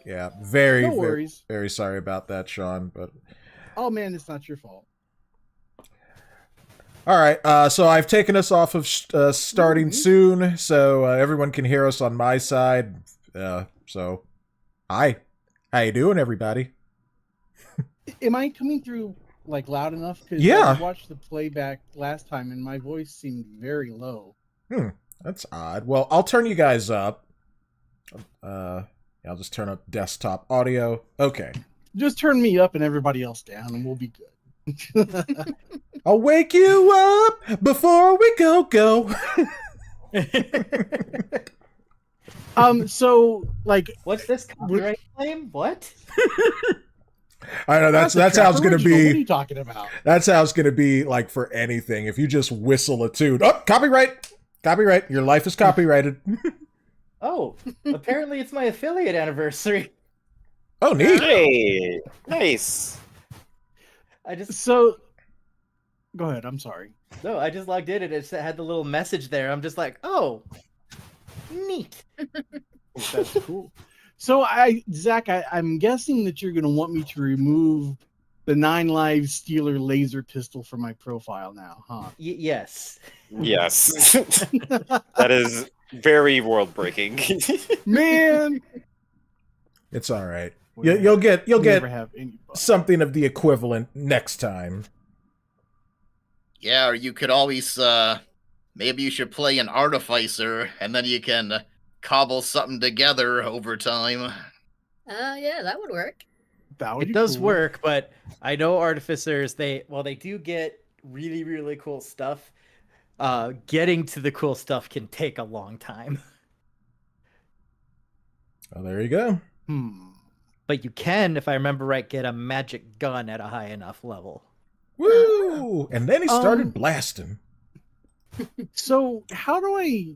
Yeah, very, No very, worries. very sorry about that, Shaun. But Oh man, it's not your fault. all right, so I've taken us off of starting soon, so everyone can hear us on my side. So, hi, how you doing, everybody? Am I coming through like loud enough? Because I Yeah. watched the playback last time and my voice seemed very low. That's odd. Well, I'll turn you guys up. I'll just turn up desktop audio. Okay. Just turn me up and everybody else down, and we'll be good. I'll wake you up before we go. So like, What's this copyright claim? What? I know that's a how it's Trap gonna original. be. What are you talking about? That's how it's gonna be like for anything. If you just whistle a tune, oh, copyright, copyright. Your life is copyrighted. Oh, apparently it's my affiliate anniversary. Oh, neat. Hey, nice. So, go ahead. I'm sorry. No, I just logged in and it had the little message there. I'm just like, oh, neat. That's cool. So, Zach, I'm guessing that you're going to want me to remove the 9 Live Steeler laser pistol from my profile now, huh? Yes. Yes. That is very world breaking. Man, It's all right. You'll get have any something of the equivalent next time. Yeah, or you could always, maybe you should play an artificer, and then you can cobble something together over time. Yeah, that would work. It does work, but I know artificers, they do get really, really cool stuff. Getting to the cool stuff can take a long time. Oh, there you go. But you can, if I remember right, get a magic gun at a high enough level. Woo! And then he started blasting. So how do I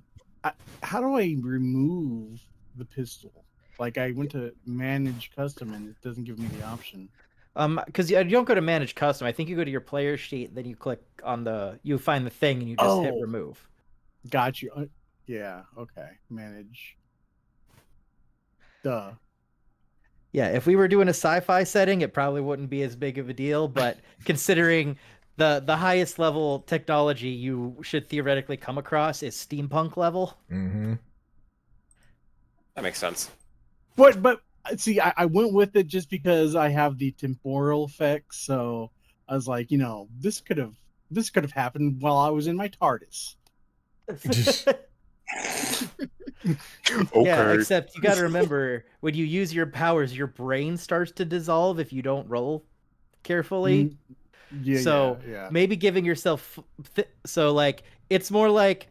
remove the pistol? Like, I went to manage custom and it doesn't give me the option. Because you don't go to manage custom. I think you go to your player sheet, then you click on you find the thing and you just hit remove. Got you. Yeah. Okay. Manage. Duh. Yeah, if we were doing a sci-fi setting, it probably wouldn't be as big of a deal. But considering the highest level technology you should theoretically come across is steampunk level. Mm-hmm. That makes sense. But see, I went with it just because I have the temporal effects. So I was like, this could have happened while I was in my TARDIS. Okay. Yeah, except you got to remember, when you use your powers, your brain starts to dissolve if you don't roll carefully. Yeah. Maybe giving yourself it's more like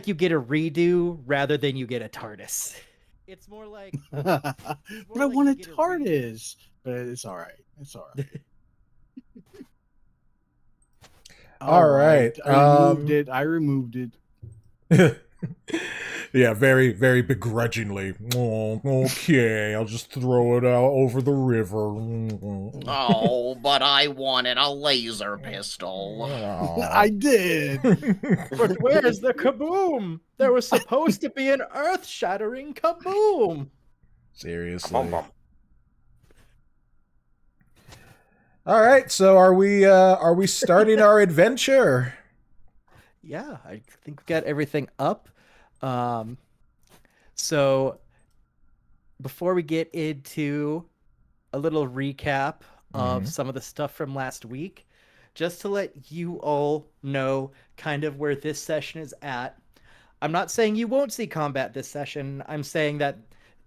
you get a redo rather than you get a TARDIS. It's more like but I want a TARDIS. But it's all right. It's all right. All right. I removed it. Yeah, very, very begrudgingly. Oh, okay, I'll just throw it out over the river. Oh, but I wanted a laser pistol. I did. But where's the kaboom? There was supposed to be an earth-shattering kaboom. Seriously. All right, so are we starting our adventure? Yeah, I think we got everything up. So before we get into a little recap of some of the stuff from last week, just to let you all know kind of where this session is at. I'm not saying you won't see combat this session. I'm saying that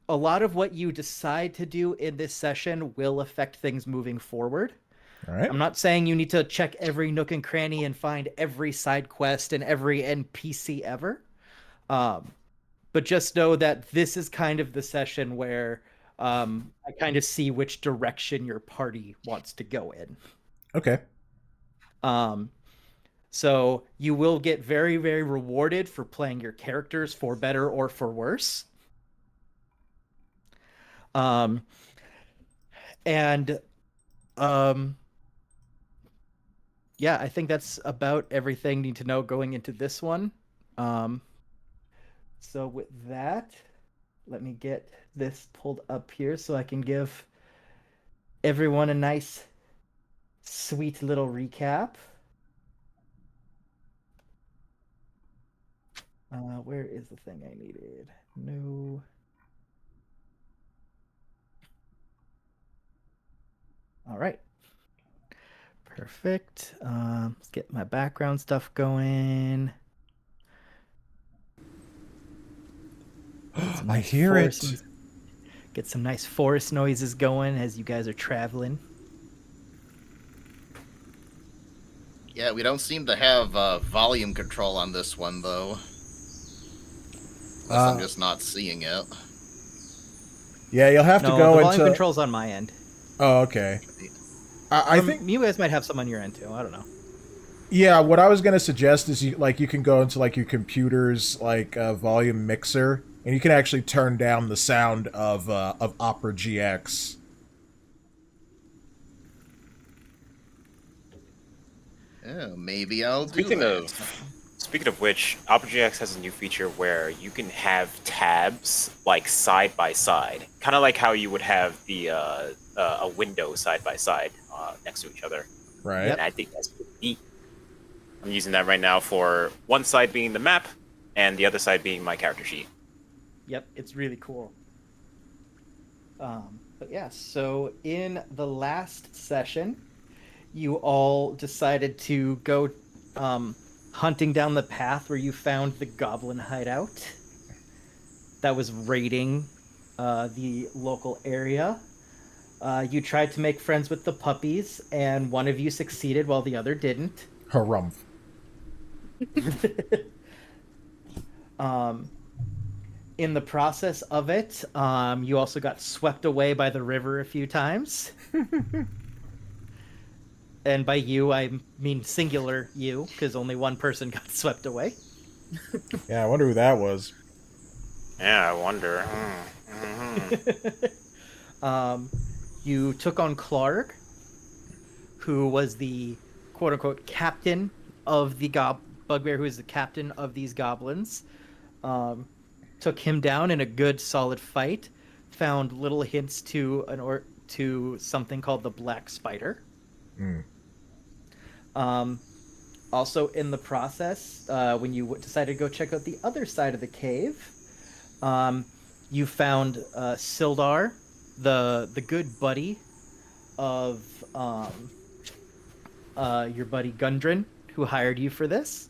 a lot of what you decide to do in this session will affect things moving forward. All right. I'm not saying you need to check every nook and cranny and find every side quest and every NPC ever. But just know that this is kind of the session where I kind of see which direction your party wants to go in. Okay. So you will get very, very rewarded for playing your characters for better or for worse. Yeah, I think that's about everything you need to know going into this one. So with that, let me get this pulled up here so I can give everyone a nice, sweet little recap. Where is the thing I needed? No. All right. Perfect. Let's get my background stuff going. I hear it. Get some nice forest noises going as you guys are traveling. Yeah, we don't seem to have volume control on this one, though. Unless I'm just not seeing it. Yeah, you'll have to No, go the into... volume control's on my end. Oh, okay. I think you guys might have some on your end too. I don't know. Yeah, what I was gonna suggest is you can go into like your computer's volume mixer, and you can actually turn down the sound of Opera GX. Yeah, maybe I'll do that. Speaking of which, Opera GX has a new feature where you can have tabs like side by side, kind of like how you would have the a window side by side next to each other. Right. And I think that's pretty neat. I'm using that right now for one side being the map, and the other side being my character sheet. Yep, it's really cool. But yeah, so in the last session, you all decided to go hunting down the path where you found the goblin hideout that was raiding the local area. You tried to make friends with the puppies, and one of you succeeded while the other didn't. Harumph. In the process of it, you also got swept away by the river a few times. And by you, I mean singular you, because only one person got swept away. Yeah, I wonder who that was. Yeah, I wonder. You took on Clark, who was the quote-unquote captain of the bugbear, who is the captain of these goblins. Took him down in a good, solid fight. Found little hints to something called the Black Spider. Also, in the process, when you decided to go check out the other side of the cave, you found Sildar, the good buddy of your buddy Gundren, who hired you for this.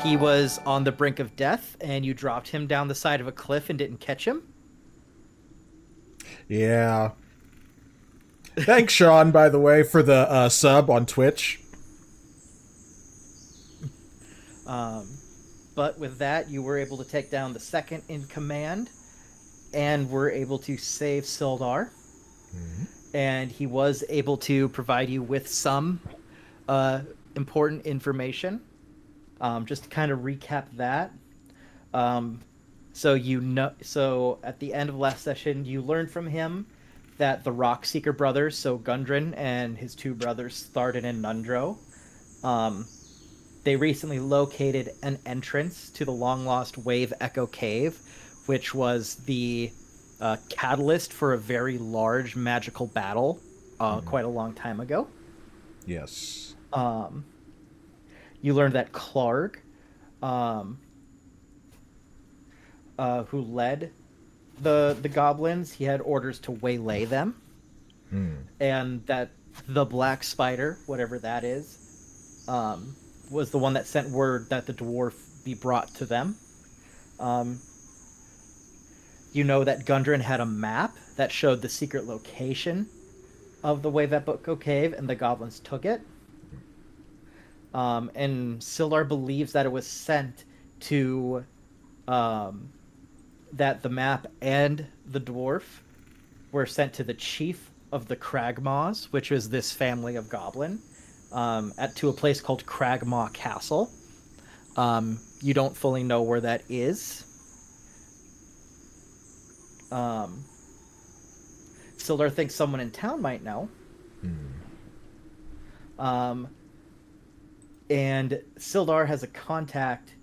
He was on the brink of death, and you dropped him down the side of a cliff and didn't catch him. Yeah. Thanks, Shaun, by the way, for the sub on Twitch. But with that, you were able to take down the second in command, and were able to save Sildar. And he was able to provide you with some important information. Just to kind of recap that. So at the end of last session, you learned from him that the Rockseeker brothers, so Gundren and his two brothers, Tharden and Nundro, they recently located an entrance to the long-lost Wave Echo Cave, which was the catalyst for a very large magical battle quite a long time ago. Yes. You learned that Clark, who led the goblins, he had orders to waylay them, and that the Black Spider, whatever that is, was the one that sent word that the dwarf be brought to them. You know that Gundren had a map that showed the secret location of the Wave Echo Cave, and the goblins took it. And Sildar believes that it was sent to that the map and the dwarf were sent to the chief of the Cragmaws, which is this family of goblin, to a place called Cragmaw Castle. You don't fully know where that is. Sildar thinks someone in town might know. And Sildar has a contact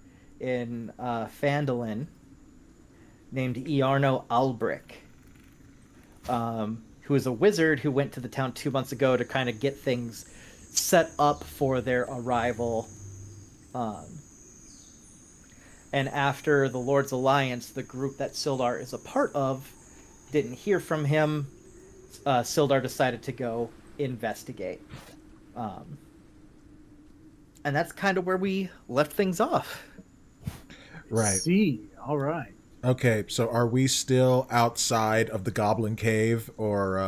in Phandalin named Iarno Albrick, who is a wizard who went to the town 2 months ago to kind of get things set up for their arrival. And after the Lord's Alliance, the group that Sildar is a part of, didn't hear from him, Sildar decided to go investigate. And that's kind of where we left things off. Right. See, all right. Okay, so are we still outside of the Goblin Cave, or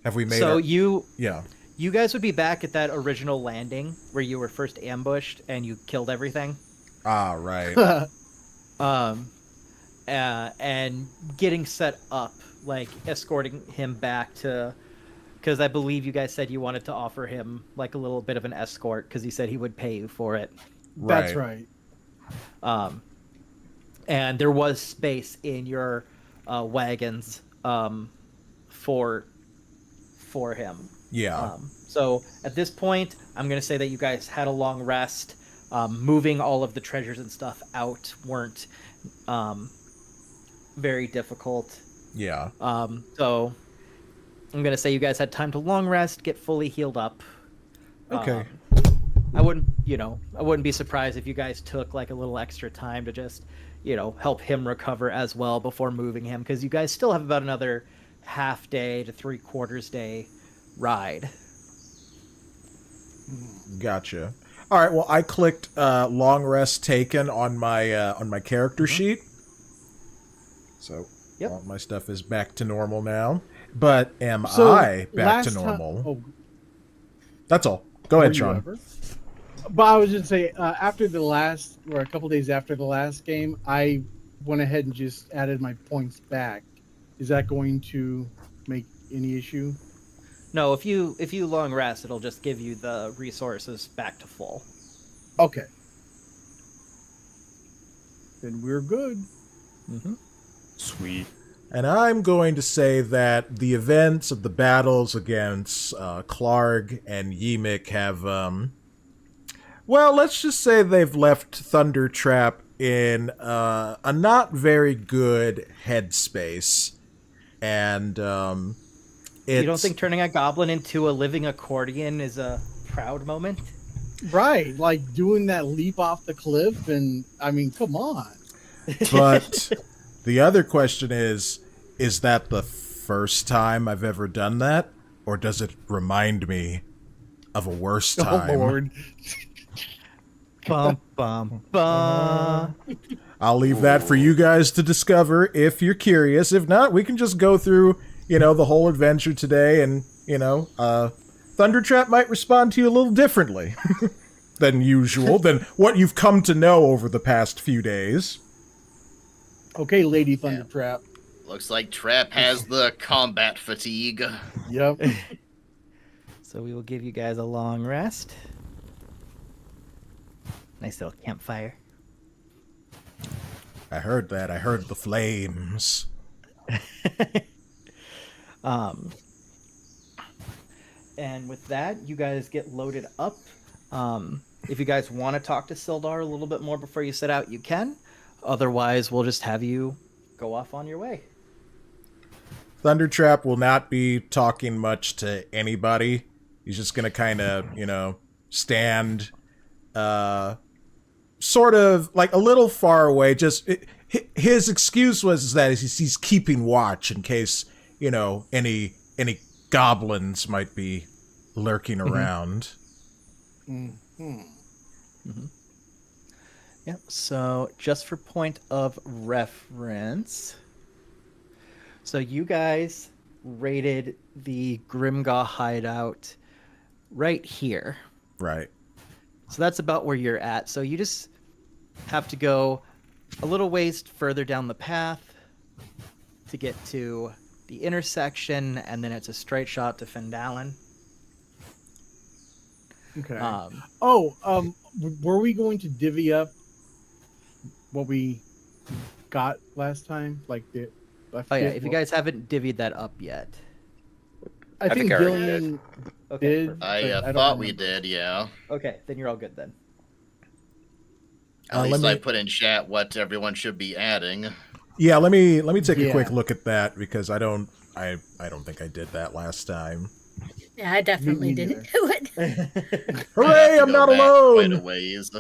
have we made? So yeah. You guys would be back at that original landing where you were first ambushed and you killed everything. Ah, right. And getting set up, like escorting him back to, because I believe you guys said you wanted to offer him like a little bit of an escort because he said he would pay you for it. That's right. And there was space in your wagons for him. Yeah. So at this point, I'm going to say that you guys had a long rest. Moving all of the treasures and stuff out weren't very difficult. Yeah. So I'm going to say you guys had time to long rest, get fully healed up. Okay. I wouldn't be surprised if you guys took like a little extra time to just, help him recover as well before moving him, because you guys still have about another half day to 3/4 day ride. Gotcha. All right. Well, I clicked long rest taken on my character sheet, so Yep. all my stuff is back to normal now. But am So, I back to last time- normal? That's all. Go ahead, Were you Shaun. ever? But I was just say after the last, or a couple days after the last game, I went ahead and just added my points back. Is that going to make any issue? No, if you long rest, it'll just give you the resources back to full. Okay. Then we're good. Mm-hmm. Sweet. And I'm going to say that the events of the battles against Clarg and Yimik have, well, let's just say they've left Thunder Trap in a not very good headspace. And You don't think turning a goblin into a living accordion is a proud moment? Right, like doing that leap off the cliff, and I mean, come on. But the other question is that the first time I've ever done that? Or does it remind me of a worse time? Oh, Lord. Bum, bum, bum. I'll leave that for you guys to discover if you're curious. If not, we can just go through, the whole adventure today, and, Thundertrap might respond to you a little differently than usual, than what you've come to know over the past few days. Okay, Lady Thundertrap. Looks like Trap has the combat fatigue. Yep. So we will give you guys a long rest. Nice little campfire. I heard that. I heard the flames. And with that, you guys get loaded up. If you guys want to talk to Sildar a little bit more before you set out, you can. Otherwise, we'll just have you go off on your way. Thundertrap will not be talking much to anybody. He's just going to kind of, stand sort of like a little far away. His excuse was that he's keeping watch in case, any goblins might be lurking around. Mm-hmm. Mm-hmm. Yep, so just for point of reference, so you guys raided the Grimgaw hideout right here. Right. So that's about where you're at. So you just have to go a little ways further down the path to get to the intersection, and then it's a straight shot to Fendalen. Okay. Were we going to divvy up what we got last time? If you guys haven't divvied that up yet. I think think I already Gilien Okay, did. perfect. I don't thought we remember. did, yeah. Okay, then you're all good then. At let least me- I put in chat what everyone should be adding. Yeah, let me take a quick Yeah. look at that because I don't think I did that last time. Yeah, I definitely didn't do it. I have Hooray! to I'm go not back quite a alone. ways.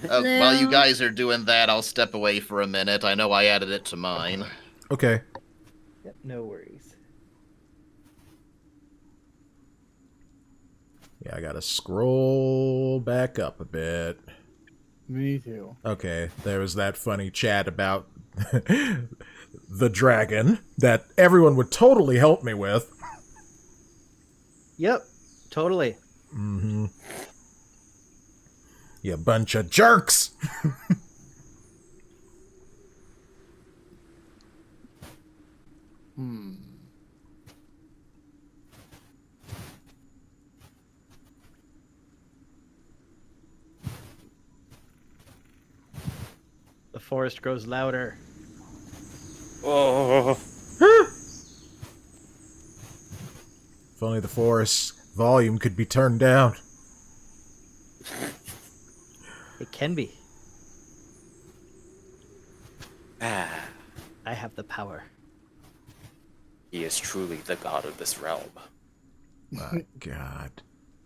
While you No. guys are doing that, I'll step away for a minute. I know I added it to mine. Okay. Yep, no worries. Yeah, I gotta scroll back up a bit. Me too. Okay, there was that funny chat about the dragon that everyone would totally help me with. Yep, totally. Mm-hmm. You bunch of jerks! Hmm. The forest grows louder. Oh, If only the forest volume could be turned down. It can be. ah, I have the power. he is truly the god of this realm. My god.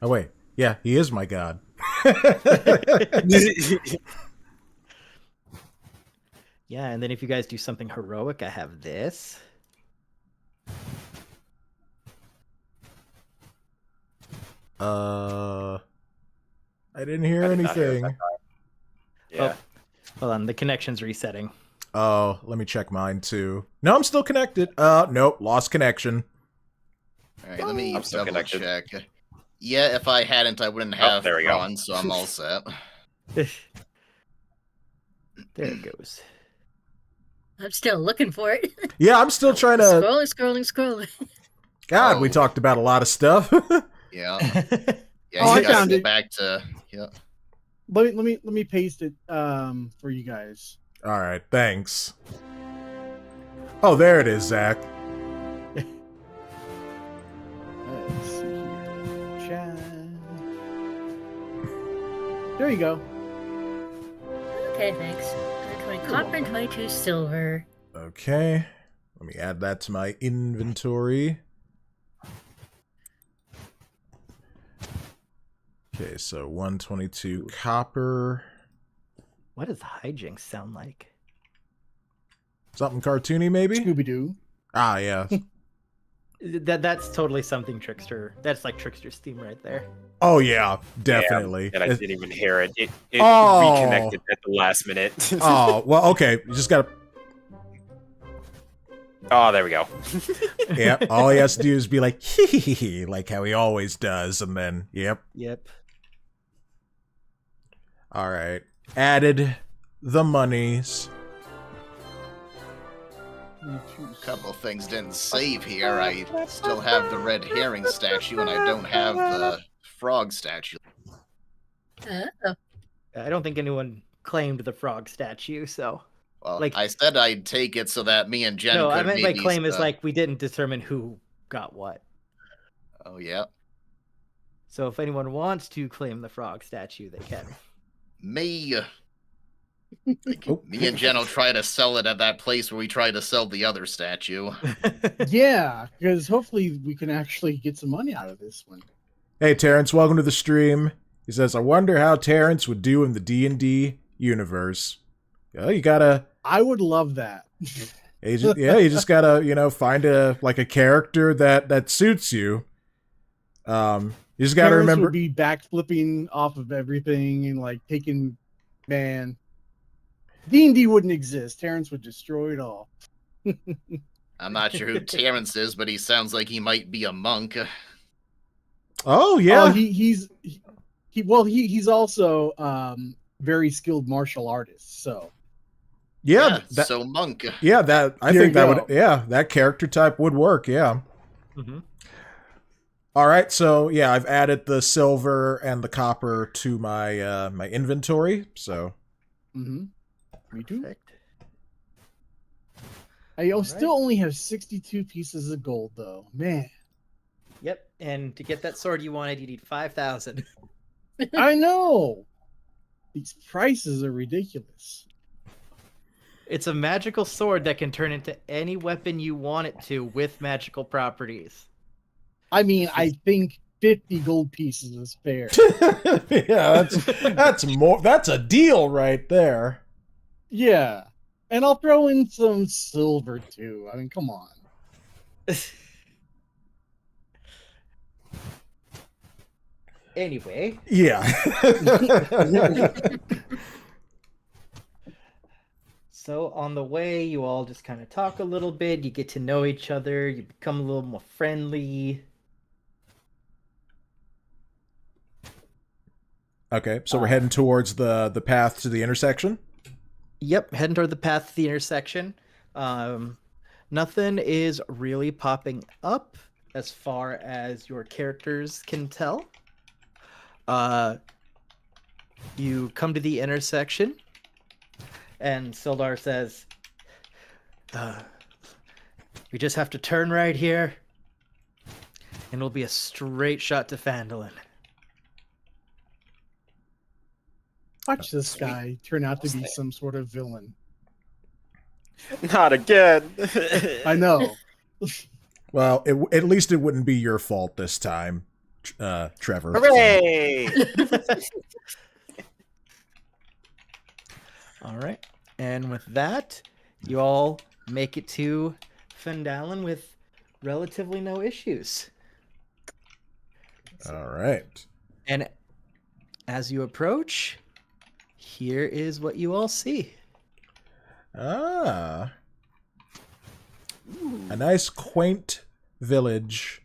Oh, wait. Yeah, he is my god. Yeah, and then if you guys do something heroic, I have this. I didn't hear I did not hear anything. that Yeah. Hold on, the connection's resetting. Oh, let me check mine too. No, I'm still connected. Nope, lost connection. All right, let me I'm still double connected. check. Yeah, if I hadn't, I wouldn't have there we go. gone, so I'm all set. There it goes. I'm still looking for it. Yeah, I'm still trying to. Scrolling. God, we Oh. talked about a lot of stuff. Yeah, yeah, Oh, you I gotta found go it. back to yeah. Let me paste it for you guys. All right, thanks. Oh, there it is, Zach. Let's see here. Chat. There you go. Okay, thanks. 120 copper and 22 silver. Okay, let me add that to my inventory. Okay, so 122 copper. What does hijinks sound like? Something cartoony, maybe? Scooby Doo. Ah, yeah. That's totally something Trickster. That's like Trickster's theme right there. Oh, yeah, definitely. And I didn't even hear it. It Oh. reconnected at the last minute. Oh, well, okay. You just gotta. Oh, there we go. Yep. All he has to do is be like, hee hee hee hee, like how he always does, and then, yep. Yep. All right. Added the monies. A couple things didn't save here. I still have the red herring statue, and I don't have the frog statue. Oh. I don't think anyone claimed the frog statue, so. Well, Like- I said I'd take it so that me and Jen No, could I meant by maybe, claim is like we didn't determine who got what. Oh yeah, So if anyone wants to claim the frog statue, they can. me. Oh. Me and Jen will try to sell it at that place where we tried to sell the other statue. Yeah, because hopefully we can actually get some money out of this one. Hey, Terrence, welcome to the stream. He says, I wonder how Terrence would do in the D&D universe. Oh, you gotta... I would love that. You just gotta, find a character that suits you. You just gotta Terrence remember... would be backflipping off of everything and like taking, man. D&D wouldn't exist. Terrence would destroy it all. I'm not sure who Terrence is, but he sounds like he might be a monk. Oh, yeah. Oh, he's also very skilled martial artist. So yeah, so monk. yeah, that I There think you that go. would, yeah, that character type would work, yeah. Mm-hmm. All right, so yeah, I've added the silver and the copper to my my inventory. So me too. Perfect. I All still only have 62 pieces of gold though. Man, Yep, and to get that sword you wanted, you need 5,000. I know. These prices are ridiculous. It's a magical sword that can turn into any weapon you want it to with magical properties. I mean, I think 50 gold pieces is fair. Yeah, that's more. That's a deal right there. Yeah. And I'll throw in some silver too. I mean, come on. Anyway. Yeah. So on the way, you all just kind of talk a little bit. You get to know each other. You become a little more friendly. Okay, so we're heading towards the path to the intersection. Yep, heading toward the path to the intersection. Nothing is really popping up as far as your characters can tell. You come to the intersection, and Sildar says, we just have to turn right here, and it'll be a straight shot to Phandalin. Watch this guy turn out to be some sort of villain. Not again. I know. Well, at least it wouldn't be your fault this time, Trevor. Hooray! All right. And with that, you all make it to Phandalin with relatively no issues. All right. And as you approach, here is what you all see. Ah. A nice, quaint village.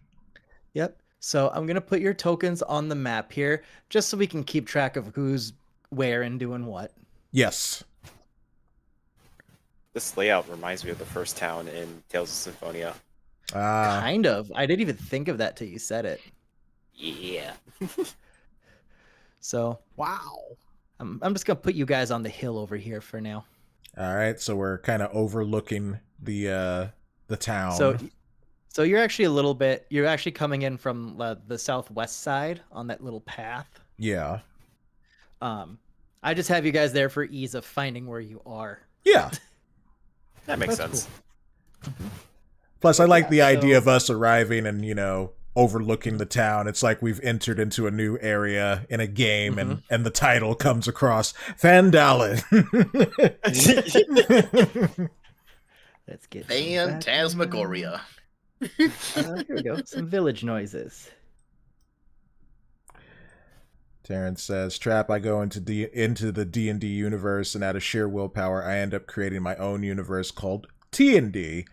Yep. So I'm going to put your tokens on the map here, just so we can keep track of who's where and doing what. Yes. This layout reminds me of the first town in Tales of Symphonia. Kind of. I didn't even think of that till you said it. Yeah. So, Wow. I'm just going to put you guys on the hill over here for now. All right, so we're kind of overlooking the town. So you're actually you're actually coming in from the southwest side on that little path. Yeah. I just have you guys there for ease of finding where you are. Yeah. That makes That's sense. cool. Plus, I like the idea of us arriving and, overlooking the town. It's like we've entered into a new area in a game, and the title comes across Phandalin. Let's get Phantasmagoria. here we go. Some village noises. Terrence says, Trapp, I go into the D&D universe, and out of sheer willpower, I end up creating my own universe called T&D.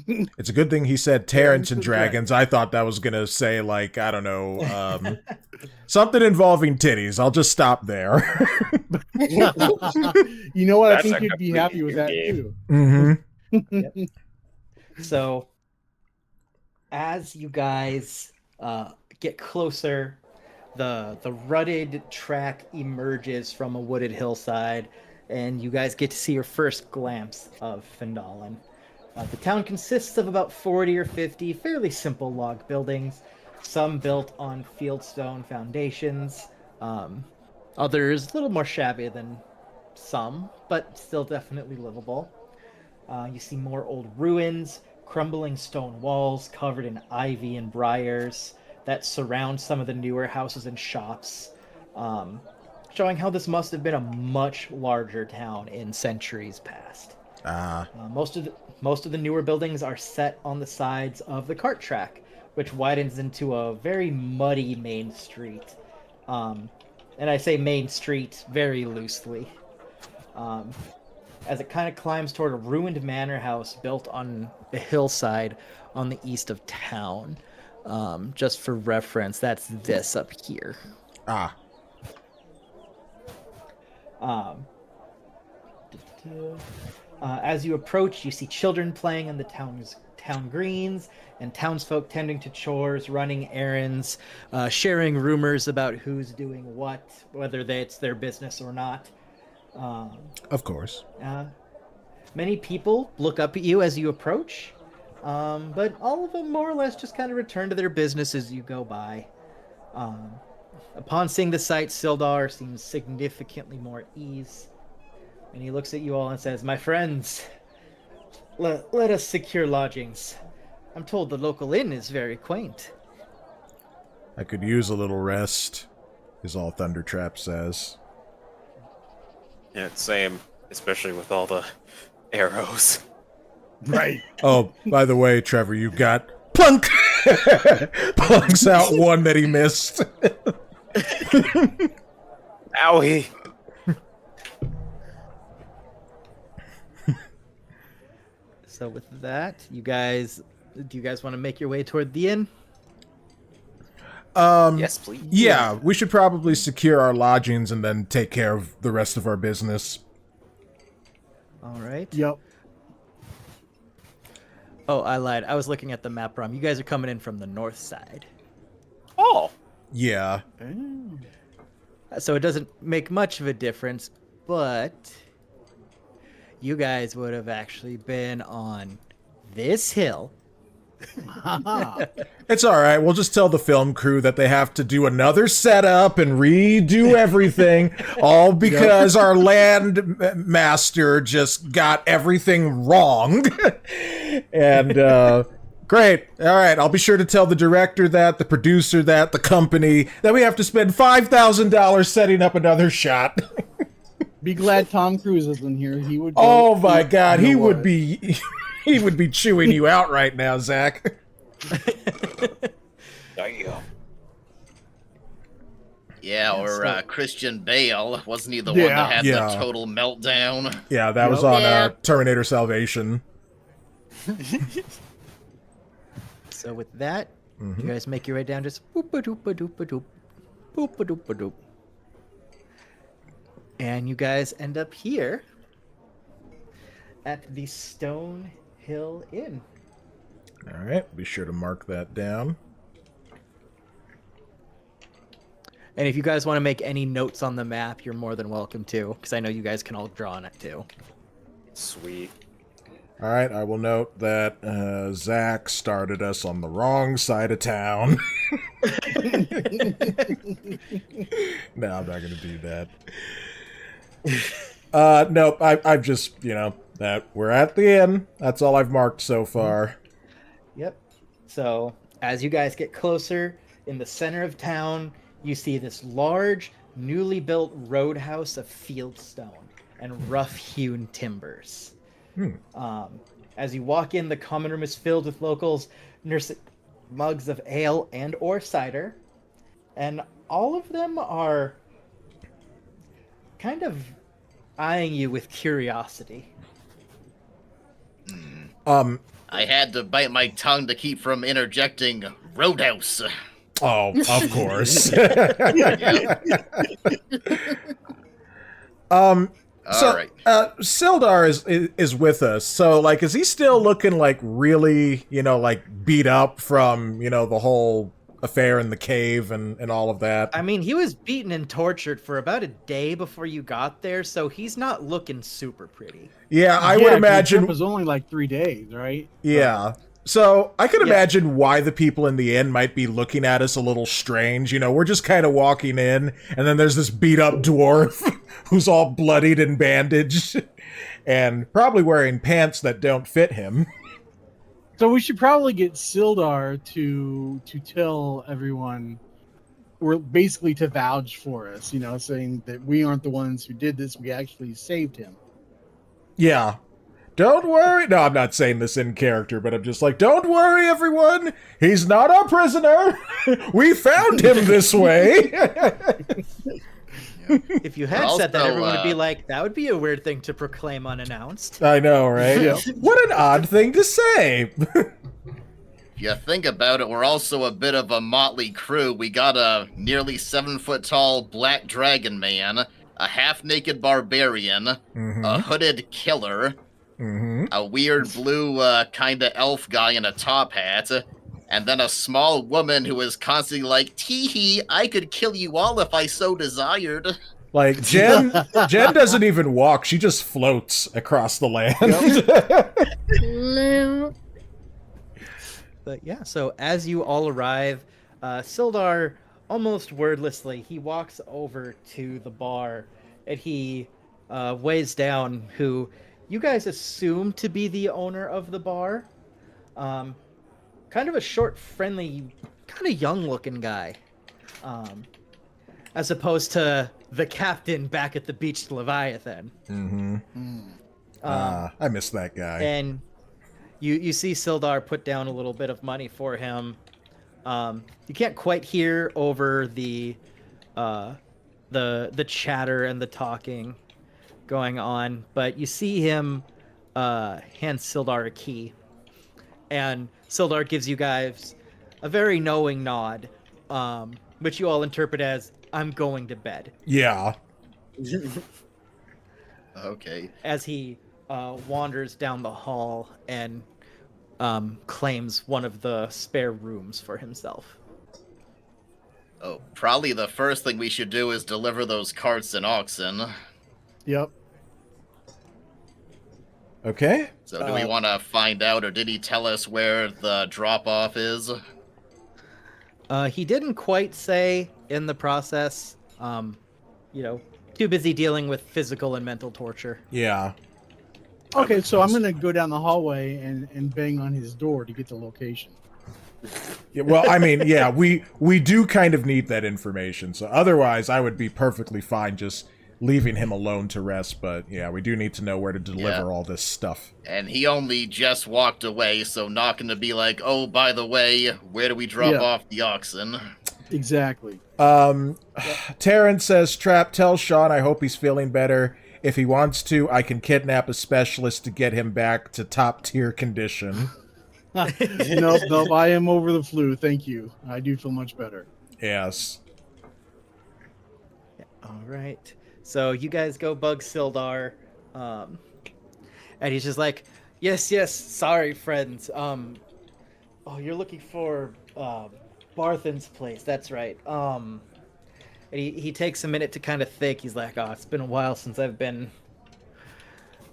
It's a good thing he said Terrence and Dragons. I thought that was going to say, I don't know, something involving titties. I'll just stop there. You know what? I That's think a you'd be happy with that game. too. Mm-hmm. Yep. So, as you guys get closer, the rutted track emerges from a wooded hillside, and you guys get to see your first glimpse of Phandalin. The town consists of about 40 or 50 fairly simple log buildings, some built on fieldstone foundations, others a little more shabby than some, but still definitely livable. You see more old ruins, crumbling stone walls covered in ivy and briars that surround some of the newer houses and shops, showing how this must have been a much larger town in centuries past. Most of the newer buildings are set on the sides of the cart track, which widens into a very muddy main street. And I say main street very loosely, as it kind of climbs toward a ruined manor house built on a hillside on the east of town. Just for reference, that's this up here. As you approach, you see children playing on the town greens, and townsfolk tending to chores, running errands, sharing rumors about who's doing what, whether it's their business or not. Of course. Many people look up at you as you approach, but all of them more or less just kind of return to their business as you go by. Upon seeing the sight, Sildar seems significantly more at ease. And he looks at you all and says, "My friends, let us secure lodgings. I'm told the local inn is very quaint." I could use a little rest, is all Thunder Trapp says. Yeah, same. Especially with all the arrows. Right. Oh, by the way, Trevor, you got plunk! Plunks out one that he missed. Owie! So with that, do you guys want to make your way toward the inn? Yes, please. Yeah, we should probably secure our lodgings and then take care of the rest of our business. All right. Yep. Oh, I lied. I was looking at the map wrong. You guys are coming in from the north side. Oh! Yeah. So it doesn't make much of a difference, but you guys would have actually been on this hill. It's alright, we'll just tell the film crew that they have to do another setup and redo everything, all because our land master just got everything wrong. And, great. Alright, I'll be sure to tell the director that, the producer that, the company, that we have to spend $5,000 setting up another shot. Be glad Tom Cruise isn't here. He would. Oh my god, he would be... He would be chewing you out right now, Zach. Damn. Yeah, or Christian Bale. Wasn't he the one that had the total meltdown? Yeah, that was on Terminator Salvation. So with that, you guys make your way down just boop-a-doop-a-doop-a-doop, boop-a-doop-a-doop. And you guys end up here at the Stone Hill Inn. Alright, be sure to mark that down. And if you guys want to make any notes on the map, you're more than welcome to, because I know you guys can all draw on it too. Sweet. Alright, I will note that Zach started us on the wrong side of town. No, I'm not going to do that. Nope, I've just, that we're at the inn. That's all I've marked so far. Yep. So as you guys get closer, in the center of town, you see this large, newly built roadhouse of fieldstone and rough-hewn timbers. As you walk in, the common room is filled with locals nursing mugs of ale and or cider, and all of them are kind of eyeing you with curiosity. I had to bite my tongue to keep from interjecting Roadhouse. Oh, of course. All right. Sildar is with us. So, is he still looking really, beat up from, the whole affair in the cave and all of that? I mean, he was beaten and tortured for about a day before you got there, so he's not looking super pretty. Yeah, I would imagine it was only 3 days, right? Yeah. So I could imagine why the people in the inn might be looking at us a little strange. We're just kind of walking in, and then there's this beat-up dwarf who's all bloodied and bandaged, and probably wearing pants that don't fit him. So we should probably get Sildar to tell everyone, or basically to vouch for us, saying that we aren't the ones who did this. We actually saved him. Yeah. Don't worry. No, I'm not saying this in character, but I'm just don't worry, everyone. He's not our prisoner. We found him this way. If you had said that, everyone would be like, that would be a weird thing to proclaim unannounced. I know, right? What an odd thing to say. If you think about it, we're also a bit of a motley crew. We got a nearly 7-foot-tall black dragon man, a half-naked barbarian, a hooded killer, a weird blue kind of elf guy in a top hat, and then a small woman who is constantly like, tee-hee, I could kill you all if I so desired. Jen doesn't even walk. She just floats across the land. But yeah, so as you all arrive, Sildar, almost wordlessly, he walks over to the bar and he ways down, who you guys assume to be the owner of the bar. Kind of a short, friendly, kind of young-looking guy. As opposed to the captain back at the beach Leviathan. I miss that guy. And you see Sildar put down a little bit of money for him. You can't quite hear over the chatter and the talking going on, but you see him hand Sildar a key, and Sildar gives you guys a very knowing nod, which you all interpret as "I'm going to bed." Yeah. Okay. As he wanders down the hall and claims one of the spare rooms for himself. Oh, probably the first thing we should do is deliver those carts and oxen. Yep. Okay. So do we want to find out, or did he tell us where the drop-off is? He didn't quite say in the process. Too busy dealing with physical and mental torture. Yeah. Okay, so I'm gonna go down the hallway and bang on his door to get the location. Yeah, well, I mean, yeah, we do kind of need that information. So otherwise, I would be perfectly fine just leaving him alone to rest. But yeah, we do need to know where to deliver all this stuff. And he only just walked away, so not going to be like, oh, by the way, where do we drop off the oxen? Exactly. Terrence says, Trapp, tell Shaun I hope he's feeling better. If he wants to, I can kidnap a specialist to get him back to top-tier condition. Nope, I am over the flu. Thank you. I do feel much better. Yes. All right. So you guys go bug Sildar. And he's just like, yes, sorry, friends. You're looking for Barthen's place. That's right. And he takes a minute to kind of think. He's like, it's been a while since I've been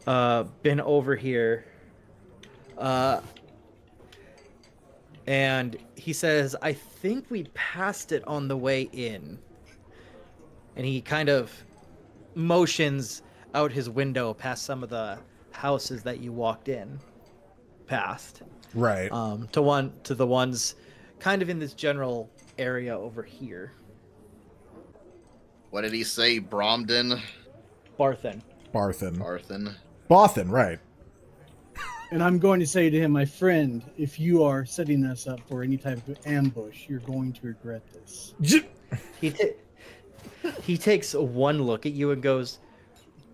over here. And he says, I think we passed it on the way in. And he kind of motions out his window past some of the houses that you walked in past. Right. To the ones kind of in this general area over here. What did he say? Bromden? Barthen. Bothan, right. And I'm going to say to him, my friend, if you are setting us up for any type of ambush, you're going to regret this. He takes one look at you and goes,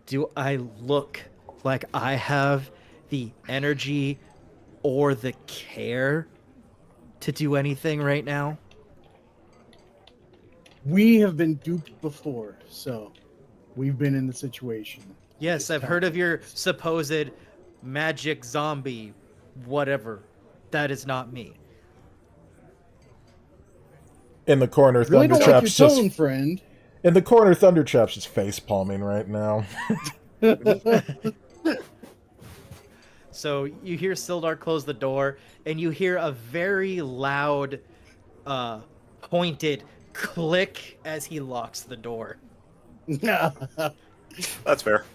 do I look like I have the energy or the care to do anything right now? We have been duped before, so we've been in the situation. Yes, I've heard of your supposed magic zombie, whatever. That is not me. In the corner, Really don't like your Thundertrap's tone, just... friend. In the corner, Thundertrap's just face-palming right now. So you hear Sildar close the door, and you hear a very loud, pointed click as he locks the door. That's fair.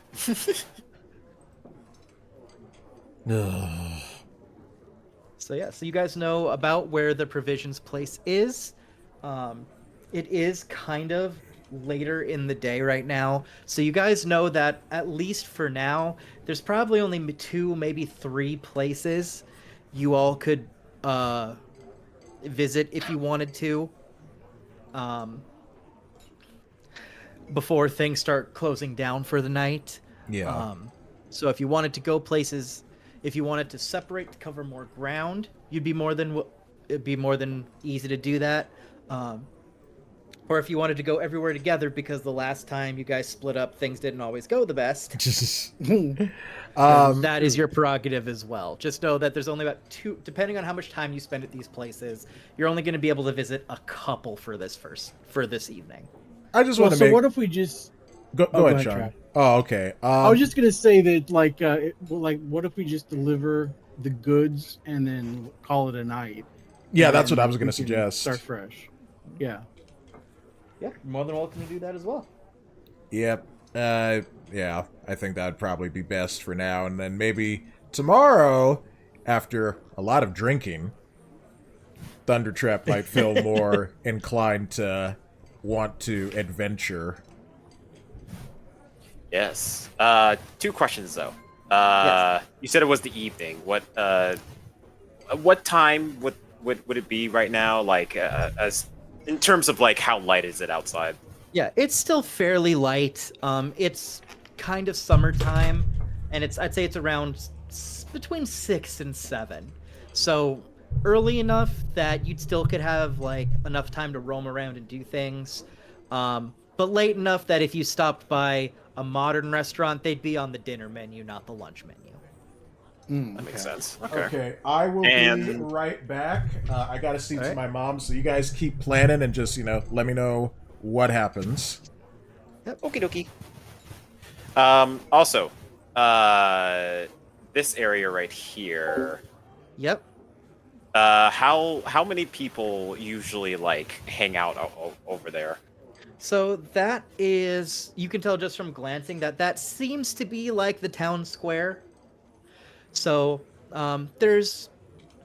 So you guys know about where the provisions place is. It is kind of later in the day right now, so you guys know that at least for now, there's probably only 2, maybe 3 places you all could visit if you wanted to. Before things start closing down for the night. Yeah. So if you wanted to go places, if you wanted to separate to cover more ground, it'd be more than easy to do that. Or if you wanted to go everywhere together, because the last time you guys split up, things didn't always go the best. That is your prerogative as well. Just know that there's only about 2, depending on how much time you spend at these places, you're only going to be able to visit a couple for this evening. I just want to make... So what if we just... Go ahead, Shaun. Trapp. Oh, okay. I was just going to say that, what if we just deliver the goods and then call it a night? Yeah, that's what I was going to suggest. Start fresh. Yeah. Yeah, you're more than welcome to do that as well. Yep. Yeah, I think that would probably be best for now, and then maybe tomorrow, after a lot of drinking, Thunder Trapp might feel more inclined to want to adventure. Yes. 2 questions though. Yes. You said it was the evening. What time would it be right now? Like, as in terms of like how light is it outside? Yeah, it's still fairly light. It's kind of summertime, and I'd say it's around between 6 and 7. So early enough that you'd still could have like enough time to roam around and do things, but late enough that if you stopped by a modern restaurant, they'd be on the dinner menu, not the lunch menu. That makes sense. Okay, I will be right back. I gotta see to my mom, so you guys keep planning and just, let me know what happens. Yep. Okie dokie. Also, this area right here. Yep. How many people usually like hang out over there? So that is, you can tell just from glancing that seems to be like the town square. So there's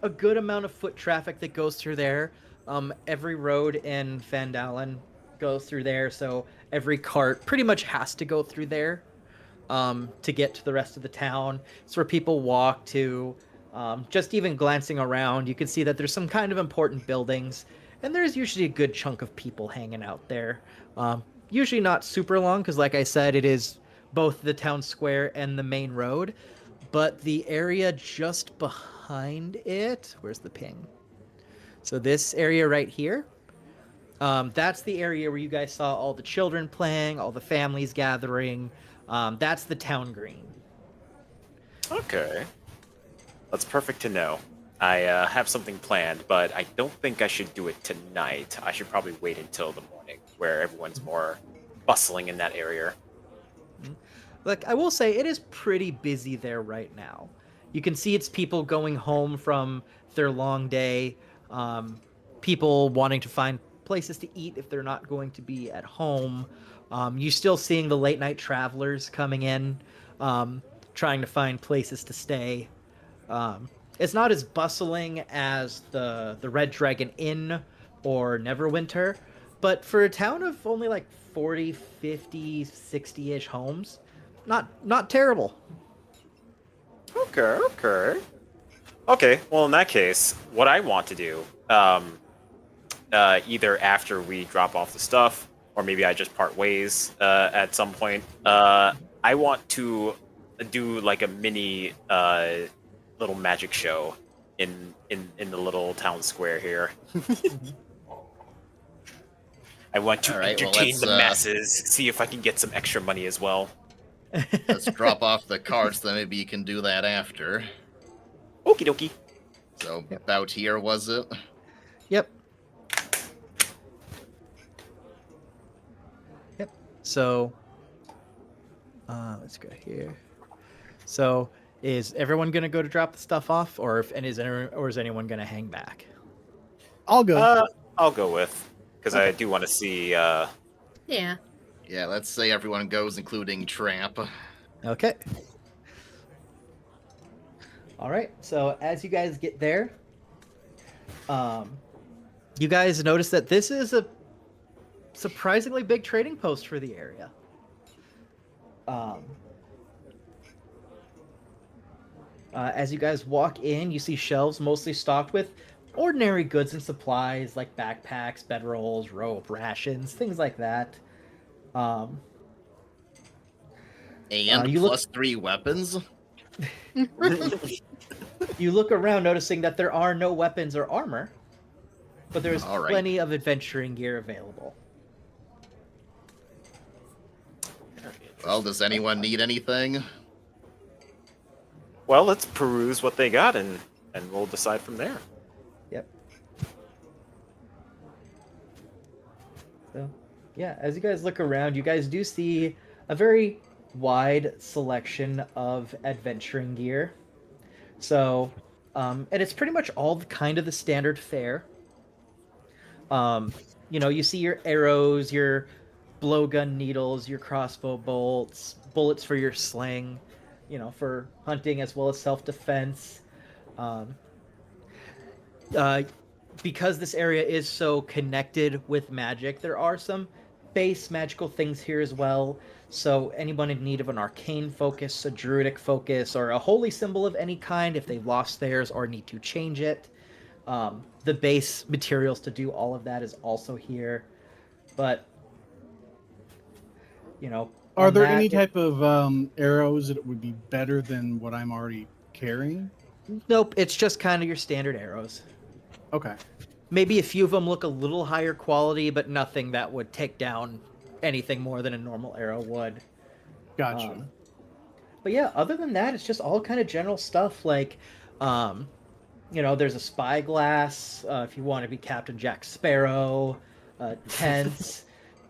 a good amount of foot traffic that goes through there. Every road in Vandalen goes through there, so every cart pretty much has to go through there to get to the rest of the town. It's where people walk to. Just even glancing around, you can see that there's some kind of important buildings, and there's usually a good chunk of people hanging out there. Usually not super long, because like I said, it is both the town square and the main road. But the area just behind it, where's the ping? So this area right here, that's the area where you guys saw all the children playing, all the families gathering. That's the town green. Okay. That's perfect to know. I have something planned, but I don't think I should do it tonight. I should probably wait until the morning, where everyone's more bustling in that area. Look, I will say it is pretty busy there right now. You can see it's people going home from their long day, people wanting to find places to eat if they're not going to be at home. You're still seeing the late night travelers coming in, trying to find places to stay. It's not as bustling as the Red Dragon Inn or Neverwinter, but for a town of only like 40, 50, 60-ish homes, not terrible. Okay. Well, in that case, what I want to do, either after we drop off the stuff, or maybe I just part ways at some point, I want to do like a mini little magic show in the little town square here. I want to entertain the masses, see if I can get some extra money as well. Let's drop off the carts, then maybe you can do that after. Okie dokie. So, about here, was it? Yep. So, let's go here. So, is everyone gonna go to drop the stuff off, or is anyone gonna hang back? I'll go. I'll go with, because I do want to see. Yeah. Yeah, let's say everyone goes, including Tramp. Okay. All right. So as you guys get there, you guys notice that this is a surprisingly big trading post for the area. As you guys walk in, you see shelves mostly stocked with ordinary goods and supplies like backpacks, bedrolls, rope, rations, things like that. And you plus 3 weapons? You look around, noticing that there are no weapons or armor, but there's plenty of adventuring gear available. Well, does anyone need anything? Well, let's peruse what they got, and we'll decide from there. Yep. So, yeah, as you guys look around, you guys do see a very wide selection of adventuring gear. So, and it's pretty much all kind of the standard fare. You see your arrows, your blowgun needles, your crossbow bolts, bullets for your sling, for hunting as well as self-defense. Because this area is so connected with magic, there are some base magical things here as well. So anyone in need of an arcane focus, a druidic focus, or a holy symbol of any kind, if they've lost theirs or need to change it, the base materials to do all of that is also here. But, are there any type of arrows that would be better than what I'm already carrying? Nope, it's just kind of your standard arrows. Okay. Maybe a few of them look a little higher quality, but nothing that would take down anything more than a normal arrow would. Gotcha. But yeah, other than that, it's just all kind of general stuff like, there's a spyglass if you want to be Captain Jack Sparrow, tents,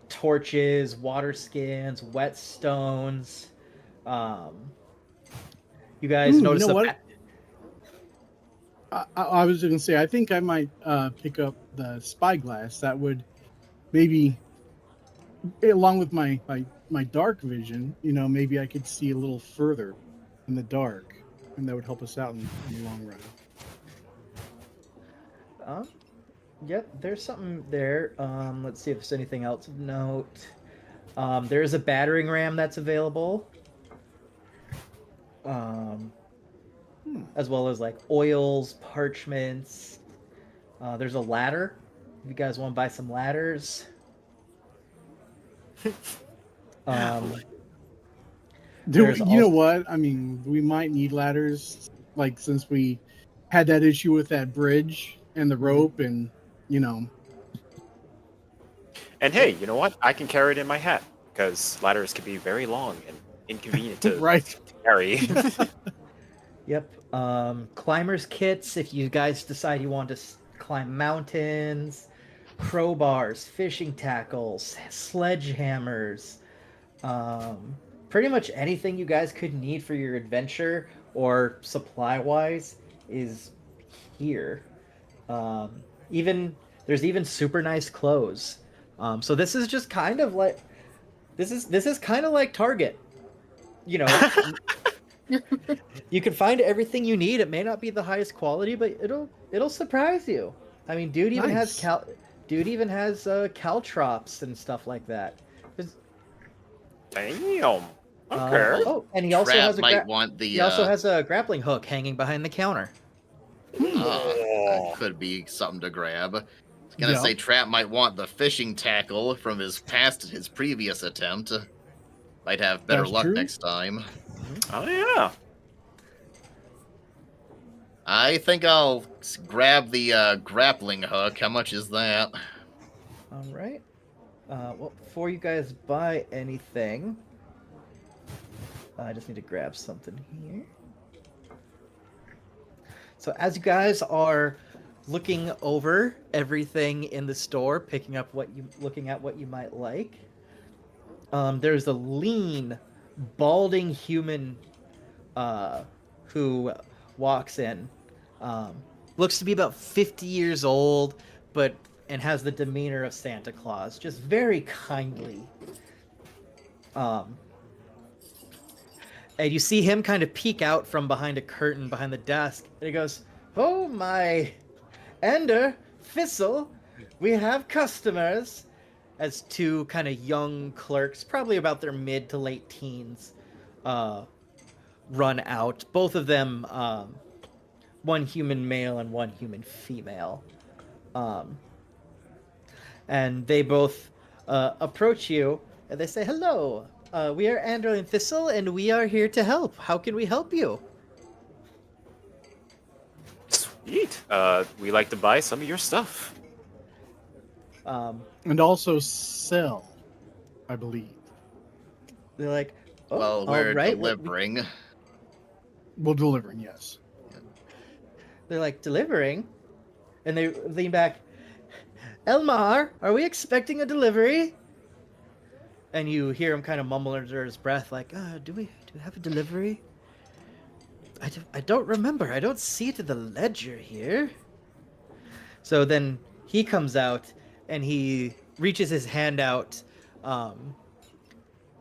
torches, water skins, whetstones. You guys notice what? I was going to say, I think I might pick up the spyglass. That would maybe, along with my dark vision, maybe I could see a little further in the dark, and that would help us out in the long run. Yep, there's something there. Let's see if there's anything else of note. There's a battering ram that's available. As well as like oils, parchments. There's a ladder. If you guys want to buy some ladders. You know what? I mean, we might need ladders, like since we had that issue with that bridge and the rope, and And hey, you know what? I can carry it in my hat because ladders can be very long and inconvenient to right. carry. Yep. Climbers kits if you guys decide you want to climb mountains, crowbars, fishing tackles, sledgehammers, pretty much anything you guys could need for your adventure or supply-wise is here. There's even super nice clothes. So this is just kind of like this is kind of like Target. You can find everything you need. It may not be the highest quality, but it'll surprise you. I mean, dude even has caltrops and stuff like that. Damn. Okay. And he also has he also has a grappling hook hanging behind the counter. That could be something to grab. I was gonna say Trapp might want the fishing tackle from his previous attempt. Might have better luck next time. Oh yeah. I think I'll grab the grappling hook. How much is that? All right. Well, before you guys buy anything, I just need to grab something here. So as you guys are looking over everything in the store, looking at what you might like, there's a lean, balding human who walks in. Looks to be about 50 years old, and has the demeanor of Santa Claus, just very kindly. And you see him kind of peek out from behind a curtain behind the desk, and he goes, "Oh my, Ender, Thistle, we have customers." As two kind of young clerks, probably about their mid to late teens, run out. Both of them, one human male and one human female. And they both approach you, and they say, "Hello, we are Andrew and Thistle, and we are here to help. How can we help you?" Sweet. We like to buy some of your stuff. And also sell, I believe. They're like, "Oh, Well, we're all right. delivering. Well, delivering, yes. They're like, "Delivering?" And they lean back. "Elmar, are we expecting a delivery?" And you hear him kind of mumble under his breath, like, do we have a delivery? I don't remember. I don't see it in the ledger here." So then he comes out, and he reaches his hand out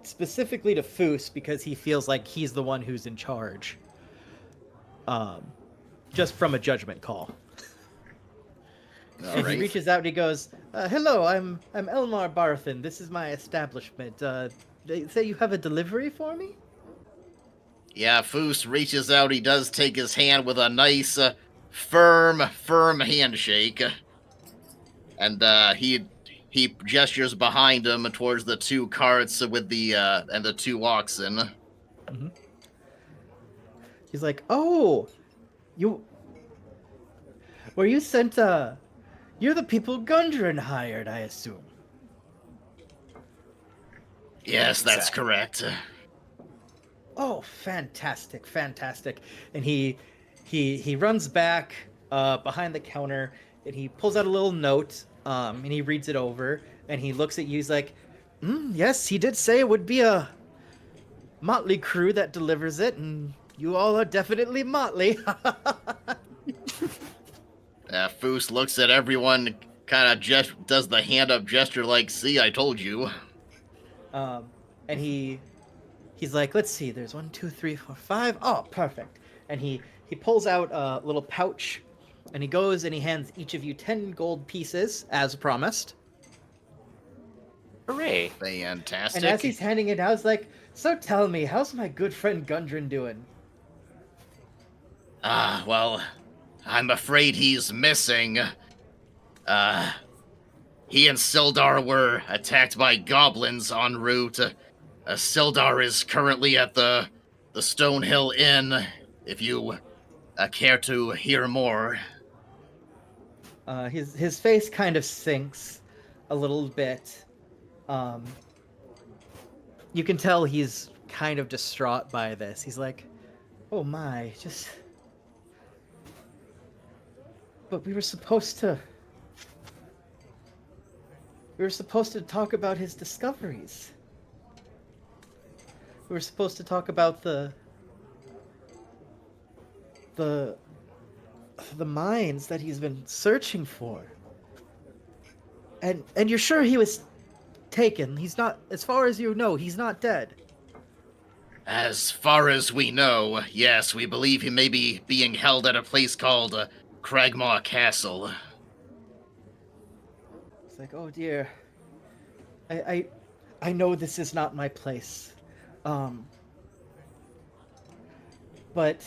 Specifically to Foos, because he feels like he's the one who's in charge. Just from a judgment call. All right. He reaches out and he goes, "Hello, I'm Elmar Barthen. This is my establishment. They say you have a delivery for me?" Yeah, Foos reaches out. He does take his hand with a nice, firm handshake. And he gestures behind him towards the 2 carts with the and the 2 oxen. Mm-hmm. He's like, "Oh, were you sent? You're the people Gundren hired, I assume." Yes, that's correct. Oh, fantastic. And he runs back behind the counter, and he pulls out a little note, and he reads it over, and he looks at you. He's like, "Yes, he did say it would be a motley crew that delivers it, and you all are definitely motley." Foos looks at everyone, kind of does the hand-up gesture like, "See, I told you." And he's like, "Let's see, there's 1, 2, 3, 4, 5. Oh, perfect." And he pulls out a little pouch, and he goes and he hands each of you 10 gold pieces, as promised. Hooray. Fantastic. And as he's handing it out, he's like, "So tell me, how's my good friend Gundren doing?" Well, I'm afraid he's missing. He and Sildar were attacked by goblins en route. Sildar is currently at the Stonehill Inn, if you care to hear more. His face kind of sinks a little bit. You can tell he's kind of distraught by this. He's like, "Oh my, but we were supposed to talk about his discoveries. We were supposed to talk about the mines that he's been searching for. And you're sure he was taken? He's not, as far as you know, he's not dead." As far as we know, yes, we believe he may be being held at a place called Cragmaw Castle. It's like, "Oh dear. I know this is not my place. But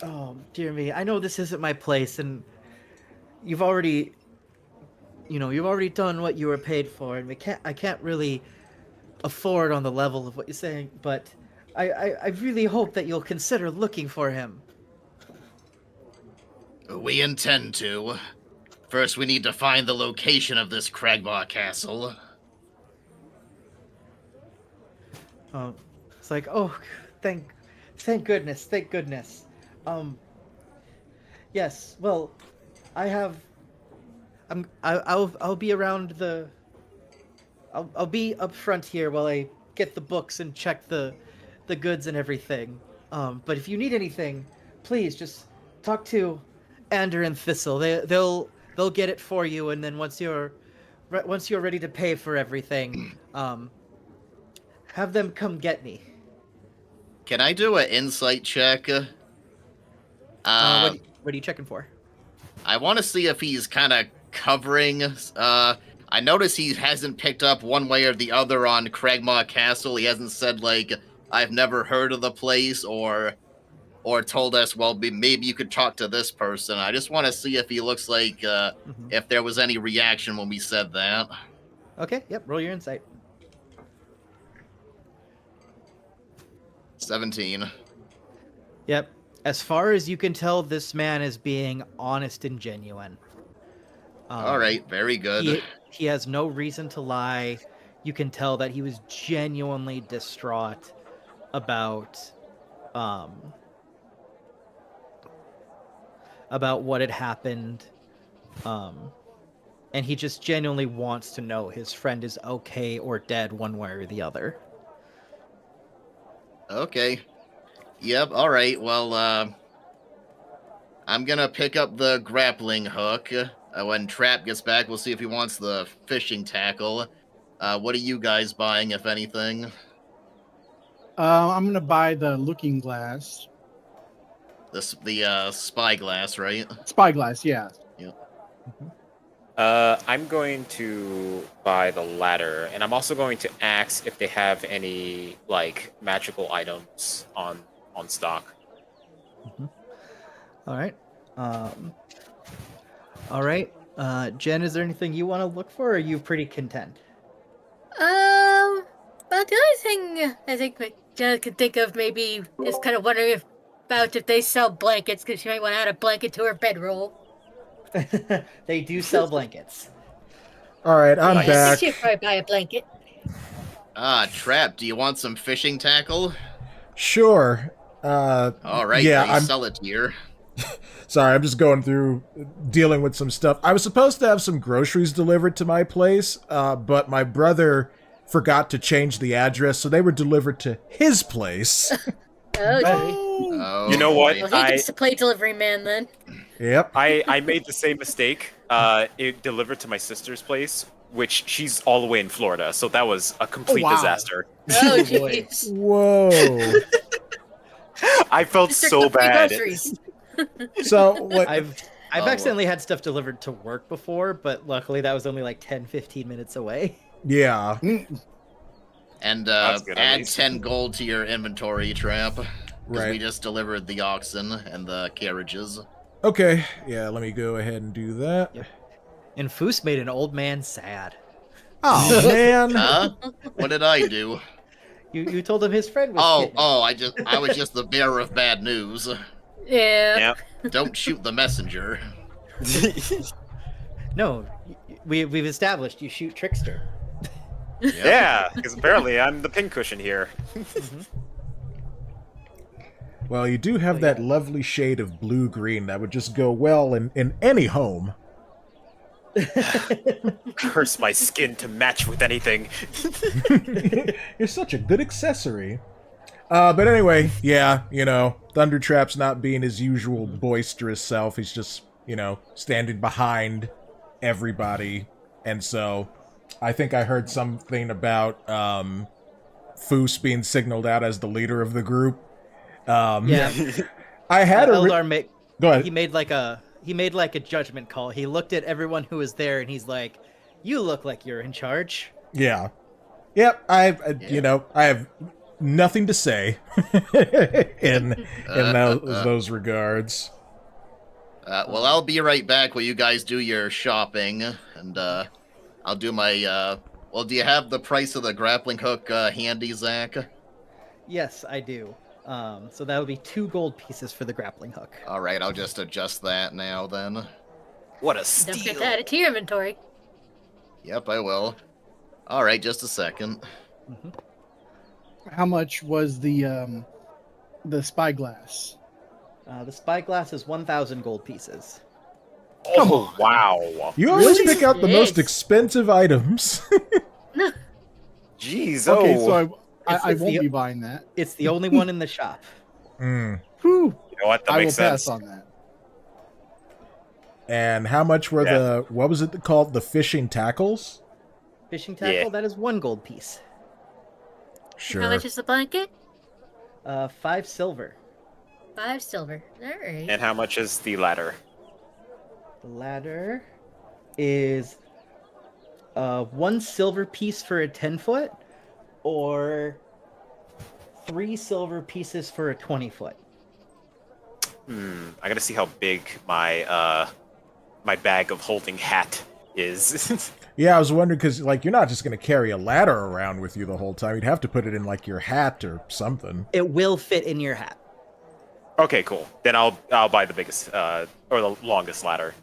oh dear me, I know this isn't my place, and you've already done what you were paid for, and I can't really afford on the level of what you're saying, but I really hope that you'll consider looking for him." We intend to. First, we need to find the location of this Cragmaw Castle. It's like, "Oh, thank goodness. Yes, well, I'll be around I'll be up front here while I get the books and check the goods and everything. But if you need anything, please just talk to Ander and Thistle. They'll get it for you, and then once you're ready to pay for everything, have them come get me." Can I do an insight check? What are you checking for? I want to see if he's kind of covering. I notice he hasn't picked up one way or the other on Cragmaw Castle. He hasn't said, like, "I've never heard of the place," or told us, "Well, maybe you could talk to this person." I just want to see if he looks like if there was any reaction when we said that. Okay, yep, roll your insight. 17. Yep. As far as you can tell, this man is being honest and genuine. All right, very good. He has no reason to lie. You can tell that he was genuinely distraught about what had happened. And he just genuinely wants to know his friend is okay or dead one way or the other. Okay. Yep, all right. Well, I'm going to pick up the grappling hook. When Trapp gets back, we'll see if he wants the fishing tackle. What are you guys buying, if anything? I'm gonna buy the looking glass. The spyglass, right? Spyglass, yeah. I'm going to buy the ladder, and I'm also going to ask if they have any like magical items on stock. All right. All right. Jen, is there anything you want to look for, or are you pretty content? But the only thing I think Jenna could think of maybe is kind of wondering if they sell blankets, because she might want to add a blanket to her bedroll. They do sell blankets. All right, I'm I back. think she'd probably buy a blanket. Trapp, do you want some fishing tackle? Sure. All right, yeah, I'll sell it here. Sorry, I'm just going through dealing with some stuff. I was supposed to have some groceries delivered to my place, but my brother forgot to change the address, so they were delivered to his place. Oh, gee. Oh, You know what? Well, he gets to play delivery man then. Yep. I made the same mistake. It delivered to my sister's place, which she's all the way in Florida, so that was a complete wow. disaster. Oh, boy. jeez. Whoa. I felt Sister, so come get bad. groceries. So what? I've Oh. accidentally had stuff delivered to work before, but luckily that was only like 10-15 minutes away. Yeah. And That's good, at add least. 10 gold to your inventory, Trapp. Because Right. we just delivered the oxen and the carriages. Okay. Yeah. Let me go ahead and do that. Yep. And Foos made an old man sad. Oh man. Huh? What did I do? You told him his friend was kidnapped. I was just the bearer of bad news. Yeah. Yeah. Don't shoot the messenger. No, we've established you shoot Trickster. Yeah, because apparently I'm the pincushion here. Well, you do have that lovely shade of blue-green that would just go well in any home. Curse my skin to match with anything. You're such a good accessory. But anyway, yeah, Thunder Trap's not being his usual boisterous self. He's just, standing behind everybody. And so, I think I heard something about Foos being signaled out as the leader of the group. Yeah. I had Eldar Go ahead. he made like a judgment call. He looked at everyone who was there and he's like, "You look like you're in charge." Yeah. Yep. I have nothing to say in those regards. Well, I'll be right back while you guys do your shopping, and I'll do my. Well, do you have the price of the grappling hook handy, Zach? Yes, I do. So that would be 2 gold pieces for the grappling hook. All right, I'll just adjust that now then. What a Don't steal. forget to add it to your inventory. Yep, I will. All right, just a second. How much was the spyglass? The spyglass is 1,000 gold pieces. Oh, wow. You always Really? pick out the most Yes. expensive items. Jeez, Okay, oh. so I It's won't the- be buying that. It's the only one in the shop. Mm. Whew. You know what? That I will makes sense. pass on that. And how much were what was it called? The fishing tackles? Fishing tackle, Yeah. that is 1 gold piece. Sure. How much is the blanket? 5 silver. 5 silver. All right. And how much is the ladder? The ladder is 1 silver piece for a 10-foot, or 3 silver pieces for a 20-foot. I gotta see how big my my bag of holding hat is. Yeah, I was wondering because you're not just going to carry a ladder around with you the whole time. You'd have to put it in your hat or something. It will fit in your hat. Okay, cool. Then I'll buy the biggest or the longest ladder.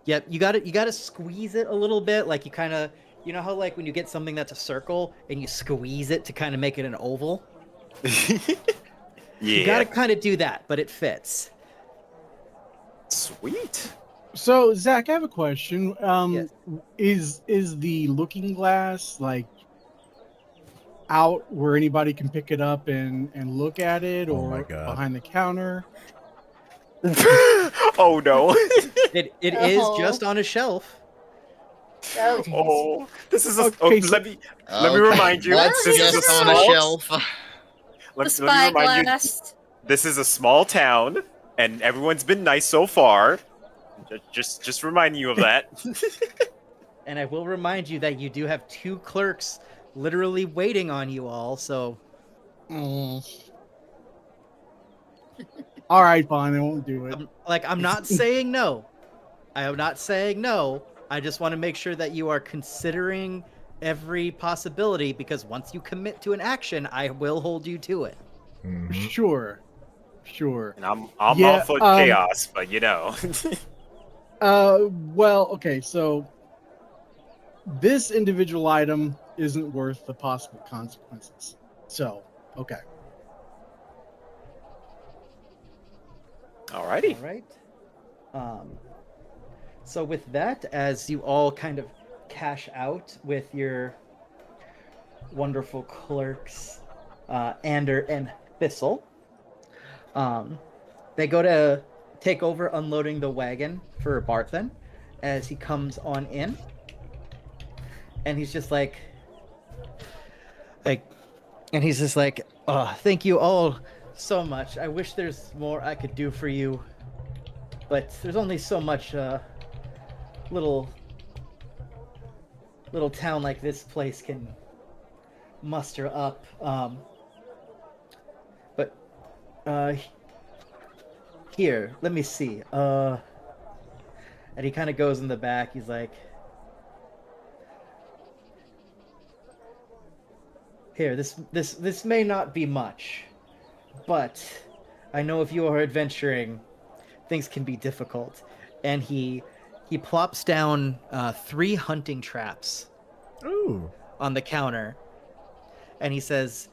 Yep, you gotta squeeze it a little bit, like you know how when you get something that's a circle and you squeeze it to kind of make it an oval? Yeah. You gotta kind of do that, but it fits. Sweet. So, Zach, I have a question. Yes. Is the looking glass out where anybody can pick it up and look at it, Oh or my God. behind the counter? Oh no. It is Oh. just on a shelf. Oh, jeez. Oh, this is a. Okay, let me remind you. What's This is just a on a small. shelf? The Let me remind you. spyglass. This is a small town, and everyone's been nice so far. Just reminding you of that. And I will remind you that you do have 2 clerks literally waiting on you all, so All right, fine. I won't do it. I'm not saying no. I am not saying no. I just want to make sure that you are considering every possibility, because once you commit to an action, I will hold you to it. Sure. And I'm all Yeah, for chaos, but you know. Well, okay, so this individual item isn't worth the possible consequences. So, okay. Alrighty. All right. So with that, as you all kind of cash out with your wonderful clerks, Ander and Thistle, they go to take over unloading the wagon for Barthen as he comes on in. And he's just like, thank you all so much. I wish there's more I could do for you, but there's only so much little town like this place can muster up. But here, let me see. And he kind of goes in the back. He's like, here, this may not be much, but I know if you are adventuring, things can be difficult. And he plops down 3 hunting traps Ooh. on the counter, and he says,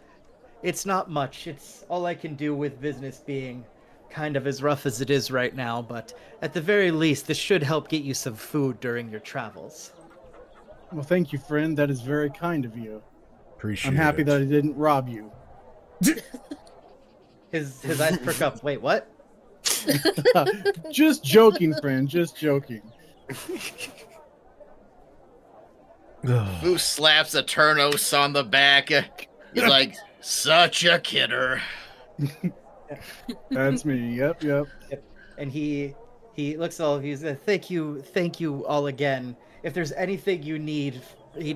it's not much. It's all I can do with business being kind of as rough as it is right now, but at the very least, this should help get you some food during your travels. Well, thank you, friend. That is very kind of you. Appreciate I'm happy it. that I didn't rob you. His eyes perk up. Wait, what? Just joking, friend. Just joking. Who slaps Eternos on the back? He's like, such a kidder. That's me. Yep. And he looks at all of you. He says, thank you all again. If there's anything you need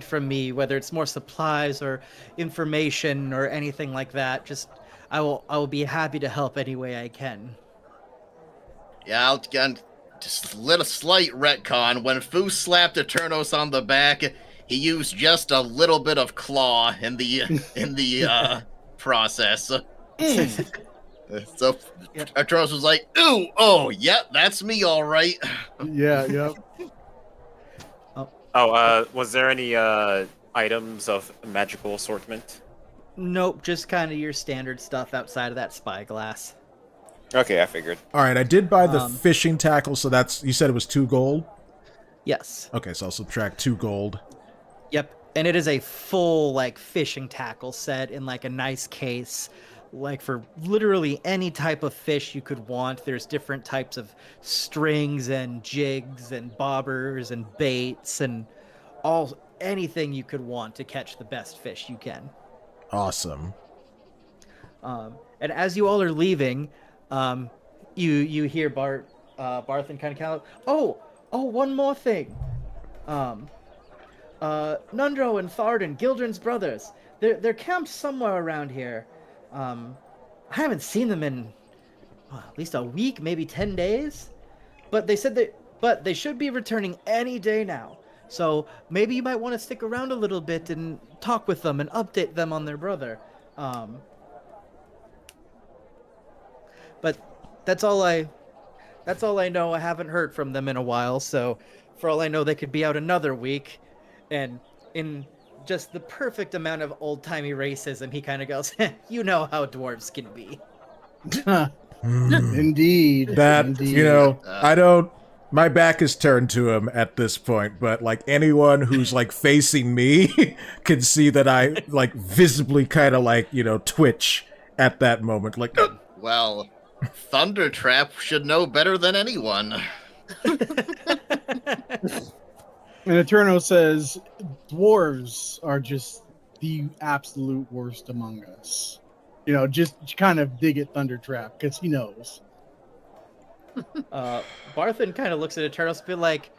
from me, whether it's more supplies or information or anything like that, just I will be happy to help any way I can. Yeah, I'll just little slight retcon. When Fu slapped Eternos on the back, he used just a little bit of claw in the process. So Eternos was like, "Ooh, oh, yeah, that's me, all right." Yep. Was there any items of magical assortment? Nope, just kind of your standard stuff outside of that spyglass. Okay, I figured. All right, I did buy the fishing tackle, so that's, you said it was 2 gold? Yes. Okay, so I'll subtract 2 gold. Yep, and it is a full fishing tackle set in a nice case, for literally any type of fish you could want. There's different types of strings and jigs and bobbers and baits and anything you could want to catch the best fish you can. Awesome. And as you all are leaving, you hear Barthen kind of oh, one more thing. Nundro and Tharden, Gildren's brothers, they're camped somewhere around here. I haven't seen them in at least a week, maybe 10 days. But they said they should be returning any day now. So maybe you might want to stick around a little bit and talk with them and update them on their brother. But that's all I know. I haven't heard from them in a while, so for all I know, they could be out another week. And in just the perfect amount of old-timey racism, he kind of goes, you know how dwarves can be. Indeed. That, I don't... My back is turned to him at this point, but, anyone who's, facing me can see that I, visibly kind of, twitch at that moment. Well, Thunder Trap should know better than anyone. And Eterno says, dwarves are just the absolute worst among us. You know, just kind of dig at Thunder Trap because he knows. Barthen kind of looks at Eternals and be like,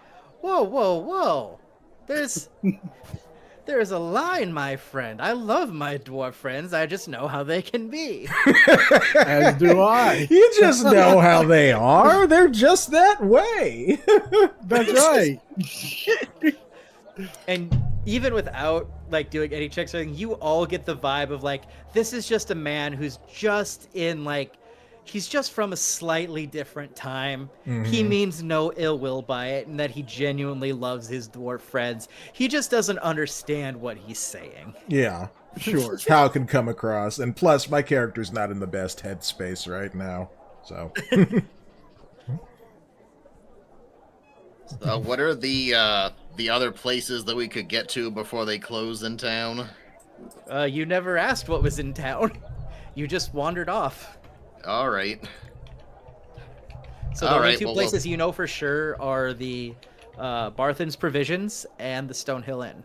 whoa, whoa, whoa. There's a line, my friend. I love my dwarf friends. I just know how they can be. As do I. You just know how they are. They're just that way. That's right. And even without like doing any checks or anything, you all get the vibe of like, this is just a man who's just in like, he's just from a slightly different time. He means no ill will by it, and that he genuinely loves his dwarf friends. He just doesn't understand what he's saying. Yeah. Sure. How it can come across. And plus, my character's not in the best headspace right now. So. What are the other places that we could get to before they close in town? You never asked what was in town. You just wandered off. All right. So the only two places you know for sure are the Barthen's Provisions and the Stonehill Inn.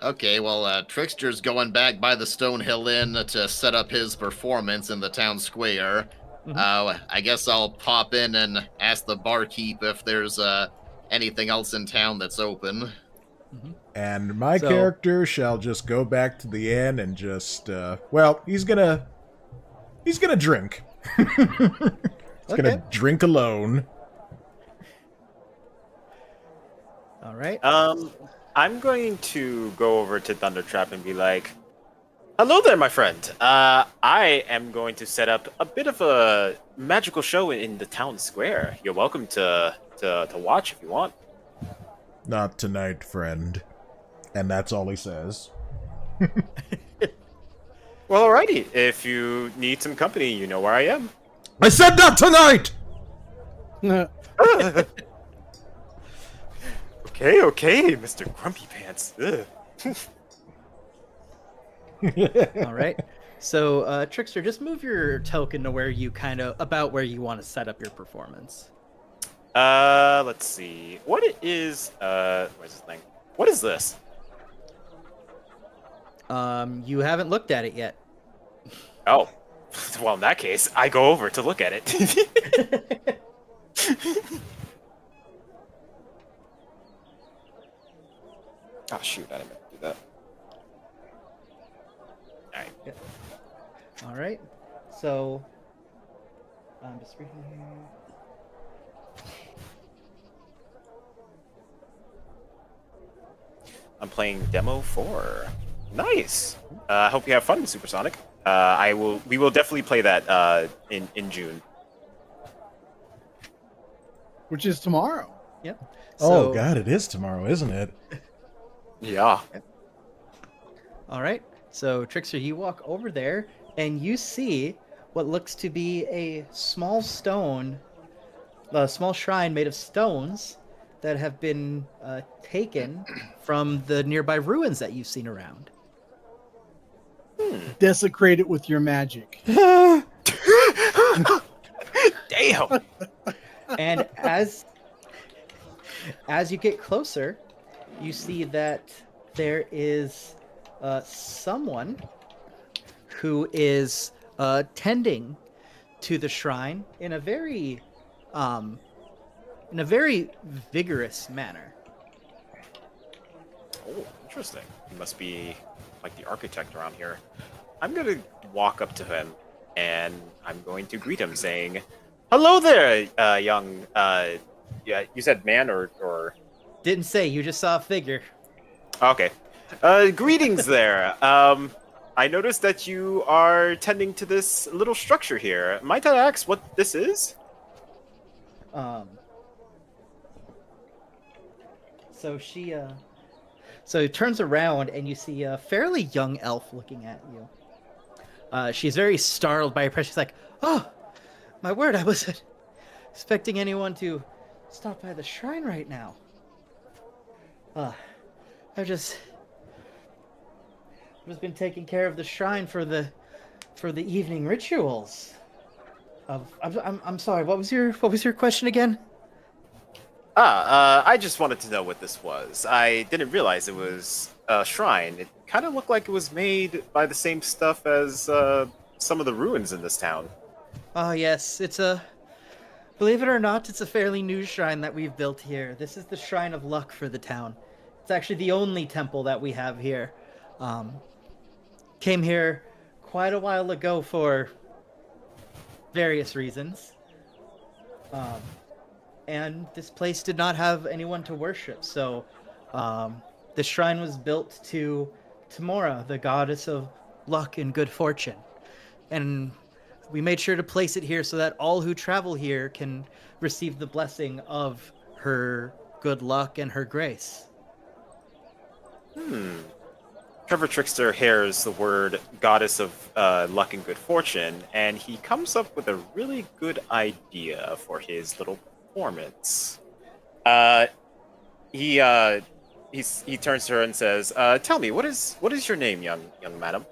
Okay, well, Trickster's going back by the Stonehill Inn to set up his performance in the town square. I guess I'll pop in and ask the barkeep if there's anything else in town that's open. And my character shall just go back to the inn and just, well, he's gonna drink. He's gonna drink alone. All right. I'm going to go over to Thunder Trap and be like, hello there, my friend. I am going to set up a bit of a magical show in the town square. You're welcome to watch if you want. Not tonight, friend. And that's all he says. Well, alrighty. If you need some company, you know where I am. I said not tonight! Okay, Mr. Grumpy Pants. All right. So, Trickster, just move your token to where you about where you want to set up your performance. Let's see. What is where's this thing? What is this? You haven't looked at it yet. Oh. Well, in that case, I go over to look at it. Oh shoot, I didn't mean to do that. Alright. Yeah. All right. So, I'm just reading here. I'm playing Demo 4. Nice. I hope you have fun, Supersonic. We will definitely play that in June. Which is tomorrow. Yep. Oh god, it is tomorrow, isn't it? Yeah. All right. So, Trickster, you walk over there and you see what looks to be a small shrine made of stones that have been taken from the nearby ruins that you've seen around. Desecrate it with your magic. Damn. And as you get closer, you see that there is someone who is tending to the shrine in a very vigorous manner. Oh, interesting. He must be like the architect around here. I'm gonna walk up to him and I'm going to greet him saying, hello there, young, yeah, you said man or... Didn't say, you just saw a figure. Okay. Greetings there. I noticed that you are tending to this little structure here. Might I ask what this is? So she, so it turns around and you see a fairly young elf looking at you. She's very startled by your presence. She's like, oh, my word, I wasn't expecting anyone to stop by the shrine right now. I've just been taking care of the shrine for the for the evening rituals. I'm sorry. What was your question again? I just wanted to know what this was. I didn't realize it was a shrine. It kind of looked like it was made by the same stuff as some of the ruins in this town. Oh yes, believe it or not, it's a fairly new shrine that we've built here. This is the Shrine of Luck for the town. It's actually the only temple that we have here. Came here quite a while ago for various reasons. And this place did not have anyone to worship, so the shrine was built to Tamora, the goddess of luck and good fortune. And we made sure to place it here so that all who travel here can receive the blessing of her good luck and her grace. Trevor Trickster hears the word goddess of luck and good fortune, and he comes up with a really good idea for his little performance. He turns to her and says, "Tell me, what is your name, young madam?"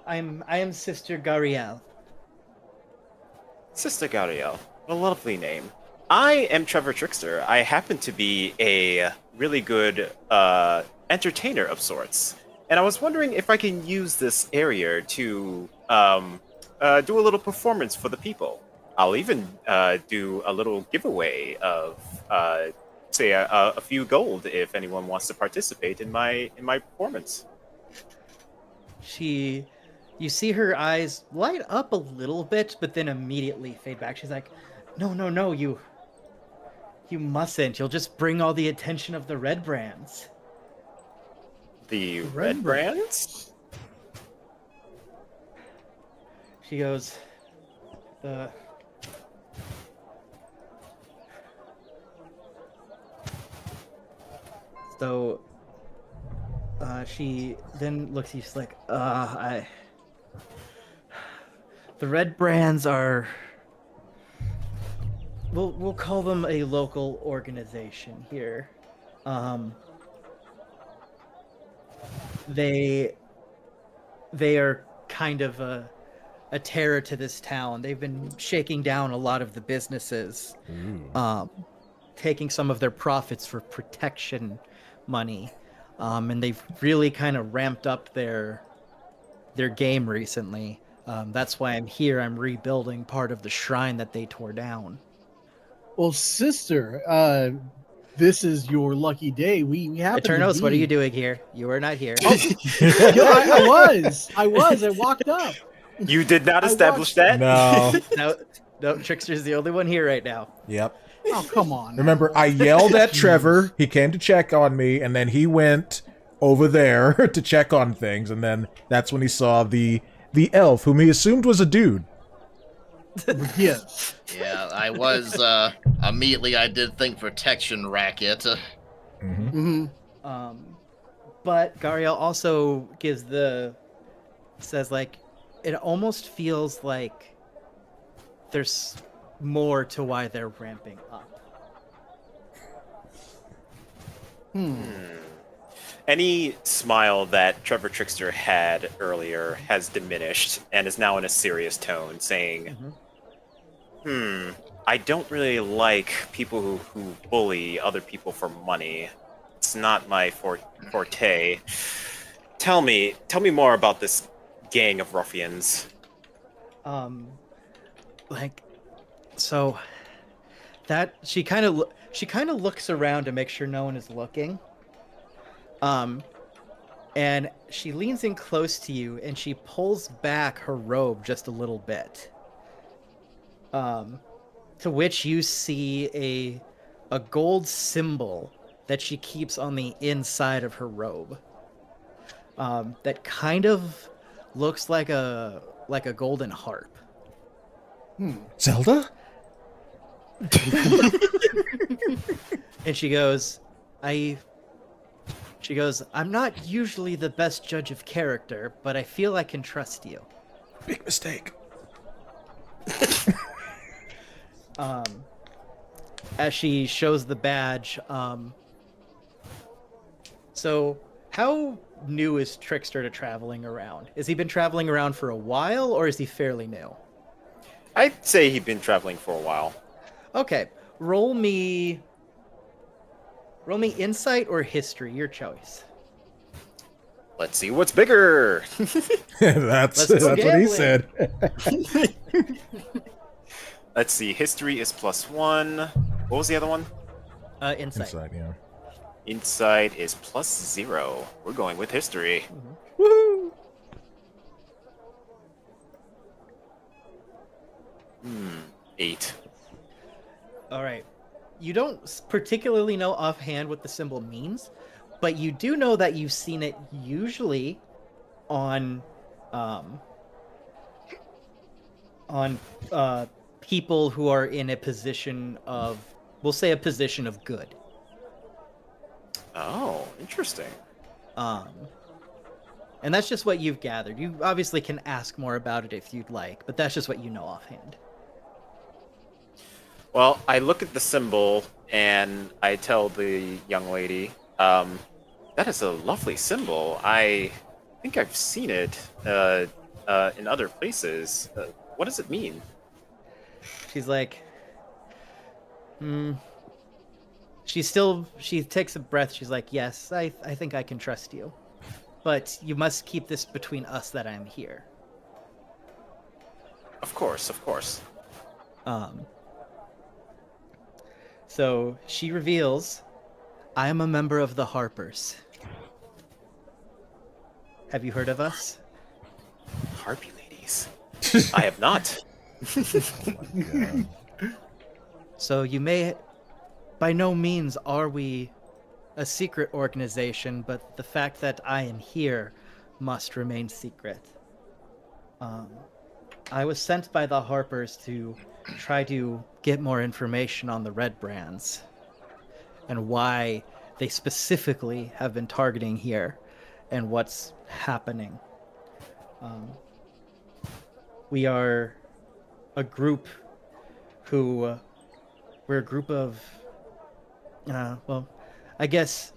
I am Sister Gariel. Sister Gariel, a lovely name. I am Trevor Trickster. I happen to be a really good entertainer of sorts, and I was wondering if I can use this area to do a little performance for the people. I'll even do a little giveaway of, say, a few gold if anyone wants to participate in my performance. You see her eyes light up a little bit, but then immediately fade back. She's like, no, you mustn't. You'll just bring all the attention of the red brands. The red brands? She goes, So, she then looks at you, she's like, the red brands are, we'll call them a local organization here. They are kind of a terror to this town. They've been shaking down a lot of the businesses, taking some of their profits for protection money, and they've really kind of ramped up their game recently. That's why I'm here. I'm rebuilding part of the shrine that they tore down. Well, sister, this is your lucky day. We have Eternos, what are you doing here? You are not here. I was. I walked up. You did not establish that? No. No, Trickster's the only one here right now. Yep. Oh, come on. Remember, I yelled at Trevor. He came to check on me, and then he went over there to check on things, and then that's when he saw the elf, whom he assumed was a dude. Yes. Yeah, I was, immediately I did think protection racket. But Gariel also says, like, it almost feels like there's more to why they're ramping up. Any smile that Trevor Trickster had earlier has diminished and is now in a serious tone, saying, I don't really like people who bully other people for money. It's not my forte. Tell me more about this gang of ruffians. So that she kind of looks around to make sure no one is looking. And she leans in close to you and she pulls back her robe just a little bit. To which you see a gold symbol that she keeps on the inside of her robe. That kind of looks like a golden harp. Zelda? And she goes, I'm not usually the best judge of character, but I feel I can trust you. Big mistake. As she shows the badge, so how new is Trickster to traveling around? Has he been traveling around for a while, or is he fairly new? I'd say he'd been traveling for a while. Okay, roll me insight or history, your choice. Let's see what's bigger. That's Let's go what he gambling. said. Let's see. History is +1. What was the other one? Insight. Inside, yeah. Insight is +0. We're going with history. Woohoo! 8. All right. You don't particularly know offhand what the symbol means, but you do know that you've seen it usually on people who are in a position of, we'll say, a position of good. Oh, interesting. And that's just what you've gathered. You obviously can ask more about it if you'd like, but that's just what you know offhand. Well, I look at the symbol and I tell the young lady, that is a lovely symbol. I think I've seen it in other places. What does it mean? She's like, She takes a breath. She's like, yes, I think I can trust you. But you must keep this between us that I'm here. Of course, of course. So she reveals, I am a member of the Harpers. Have you heard of us? Harpy ladies. I have not. God. So you may, by no means are we a secret organization, but the fact that I am here must remain secret. I was sent by the Harpers to try to get more information on the Red Brands and why they specifically have been targeting here and what's happening. We are a group who... we're a group of... well, I guess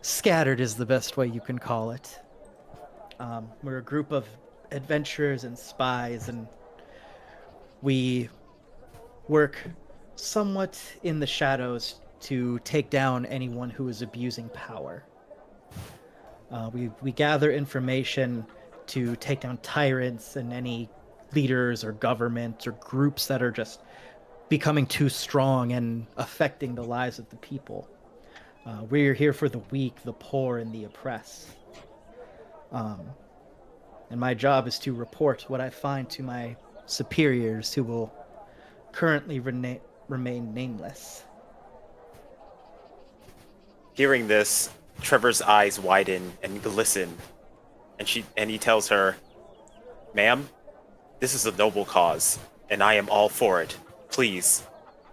scattered is the best way you can call it. We're a group of adventurers and spies, and we work somewhat in the shadows to take down anyone who is abusing power. We gather information to take down tyrants and any leaders or governments or groups that are just becoming too strong and affecting the lives of the people. We're here for the weak, the poor, and the oppressed. And my job is to report what I find to my superiors, who will currently remain nameless. Hearing this, Trevor's eyes widen and glisten, and he tells her, "Ma'am, this is a noble cause, and I am all for it. Please,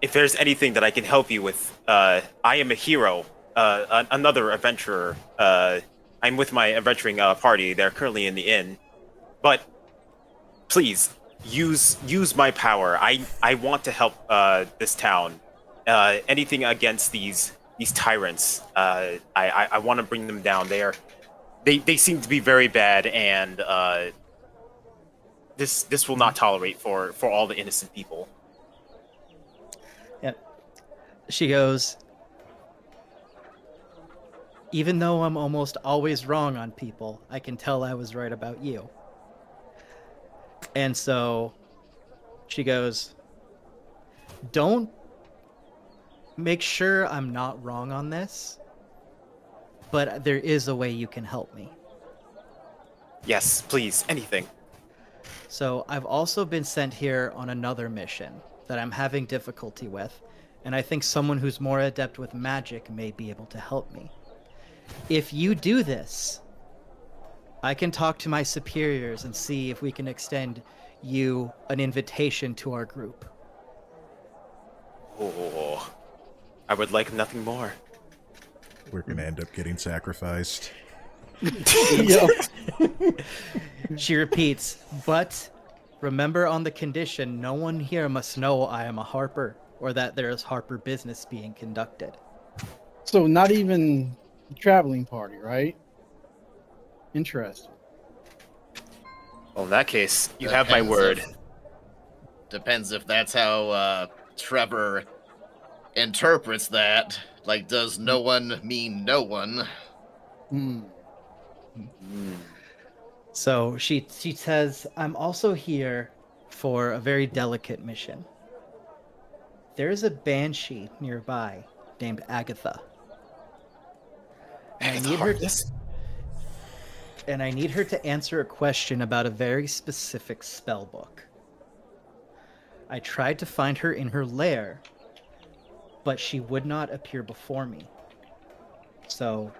if there's anything that I can help you with, I am a hero, another adventurer. I'm with my adventuring party. They're currently in the inn. But please, use my power. I want to help this town. Anything against these tyrants. I want to bring them down. They seem to be very bad, and this will not tolerate for all the innocent people." Yep. She goes, even though I'm almost always wrong on people, I can tell I was right about you. And so she goes, don't make sure I'm not wrong on this, but there is a way you can help me. Yes, please, anything. So I've also been sent here on another mission that I'm having difficulty with, and I think someone who's more adept with magic may be able to help me. If you do this, I can talk to my superiors and see if we can extend you an invitation to our group. Oh, I would like nothing more. We're gonna end up getting sacrificed. She repeats, but remember, on the condition no one here must know I am a Harper or that there is Harper business being conducted. So not even the traveling party, right? Interesting. Well, in that case, you have my word. Depends if that's how Trevor interprets that. Like, does no one mean no one? Hmm. So she says, I'm also here for a very delicate mission. There's a banshee nearby named Agatha. And I need her to answer a question about a very specific spell book. I tried to find her in her lair, but she would not appear before me. So,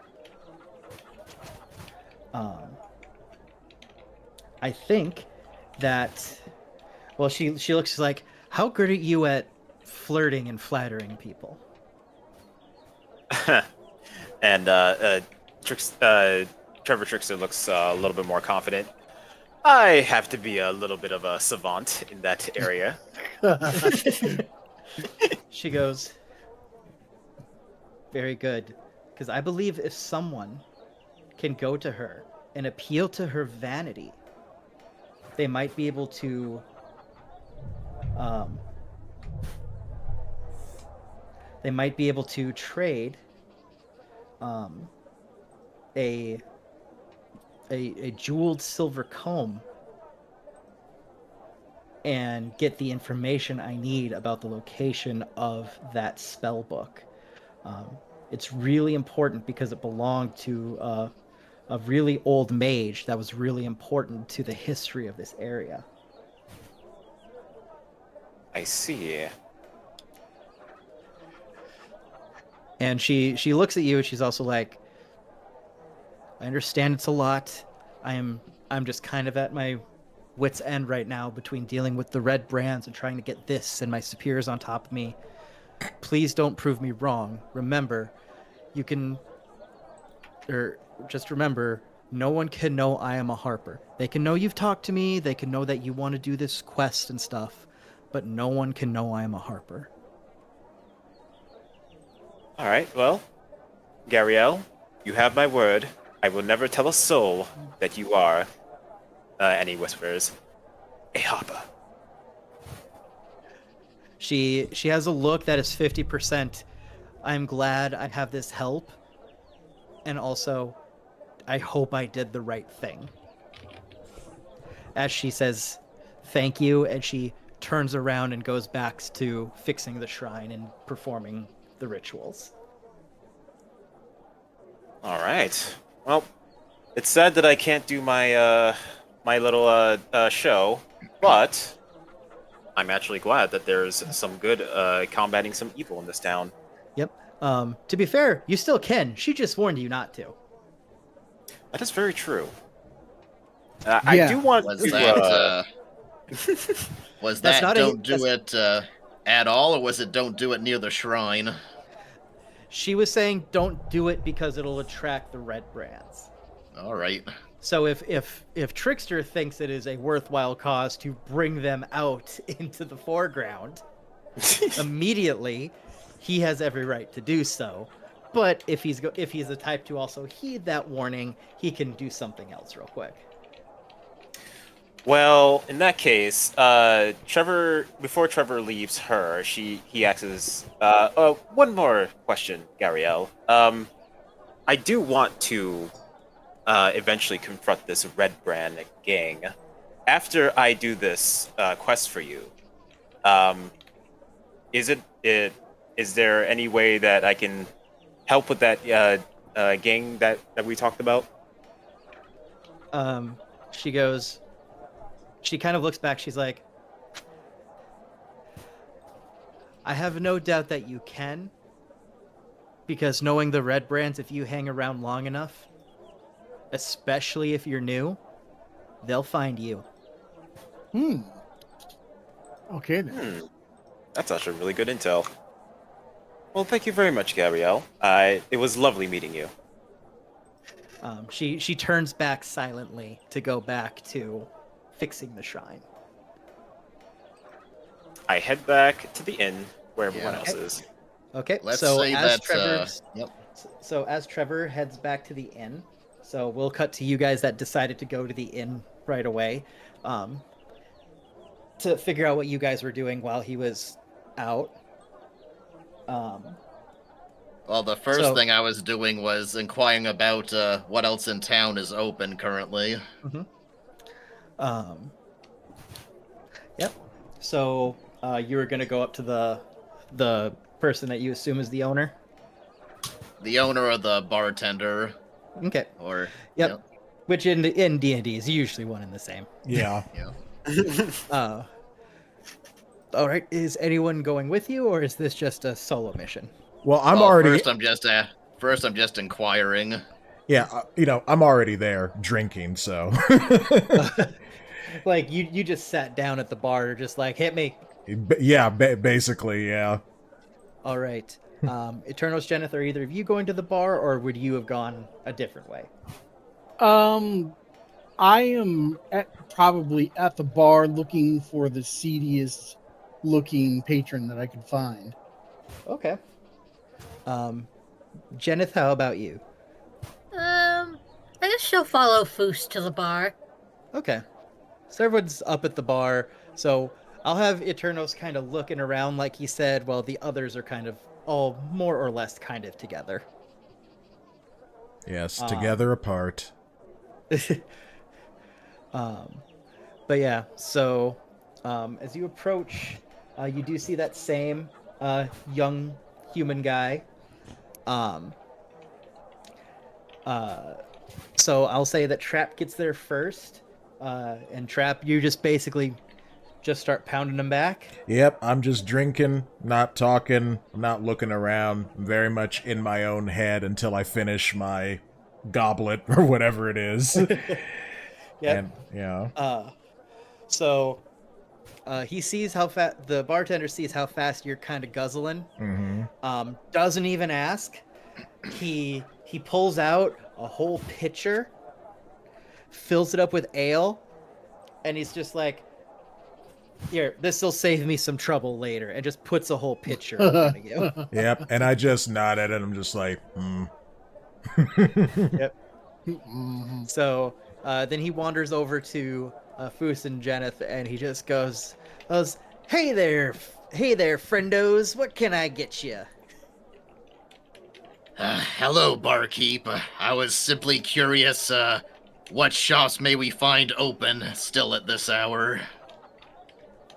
I think that, well, she looks like, how good are you at flirting and flattering people? And Trevor Trickster looks a little bit more confident. I have to be a little bit of a savant in that area. She goes, very good. Because I believe if someone can go to her and appeal to her vanity, they might be able to trade a jeweled silver comb and get the information I need about the location of that spell book. It's really important because it belonged to a really old mage that was really important to the history of this area. I see. And she looks at you and she's also like, I understand it's a lot. I'm just kind of at my wit's end right now between dealing with the red brands and trying to get this and my superiors on top of me. Please don't prove me wrong. Remember, just remember, no one can know I am a Harper. They can know you've talked to me, they can know that you want to do this quest and stuff, but no one can know I am a Harper. Alright, well, Gariel, you have my word. I will never tell a soul that you are, and he whispers, a Harper. She has a look that is 50%. I'm glad I have this help. And also, I hope I did the right thing. As she says, thank you, and she turns around and goes back to fixing the shrine and performing the rituals. All right. Well, it's sad that I can't do my my little show, but I'm actually glad that there's some good combating some evil in this town. Yep. To be fair, you still can. She just warned you not to. That is very true. I do want Was to. that was That's that not don't do it at all, or was it don't do it near the shrine? She was saying don't do it because it'll attract the red brands. All right. So if Trickster thinks it is a worthwhile cause to bring them out into the foreground, immediately he has every right to do so. But if he's the type to also heed that warning, he can do something else real quick. Well, in that case, Trevor, before Trevor leaves her, he asks, one more question, Gariel. I do want to eventually confront this Red Brand gang. After I do this quest for you, is there any way that I can help with that gang that we talked about? She kind of looks back. She's like, I have no doubt that you can, because knowing the red brands, if you hang around long enough, especially if you're new, they'll find you. Okay then. That's actually really good intel. Well, thank you very much, Gabrielle. It was lovely meeting you. She turns back silently to go back to fixing the shrine. I head back to the inn where everyone else is. Okay, Let's so say as that. Trevor, Yep. so as Trevor heads back to the inn, So we'll cut to you guys that decided to go to the inn right away, to figure out what you guys were doing while he was out. Well, the first So- thing I was doing was inquiring about what else in town is open currently. Yep. So you were gonna go up to the person that you assume is the owner. The owner or the bartender, Okay. or Yep. Which in D&D is usually one and the same. Yeah. All right. Is anyone going with you, or is this just a solo mission? Well, I'm Well, already. First, I'm just inquiring. Yeah, I'm already there drinking, so. Like you just sat down at the bar, just like hit me. Yeah, basically, yeah. All right. Eternals, Jeneth, are either of you going to the bar, or would you have gone a different way? I am probably at the bar looking for the seediest looking patron that I could find. Okay. Jeneth, how about you? I guess she'll follow Foos to the bar. Okay. So everyone's up at the bar. So I'll have Eternos kind of looking around like he said, while the others are kind of all more or less kind of together. Yes, together apart. But yeah, so as you approach, you do see that same young human guy. So I'll say that Trapp gets there first, and Trapp, you just basically just start pounding him back. Yep, I'm just drinking, not talking, not looking around, very much in my own head until I finish my goblet or whatever it is. Yep. And, yeah. So he sees how fast the bartender sees how fast you're kind of guzzling. Mm-hmm. Doesn't even ask. He pulls out a whole pitcher, fills it up with ale, and he's just like, "Here, this will save me some trouble later," and just puts a whole pitcher in front of you. Yep, and I just nodded and I'm just like, Yep. So then he wanders over to Foos and Jeneth, and he just goes, hey there, friendos, what can I get you?" Hello, barkeep. I was simply curious, what shops may we find open still at this hour?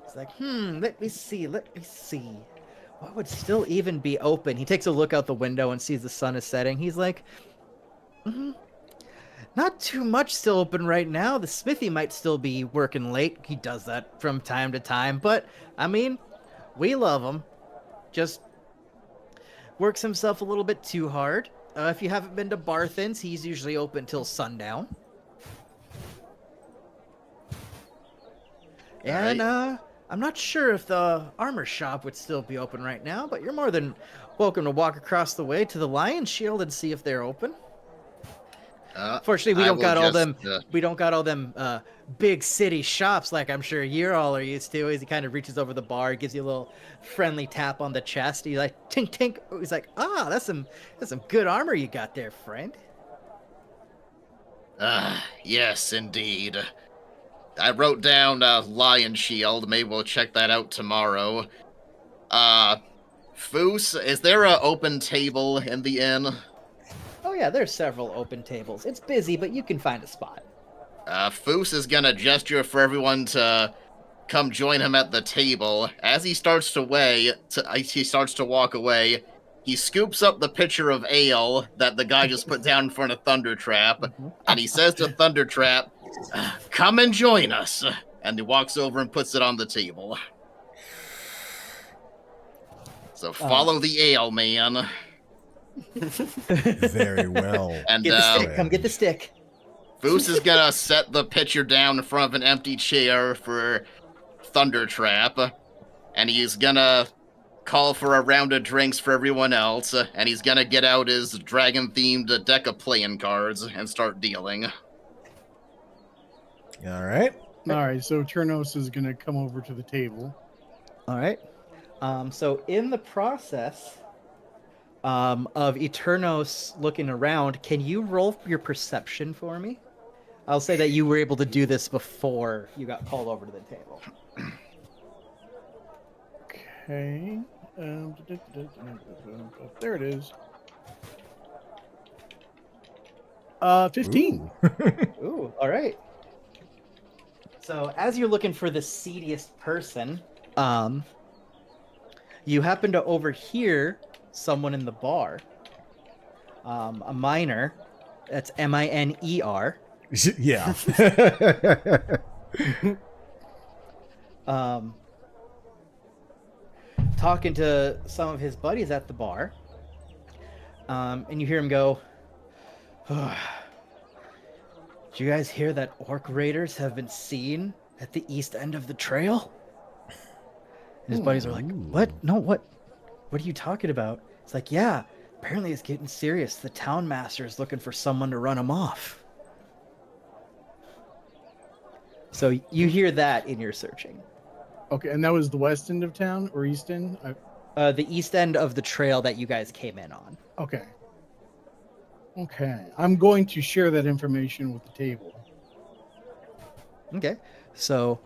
It's like, let me see. What would still even be open? He takes a look out the window and sees the sun is setting. He's like, not too much still open right now. The smithy might still be working late. He does that from time to time, but I mean, we love him. Just works himself a little bit too hard. If you haven't been to Barthen's, he's usually open till sundown. And I'm not sure if the armor shop would still be open right now, but you're more than welcome to walk across the way to the Lion Shield and see if they're open. Fortunately, we don't got all them big city shops like I'm sure you all are used to. As he kind of reaches over the bar, gives you a little friendly tap on the chest. He's like, tink tink. He's like, that's some good armor you got there, friend. Yes, indeed. I wrote down Lion Shield. Maybe we'll check that out tomorrow. Foos, is there an open table in the inn? Oh yeah, there's several open tables. It's busy, but you can find a spot. Foos is gonna gesture for everyone to come join him at the table. As he starts to walk away, he scoops up the pitcher of ale that the guy just put down in front of Thundertrap, and he says to Thundertrap, "Come and join us." And he walks over and puts it on the table. So follow the ale, man. very well. And Get the stick. Come get the stick. Foos is gonna set the pitcher down in front of an empty chair for Thundertrap, and he's gonna call for a round of drinks for everyone else, and he's gonna get out his dragon-themed deck of playing cards and start dealing. All right. So Turnos is going to come over to the table. All right. So in the process, of Eternos looking around. Can you roll your perception for me? I'll say that you were able to do this before you got called over to the table. Okay. There it is. 15. Ooh, all right. So as you're looking for the seediest person, you happen to overhear someone in the bar, a miner. That's Miner. Yeah. Talking to some of his buddies at the bar, and you hear him go, "Did you guys hear that orc raiders have been seen at the east end of the trail?" And his buddies are like, "What? No, what are you talking about?" It's like, "Yeah, apparently it's getting serious. The town master is looking for someone to run him off." So you hear that in your searching. Okay, and that was the west end of town or east end? The east end of the trail that you guys came in on. Okay. Okay. I'm going to share that information with the table. Okay. So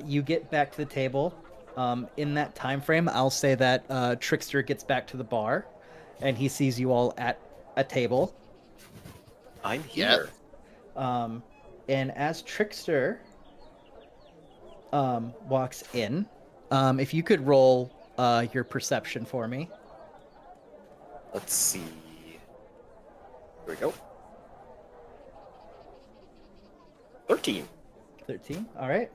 you get back to the table. In that time frame, I'll say that Trickster gets back to the bar, and he sees you all at a table. I'm here. And as Trickster walks in, if you could roll your perception for me. Let's see. Here we go. 13. 13. All right.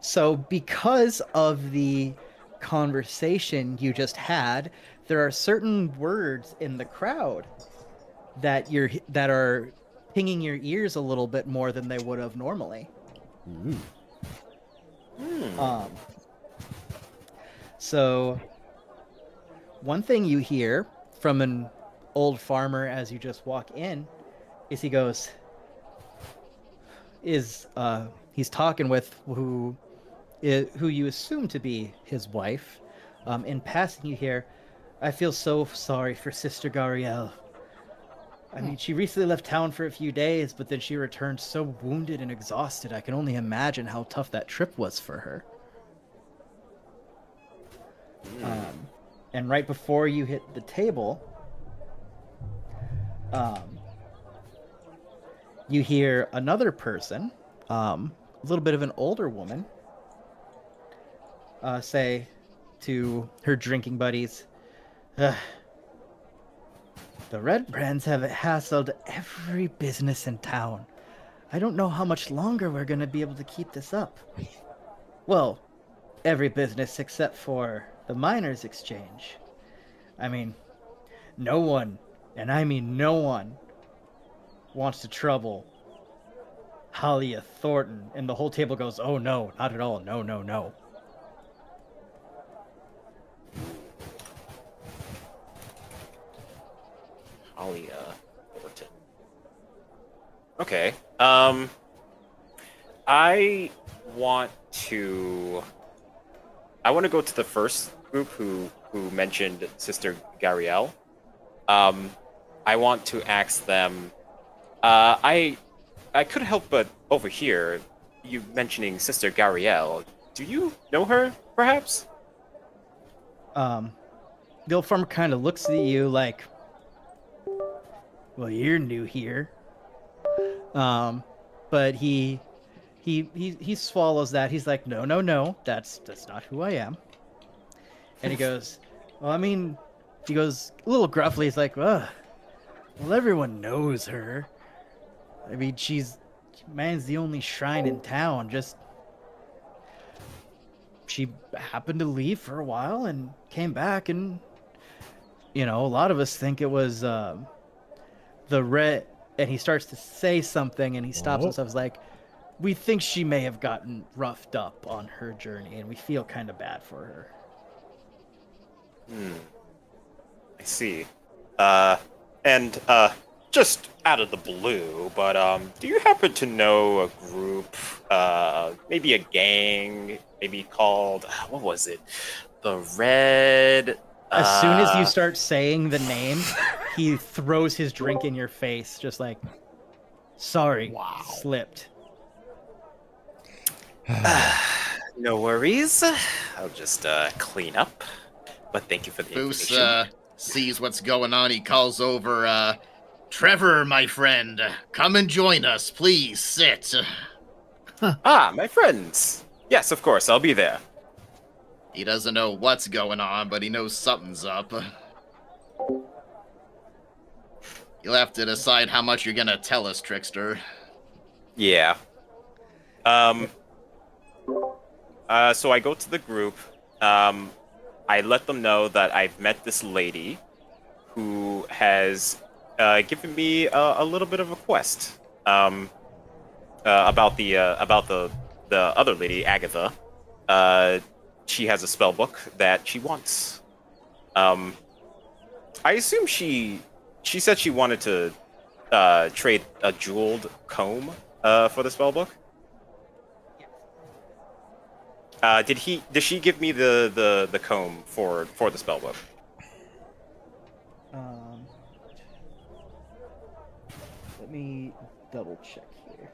So because of the conversation you just had, there are certain words in the crowd that are pinging your ears a little bit more than they would have normally. So one thing you hear from an old farmer as you just walk in is he's talking with who you assume to be his wife. In passing, you hear, "I feel so sorry for Sister Gariel. I mean, she recently left town for a few days, but then she returned so wounded and exhausted. I can only imagine how tough that trip was for her." And right before you hit the table, you hear another person, a little bit of an older woman, say to her drinking buddies, "The Red Brands have hassled every business in town. I don't know how much longer we're going to be able to keep this up. Well, every business except for the Miners' Exchange. I mean, no one, and I mean no one, wants to trouble Halia Thornton." And the whole table goes, "Oh no, not at all. No, no, no." Halia Thornton. Okay. I want to go to the first group who mentioned Sister Gariel. I want to ask them. I could help but overhear you mentioning Sister Gariel. Do you know her, perhaps? The old farmer kind of looks at you like, "Well, you're new here." But he swallows that. He's like, no, that's not who I am. And he goes, "Well, I mean," he goes a little gruffly. He's like, "Well, everyone knows her. I mean, man's the only shrine in town. Just she happened to leave for a while and came back, and a lot of us think it was the red." And he starts to say something, and he stops himself. He's like, "We think she may have gotten roughed up on her journey, and we feel kind of bad for her." I see. And just out of the blue, but do you happen to know a group, maybe a gang, maybe called, what was it? The Red... As soon as you start saying the name, he throws his drink in your face, just like, sorry, slipped. No worries. I'll just clean up. But thank you for the information. Foos sees what's going on. He calls over, Trevor, my friend, come and join us. Please sit. Ah, my friends. Yes, of course, I'll be there. He doesn't know what's going on, but he knows something's up. You'll have to decide how much you're gonna tell us, Trickster. Yeah. So I go to the group. I let them know that I've met this lady who has given me a little bit of a quest about the other lady, Agatha. She has a spell book that she wants. I assume she said she wanted to trade a jeweled comb for the spell book. Did she give me the comb for the spell book? Let me double check here.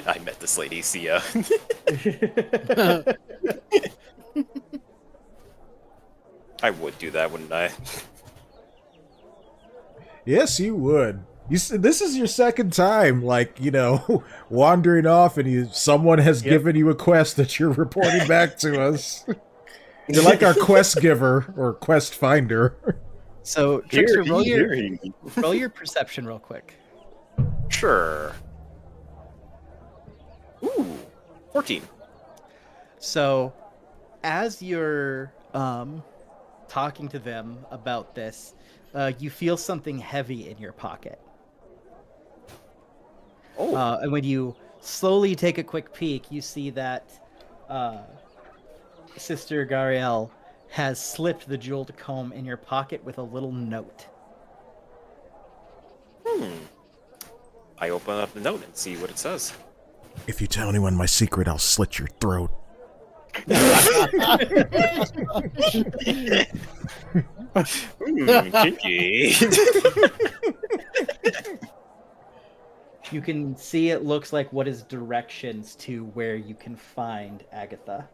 I met this lady, Sia. I would do that, wouldn't I? Yes, you would. This is your second time, like, wandering off, and someone has given you a quest that you're reporting back to us. You're like our quest giver or quest finder. So, Trickster, roll your perception real quick. Sure. Ooh, 14. So, as you're talking to them about this, you feel something heavy in your pocket. Oh. And when you slowly take a quick peek, you see that Sister Gariel has slipped the jeweled comb in your pocket with a little note. I open up the note and see what it says. If you tell anyone my secret, I'll slit your throat. Kinky. You can see it looks like what is directions to where you can find Agatha.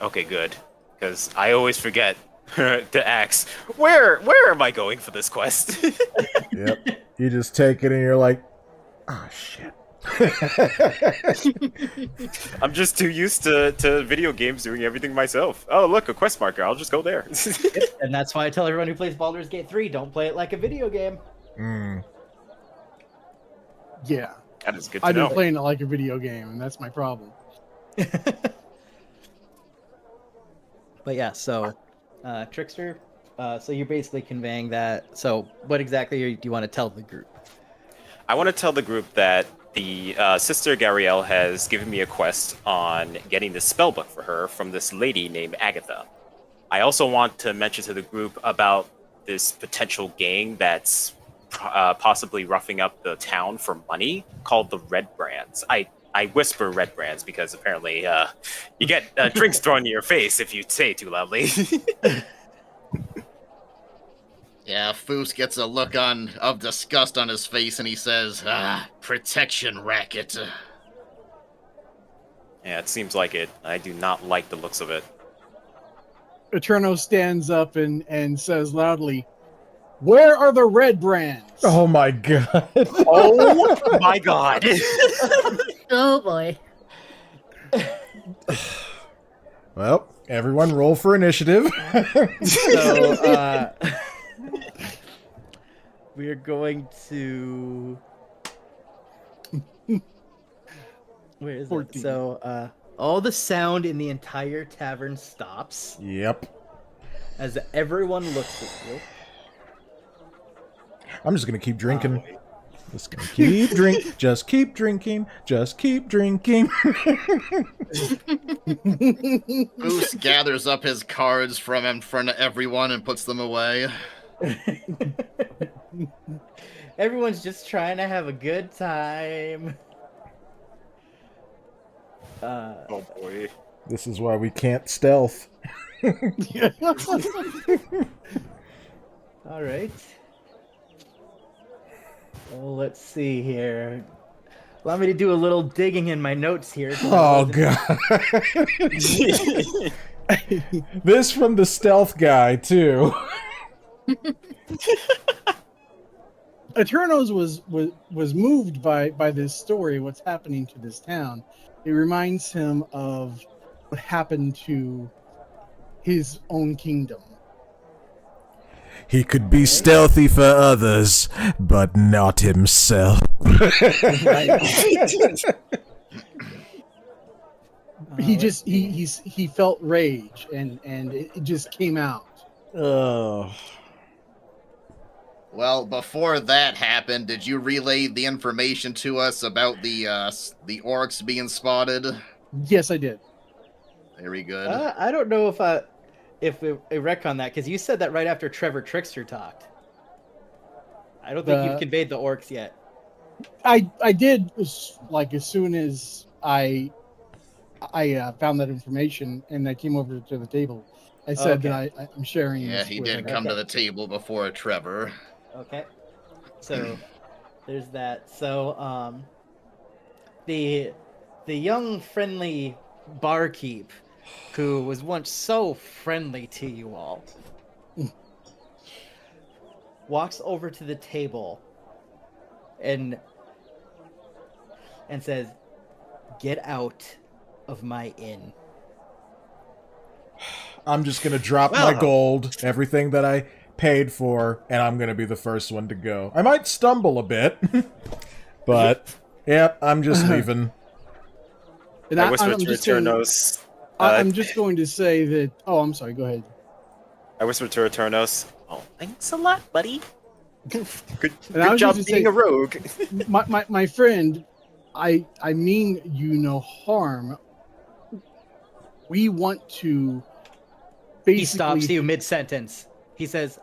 Okay, good. Because I always forget to ask, where am I going for this quest? Yep. You just take it and you're like, oh, shit. I'm just too used to video games doing everything myself. Oh, look, a quest marker. I'll just go there. And that's why I tell everyone who plays Baldur's Gate 3, don't play it like a video game. Yeah. That is good to I've know. been playing it like a video game, and that's my problem. But yeah, so Trickster, so you're basically conveying that. So what exactly do you want to tell the group? I want to tell the group that the Sister Gariel has given me a quest on getting this spellbook for her from this lady named Agatha. I also want to mention to the group about this potential gang that's possibly roughing up the town for money called the Red Brands. I whisper Red Brands because apparently you get drinks thrown in your face if you say it too loudly. Yeah, Foos gets a look of disgust on his face, and he says, protection racket. Yeah, it seems like it. I do not like the looks of it. Eterno stands up and says loudly, "Where are the Red Brands?" Oh my god. Oh my god. Oh boy. Well, everyone roll for initiative. So, we're going to... Where is 14. it? So, all the sound in the entire tavern stops Yep. as everyone looks at you. I'm just gonna keep drinking. Just gonna keep drink. Just keep drinking. Just keep drinking. Goose gathers up his cards from in front of everyone and puts them away. Everyone's just trying to have a good time. Oh boy. This is why we can't stealth. All right. Well, let's see here. Allow me to do a little digging in my notes here. Oh god. This from the stealth guy too. Eternos was moved by this story, what's happening to this town. It reminds him of what happened to his own kingdom. He could be stealthy for others, but not himself. He felt rage and it just came out. Oh. Well, before that happened, did you relay the information to us about the orcs being spotted? Yes, I did. Very good. I don't know if we retcon that, because you said that right after Trevor Trickster talked. I don't think you've conveyed the orcs yet. I did, like, as soon as I found that information and I came over to the table. I said that I'm sharing. Yeah, this he with did come to the table before Trevor. Okay. So there's that. So the young friendly barkeep who was once so friendly to you all walks over to the table and says, "Get out of my inn." I'm just gonna drop my gold, everything that I paid for, and I'm gonna be the first one to go. I might stumble a bit, but yep, I'm just leaving. And I whispered I'm to just Eternos. I'm just going to say that. Oh, I'm sorry. Go ahead. I whispered to Eternos. Oh, thanks a lot, buddy. Good I was job just being gonna a rogue. My friend, I mean you no harm. We want to. Basically, He stops you mid-sentence. He says,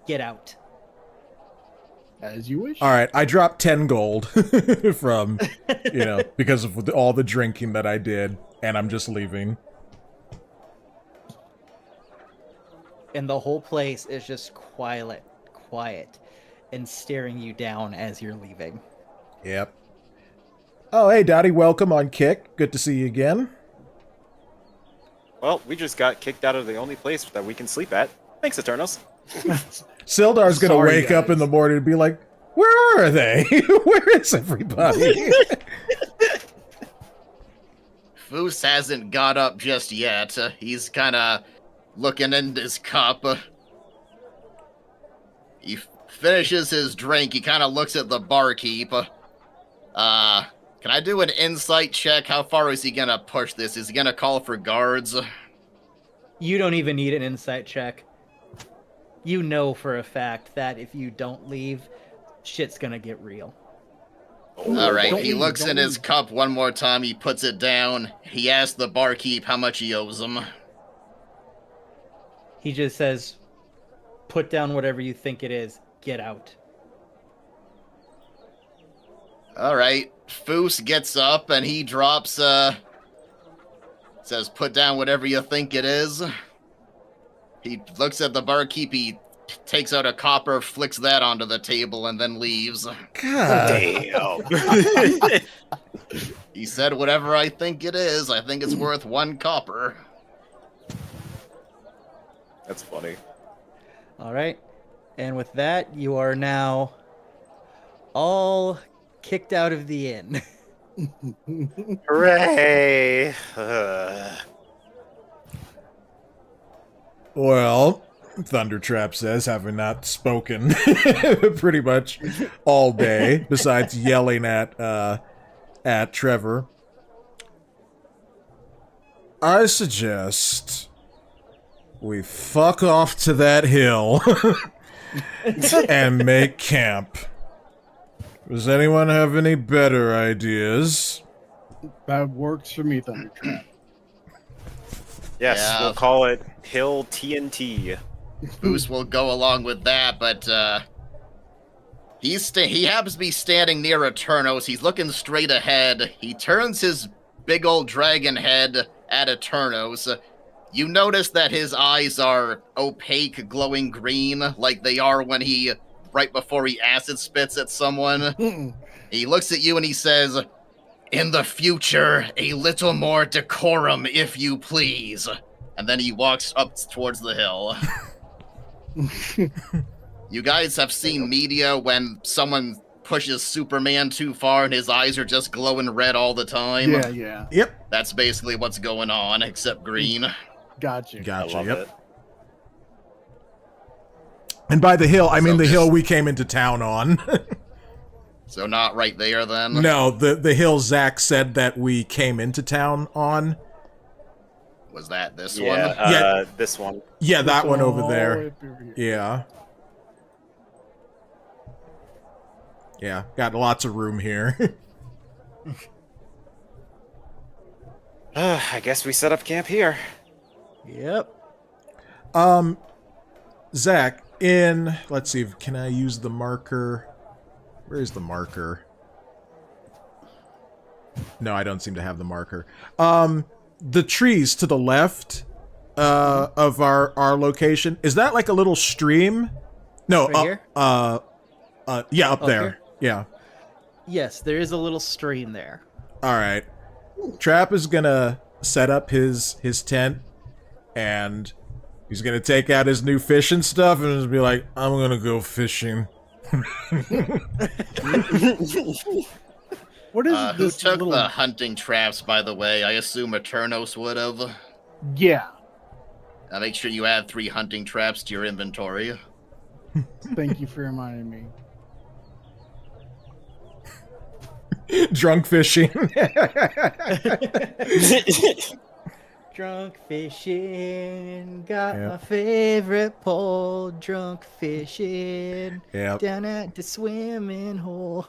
"Get out." As you wish. All right, I dropped 10 gold from, because of all the drinking that I did, and I'm just leaving. And the whole place is just quiet, and staring you down as you're leaving. Yep. Oh, hey, Dottie, welcome on Kick. Good to see you again. Well, we just got kicked out of the only place that we can sleep at. Thanks, Eternos. Sildar's gonna Sorry, wake up guys. in the morning and be like, where are they? Where is everybody? Foos hasn't got up just yet. He's kind of looking in his cup. He finishes his drink. He kind of looks at the barkeep. Can I do an insight check? How far is he going to push this? Is he going to call for guards? You don't even need an insight check. You know for a fact that if you don't leave, shit's gonna get real. All right, Don't he leave, looks don't in his leave. cup one more time. He puts it down. He asks the barkeep how much he owes him. He just says, "Put down whatever you think it is. Get out." All right, Foos gets up and he drops, says, "Put down whatever you think it is." He looks at the barkeep, he takes out a copper, flicks that onto the table, and then leaves. God. Damn. He said, "Whatever I think it is, I think it's worth 1 copper." That's funny. All right, and with that, you are now all kicked out of the inn. Hooray! Well, Thundertrap says, having not spoken pretty much all day, besides yelling at Trevor, I suggest we fuck off to that hill and make camp. Does anyone have any better ideas? That works for me, Thundertrap. Yes, Yeah. we'll call it Hill TNT. Boost will go along with that, but he happens to be standing near Eternos. He's looking straight ahead. He turns his big old dragon head at Eternos. You notice that his eyes are opaque, glowing green, like they are when right before he acid spits at someone. He looks at you and he says, "In the future, a little more decorum, if you please." And then he walks up towards the hill. You guys have seen media when someone pushes Superman too far and his eyes are just glowing red all the time? Yeah. Yep. That's basically what's going on, except green. Gotcha. I love it. And by the hill, I mean So the this- hill we came into town on. So not right there, then? No, the hill Zach said that we came into town on. Was that this Yeah, one? Yeah. this one. Yeah, that one All over the there. way up over here. Yeah. Yeah, got lots of room here. I guess we set up camp here. Yep. Zach, let's see, can I use the marker? Where's the marker? No, I don't seem to have the marker. The trees to the left of our location, is that like a little stream? No, Right here? yeah, up Up there. here? Yeah. Yes, there is a little stream there. All right. Trapp is gonna set up his tent, and he's gonna take out his new fishing stuff and just be like, "I'm gonna go fishing." What is Who this took little... the hunting traps, by the way? I assume Eternos would have. Yeah. Make sure you add 3 hunting traps to your inventory. Thank you for reminding me. Drunk fishing. Drunk fishing, got Yep. my favorite pole. Drunk fishing, Yep. down at the swimming hole.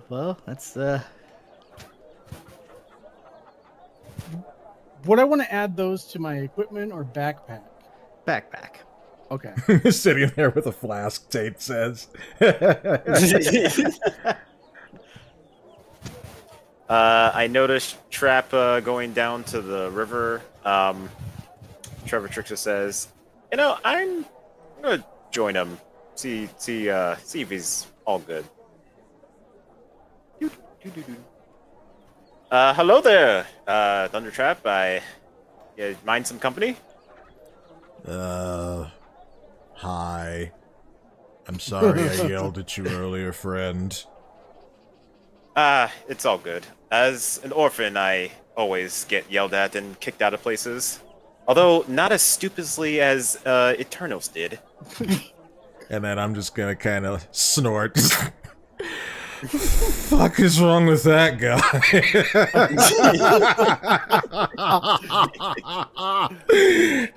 Well, that's Would I want to add those to my equipment or backpack? backpack. Okay. Sitting there with a flask, Tate says. I noticed Trapp going down to the river. Trevor Trickster says, "You know, I'm gonna join him. See if he's all good." Hello there, Thunder Trap. You mind some company? Hi. I'm sorry I yelled at you earlier, friend. It's all good. As an orphan, I always get yelled at and kicked out of places. Although not as stupidly as Eternos did. And then I'm just gonna kind of snort. Fuck is wrong with that guy?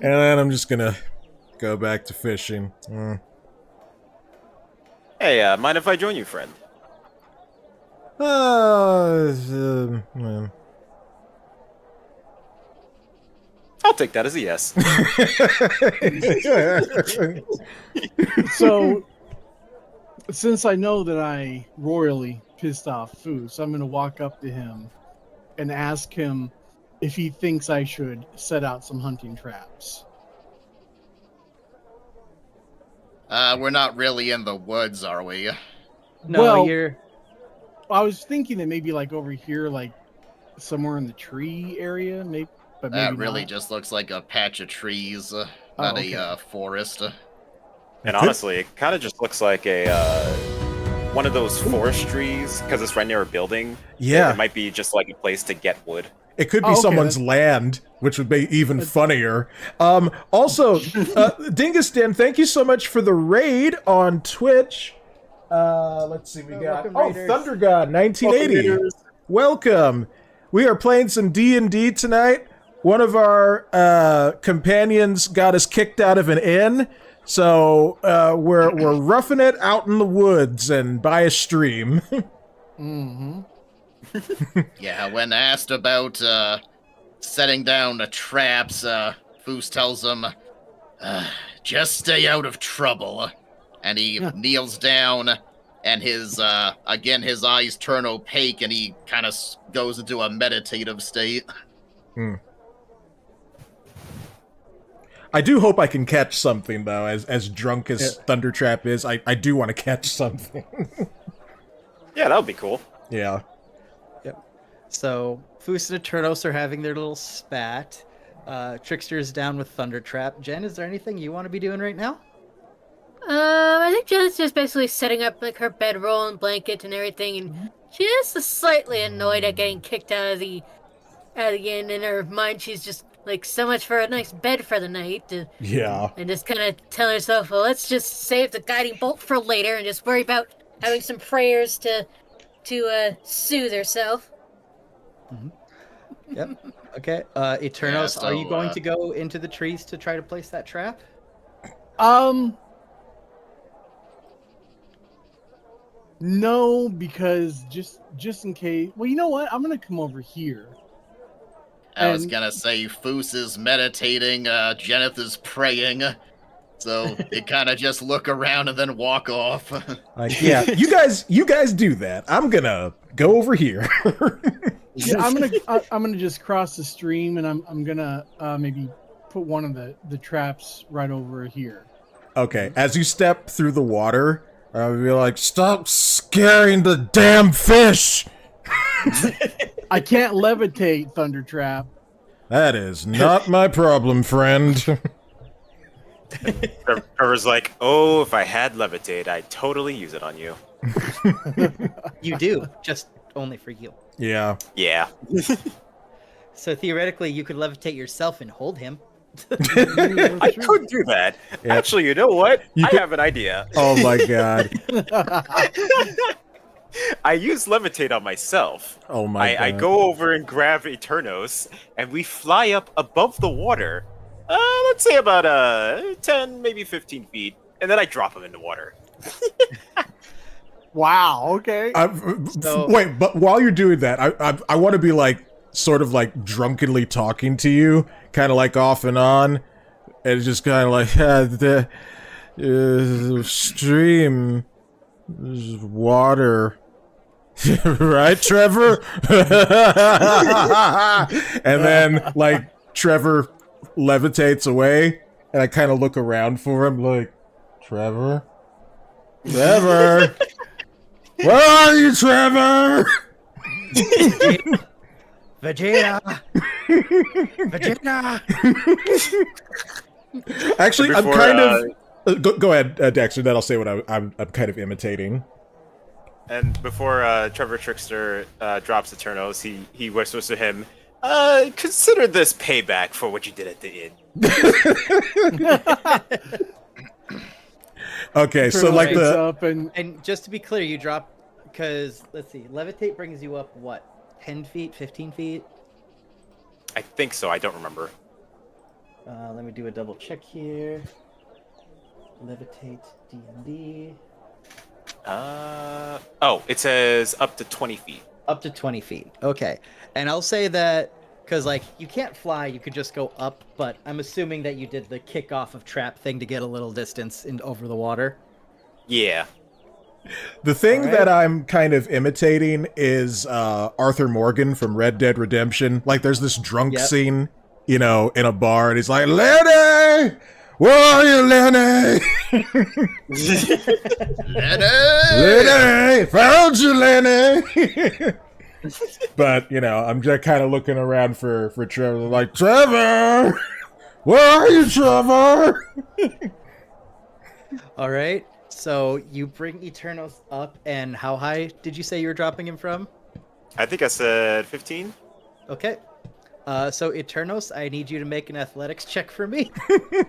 And then I'm just gonna go back to fishing. Hey, mind if I join you, friend? I'll take that as a yes. So, since I know that I royally pissed off Foos, I'm going to walk up to him and ask him if he thinks I should set out some hunting traps. We're not really in the woods, are we? No, Well- you're. I was thinking that maybe like over here, like somewhere in the tree area, maybe. But maybe That really not. just looks like a patch of trees, not okay. a forest. And honestly, it kind of just looks like a one of those forest trees because it's right near a building. Yeah. It might be just like a place to get wood. It could be Oh, okay, someone's land, which would be even funnier. Also, Dingustan, thank you so much for the raid on Twitch. Let's see, we got welcome, Raiders. Thunder God 1980. Welcome. We are playing some D&D tonight. One of our companions got us kicked out of an inn, So we're roughing it out in the woods and by a stream. Mm-hmm. Yeah, when asked about setting down the traps, Foos tells him, just stay out of trouble. And he kneels down, and his eyes turn opaque, and he kind of goes into a meditative state. I do hope I can catch something, though. As drunk as Thundertrap is, I do want to catch something. Yeah, that would be cool. Yeah. Yep. So Foos and Eternos are having their little spat. Trickster is down with Thundertrap. Jen, is there anything you want to be doing right now? I think Jen's just basically setting up like her bedroll and blanket and everything, and she is slightly annoyed at getting kicked out of the inn. In her mind, she's just like, so much for a nice bed for the night. Yeah. And just kind of tell herself, well, let's just save the guiding bolt for later and just worry about having some prayers to soothe herself. Yep. Okay. Eternos, Yeah, are you so, going to go into the trees to try to place that trap? No, because just in case. Well, you know what? I'm gonna come over here. I was gonna say Foos is meditating, Jeneth is praying, so they kind of just look around and then walk off. Like, yeah, you guys do that. I'm gonna go over here. Yeah, I'm gonna just cross the stream, and I'm gonna maybe put one of the traps right over here. Okay, as you step through the water, I'll be like, stop scaring the damn fish! I can't levitate, Thundertrap. That is not my problem, friend. Trevor's like, oh, if I had levitate, I'd totally use it on you. You do, just only for you. Yeah. Yeah. So theoretically, you could levitate yourself and hold him. I could do that. Yeah. Actually, you know what? You I could- have an idea. Oh my god. I use levitate on myself. Oh my god. I go over and grab Eternos, and we fly up above the water. Let's say about 10, maybe 15 feet, and then I drop him in the water. Wow. Okay. Wait, but while you're doing that, I want to be like, sort of like drunkenly talking to you, kind of like off and on, and it's just kind of like, the stream, there's water. Right, Trevor? And then, like, Trevor levitates away, and I kind of look around for him, like, Trevor? Trevor? Where are you, Trevor? Vegeta! Vegeta! Actually, I'm Before, kind of... Go ahead, Dexter, then I'll say what I'm kind of imitating. And before Trevor Trickster drops Eternos, he whispers to him, consider this payback for what you did at the inn. Okay, so like Turtle the... up and And just to be clear, you drop, because, let's see, levitate brings you up, what, 10 feet, 15 feet? I think so, I don't remember. Let me do a double check here. Levitate DnD. Oh, it says up to 20 feet. Up to 20 feet. Okay. And I'll say that, because, like, you can't fly, you could just go up, but I'm assuming that you did the kickoff of trap thing to get a little distance over the water. Yeah. The thing Alright. that I'm kind of imitating is Arthur Morgan from Red Dead Redemption. Like, there's this drunk Yep. scene, you know, in a bar, and he's like, Lenny! Where are you, Lenny? Lenny! Lenny! Found you, Lenny! But, you know, I'm just kind of looking around for Trevor, like, Trevor! Where are you, Trevor? All right. So you bring Eternos up, and how high did you say you were dropping him from? I think I said 15. Okay. So Eternos, I need you to make an athletics check for me.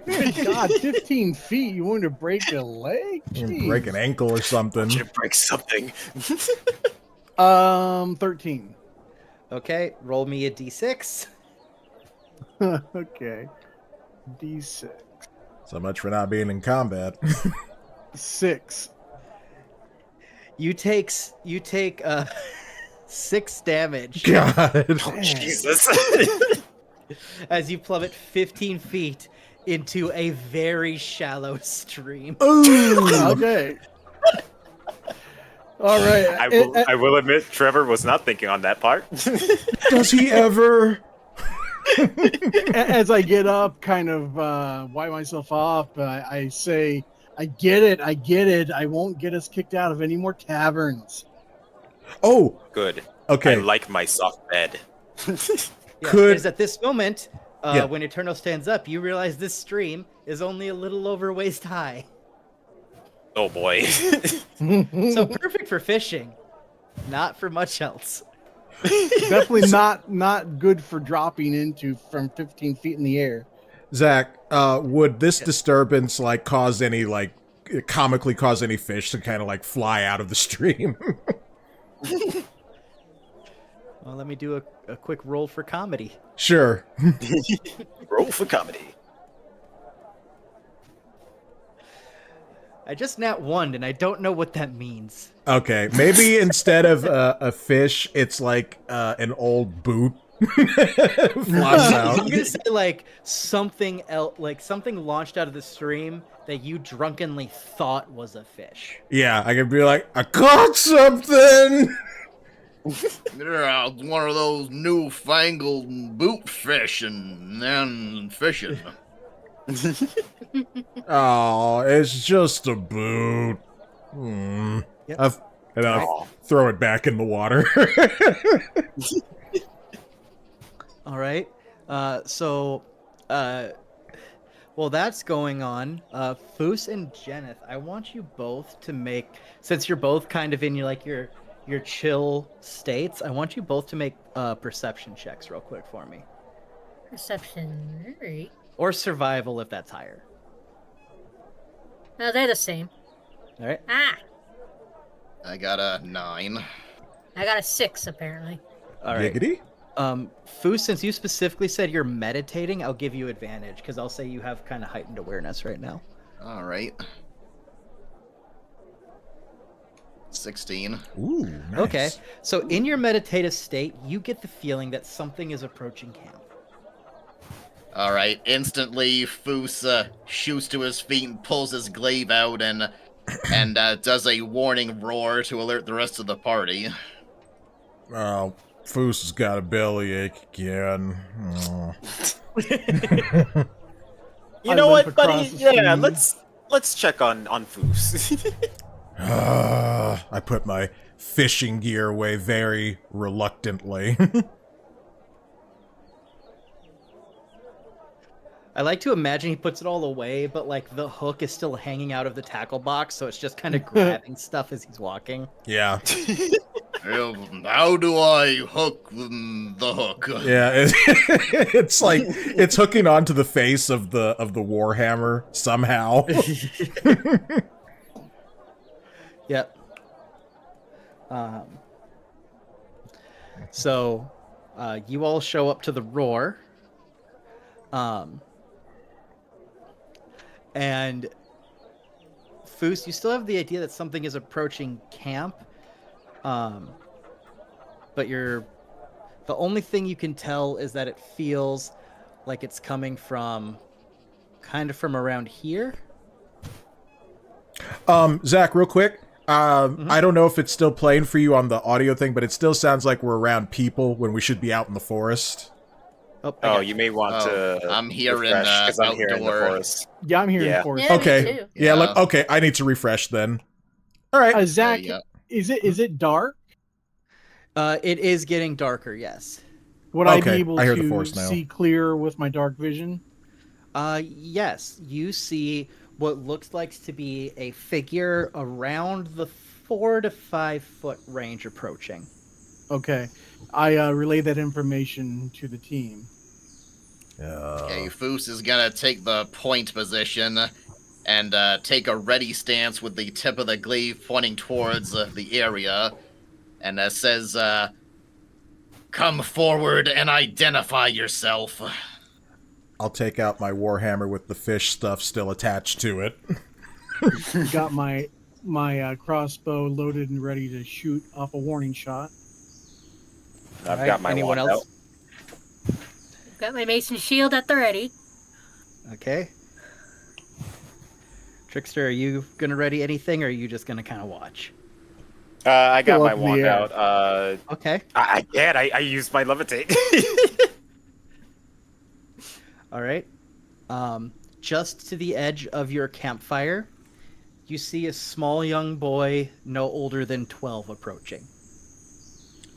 good God, 15 feet. You want to break a leg? Jeez. Break an ankle or something. Should break something. 13. Okay, roll me a d6. Okay. D6. So much for not being in combat. 6. You take 6 damage God. Oh, Jesus. as you plummet 15 feet into a very shallow stream. Ooh. Okay. All right. I will admit, Trevor was not thinking on that part. Does he ever? As I get up, kind of wipe myself off, I say, I get it. I won't get us kicked out of any more taverns. Oh, Good. okay. I like my soft bed. Yeah, Could- is at this moment, Yeah. when Eternal stands up, you realize this stream is only a little over waist high. Oh boy. So perfect for fishing, not for much else. Definitely not good for dropping into from 15 feet in the air. Zach, would this disturbance like comically cause any fish to kind of like fly out of the stream? Well, let me do a quick roll for comedy. Sure. Roll for comedy. I just nat 1, and I don't know what that means. Okay, maybe instead of a fish, it's like an old boot flies out. I'm gonna say like something else, like something launched out of the stream that you drunkenly thought was a fish. Yeah, I could be like, I caught something. Yeah, one of those newfangled boot fish and then fishing. Oh, it's just a boot. Yep. And I'll throw it back in the water. All right. While that's going on, Foos and Jeneth, I want you both to make, since you're both kind of in your chill states, I want you both to make perception checks real quick for me. Perception. Alright. Or survival if that's higher. No, they're the same. All right. Ah! I got a 9. I got a 6, apparently. All right. Giggity? Foos, since you specifically said you're meditating, I'll give you advantage because I'll say you have kind of heightened awareness right now. All right. 16. Ooh, nice. Okay. So in your meditative state, you get the feeling that something is approaching camp. All right. Instantly, Foos shoots to his feet and pulls his glaive out and does a warning roar to alert the rest of the party. Oh, Foos has got a bellyache again. Oh. You know I what, limp buddy? across the Yeah, stream. let's check on Foos. I put my fishing gear away very reluctantly. I like to imagine he puts it all away, but like the hook is still hanging out of the tackle box, so it's just kind of grabbing stuff as he's walking. Yeah. How do I hook the hook? Yeah, it's like it's hooking onto the face of the warhammer somehow. Yep. So, you all show up to the roar. And Foos, you still have the idea that something is approaching camp. But the only thing you can tell is that it feels like it's coming from kind of from around here. Zach, real quick. I don't know if it's still playing for you on the audio thing, but it still sounds like we're around people when we should be out in the forest. Oh, You may want to. I'm hearing refresh, 'cause I'm here in the outdoor. forest. Yeah, I'm here Yeah. in force. Yeah, me Okay. too. Yeah, Yeah. look, okay, I need to refresh then. All right. Zach, Yeah. is it dark? It is getting darker, yes. Would I be Okay, able I hear the to force now. see clear with my dark vision? Yes, you see what looks like to be a figure around the 4 to 5 foot range approaching. Okay. I relay that information to the team. Okay, Foos is gonna take the point position and take a ready stance with the tip of the glaive pointing towards the area, and says, "Come forward and identify yourself." I'll take out my warhammer with the fish stuff still attached to it. Got my crossbow loaded and ready to shoot off a warning shot. I've Alright, got my anyone wand else? out. Got my mason shield at the ready. Okay. Trickster, are you gonna ready anything, or are you just gonna kind of watch? I got Go my up in the wand air. out. Okay. I can't. I used my levitate. All right. Just to the edge of your campfire, you see a small young boy, no older than 12, approaching.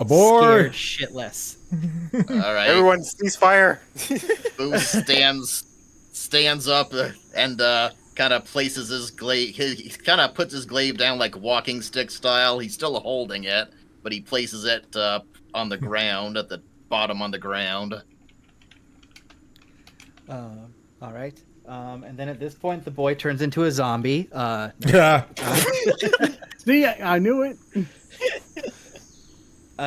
Aboard! Scared shitless. All right. Everyone, ceasefire. Booth stands up and kind of places his glaive. He kind of puts his glaive down like walking stick style. He's still holding it, but he places it on the ground, at the bottom on the ground. All right. And then at this point, the boy turns into a zombie. Yeah. See, I knew it.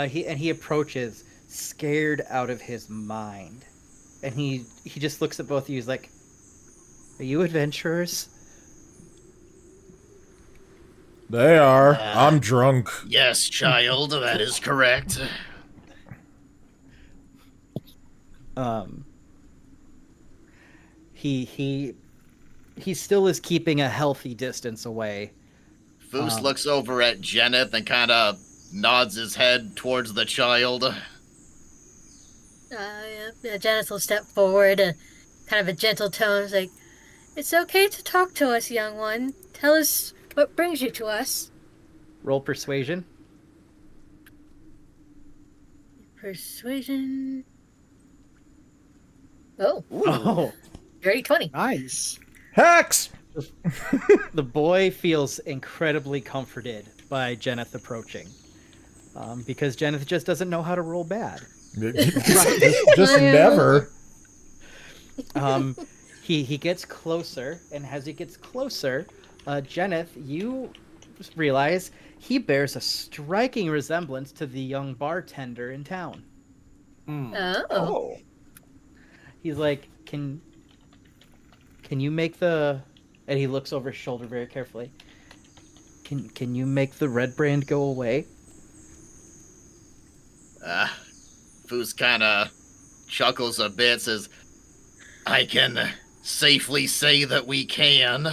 He approaches, scared out of his mind, and he just looks at both of you. He's like, "Are you adventurers?" They are. I'm drunk. Yes, child, that is correct. He still is keeping a healthy distance away. Foos looks over at Jenneth and kind of nods his head towards the child. Janice will step forward, kind of a gentle tone. It's like, it's okay to talk to us, young one. Tell us what brings you to us. Roll persuasion. Persuasion. Oh, Oh, dirty 20. Nice. Hex! the boy feels incredibly comforted by Jenneth approaching, because Jenneth just doesn't know how to roll bad. Just never. He gets closer, and as he gets closer, Jenneth, you realize he bears a striking resemblance to the young bartender in town. Oh. He's like, can you make the... And he looks over his shoulder very carefully. Can you make the red brand go away? Foos kind of chuckles a bit, says, I can safely say that we can,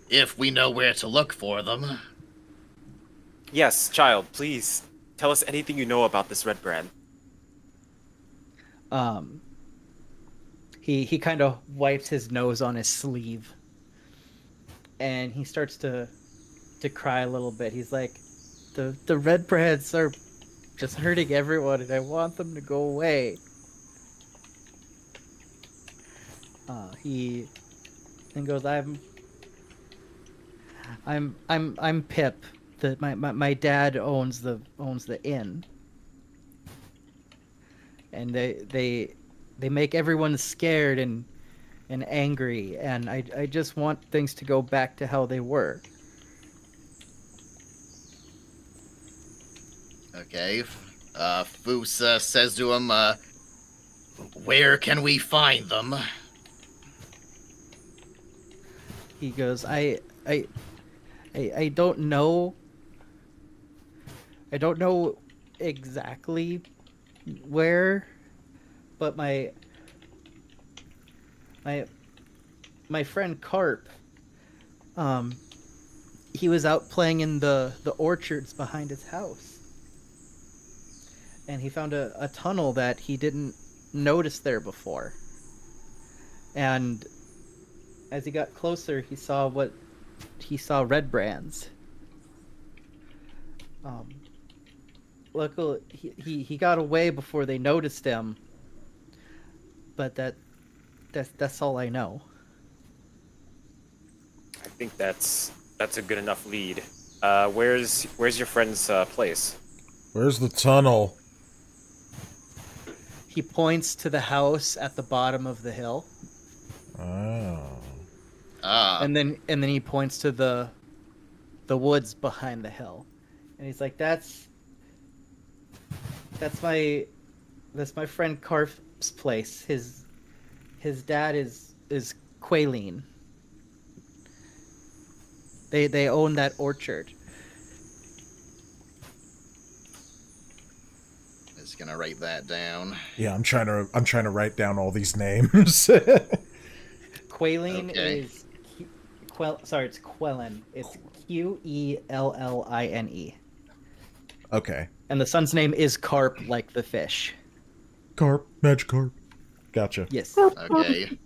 if we know where to look for them. Yes, child, please tell us anything you know about this red brand. He kind of wipes his nose on his sleeve, and he starts to cry a little bit. He's like, the red brands are just hurting everyone, and I want them to go away. He then goes, I'm Pip. My dad owns the inn, and they make everyone scared and angry, and I just want things to go back to how they were. Okay. Foos says to him, where can we find them? He goes, I don't know. I don't know exactly where, but my friend Carp, he was out playing in the orchards behind his house, and he found a tunnel that he didn't notice there before. And as he got closer, he saw red brands. Luckily, he got away before they noticed him. But that's all I know. I think that's a good enough lead. Where's your friend's place? Where's the tunnel? He points to the house at the bottom of the hill. Oh. And then he points to the woods behind the hill. And he's like, that's my friend Carp's place. His his dad is Qualeen. They own that orchard. Just gonna write that down. Yeah, I'm trying to write down all these names. Qualeen Okay. is it's Quellen. It's Quelline. Okay. And the son's name is Carp, like the fish. Carp, Magikarp. Gotcha. Yes. Okay.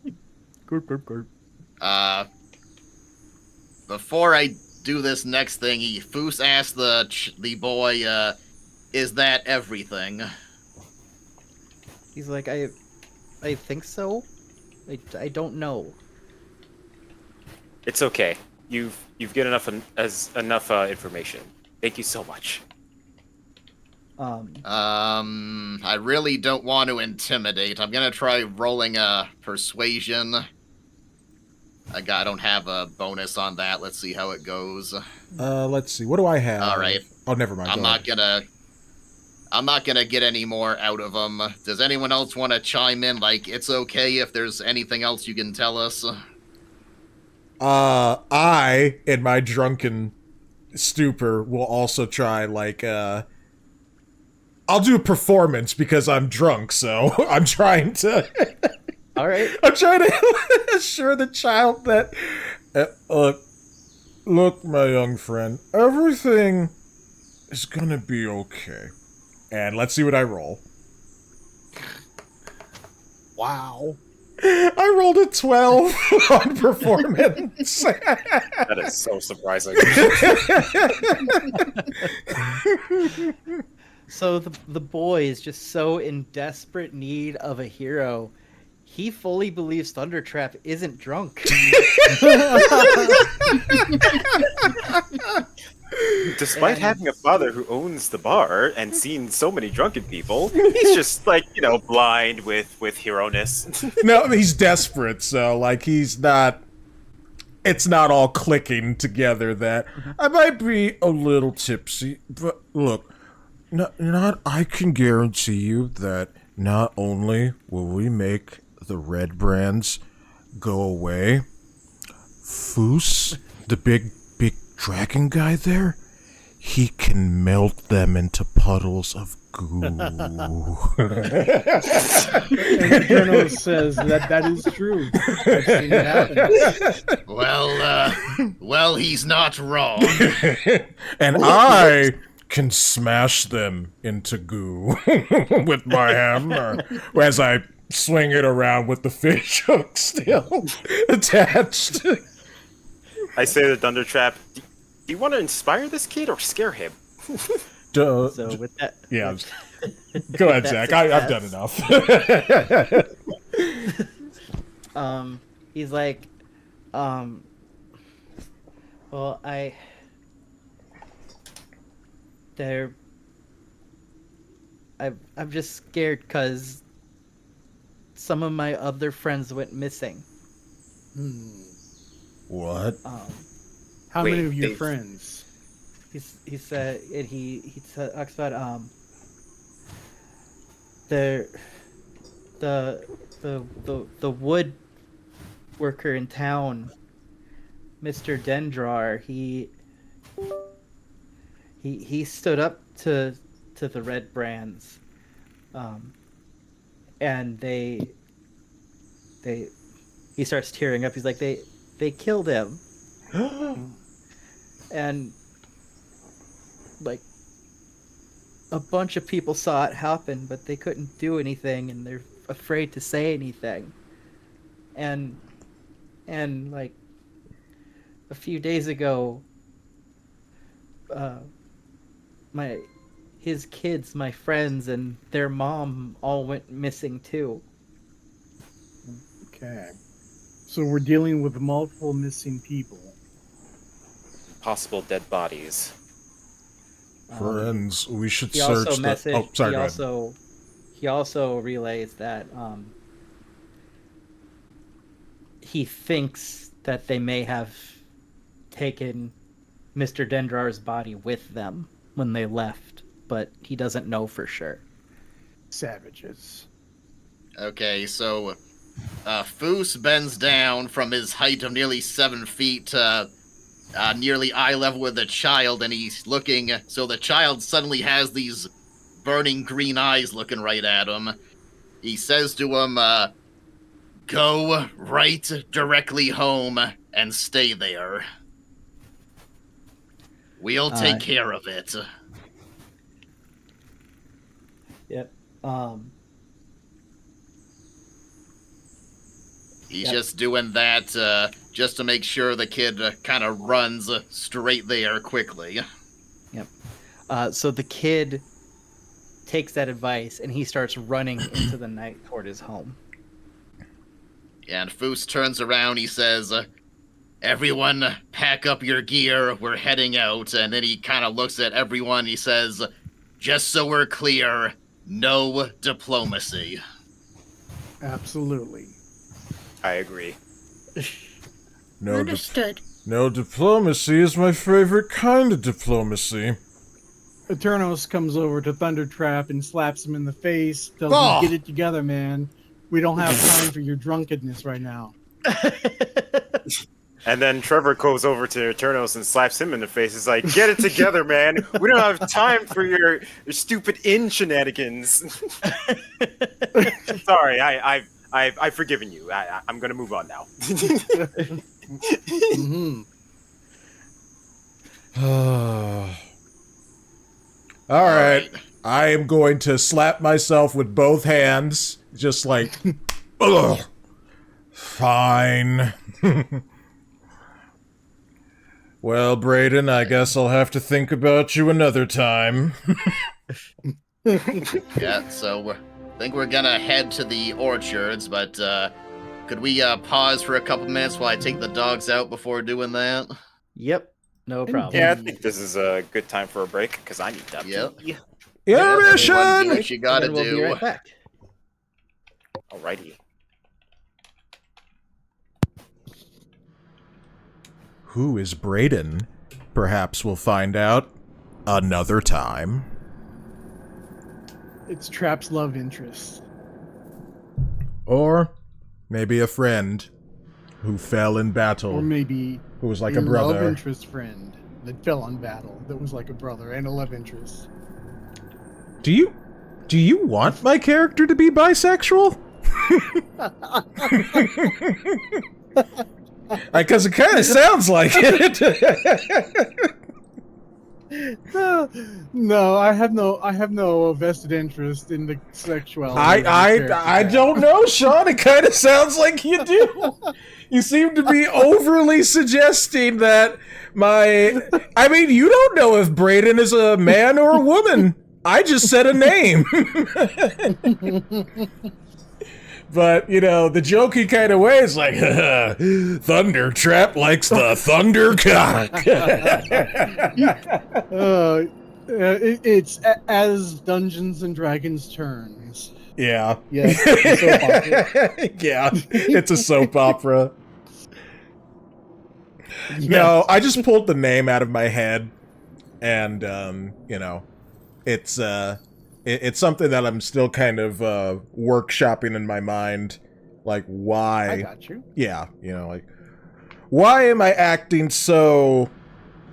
Carp, carp, carp. Before I do this next thing, Foos asked the boy, "Is that everything?" He's like, I think so. I don't know. It's okay. You've get enough information. Thank you so much. I really don't want to intimidate. I'm gonna try rolling a persuasion. I don't have a bonus on that. Let's see how it goes. Let's see. What do I have? All right. Oh, never mind. I'm Go not ahead. gonna get any more out of them. Does anyone else want to chime in? Like, it's okay if there's anything else you can tell us. I, in my drunken stupor, will also try, like, I'll do a performance because I'm drunk, so I'm trying to... All right. I'm trying to assure the child that... look, my young friend, everything is gonna be okay. And let's see what I roll. Wow. I rolled a 12 on performance. That is so surprising. So the boy is just so in desperate need of a hero. He fully believes Thundertrap isn't drunk. Despite having a father who owns the bar and seen so many drunken people, he's just like, blind with hero-ness. No, he's desperate, so, like, he's not... It's not all clicking together that I might be a little tipsy, but look, I can guarantee you that not only will we make the red brands go away, Foos, the big dragon guy there, he can melt them into puddles of goo. And the journal says that is true. I've seen it happen. Well, he's not wrong. And I can smash them into goo with my hammer as I swing it around with the fish hook still attached. I say to Thundertrap, do you want to inspire this kid or scare him? So with that, Yeah. Go ahead, that Zach. I've done enough. He's like, well, I'm just scared because some of my other friends went missing. What? How Wait, many of your they- friends? He said, and he talks about the wood worker in town, Mr. Dendrar. He stood up to the red brands, and he starts tearing up. He's like, they killed him. And like a bunch of people saw it happen, but they couldn't do anything, and they're afraid to say anything. And like a few days ago, his kids, my friends, and their mom all went missing too. Okay. So we're dealing with multiple missing people. Possible dead bodies. Friends, we should He search also the... messaged. Oh, sorry, go ahead. He also relays that he thinks that they may have taken Mr. Dendrar's body with them when they left, but he doesn't know for sure. Savages. Okay, so Foos bends down from his height of nearly 7 feet to nearly eye level with the child, and he's looking. So the child suddenly has these burning green eyes looking right at him. He says to him, "Go right directly home and stay there. We'll take care of it." Yep. He's just doing that just to make sure the kid kind of runs straight there quickly. Yep. So the kid takes that advice and he starts running into the night toward his home. And Foos turns around, he says, "Everyone pack up your gear, we're heading out." And then he kind of looks at everyone, he says, "Just so we're clear, no diplomacy." Absolutely. I agree. Understood. No diplomacy is my favorite kind of diplomacy. Eternos comes over to Thunder Trap and slaps him in the face, tells Oh. him, "Get it together, man. We don't have time for your drunkenness right now." And then Trevor goes over to Eternos and slaps him in the face. He's like, "Get it together, man. We don't have time for your stupid shenanigans." Sorry, I've forgiven you. I'm gonna move on now. Mm-hmm. All right. I am going to slap myself with both hands, just like, ugh. Fine. Well, Brayden, I guess I'll have to think about you another time. Yeah, so I think we're gonna head to the orchards, but could we pause for a couple minutes while I take the dogs out before doing that? Yep. No problem. Yeah, I think this is a good time for a break because I need that. Yep. Intermission! What you gotta And then we'll do. be right back. Alrighty. Who is Brayden? Perhaps we'll find out another time. It's Trap's love interest. Or maybe a friend who fell in battle, Or maybe who was like your a brother. love interest friend that fell on battle, that was like a brother and a love interest. Do you want my character to be bisexual? Because it kind of sounds like it. No, I have no vested interest in the sexuality. I don't know, Shaun. It kind of sounds like you do. You seem to be overly suggesting that I mean, you don't know if Brayden is a man or a woman. I just said a name. But, you know, the jokey kind of way is like, Thunder Trap likes the thunder cock. It's as Dungeons and Dragons turns. Yeah. Yes, it's a soap opera. Yeah, it's a soap opera. Yes. No, I just pulled the name out of my head, and, you know, it's something that I'm still kind of workshopping in my mind. Like, why? I got you. Yeah, you know, like, why am I acting so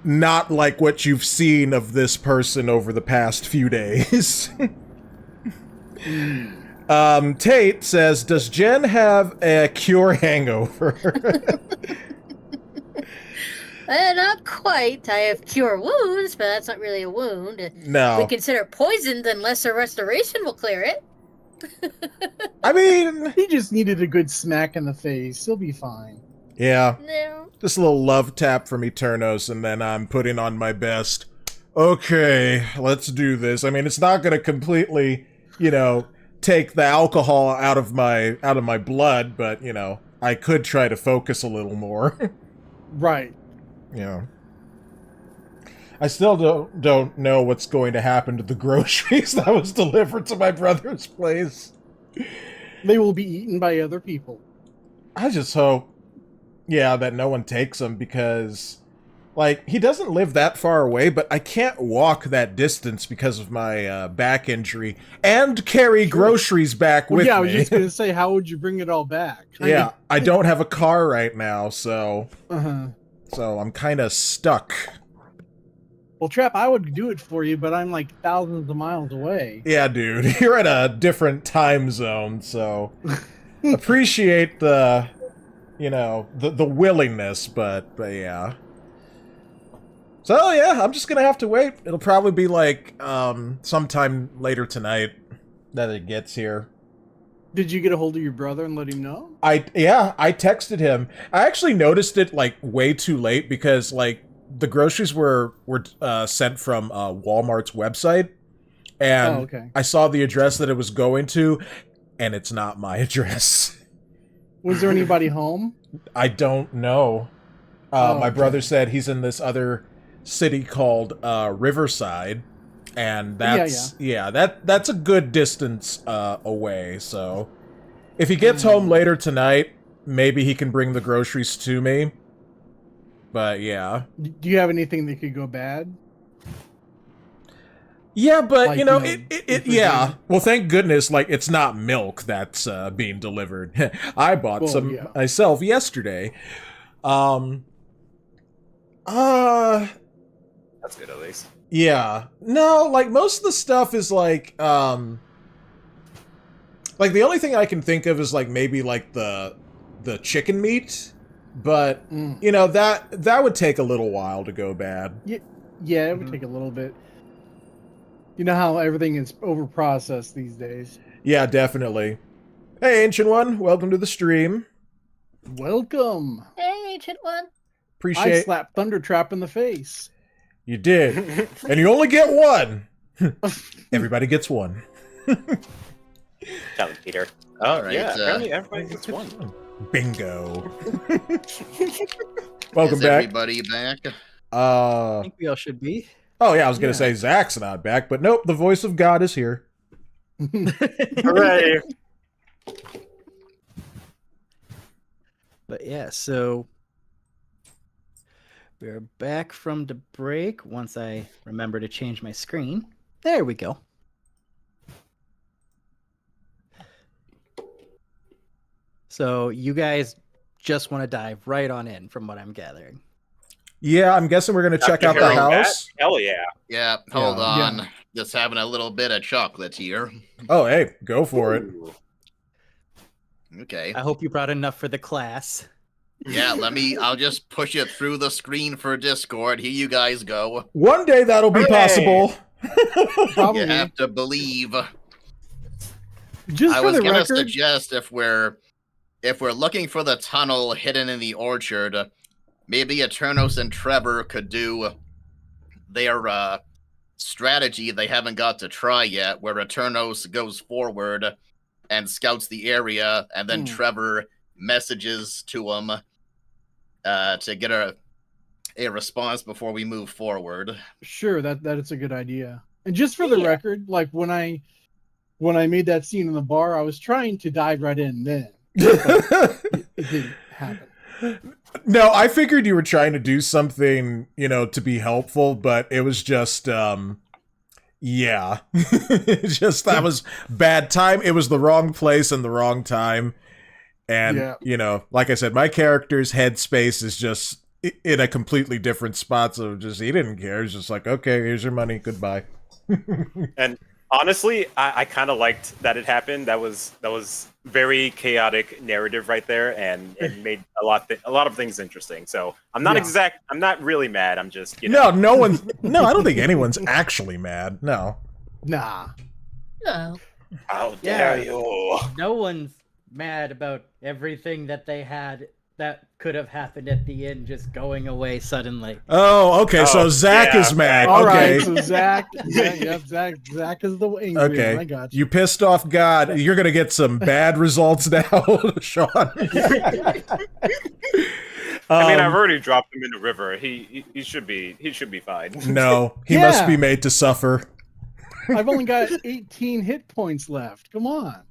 not like what you've seen of this person over the past few days? Tate says, does Jen have a cure hangover? Not quite. I have cure wounds, but that's not really a wound. No. We consider poison, then lesser restoration will clear it. I mean, He just needed a good smack in the face. He'll be fine. yeah. No. Just a little love tap from Eternos, and then I'm putting on my best. Okay, let's do this. I mean, it's not going to completely, you know, take the alcohol out of my blood, but, you know, I could try to focus a little more. Right. You know. I still don't know what's going to happen to the groceries that was delivered to my brother's place. They will be eaten by other people. I just hope, yeah, that no one takes them, because Like, he doesn't live that far away, but I can't walk that distance because of my back injury and carry groceries back with me. I was just going to say, how would you bring it all back? Yeah, I don't have a car right now, so Uh-huh. so I'm kind of stuck. Well, Trapp, I would do it for you, but I'm like thousands of miles away. Yeah, dude, you're in a different time zone, so appreciate the, you know, the willingness, but yeah. So yeah, I'm just gonna have to wait. It'll probably be like sometime later tonight that it gets here. Did you get a hold of your brother and let him know? I texted him. I actually noticed it like way too late because like the groceries were sent from Walmart's website, and okay. I saw the address that it was going to, and it's not my address. Was there anybody home? I don't know. My brother said he's in this other city called Riverside, and that's that's a good distance away. So if he gets home later tonight, maybe he can bring the groceries to me. But yeah. Do you have anything that could go bad? Yeah, but Like, you know, you know, yeah. Well, thank goodness, like it's not milk that's being delivered. I bought some myself yesterday. That's good at least. Yeah. No, like most of the stuff is like the only thing I can think of is like maybe like the chicken meat, but you know that would take a little while to go bad. Yeah, it would take a little bit. You know how everything is over-processed these days. Yeah, definitely. Hey, Ancient One, welcome to the stream. Welcome. Hey, Ancient One. Appreciate. I slapped Thunder Trapp in the face. You did, and you only get one. Everybody gets one. Tell him, Peter. Oh, right, yeah, apparently everybody gets one. Bingo. Welcome Is back. everybody back? I think we all should be. Oh yeah, I was gonna say Zach's not back, but nope, the voice of God is here. Hooray! But yeah, so we're back from the break once I remember to change my screen. There we go. So you guys just want to dive right on in from what I'm gathering. Yeah, I'm guessing we're gonna check out the house. Hell yeah. Yeah, hold Yeah. on. Just having a little bit of chocolate here. Oh hey, go for it. Ooh. Okay. I hope you brought enough for the class. Yeah, I'll just push it through the screen for Discord. Here you guys go. One day that'll be Hooray! possible. Probably. You have to believe. Just I for was the gonna record, suggest if we're looking for the tunnel hidden in the orchard, maybe Eternos and Trevor could do their strategy they haven't got to try yet, where Eternos goes forward and scouts the area, and then Trevor messages to him to get a response before we move forward. sure, that is a good idea. And just for the record, like when I made that scene in the bar, I was trying to dive right in then. It didn't happen. No, I figured you were trying to do something, you know, to be helpful, but it was just, yeah. Just, that was bad time. It was the wrong place and the wrong time. And, you know, like I said, my character's headspace is just in a completely different spot, so just, he didn't care. He's just like, okay, here's your money, goodbye. And honestly, I kind of liked that it happened. That was very chaotic narrative right there, and it made a lot of things interesting. So I'm not I'm not really mad. I'm just, you know. No one's, no, I don't think anyone's actually mad. No. Nah. No. How dare you? No one's mad about everything that they had that could have happened at the end just going away suddenly. Oh, okay, so Oh, Zach yeah, is mad. All okay. right, so Zach is the angry Okay, one. I got you. you pissed off God. You're gonna get some bad results now, Shaun. I mean, I've already dropped him in the river. He should be fine. No, he must be made to suffer. I've only got 18 hit points left. Come on.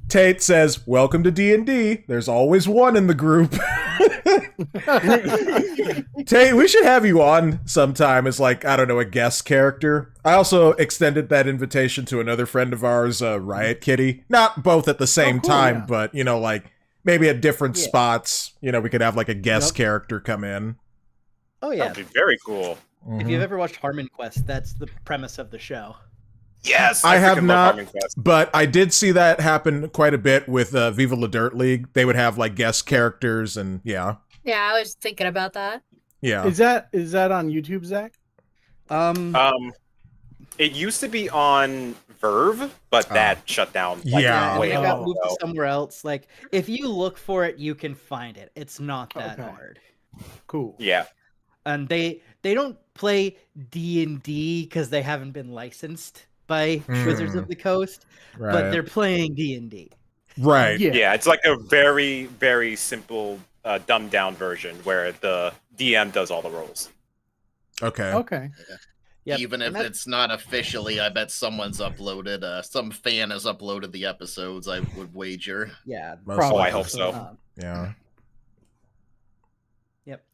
Tate says, "Welcome to D&D. There's always one in the group." Tay, we should have you on sometime as, like, I don't know, a guest character. I also extended that invitation to another friend of ours, Riot Kitty. Not both at the same cool, time, yeah. but, you know, like, maybe at different Yeah. spots. You know, we could have, like, a guest character come in. Oh yeah. That'd be very cool. If you've ever watched Harmon Quest, that's the premise of the show. Yes, I have freaking love not, Harmon Quest. but I did see that happen quite a bit with Viva La Dirt League. They would have, like, guest characters, and yeah. Yeah, I was thinking about that. Yeah. Is that on YouTube, Zach? It used to be on Verve, but that shut down. Like, Yeah. way It got ago. moved to somewhere else. Like, if you look for it, you can find it. It's not that Okay. hard. Cool. Yeah. And they don't play D&D because they haven't been licensed by Wizards of the Coast, Right. but they're playing D&D. Right. Yeah. Yeah, it's like a very, very simple, dumbed down version where the DM does all the roles. Okay. Okay. Yep. Even if and it's not officially, I bet someone's uploaded, some fan has uploaded the episodes, I would wager. Yeah. Most Probably. Oh, I likely. hope so. Yeah. Yep.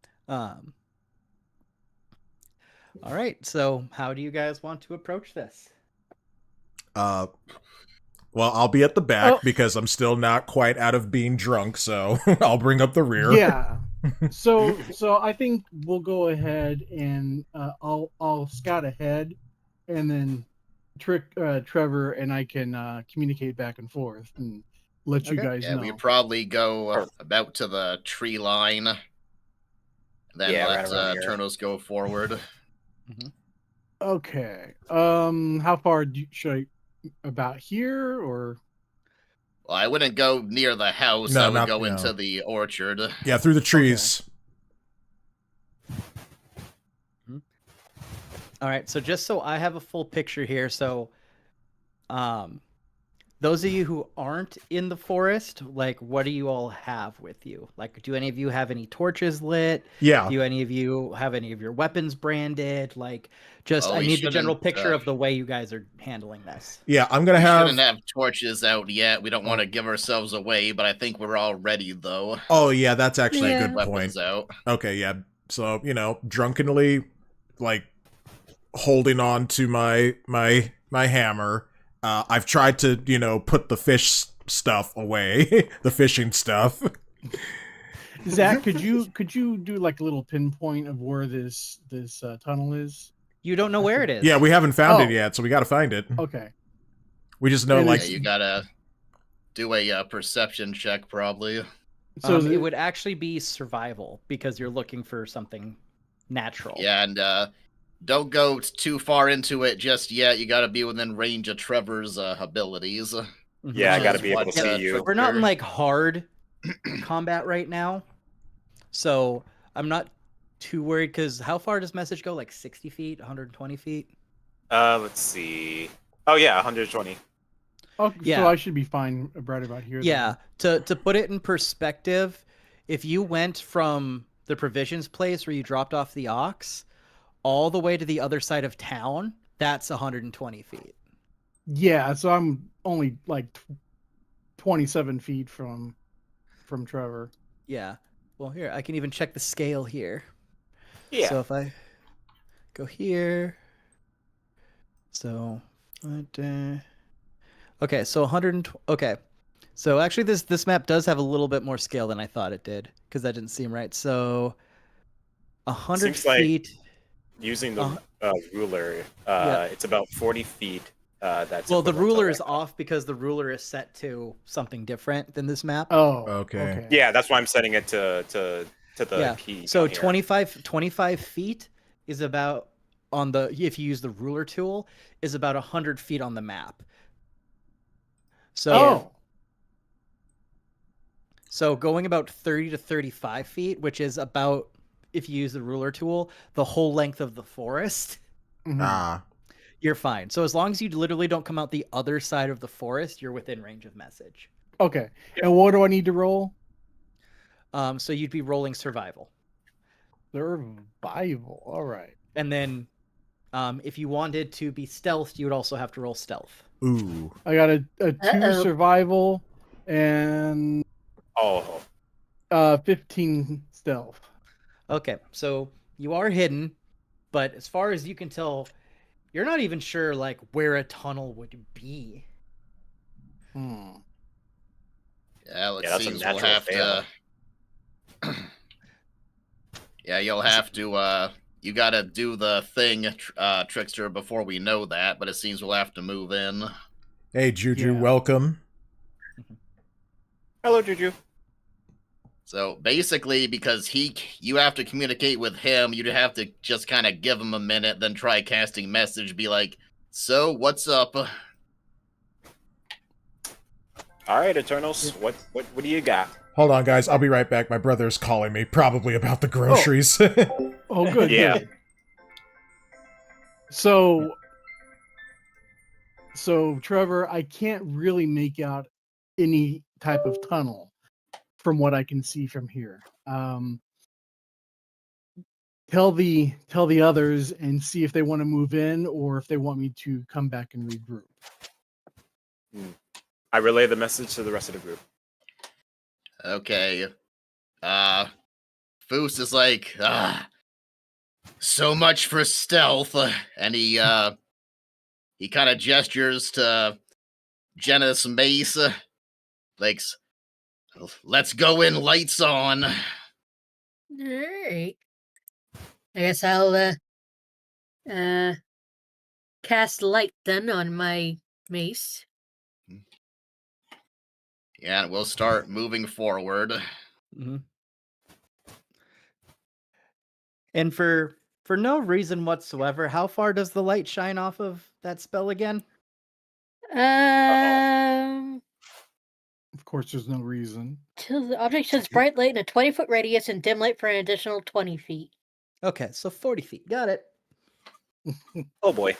All right. So, how do you guys want to approach this? Well, I'll be at the back Oh. because I'm still not quite out of being drunk, so I'll bring up the rear. Yeah. So I think we'll go ahead and I'll scout ahead, and then Trevor and I can communicate back and forth and let you Okay. guys Yeah, know. we probably go about to the tree line. Then Yeah, let right around here. Turtles go forward. Okay. How far should I about here or? Well, I wouldn't go near the house. No, I would not- go no. into the orchard. Yeah, through the trees. All right, so just so I have a full picture here, so those of you who aren't in the forest, like, what do you all have with you? Like, do any of you have any torches lit? Yeah. Do any of you have any of your weapons branded? Like, just Oh, I we need the general shouldn't, picture of the way you guys are handling this. Yeah, I'm gonna We have. shouldn't have torches out yet. We don't want to give ourselves away, but I think we're all ready, though. Oh, yeah, that's actually a Yeah. good point. Weapons out. Okay, yeah. So, you know, drunkenly, like, holding on to my hammer. I've tried to, you know, put the fish stuff away, the fishing stuff. Zach, could you do like a little pinpoint of where this tunnel is? You don't know where it is. Yeah, we haven't found Oh. it yet, so we got to find it. Okay. We just know, And like, Yeah, you gotta do a perception check, probably. So it would actually be survival because you're looking for something natural. Yeah, and don't go too far into it just yet. You gotta be within range of Trevor's abilities. Mhm. Yeah, I gotta That's be able to what, see you. We're not in Trigger. like hard combat right now, so I'm not too worried. Because how far does message go? Like 60 feet, 120 feet? Let's see. Oh yeah, 120. Yeah. So I should be fine right about here. then. Yeah. To put it in perspective, if you went from the provisions place where you dropped off the ox all the way to the other side of town, that's 120 feet. Yeah. So I'm only like 27 feet from Trevor. Yeah. Well, here I can even check the scale here. Yeah. So if I go here, so okay, so 100. Okay, so actually this map does have a little bit more scale than I thought it did because that didn't seem right. So 100 Seems like- feet. Using the ruler, Yeah. it's about 40 feet. That's Well, the equivalent to, ruler like, is off because the ruler is set to something different than this map. Oh. Okay. Yeah, that's why I'm setting it to the Yeah. key. So down here. 25 feet is about on the if you use the ruler tool is about 100 feet on the map. So Oh. so going about 30 to 35 feet, which is about if you use the ruler tool, the whole length of the forest, Mhm. Ah. you're fine. So as long as you literally don't come out the other side of the forest, you're within range of message. Okay. And what do I need to roll? So you'd be rolling survival. Survival. All right. And then if you wanted to be stealth, you would also have to roll stealth. Ooh. I got a 2 Uh-oh. survival and Oh, 15 stealth. Okay, so you are hidden, but as far as you can tell, you're not even sure like where a tunnel would be. Hmm. Yeah, it Yeah, that's a seems we'll natural have fail. to. Yeah, you'll have to. You gotta do the thing, Trickster, before we know that. But it seems we'll have to move in. Hey, Juju, Yeah. welcome. Hello, Juju. So basically, because you have to communicate with him, you'd have to just kind of give him a minute, then try casting message, be like, "So, what's up?" All right, Eternals. What do you got? Hold on, guys. I'll be right back. My brother's calling me, probably about the groceries. Oh, good. Yeah. Good. So, Trevor, I can't really make out any type of tunnel from what I can see from here. Tell the others and see if they want to move in or if they want me to come back and regroup. I relay the message to the rest of the group. Okay. Foos is like, so much for stealth, and he kind of gestures to Jenna's mace, like, let's go in, lights on. Alright. I guess I'll cast light then on my mace. Yeah, and we'll start moving forward. Mm-hmm. And for no reason whatsoever, how far does the light shine off of that spell again? Of course, there's no reason. Till the object sheds bright light in a 20-foot radius and dim light for an additional 20 feet. Okay, so 40 feet. Got it. Oh boy.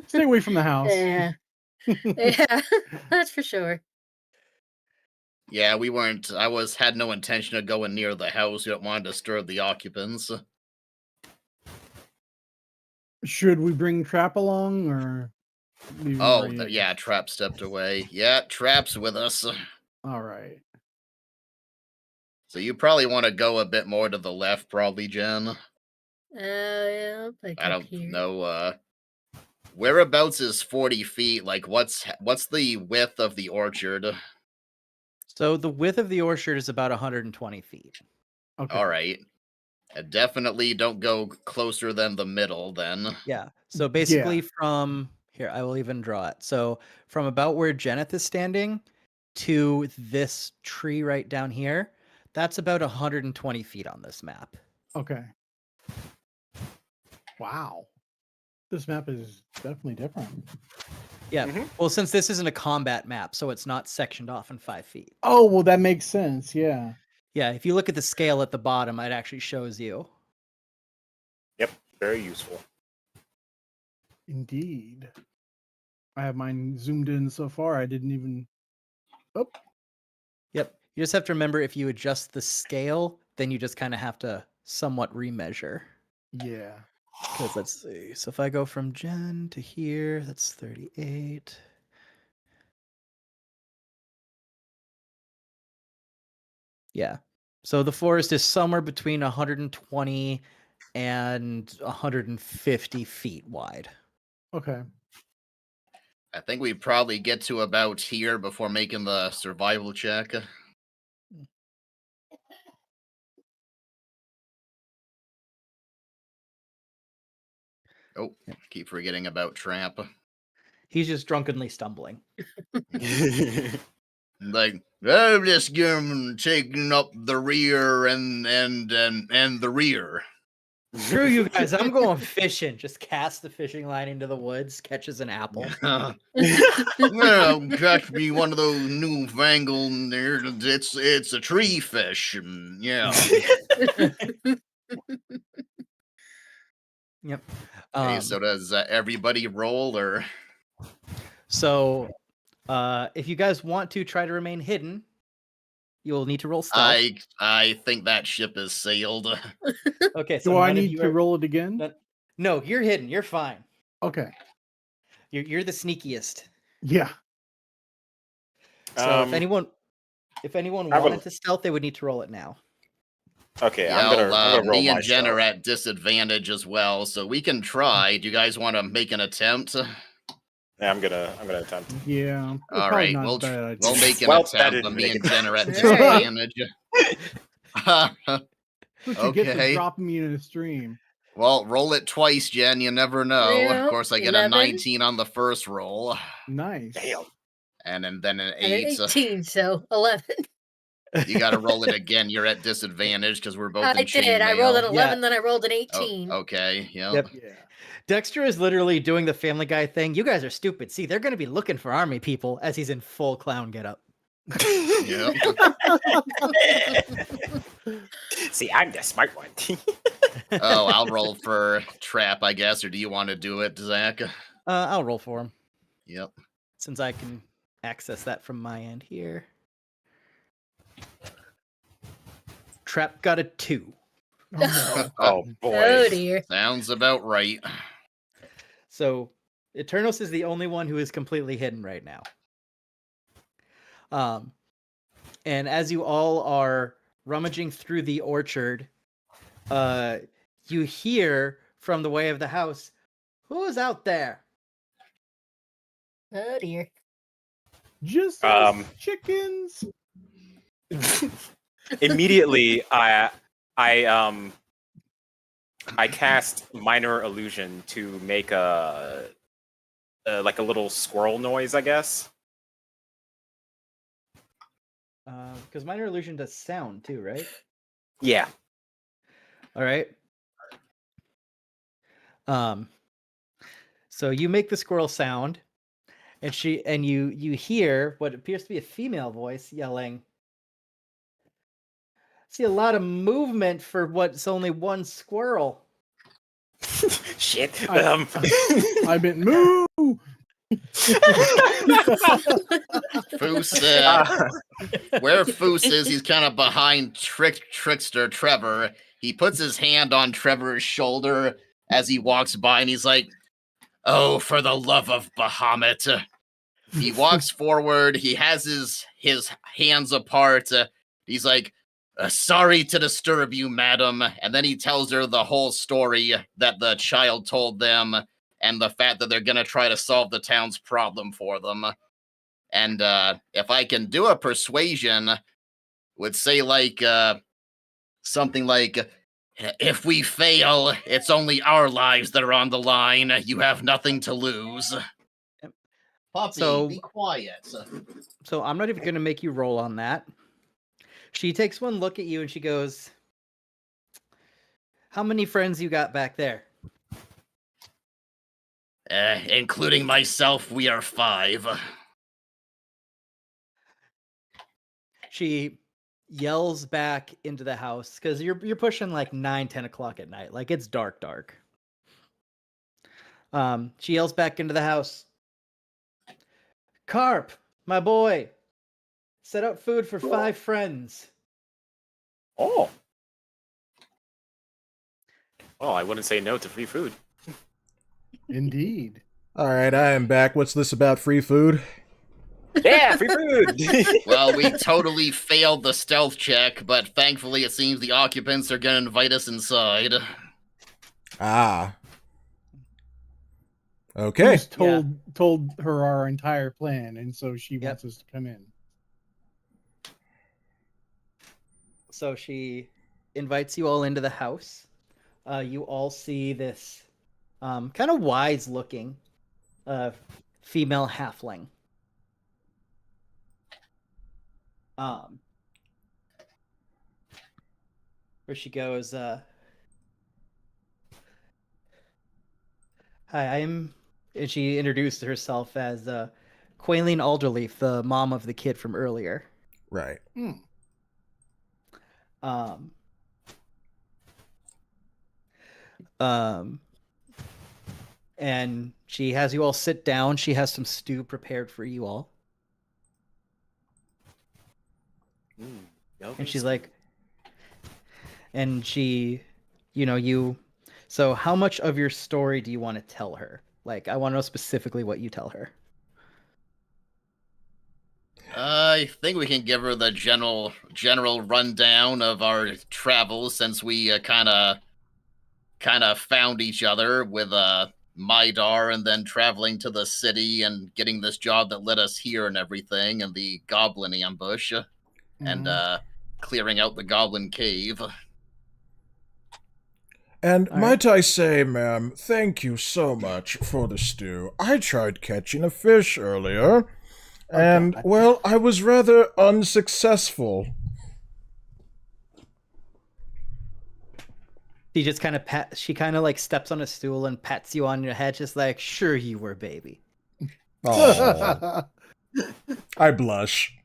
Stay away from the house. Yeah. Yeah, that's for sure. Yeah, we weren't. Had no intention of going near the house. We don't want to disturb the occupants. Should we bring Trap along or? leave him where he is? Yeah, Trap stepped away. Yeah, Trap's with us. All right. So you probably want to go a bit more to the left, probably, Jen. Yeah, like I up don't here. know. Whereabouts is 40 feet? Like, what's the width of the orchard? So the width of the orchard is about 120 feet. Okay. All right. Definitely don't go closer than the middle, then. Yeah. So basically from here, I will even draw it. So from about where Jeneth is standing to this tree right down here, that's about 120 feet on this map. Okay. Wow. This map is definitely different. Yeah. Mhm. Well, since this isn't a combat map, so it's not sectioned off in 5 feet. Oh, well, that makes sense. Yeah. Yeah. If you look at the scale at the bottom, it actually shows you. Yep. Very useful. Indeed. I have mine zoomed in so far. I didn't even. Oh, Yep. You just have to remember if you adjust the scale, then you just kind of have to somewhat remeasure. yeah. Because let's see. So if I go from Jen to here, that's 38. Yeah. So the forest is somewhere between 120 and 150 feet wide. Okay. I think we probably get to about here before making the survival check. Oh, keep forgetting about Tramp. He's just drunkenly stumbling. Like, I'm just taking up the rear and the rear. Screw you guys, I'm going fishing. Just cast the fishing line into the woods, catches an apple. Well, catch me one of those newfangled. It's a tree fish. Yeah. Yep. Okay, so does everybody roll or? So, if you guys want to try to remain hidden, you'll need to roll stealth. I think that ship has sailed. Okay, so Do I none of need you to are- roll it again? No, you're hidden. You're fine. Okay. You're the sneakiest. Yeah. So if anyone I will- wanted to stealth, they would need to roll it now. Okay, Yeah, I'm gonna roll me my and Jen are stealth. at disadvantage as well, so we can try. Do you guys want to make an attempt? Yeah, I'm gonna attempt. Yeah, All probably right, not a we'll bad idea. we'll make an Well, that attempt, didn't but me make and it. Jen are at Alright. disadvantage. That's what you get for Okay. dropping me in a stream. Well, roll it twice, Jen. You never know. Yeah, Of course, I get a 11. 19 on the first roll, Nice. Damn. and then an And an 8. 18, so 11. You got to roll it again. You're at disadvantage because we're both I in did. I rolled an chainmail. 11, then I rolled an 18. Oh, okay. Yep. Yep. Yeah. Dexter is literally doing the Family Guy thing. You guys are stupid. See, they're going to be looking for army people as he's in full clown getup. Yep. See, I'm the smart one. Oh, I'll roll for Trap, I guess. Or do you want to do it, Zach? I'll roll for him Yep. since I can access that from my end here. Trap got a 2. Oh, Oh boy. Oh dear. Sounds about right. So Eternos is the only one who is completely hidden right now. And as you all are rummaging through the orchard, you hear from the way of the house, "Who's out there?" Oh dear. just Um, chickens. Immediately, I cast minor illusion to make a like a little squirrel noise, I guess. Because minor illusion does sound too, right? Yeah. All right. So you make the squirrel sound, and you hear what appears to be a female voice yelling. See a lot of movement for what's only one squirrel. Shit. I meant moo. Foos, where Foos is, he's kind of behind Trickster Trevor. He puts his hand on Trevor's shoulder as he walks by, and he's like, "Oh, for the love of Bahamut." He walks forward. He has his hands apart. He's like, "Sorry to disturb you, madam." And then he tells her the whole story that the child told them and the fact that they're going to try to solve the town's problem for them. And if I can do a persuasion, would say like something like, "If we fail, it's only our lives that are on the line. You have nothing to lose." Poppy, So- be quiet. So I'm not even going to make you roll on that. She takes one look at you and she goes, "How many friends you got back there?" Including myself, we are 5. She yells back into the house because you're pushing like 9-10 o'clock at night. Like it's dark. She yells back into the house. "Carp, my boy, set up food for 5 friends." Oh. Well, I wouldn't say no to free food. Indeed. All right, I am back. What's this about free food? Yeah, free food. Well, we totally failed the stealth check, but thankfully it seems the occupants are going to invite us inside. Ah. Okay. Just told her our entire plan, and so she wants us to come in. So she invites you all into the house. You all see this kind of wise-looking female halfling. Where she goes, "Hi, I'm..." And she introduced herself as Quaileen Alderleaf, the mom of the kid from earlier. Right. And she has you all sit down. She has some stew prepared for you all. And she's like, and she, so how much of your story do you want to tell her? Like, I want to know specifically what you tell her. I think we can give her the general rundown of our travels since we kind of found each other with Midar and then traveling to the city and getting this job that led us here and everything and the goblin ambush and clearing out the goblin cave. And All might I say, ma'am, thank you so much for the stew. I tried catching a fish earlier, and, God. well, I was rather unsuccessful. She just kind of she kind of like steps on a stool and pats you on your head, just like, sure you were, baby. Aw, I blush.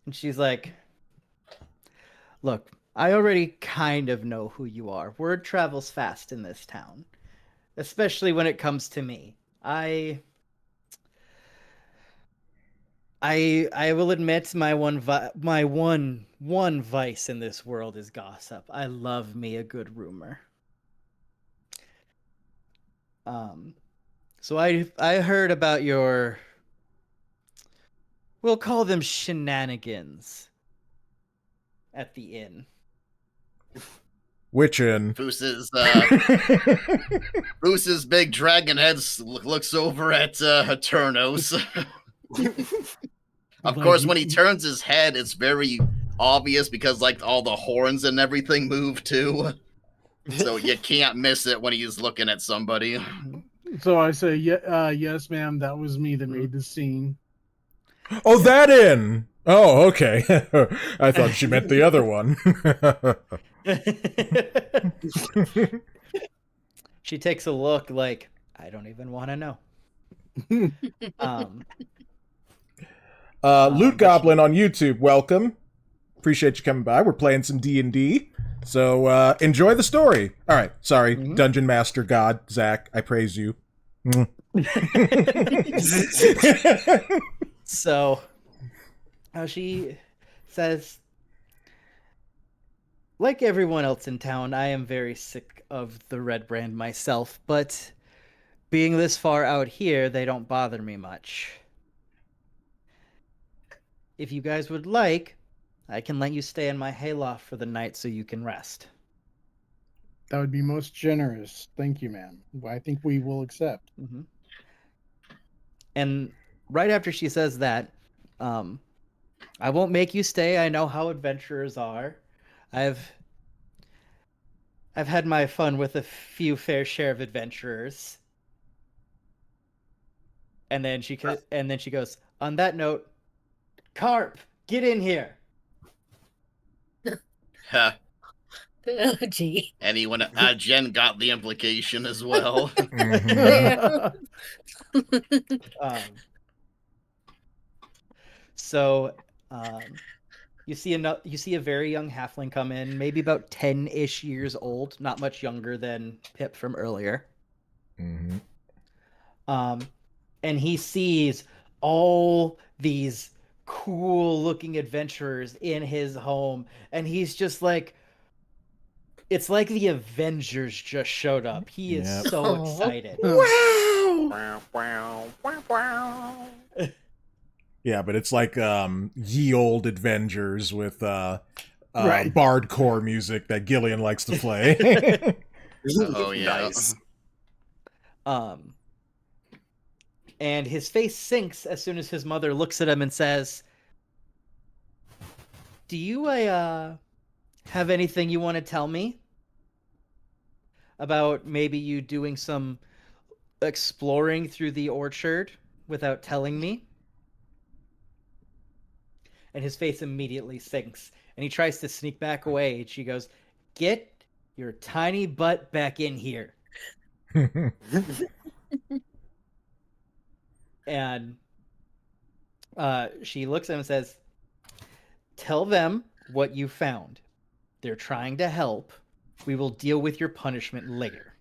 And she's like, look, I already kind of know who you are. Word travels fast in this town, especially when it comes to me. I will admit my one vice in this world is gossip. I love me a good rumor. So I heard about your, we'll call them shenanigans at the inn. Which inn? Foos's big dragon head looks over at Eternos. Of course, when he turns his head, it's very obvious because like all the horns and everything move too. So you can't miss it when he's looking at somebody. So I say, yes, ma'am, that was me that made the scene. Oh, that inn! Oh, okay. I thought she meant the other one. She takes a look like, I don't even want to know. Loot Goblin on YouTube, welcome. Appreciate you coming by. We're playing some D&D. So, enjoy the story. All right, sorry, Dungeon Master God, Zach, I praise you. So, she says, like everyone else in town, I am very sick of the red brand myself, but being this far out here, they don't bother me much. If you guys would like, I can let you stay in my hayloft for the night so you can rest. That would be most generous. Thank you, ma'am. I think we will accept. Mm-hmm. And right after she says that, I won't make you stay. I know how adventurers are. I've had my fun with a few fair share of adventurers. And then she goes, on that note, Carp, get in here. Huh. Oh, gee. Anyone? Jen got the implication as well. So, you see a very young halfling come in, maybe about 10-ish years old, not much younger than Pip from earlier. Mm-hmm. And he sees all these cool-looking adventurers in his home, and he's just like, it's like the Avengers just showed up. He is so excited. Wow! Yeah, but it's like ye old Avengers with bardcore music that Gilien likes to play. Oh yeah. Nice. And his face sinks as soon as his mother looks at him and says, do you have anything you want to tell me about maybe you doing some exploring through the orchard without telling me? And his face immediately sinks, and he tries to sneak back away, and she goes, get your tiny butt back in here. And she looks at him and says, tell them what you found. They're trying to help. We will deal with your punishment later.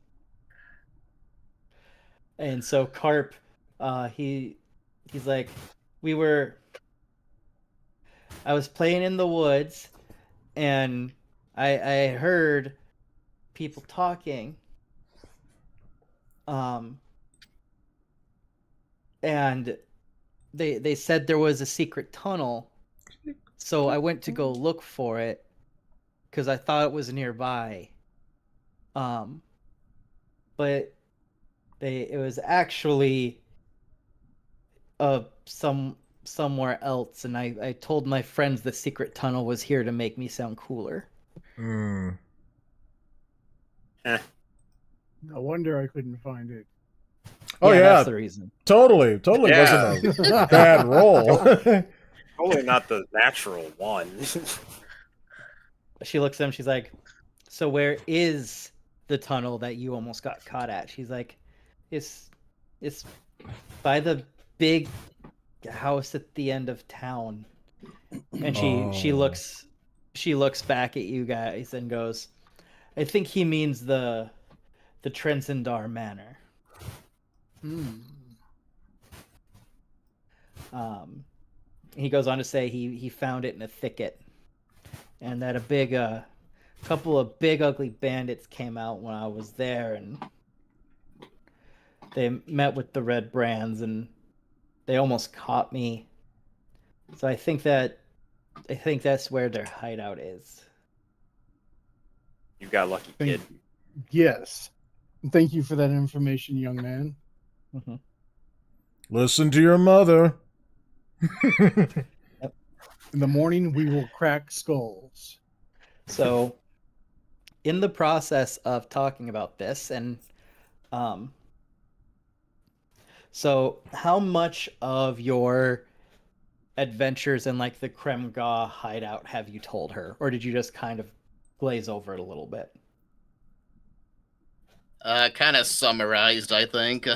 And so Carp, he's like, I was playing in the woods, and I heard people talking. and they said there was a secret tunnel, so I went to go look for it because I thought it was nearby. But it was actually somewhere else, and I told my friends the secret tunnel was here to make me sound cooler. Hmm. Eh. No wonder I couldn't find it. Oh yeah, that's the reason. totally Yeah. wasn't a bad roll. Probably not the natural one. She looks at him, she's like, so where is the tunnel that you almost got caught at? She's like, it's by the big house at the end of town. And she looks back at you guys and goes, I think he means the Trenzendar Manor. He goes on to say he found it in a thicket, and that a couple of big ugly bandits came out when I was there, and they met with the Red Brands, and they almost caught me. So I think that's where their hideout is. You got lucky, kid. Yes. Thank you for that information, young man. Mm-hmm. Listen to your mother. In the morning, we will crack skulls. So, in the process of talking about this, and so how much of your adventures in like the Kremga hideout have you told her, or did you just kind of glaze over it a little bit? Kind of summarized, I think.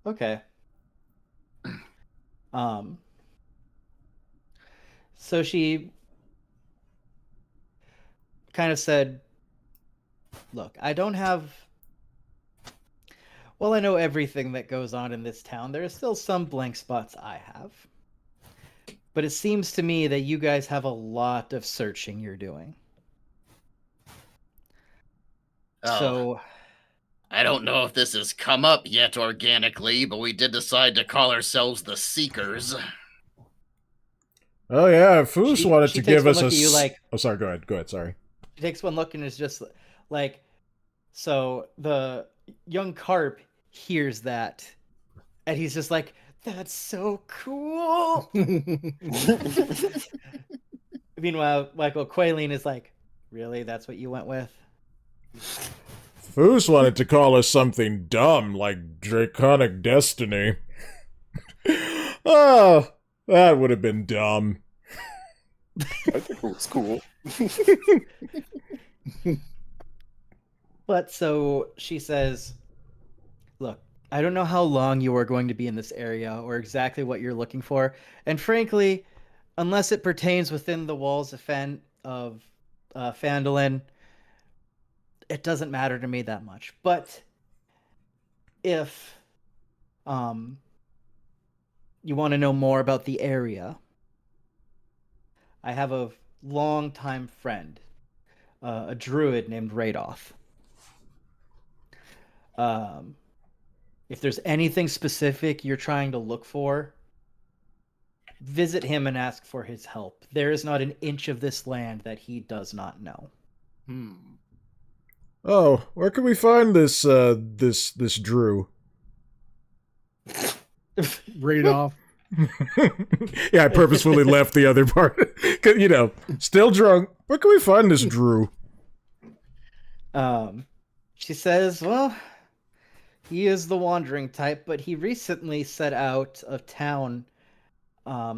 Okay. So she kind of said, look, I don't have... Well, I know everything that goes on in this town. There are still some blank spots I have. But it seems to me that you guys have a lot of searching you're doing. Oh. So... I don't know if this has come up yet organically, but we did decide to call ourselves the Seekers. Oh yeah, Foos wanted she to takes give one us look a... at you like... Oh, sorry, go ahead, sorry. She takes one look and is just like... So the young carp hears that, and he's just like, that's so cool! Meanwhile, Michael Qualeen is like, really? That's what you went with? Foos wanted to call us something dumb, like Draconic Destiny. Oh, that would have been dumb. I think it was cool. But so she says, look, I don't know how long you are going to be in this area or exactly what you're looking for. And frankly, unless it pertains within the walls of Phandalin, it doesn't matter to me that much. But if you want to know more about the area, I have a longtime friend, a druid named Radoth. If there's anything specific you're trying to look for, visit him and ask for his help. There is not an inch of this land that he does not know. Oh, where can we find this this Drew? Radoff. Yeah, I purposefully left the other part. 'Cause, you know, still drunk. Where can we find this Drew? She says, well, he is the wandering type, but he recently set out of town,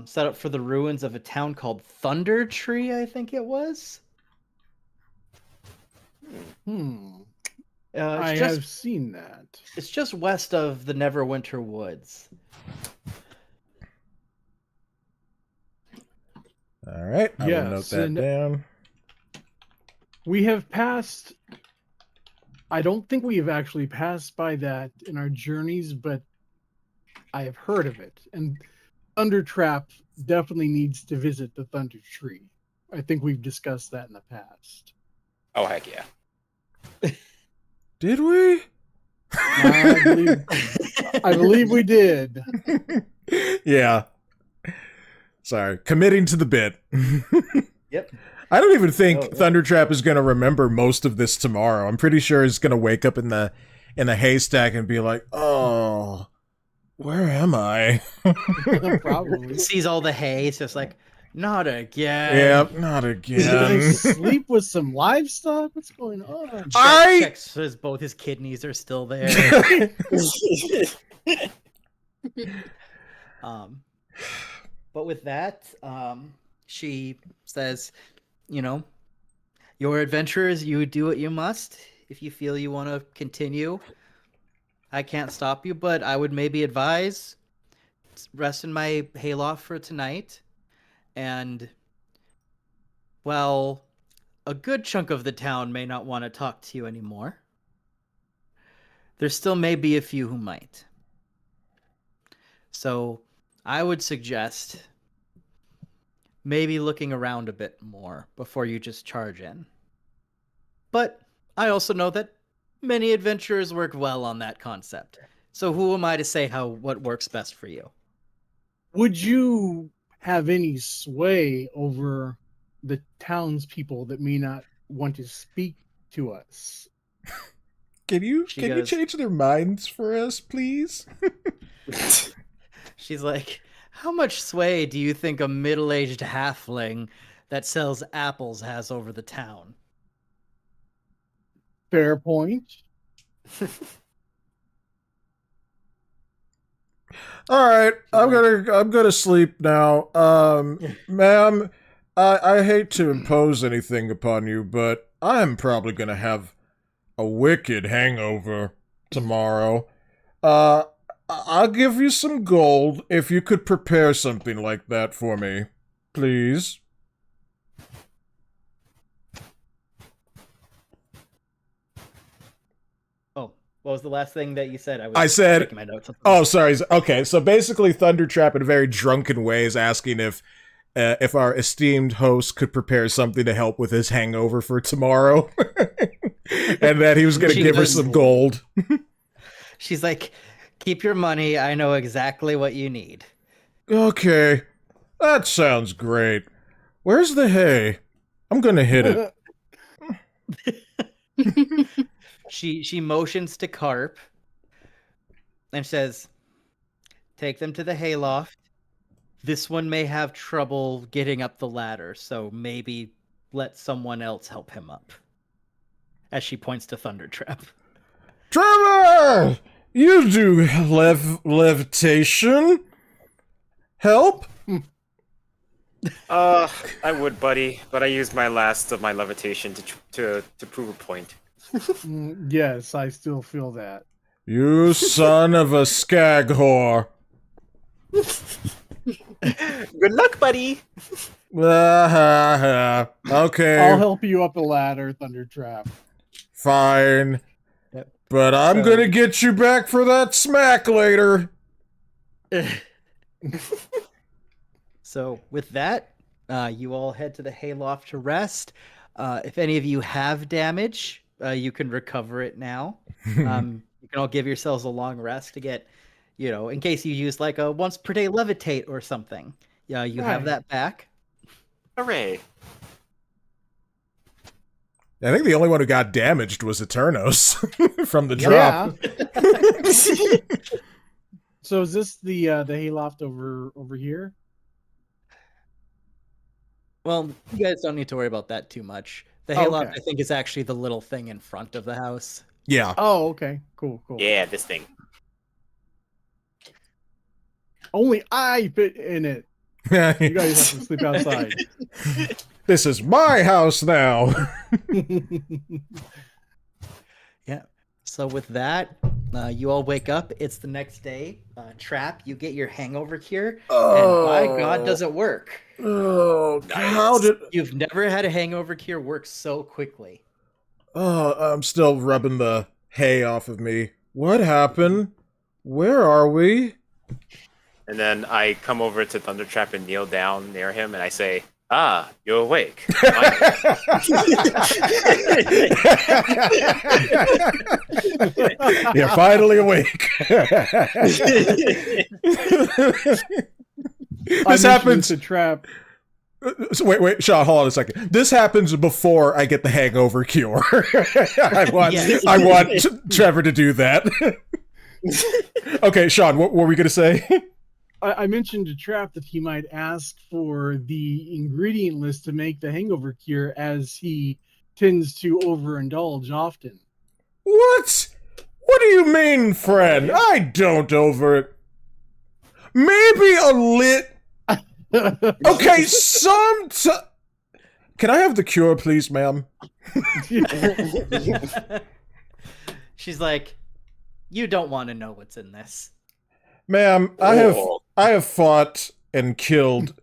set up for the ruins of a town called Thunder Tree, I think it was. I have seen that. It's just west of the Neverwinter Woods. All right, I will note that down. We have passed... I don't think we have actually passed by that in our journeys, but I have heard of it. And Thunder Trapp definitely needs to visit the Thunder Tree. I think we've discussed that in the past. Oh, heck yeah. Did we? I believe we did. Yeah. Sorry. Committing to the bit. Yep. I don't even think Oh, yeah. Thundertrap is going to remember most of this tomorrow. I'm pretty sure he's going to wake up in the haystack and be like, "Oh, where am I?" Probably. Sees all the hay. It's just like, not again. Yep, not Did again. they sleep with some livestock? What's going on? Checks both his kidneys are still there. But with that, she says, you know, your adventurers, you do what you must. If you feel you want to continue, I can't stop you, but I would maybe advise rest in my hayloft for tonight. And, well, a good chunk of the town may not want to talk to you anymore. There still may be a few who might. So I would suggest maybe looking around a bit more before you just charge in. But I also know that many adventurers work well on that concept. So who am I to say what works best for you? Would you have any sway over the townspeople that may not want to speak to us? Can you She you goes- change their minds for us, please? She's like, how much sway do you think a middle-aged halfling that sells apples has over the town? Fair point. All right, I'm gonna sleep now. Ma'am, I hate to impose anything upon you, but I'm probably gonna have a wicked hangover tomorrow. I'll give you some gold if you could prepare something like that for me, please. Oh, what was the last thing that you said? I said- checking my notes. Oh, sorry. Okay, so basically, Thundertrap, in a very drunken way, is asking if our esteemed host could prepare something to help with his hangover for tomorrow, and that he was going to She give her does- some gold. She's like, keep your money. I know exactly what you need. Okay, that sounds great. Where's the hay? I'm gonna hit it. She motions to Carp and says, take them to the hayloft. This one may have trouble getting up the ladder, so maybe let someone else help him up. As she points to Thundertrap. Trevor, you do levitation. Help? I would, buddy, but I used my last of my levitation to prove a point. Yes, I still feel that. You son of a skag whore. Good luck, buddy. Okay, I'll help you up the ladder, Thundertrap. fine. Yep. But I'm So- gonna get you back for that smack later. So with that, you all head to the hayloft to rest. If any of you have damage, you can recover it now. You can all give yourselves a long rest to get, in case you use like a once per day levitate or something. Yeah, you have Right. that back. Hooray. I think the only one who got damaged was Eternos from the drop. Yeah. So is this the hayloft over here? Well, you guys don't need to worry about that too much. The hayloft, Okay. I think, is actually the little thing in front of the house. Yeah. Oh, okay. Cool. Yeah, this thing. Only I fit in it. You guys have to sleep outside. This is my house now. Yeah. So with that, you all wake up. It's the next day. Trap, you get your hangover cure, and by God, does it work? Oh, how did? You've never had a hangover cure work so quickly. Oh, I'm still rubbing the hay off of me. What happened? Where are we? And then I come over to Thundertrap and kneel down near him, and I say, Ah, you're awake. You're finally awake. This happens to Trap. So wait, Shaun, hold on a second. This happens before I get the hangover cure. I want Trevor to do that. Okay, Shaun, what were we going to say? I mentioned to Trap that he might ask for the ingredient list to make the hangover cure, as he tends to overindulge often. What? What do you mean, friend? I don't over... Maybe a lit... Okay, Can I have the cure, please, ma'am? She's like, you don't want to know what's in this. Ma'am, I have fought and killed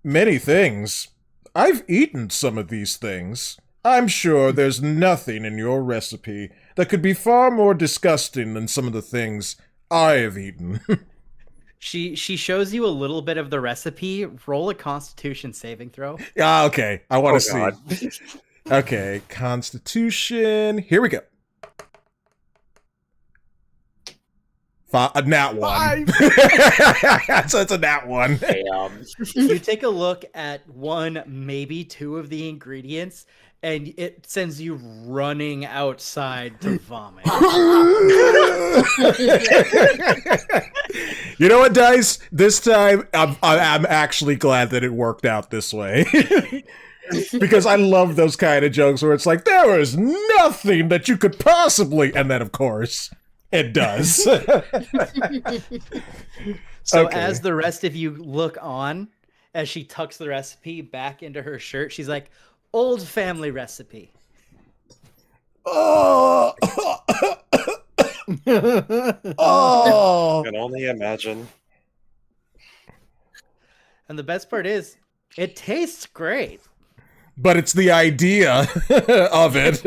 many things. I've eaten some of these things. I'm sure there's nothing in your recipe that could be far more disgusting than some of the things I have eaten. She shows you a little bit of the recipe. Roll a Constitution saving throw. Ah, okay. I want to see. Okay, Constitution. Here we go. A nat one. So it's a nat one. You take a look at one, maybe two of the ingredients, and it sends you running outside to vomit. You know what, Dice? This time, I'm actually glad that it worked out this way. Because I love those kind of jokes where it's like, there is nothing that you could possibly... And then, of course, it does. So Okay. as the rest of you look on, as she tucks the recipe back into her shirt, she's like, old family recipe. Oh! Oh! I can only imagine. And the best part is, it tastes great. But it's the idea of it.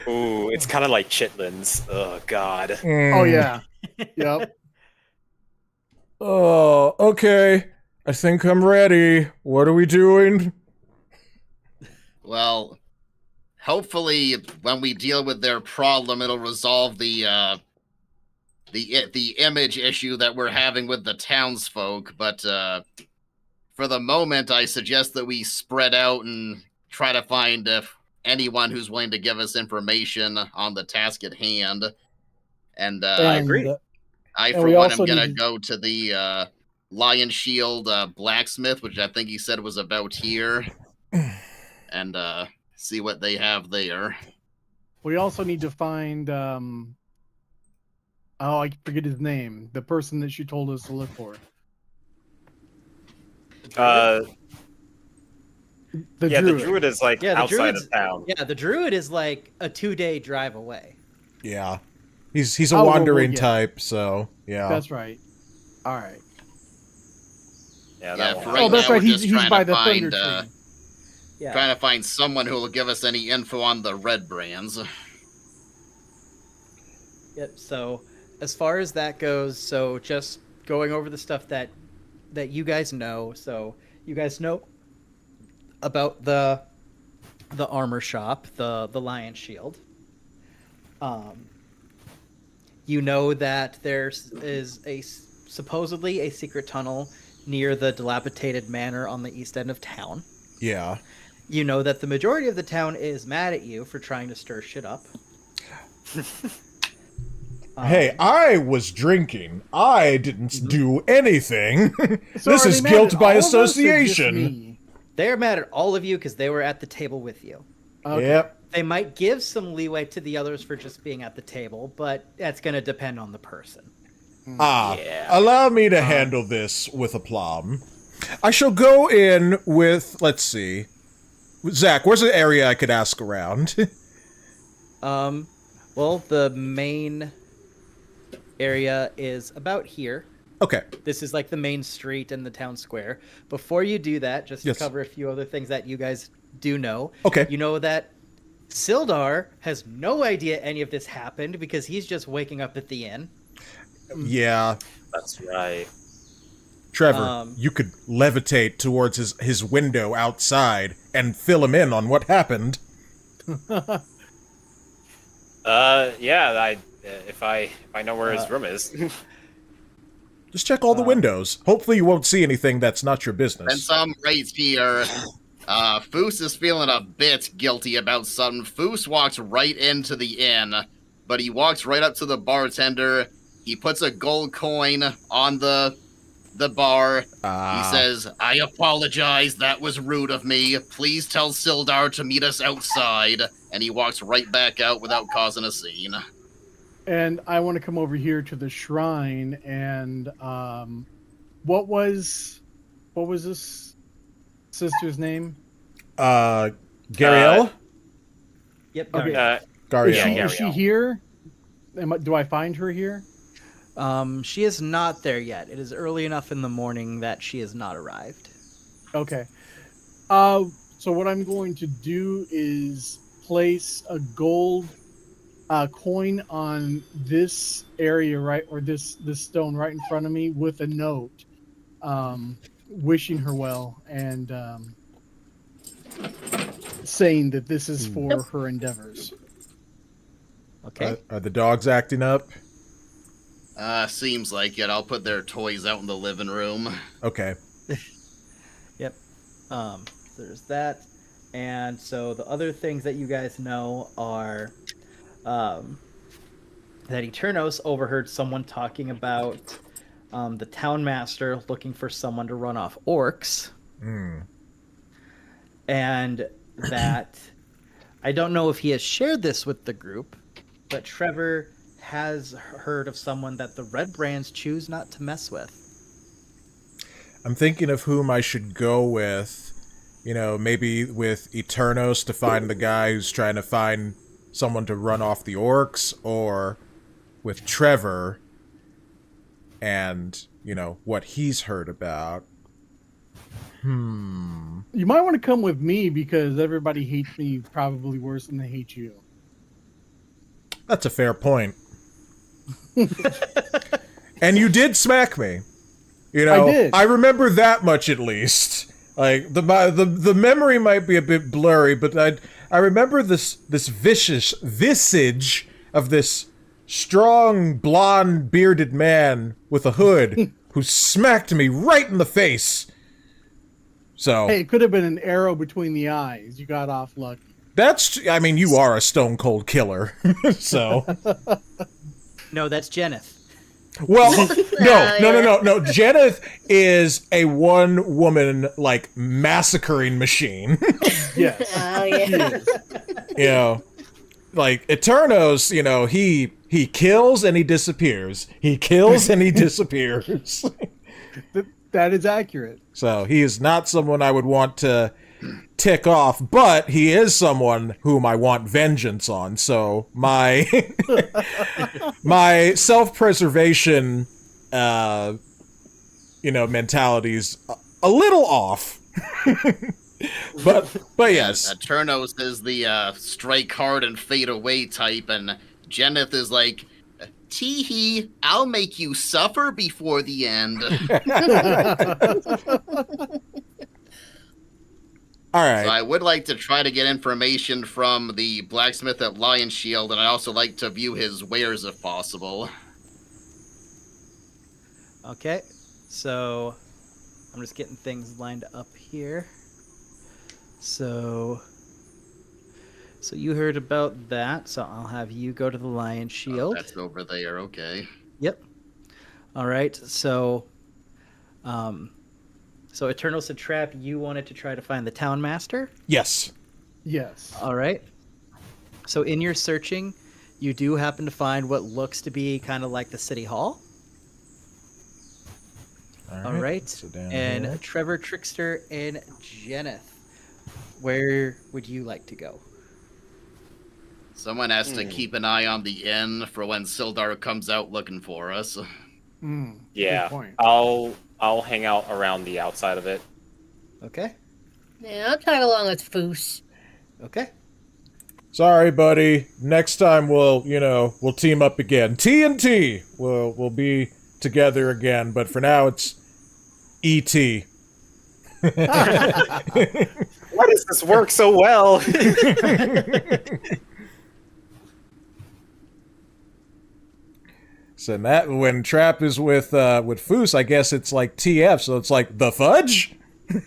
Ooh, it's kind of like chitlins. Oh, God. Oh, yeah. Yep. Oh, okay. I think I'm ready. What are we doing? Well, hopefully when we deal with their problem, it'll resolve the image issue that we're having with the townsfolk. But for the moment, I suggest that we spread out and try to find anyone who's willing to give us information on the task at hand. And I agree. I, and for we one, am also going to need- go to the Lion Shield blacksmith, which I think he said was about here, and see what they have there. We also need to find, oh, I forget his name. The person that she told us to look for. The Yeah, druid. the druid is like outside of town. Yeah, the druid is like a 2-day drive away. Yeah. He's a Oh, wandering yeah. type, so yeah. That's right. All right. Yeah, Yeah, that for one. right Oh, that's now, right. we're He's just trying by to the find, thunder tree. Yeah. trying to find someone who will give us any info on the red brands. Yep. So as far as that goes, so just going over the stuff that you guys know. So you guys know about the armor shop, the Lion Shield. You know that there is supposedly a secret tunnel near the dilapidated manor on the east end of town. Yeah. You know that the majority of the town is mad at you for trying to stir shit up. Hey, I was drinking. I didn't do anything. So This are is they mad guilt at by all of us or just association. me? They're mad at all of you because they were at the table with you. Okay. Yep. They might give some leeway to the others for just being at the table, but that's going to depend on the person. Yeah. Allow me to handle this with aplomb. I shall go in with, let's see. Zach, where's the area I could ask around? Well, the main area is about here. Okay. This is like the main street in the town square. Before you do that, just to Yes. cover a few other things that you guys do know. Okay. You know that Sildar has no idea any of this happened because he's just waking up at the inn. Yeah. That's right. Trevor, you could levitate towards his window outside and fill him in on what happened. Yeah, if I know where his room is. Just check all the windows. Hopefully you won't see anything that's not your business. And some right here. Foos is feeling a bit guilty about something. Foos walks right into the inn, but he walks right up to the bartender. He puts a gold coin on the bar. He says, "I apologize, that was rude of me. Please tell Sildar to meet us outside." And he walks right back out without causing a scene. And I want to come over here to the shrine and what was this sister's name? Gariel? Yep. Okay. Gariel. Is she here? Do I find her here? She is not there yet. It is early enough in the morning that she has not arrived. Okay. So what I'm going to do is place a gold coin on this area, right, or this stone right in front of me with a note, wishing her well and saying that this is for her endeavors. Okay. Are the dogs acting up? Seems like it. I'll put their toys out in the living room. Okay. Yep. There's that. And so the other things that you guys know are that Eternos overheard someone talking about the town master looking for someone to run off orcs. And that I don't know if he has shared this with the group, but Trevor has heard of someone that the Red Brands choose not to mess with. I'm thinking of whom I should go with. You know, maybe with Eternos to find the guy who's trying to find someone to run off the orcs, or with Trevor and, you know, what he's heard about. You might want to come with me because everybody hates me probably worse than they hate you. That's a fair point. And you did smack me. You know, I did. I remember that much at least. Like the memory might be a bit blurry, but I remember this vicious visage of this strong blonde bearded man with a hood who smacked me right in the face. So Hey, it could have been an arrow between the eyes. You got off lucky. I mean, you are a stone cold killer. So No, that's Jenneth. well, no. Jenneth is a one-woman, like, massacring machine. Yes. Oh, yeah. You know, like, Eternos, you know, he kills and he disappears. He kills and he disappears. That is accurate. So he is not someone I would want to tick off, but he is someone whom I want vengeance on. So my my self-preservation, mentality's a little off. but yes. Turnos is the strike hard and fade away type, and Jenneth is like, tee-hee, I'll make you suffer before the end. All right. So I would like to try to get information from the blacksmith at Lion Shield, and I also like to view his wares if possible. Okay, so I'm just getting things lined up here. So you heard about that, so I'll have you go to the Lion Shield. Oh, that's over there, okay. Yep. All right, so Eternal said, Trapp, you wanted to try to find the town master? Yes. Yes. All right. So in your searching, you do happen to find what looks to be kind of like the city hall. All right. So down And here. Trevor, Trickster, and Jenneth, where would you like to go? Someone has to keep an eye on the inn for when Sildar comes out looking for us. Yeah, Good point. I'll hang out around the outside of it. Okay. Yeah, I'll tag along with Foos. Okay. Sorry, buddy. Next time we'll team up again. TNT. We'll be together again, but for now it's E.T. Why does this work so well? So that when Trapp is with Foos, I guess it's like TF. So it's like the fudge. Yep.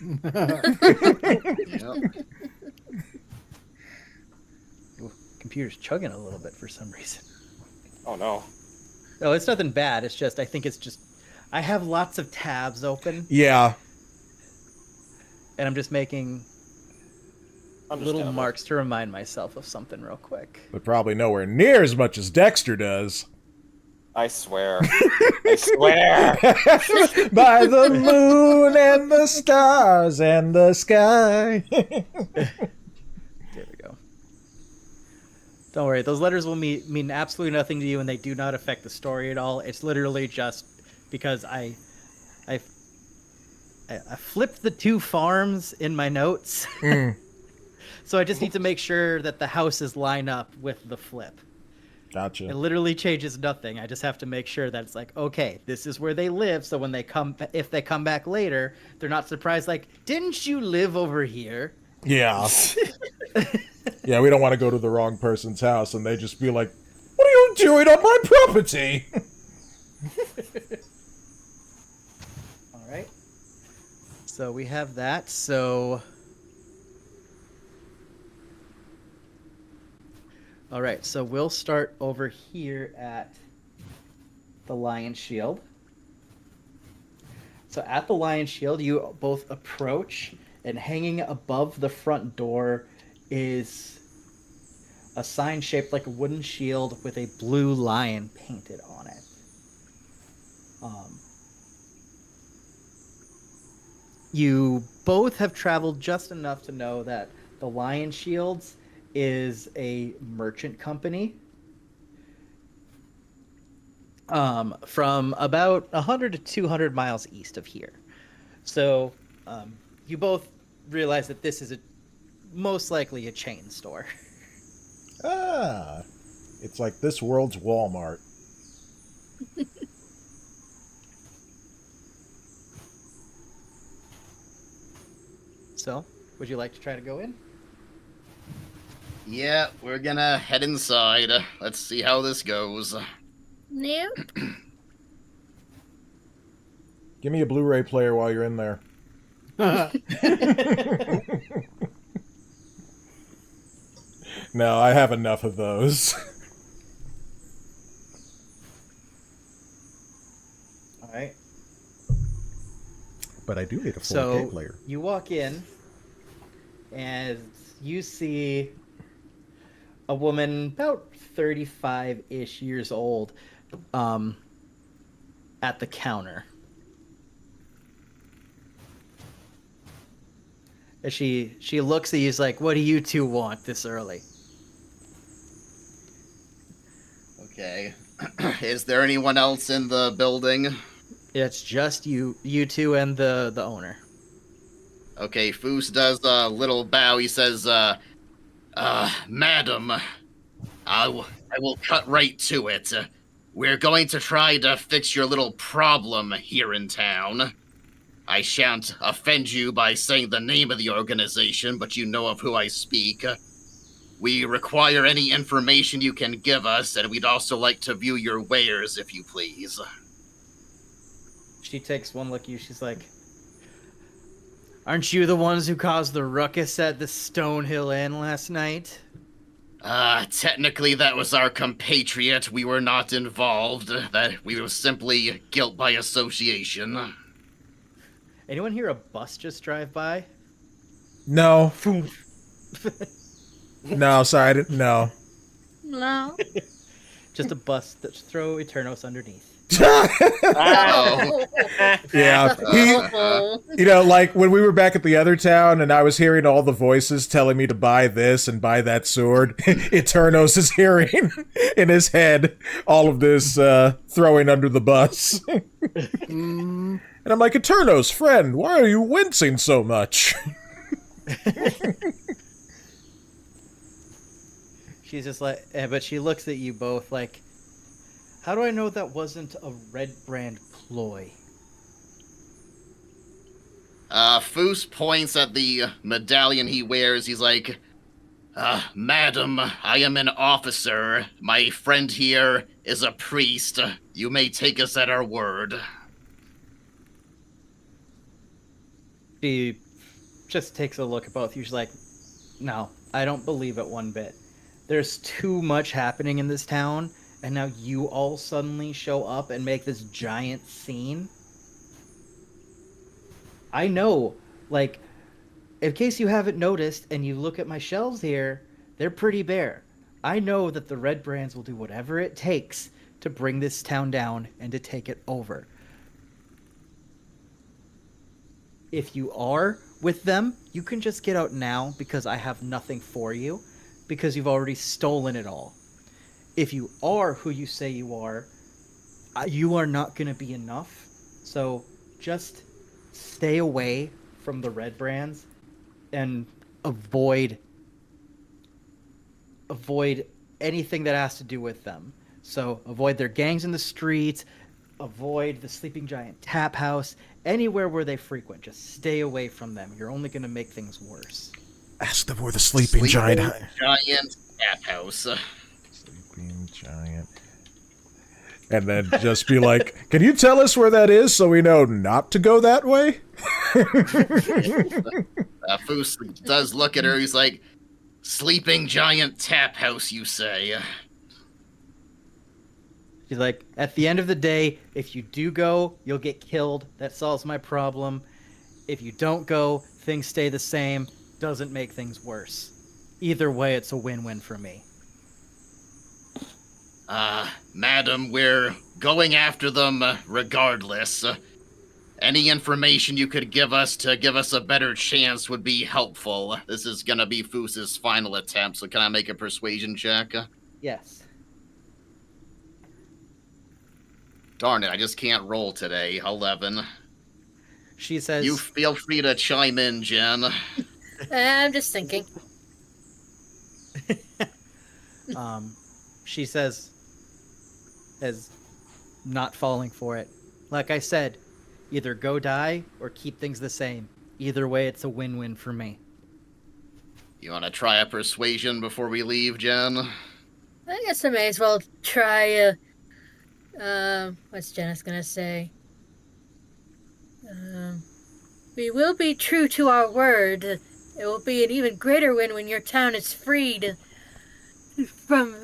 Ooh, computer's chugging a little bit for some reason. Oh no. No, it's nothing bad. It's just, I think it's just, I have lots of tabs open, Yeah. and I'm just making little Understandable. marks to remind myself of something real quick. But probably nowhere near as much as Dexter does. I swear. I swear. By the moon and the stars and the sky. There we go. Don't worry, those letters will mean absolutely nothing to you, and they do not affect the story at all. It's literally just because I flipped the 2 farms in my notes. So I just need to make sure that the houses line up with the flip. It Gotcha. literally changes nothing. I just have to make sure that it's like, okay, this is where they live. So when if they come back later, they're not surprised. Like, didn't you live over here? Yeah. Yeah, we don't want to go to the wrong person's house and they just be like, "What are you doing on my property?" All right. So we have that. So. All right, so we'll start over here at the Lion Shield. So at the Lion Shield, you both approach, and hanging above the front door is a sign shaped like a wooden shield with a blue lion painted on it. You both have traveled just enough to know that the Lion Shields is a merchant company from about 100 to 200 miles east of here. So you both realize that this is most likely a chain store. Ah. It's like this world's Walmart. So, would you like to try to go in? Yeah, we're gonna head inside. Let's see how this goes. Yep. Give me a Blu-ray player while you're in there. No, I have enough of those. All right. But I do need a 4K So player. you walk in, and you see a woman about 35-ish years old at the counter. And she looks at you, is like, "What do you two want this early?" Okay. Is there anyone else in the building? It's just you two and the owner. Okay, Foos does a little bow. He says, Madam, I will cut right to it. We're going to try to fix your little problem here in town. I shan't offend you by saying the name of the organization, but you know of who I speak. We require any information you can give us, and we'd also like to view your wares, if you please. She takes one look at you. She's like, "Aren't you the ones who caused the ruckus at the Stonehill Inn last night?" Technically that was our compatriot. We were not involved. That we were simply guilt by association. Anyone hear a bus just drive by? No. No, sorry, I didn't. No. No. Just a bus that throw Eternos underneath. Oh. Yeah. You know, like when we were back at the other town and I was hearing all the voices telling me to buy this and buy that sword, Eternos is hearing in his head all of this throwing under the bus. And I'm like, Eternos, friend, why are you wincing so much? She's just like, but she looks at you both like, "How do I know that wasn't a Red Brand ploy?" Foos points at the medallion he wears. He's like, Madam, I am an officer. My friend here is a priest. You may take us at our word. She just takes a look at both. She's like, no, I don't believe it one bit. There's too much happening in this town, and now you all suddenly show up and make this giant scene. I know, like, in case you haven't noticed and you look at my shelves here, they're pretty bare. I know that the Red Brands will do whatever it takes to bring this town down and to take it over. If you are with them, you can just get out now because I have nothing for you, because you've already stolen it all. If you are who you say you are not going to be enough. So just stay away from the Red Brands and avoid anything that has to do with them. So avoid their gangs in the streets, avoid the Sleeping Giant Tap House, anywhere where they frequent. Just stay away from them. You're only going to make things worse. Ask them where the Sleeping Giant Tap House. Sleeping Giant. And then just be like, can you tell us where that is so we know not to go that way? Foos does look at her. He's like, Sleeping Giant Tap House, you say? She's like, at the end of the day, if you do go, you'll get killed. That solves my problem. If you don't go, things stay the same. Doesn't make things worse. Either way, it's a win-win for me. Madam, we're going after them regardless. Any information you could give us to give us a better chance would be helpful. This is gonna be Foos's final attempt, so can I make a persuasion check? Yes. Darn it, I just can't roll today. 11. She says... You feel free to chime in, Jen. I'm just thinking. She says, as not falling for it, like I said, either go die or keep things the same. Either way, it's a win-win for me. You want to try a persuasion before we leave, Jen? I guess I may as well try what's Janice gonna say? We will be true to our word. It will be an even greater win when your town is freed from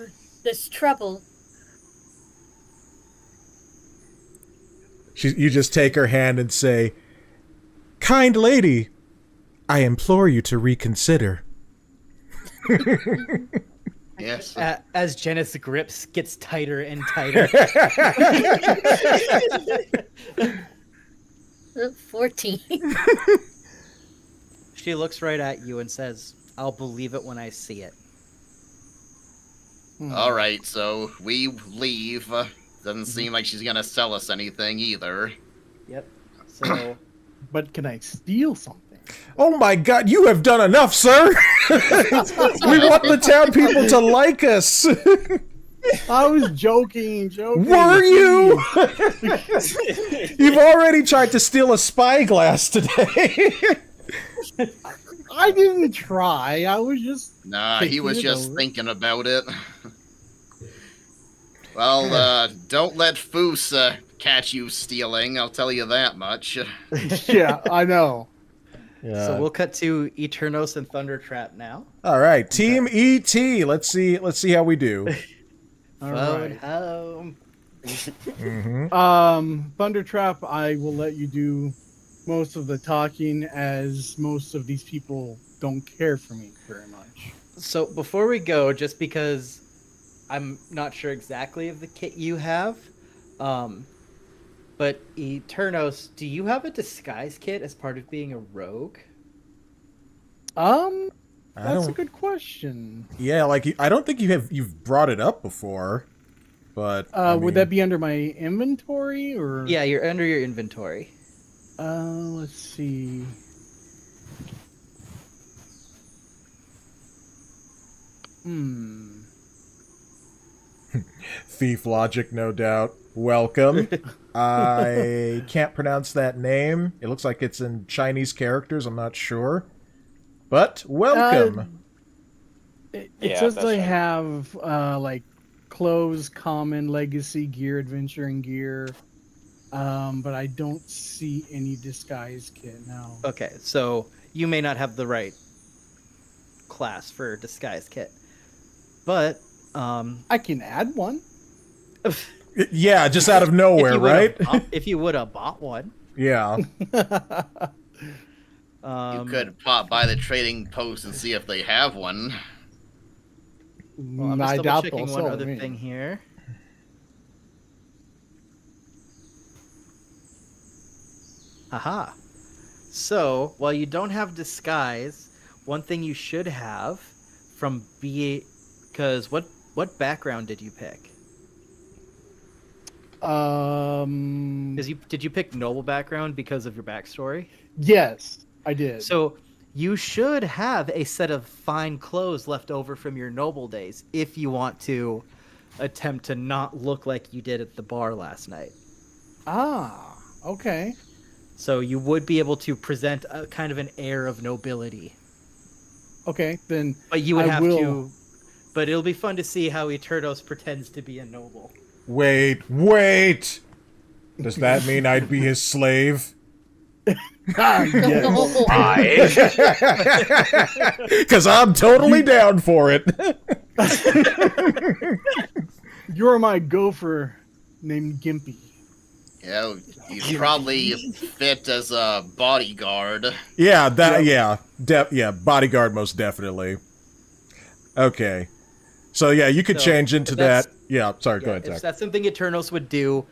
this trouble. You just take her hand and say, kind lady, I implore you to reconsider. Yes. As Janice's grips gets tighter and tighter. 14. She looks right at you and says, I'll believe it when I see it. Alright, so we leave. Doesn't seem like she's gonna sell us anything either. Yep. So... But can I steal something? Oh my god, you have done enough, sir! We want the town people to like us! I was joking. Were you? You've already tried to steal a spyglass today. I didn't try. I was just... Nah, he was just thinking about it. Well, don't let Foos catch you stealing, I'll tell you that much. Yeah, I know. Yeah. So we'll cut to Eternos and Thunder Trap now. All right, Team ET. Let's see how we do. All Phone right. home. Thundertrap, I will let you do most of the talking, as most of these people don't care for me very much. So before we go, just because I'm not sure exactly of the kit you have, but Eternos, do you have a disguise kit as part of being a rogue? That's a good question. Yeah, like I don't think you've brought it up before, but would that be under my inventory or? Yeah, you're under your inventory. Let's see. Thief logic, no doubt. Welcome. I can't pronounce that name. It looks like it's in Chinese characters. I'm not sure. But welcome. It Yeah, says that's they right. have like clothes, common, legacy gear, adventuring gear, but I don't see any disguise kit now. Okay, so you may not have the right class for disguise kit, but I can add one. Yeah, just out of nowhere, right? If you would have bought one, Yeah. You could pop by the trading post and see if they have one. Well, I'm I just doubt double checking they'll one sell other me. thing here. Aha. So, while you don't have disguise, one thing you should have from because what background did you pick? Did you pick noble background because of your backstory? Yes, I did. So you should have a set of fine clothes left over from your noble days if you want to attempt to not look like you did at the bar last night. Ah, okay. So you would be able to present a kind of an air of nobility. Okay, then But you would I have will. to... But it'll be fun to see how Eternos pretends to be a noble. Wait. Does that mean I'd be his slave? Yes. Because I'm totally down for it. You're my gopher named Gimpy. Yeah, you probably fit as a bodyguard. Yeah, bodyguard most definitely. Okay. So yeah, you could So, change into if that's- that. Yeah, sorry, go ahead, If Zach. that's something Eternos would do,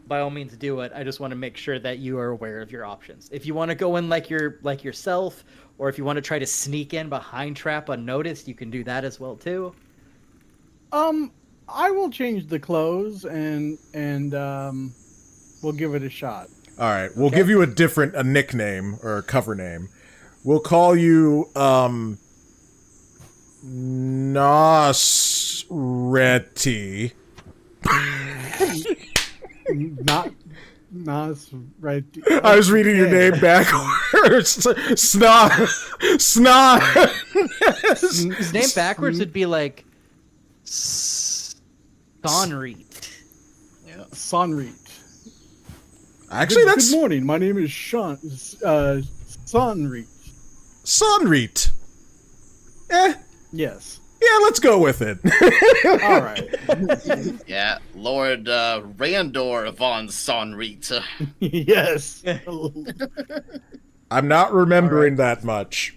by all means do it. I just want to make sure that you are aware of your options. If you want to go in like yourself, or if you want to try to sneak in behind Trapp unnoticed, you can do that as well too. I will change the clothes and we'll give it a shot. All right, we'll give you a nickname or a cover name. We'll call you Nasreti. Not right. I was reading your name backwards. Snot. His name backwards would be like Sonreet. Sonreet. Actually, that's Good morning. My name is Shaun. Sonreet. Sonreet. Yes. Yeah, let's go with it. All right. Yeah, Lord Randor von Sonreet. Yes. I'm not remembering that much.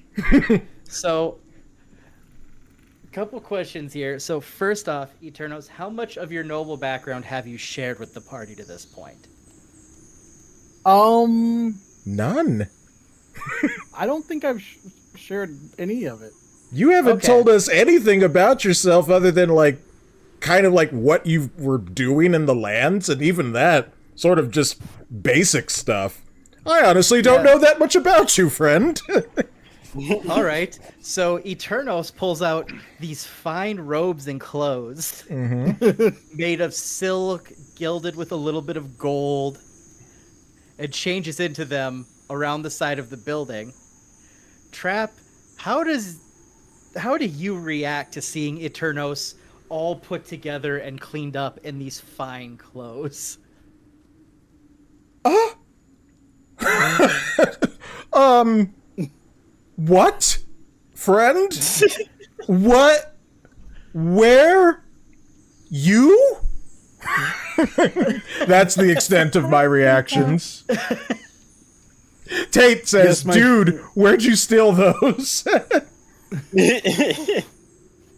So, a couple questions here. So, first off, Eternos, how much of your noble background have you shared with the party to this point? None. I don't think I've shared any of it. You haven't Okay. told us anything about yourself other than, like, kind of like what you were doing in the lands, and even that, sort of just basic stuff. I honestly don't know that much about you, friend. All right. So Eternos pulls out these fine robes and clothes made of silk, gilded with a little bit of gold, and changes into them around the side of the building. Trapp, how do you react to seeing Eternos all put together and cleaned up in these fine clothes? What? Friend? What? Where? You? That's the extent of my reactions. Tate says, Yes, my- dude, where'd you steal those?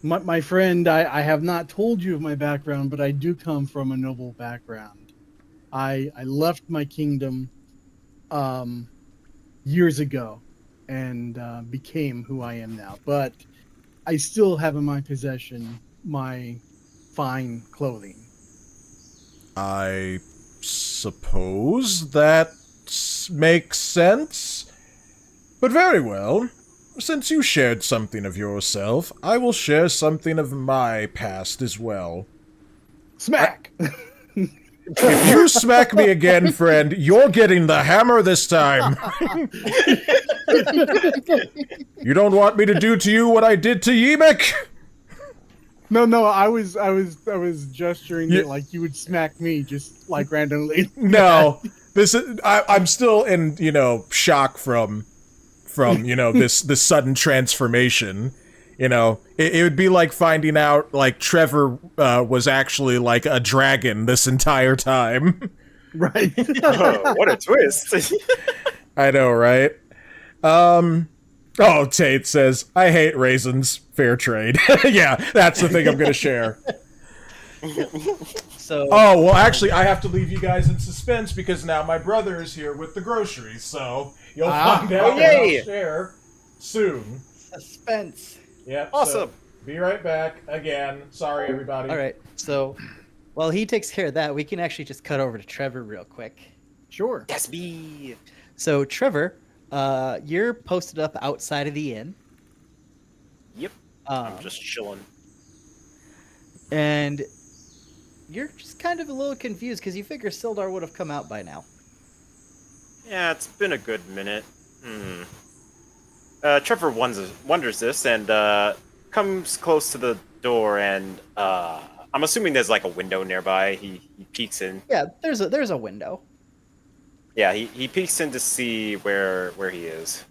My friend, I have not told you of my background, but I do come from a noble background. I left my kingdom years ago and became who I am now. But I still have in my possession my fine clothing. I suppose that makes sense. But very well. Since you shared something of yourself, I will share something of my past as well. Smack! If you smack me again, friend, you're getting the hammer this time. You don't want me to do to you what I did to Yemek? No, I was gesturing it like you would smack me just like randomly. No, this is I'm still in shock from this sudden transformation. It would be like finding out like Trevor was actually like a dragon this entire time. Right. Oh, what a twist! I know, right? Oh, Tate says, I hate raisins. Fair trade. Yeah, that's the thing I'm going to share. So. Oh, well, actually, I have to leave you guys in suspense because now my brother is here with the groceries, so you'll find out what I'll share soon. Suspense. Yep. Awesome. So be right back again. Sorry, everybody. All right. So while he takes care of that, we can actually just cut over to Trevor real quick. Sure. That's me. So Trevor, you're posted up outside of the inn. Yep. I'm just chilling. And you're just kind of a little confused because you figure Sildar would have come out by now. Yeah, it's been a good minute. Trevor wonders this and comes close to the door, and I'm assuming there's like a window nearby. He peeks in. Yeah, there's a window. Yeah, he peeks in to see where he is.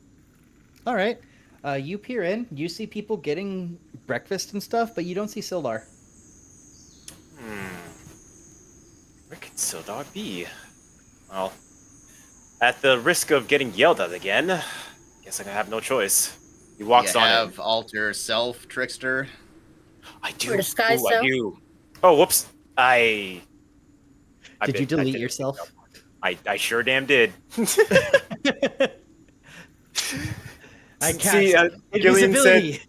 All right. You peer in. You see people getting breakfast and stuff, but you don't see Sildar. Where could Sildar be? Well, at the risk of getting yelled at again, guess I have no choice. He walks on in. Have alter self, Trickster? I do. Or disguise Ooh, I self? do. Oh, whoops. Did Did you delete yourself? I sure damn did. I can't. See,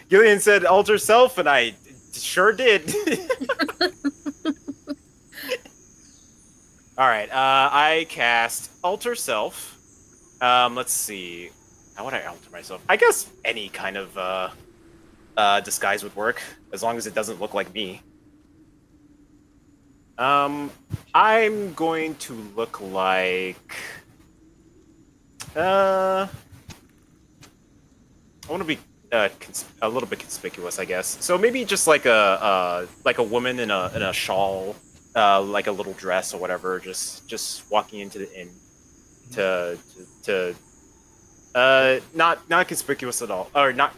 Gilien said alter self, and I sure did. All right, I cast alter self. Let's see. How would I alter myself? I guess any kind of disguise would work, as long as it doesn't look like me. I'm going to look like. I want to be a little bit conspicuous, I guess. So maybe just like a woman in a shawl, like a little dress or whatever, just walking into the inn not conspicuous at all, or not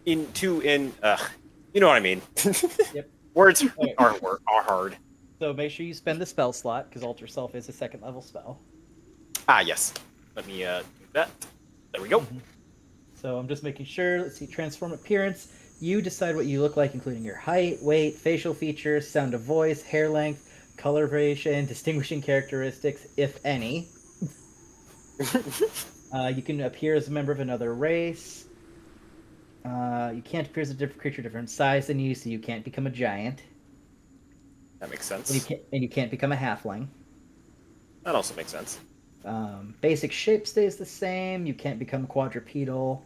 you know what I mean. Yep. Words are hard. So make sure you spend the spell slot, because Alter Self is a 2nd level spell. Ah, yes. Let me do that. There we go. So I'm just making sure. Let's see. Transform appearance. You decide what you look like, including your height, weight, facial features, sound of voice, hair length, color variation, distinguishing characteristics, if any. You can appear as a member of another race. You can't appear as a different creature, different size than you, so you can't become a giant. That makes sense. And you can't become a halfling. That also makes sense. Basic shape stays the same. You can't become quadrupedal.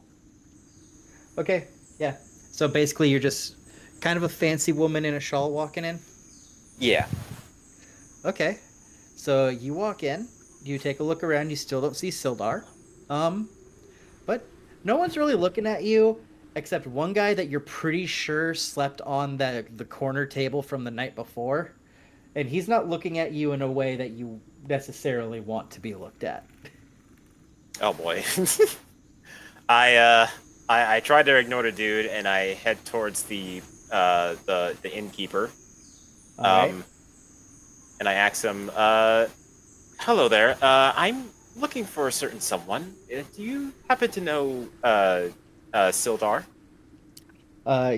Okay, yeah. So basically, you're just kind of a fancy woman in a shawl walking in? Yeah. Okay. So you walk in, you take a look around, you still don't see Sildar. But no one's really looking at you, except one guy that you're pretty sure slept on the corner table from the night before. And he's not looking at you in a way that you necessarily want to be looked at. Oh boy. I tried to ignore the dude, and I head towards the innkeeper. Right. And I ask him, hello there. I'm looking for a certain someone. Do you happen to know Sildar?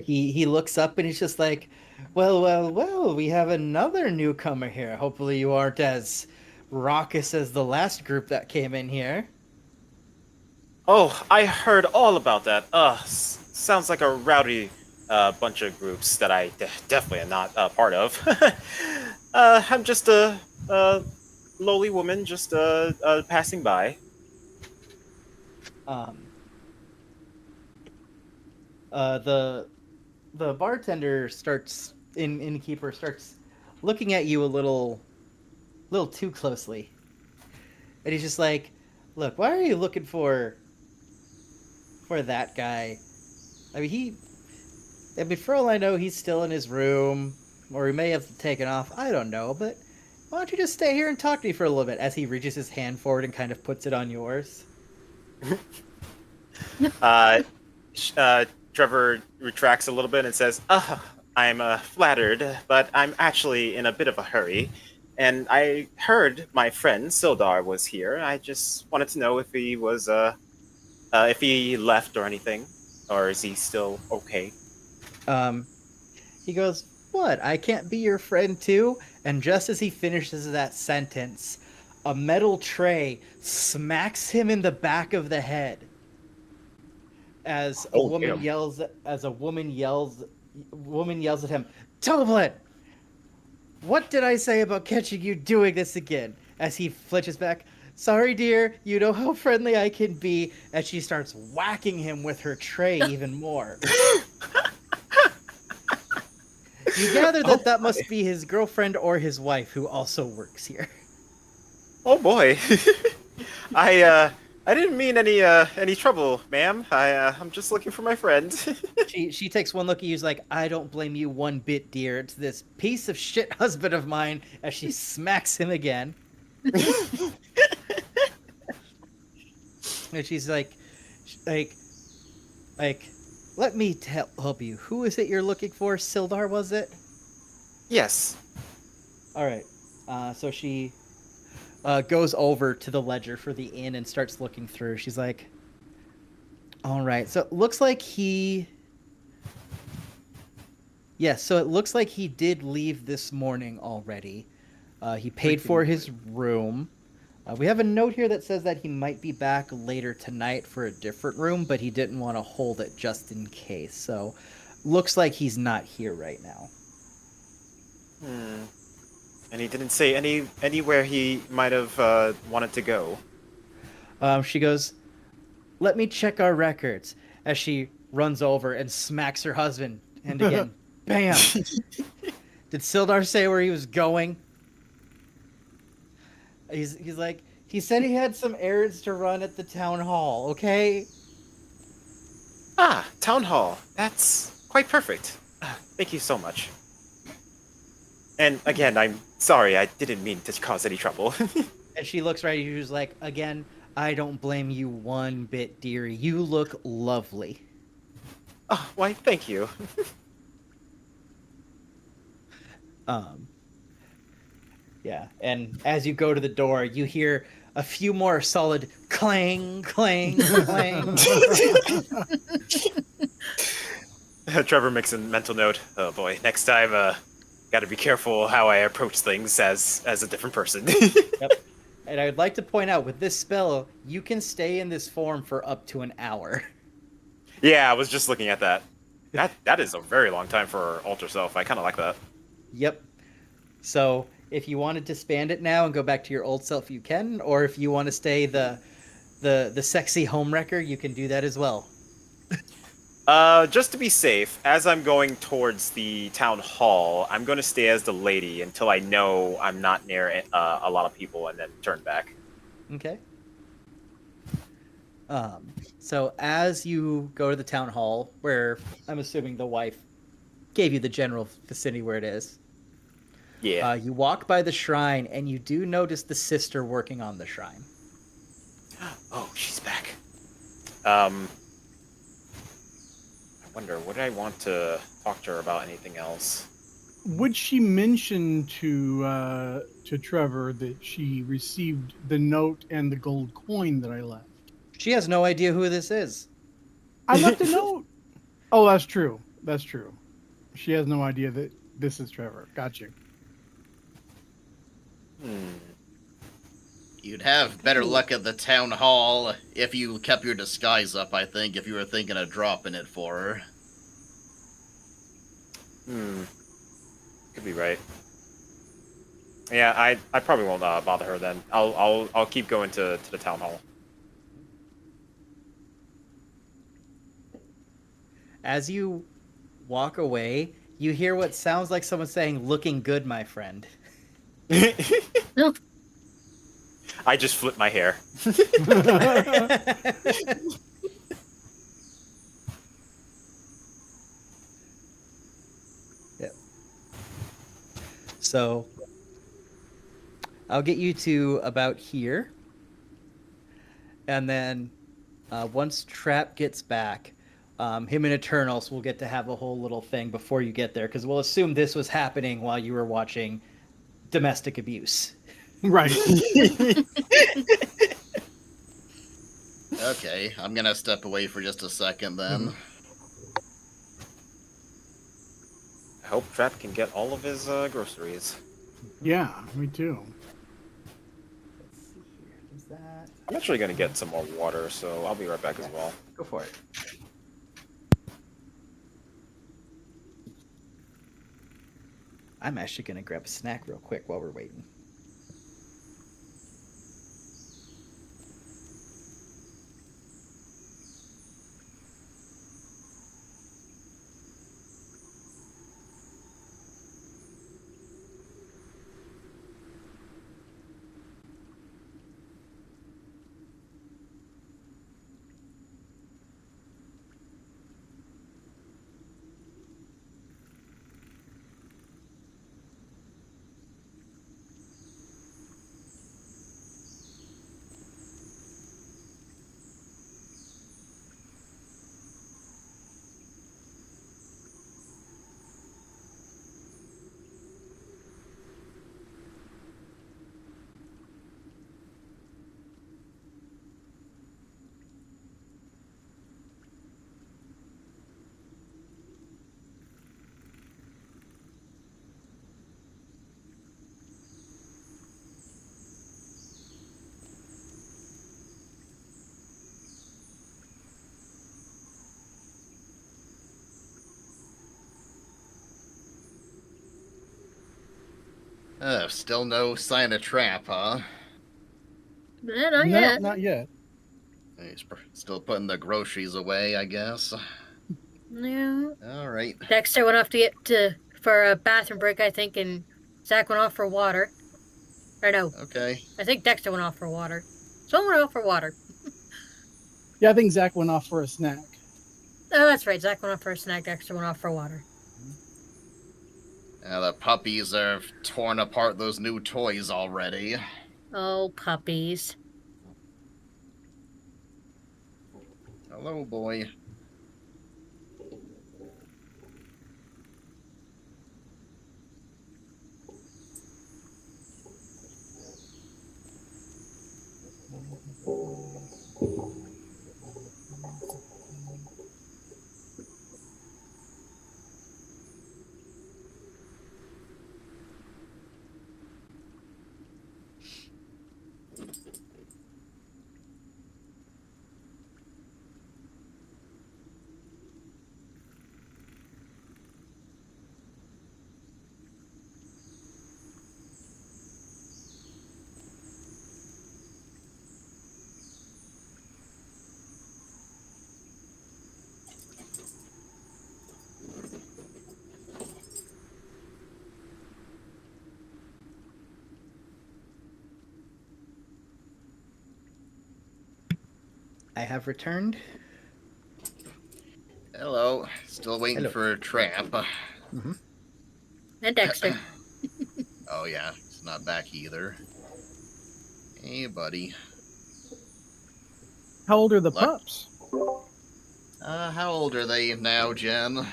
He looks up and he's just like, well, we have another newcomer here. Hopefully you aren't as raucous as the last group that came in here. Oh, I heard all about that. Sounds like a rowdy bunch of groups that I definitely am not part of. I'm just a lowly woman, just passing by. The bartender innkeeper starts looking at you a little too closely. And he's just like, look, why are you looking for that guy? I mean, for all I know, he's still in his room, or he may have taken off. I don't know, but why don't you just stay here and talk to me for a little bit? As he reaches his hand forward and kind of puts it on yours. Trevor retracts a little bit and says, I'm flattered, but I'm actually in a bit of a hurry. And I heard my friend Sildar was here. I just wanted to know if he was, if he left or anything. Or is he still okay? He goes, what? I can't be your friend too? And just as he finishes that sentence, a metal tray smacks him in the back of the head. As a woman yells at him, Toblin! What did I say about catching you doing this again? As he flinches back, sorry dear, you know how friendly I can be, as she starts whacking him with her tray even more. You gather that must be his girlfriend or his wife who also works here. Oh boy. I didn't mean any trouble, ma'am. I'm just looking for my friend. She takes one look at you, like, I don't blame you one bit, dear. It's this piece of shit husband of mine, as she smacks him again. And she's like, let me help you. Who is it you're looking for? Sildar, was it? Yes. All right. So she goes over to the ledger for the inn and starts looking through. She's like, all right. So it looks like he... Yes, so it looks like he did leave this morning already. He paid for his room. We have a note here that says that he might be back later tonight for a different room, but he didn't want to hold it just in case. So looks like he's not here right now. And he didn't say anywhere he might have wanted to go. She goes, let me check our records, as she runs over and smacks her husband. And again, bam! Did Sildar say where he was going? He's like, he said he had some errands to run at the town hall, okay? Ah, town hall. That's quite perfect. Thank you so much. And again, I'm sorry, I didn't mean to cause any trouble. And she looks right at you, she's like, again, I don't blame you one bit, dearie. You look lovely. Oh, why, thank you. Yeah, and as you go to the door, you hear a few more solid clang, clang, clang. Trevor makes a mental note. Oh boy, next time, gotta be careful how I approach things as a different person. Yep. And I would like to point out, with this spell, you can stay in this form for up to an hour. Yeah, I was just looking at that. That is a very long time for Alter Self. I kind of like that. Yep. So if you wanted to span it now and go back to your old self, you can. Or if you want to stay the sexy homewrecker, you can do that as well. Just to be safe, as I'm going towards the town hall, I'm going to stay as the lady until I know I'm not near a lot of people, and then turn back. Okay. So as you go to the town hall, where I'm assuming the wife gave you the general vicinity where it is. Yeah. You walk by the shrine, and you do notice the sister working on the shrine. Oh, she's back. I wonder, would I want to talk to her about anything else? Would she mention to Trevor that she received the note and the gold coin that I left? She has no idea who this is. I left a note. Oh, that's true. That's true. She has no idea that this is Trevor. Got you. You'd have better luck at the town hall if you kept your disguise up, I think, if you were thinking of dropping it for her. Could be right. Yeah, I probably won't bother her then. I'll keep going to the town hall. As you walk away, You hear what sounds like someone saying, "Looking good, my friend." No. I just flip my hair. Yep. So I'll get you to about here. And then once Trapp gets back, him and Eternals will get to have a whole little thing before you get there, because we'll assume this was happening while you were watching domestic abuse. Right. Okay, I'm gonna step away for just a second then. I hope Trapp can get all of his groceries. Yeah, me too. Let's see here. Is that... I'm actually going to get some more water, so I'll be right back as well. Go for it. I'm actually going to grab a snack real quick while we're waiting. Still no sign of Trapp, huh? Not No, yet. not yet. He's still putting the groceries away, I guess. No. All right. Dexter went off for a bathroom break, I think, and Zach went off for water. Or no, Okay. I think Dexter went off for water. Someone went off for water. Yeah, I think Zach went off for a snack. Oh, that's right. Zach went off for a snack. Dexter went off for water. The puppies have torn apart those new toys already. Oh, puppies. Hello, boy. I have returned. Hello. Still waiting Hello. for Trapp. And Dexter. Oh, yeah. He's not back either. Hey, buddy. How old are the Look. pups? How old are they now, Jen? Lucky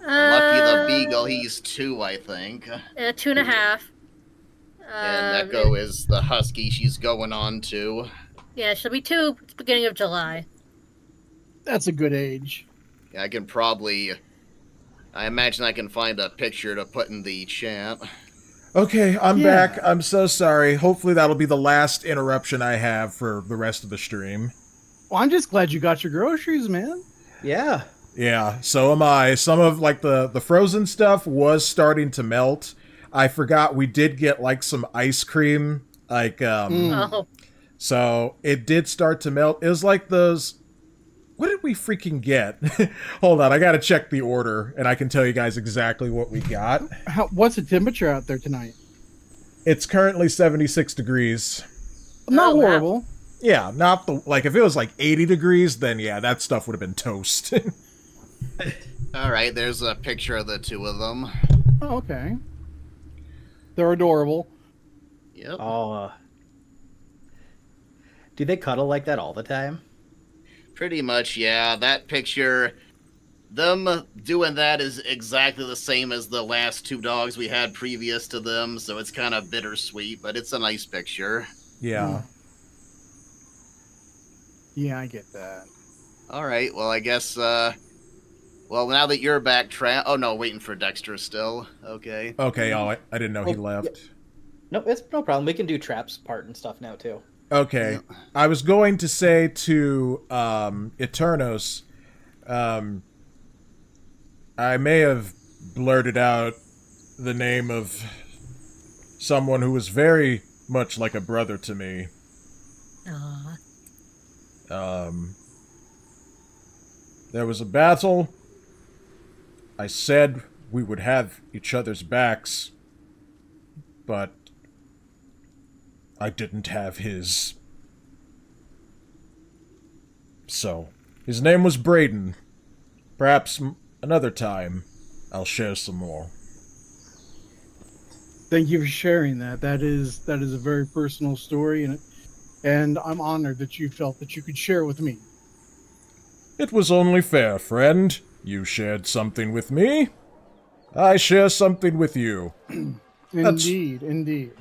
the Uh, Beagle, he's 2, I think. 2.5. And Echo is the Husky she's going on to. Yeah, she'll be 2 at the beginning of July. That's a good age. I can probably... I imagine I can find a picture to put in the chat. Okay, I'm Yeah. back. I'm so sorry. Hopefully that'll be the last interruption I have for the rest of the stream. Well, I'm just glad you got your groceries, man. Yeah. Yeah, so am I. Some of, like, the frozen stuff was starting to melt. I forgot we did get, like, some ice cream. Like, Oh, so it did start to melt. It was like those... What did we freaking get? Hold on, I gotta check the order, and I can tell you guys exactly what we got. What's the temperature out there tonight? It's currently 76 degrees. Not Oh, wow. horrible. Yeah, not the... Like, if it was like 80 degrees, then yeah, that stuff would have been toast. All right, there's a picture of the two of them. Oh, okay. They're adorable. Yep. Oh, do they cuddle like that all the time? Pretty much, yeah. That picture, them doing that is exactly the same as the last two dogs we had previous to them, so it's kind of bittersweet, but it's a nice picture. Yeah. Yeah, I get that. All right, well, I guess, well, now that you're back, oh, no, waiting for Dexter still. Okay. Okay, oh, I didn't know he left. No, it's no problem. We can do Trapp's part and stuff now, too. Okay. I was going to say to Eternos, I may have blurted out the name of someone who was very much like a brother to me. Aw. There was a battle. I said we would have each other's backs, but I didn't have his. So, his name was Braden. Perhaps another time I'll share some more. Thank you for sharing that. That is a very personal story, and I'm honored that you felt that you could share with me. It was only fair, friend. You shared something with me. I share something with you. Indeed.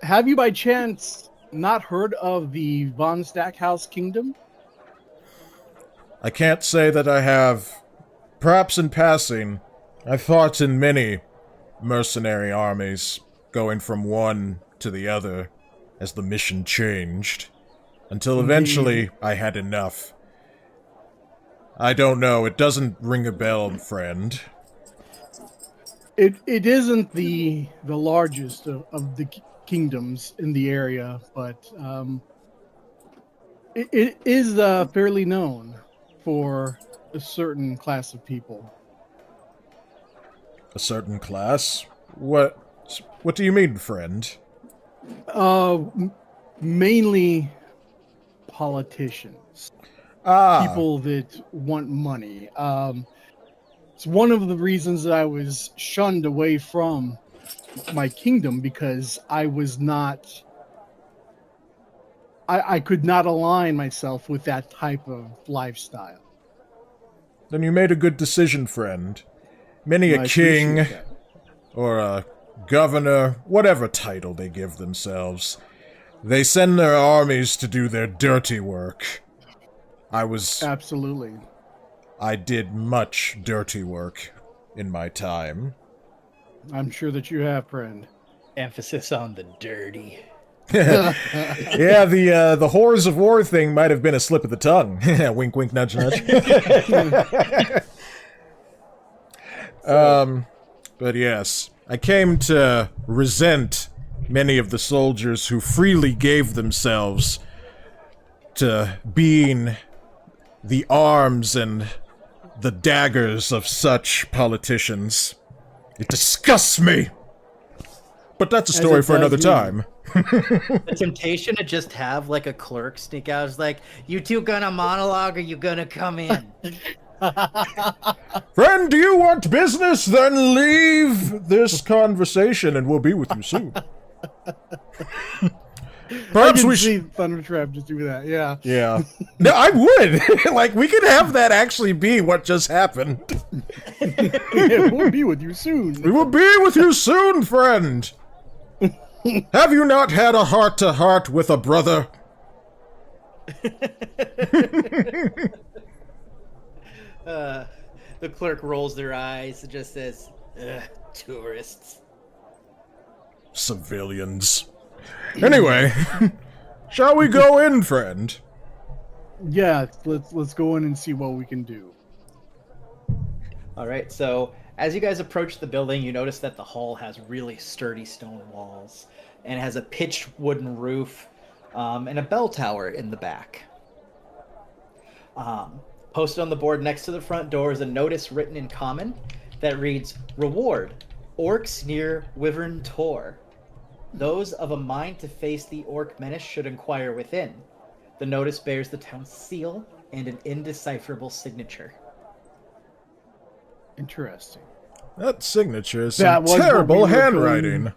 Have you by chance not heard of the Von Stackhouse Kingdom? I can't say that I have. Perhaps in passing, I fought in many mercenary armies, going from one to the other as the mission changed, until eventually I had enough. I don't know, it doesn't ring a bell, friend. It isn't the largest of the kingdoms in the area, but it is fairly known for a certain class of people. A certain class? What do you mean, friend? Mainly politicians. Ah, People that want money. It's one of the reasons that I was shunned away from my kingdom, because I was not... I could not align myself with that type of lifestyle. then you made a good decision, friend. Many a I king, appreciate that. or a governor, whatever title they give themselves, they send their armies to do their dirty work. Absolutely. I did much dirty work in my time. I'm sure that you have, friend. Emphasis on the dirty. Yeah, the horrors of war thing might have been a slip of the tongue. Wink, wink, nudge, nudge. But yes, I came to resent many of the soldiers who freely gave themselves to being the arms and the daggers of such politicians. It disgusts me! But that's a As story it for another does me. time. The temptation to just have like a clerk sneak out is like, you two gonna monologue or you gonna come in? Friend, do you want business? Then leave this conversation and we'll be with you soon. Perhaps I we can see should... Thunder Trap just do that, yeah. Yeah. No, I would! Like, we could have that actually be what just happened. We'll be with you soon. We will be with you soon, friend! Have you not had a heart-to-heart with a brother? The clerk rolls their eyes and just says, "Ugh, tourists." Civilians. Anyway, shall we go in, friend? Yeah, let's go in and see what we can do. All right, so as you guys approach the building, you notice that the hall has really sturdy stone walls and has a pitched wooden roof and a bell tower in the back. Posted on the board next to the front door is a notice written in common that reads, "Reward, orcs near Wyvern Tor. Those of a mind to face the orc menace should inquire within." The notice bears the town's seal and an indecipherable signature. Interesting. That signature is That some was what terrible we were handwriting.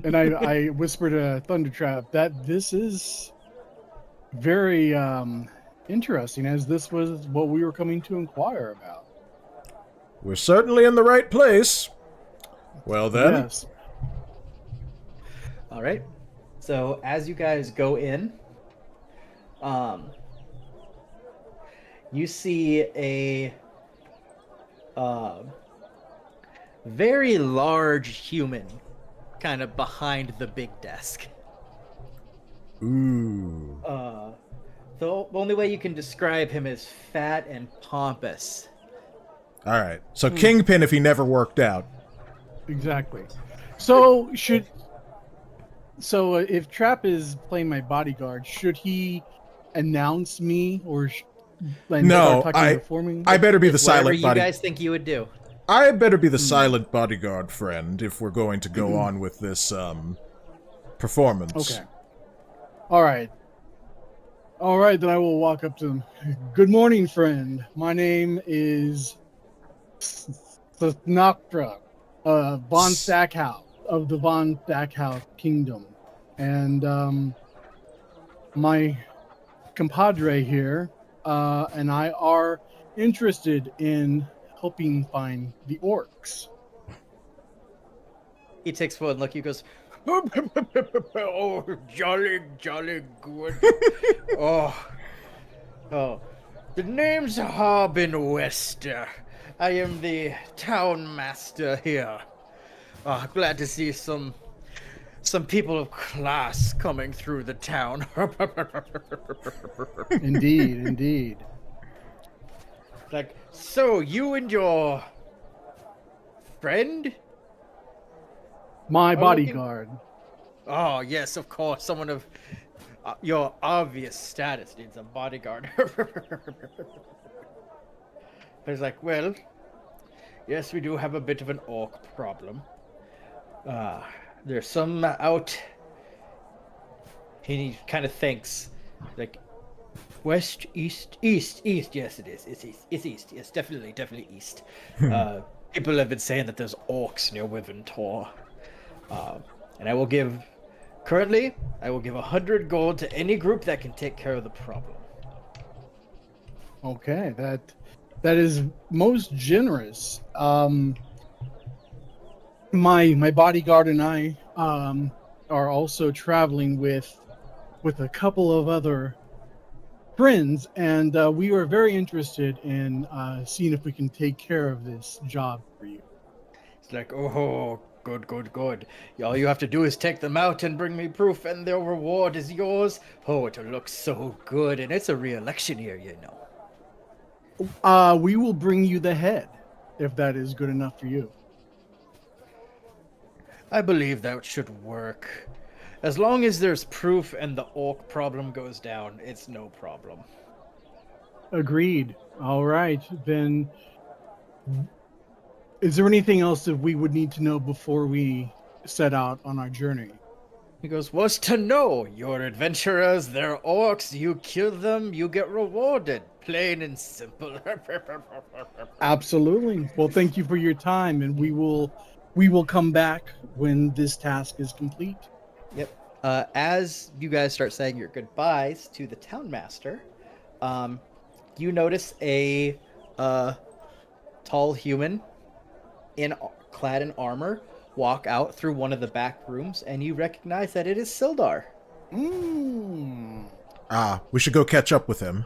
And I whispered to Thundertrap that this is very interesting, as this was what we were coming to inquire about. We're certainly in the right place. Well then. Yes. All right. So as you guys go in, you see a very large human kind of behind the big desk. Ooh. The only way you can describe him is fat and pompous. All right. So Kingpin if he never worked out. Exactly. So if Trapp is playing my bodyguard, should he announce me or No, start talking before me? I better be the Whatever silent you body. guys think you would do. I better be the silent bodyguard friend if we're going to go on with this performance. Okay. All right. Then I will walk up to him. Good morning, friend. My name is Snoktra, Von Stackhouse of the Von Stackhouse Kingdom. And my compadre here and I are interested in helping find the orcs. He takes one look. He goes, "Oh, jolly good. oh. The name's Harbin Wester. I am the town master here. Glad to see some people of class coming through the town." Indeed. Like, so you and your friend? My looking- bodyguard. Oh, yes, of course. Someone of your obvious status needs a bodyguard. He's like, well, yes, we do have a bit of an orc problem. There's some out. He kind of thinks, like, west, east. Yes, it is. It's east. Yes, definitely east. People have been saying that there's orcs near Wyvern Tor. And I will give 100 gold to any group that can take care of the problem. Okay, that is most generous. My bodyguard and I are also traveling with a couple of other friends, and we are very interested in seeing if we can take care of this job for you. It's like, oh, good. All you have to do is take them out and bring me proof, and their reward is yours. Oh, it'll look so good, and it's a re-election year, you know. We will bring you the head, if that is good enough for you. I believe that should work. As long as there's proof and the orc problem goes down, it's no problem. Agreed. All right, then. Is there anything else that we would need to know before we set out on our journey? He goes, what's to know? You're adventurers, they're orcs, you kill them, you get rewarded. Plain and simple. Absolutely. Well, thank you for your time, and we will come back when this task is complete. Yep. As you guys start saying your goodbyes to the town master, you notice a tall human clad in armor walk out through one of the back rooms, and you recognize that it is Sildar. We should go catch up with him.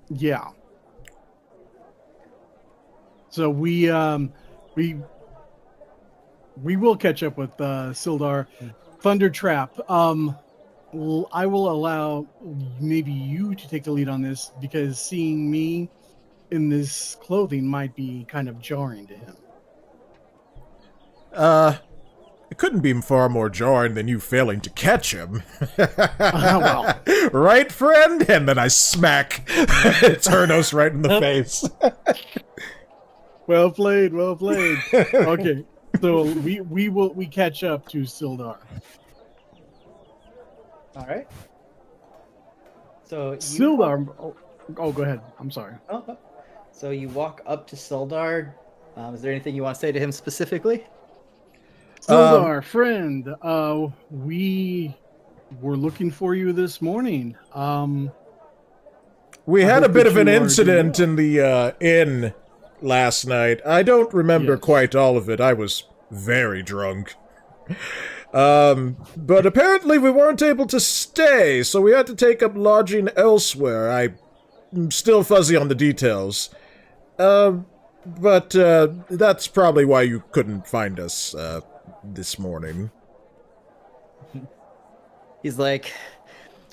Yeah. So we will catch up with Sildar. Thundertrap. I will allow maybe you to take the lead on this, because seeing me in this clothing might be kind of jarring to him. It couldn't be far more jarring than you failing to catch him. Well. Right, friend? And then I smack Turnos right in the face. Well played, well played. Okay, so we catch up to Sildar. All right. So Sildar. Oh, go ahead. I'm sorry. Oh, so you walk up to Sildar. Is there anything you want to say to him specifically? Sildar, friend, we were looking for you this morning. We I had a hope bit that of an you are incident doing in the inn last night. I don't remember Yes. quite all of it. I was very drunk. But apparently we weren't able to stay, so we had to take up lodging elsewhere. I'm still fuzzy on the details. But that's probably why you couldn't find us, this morning. He's like,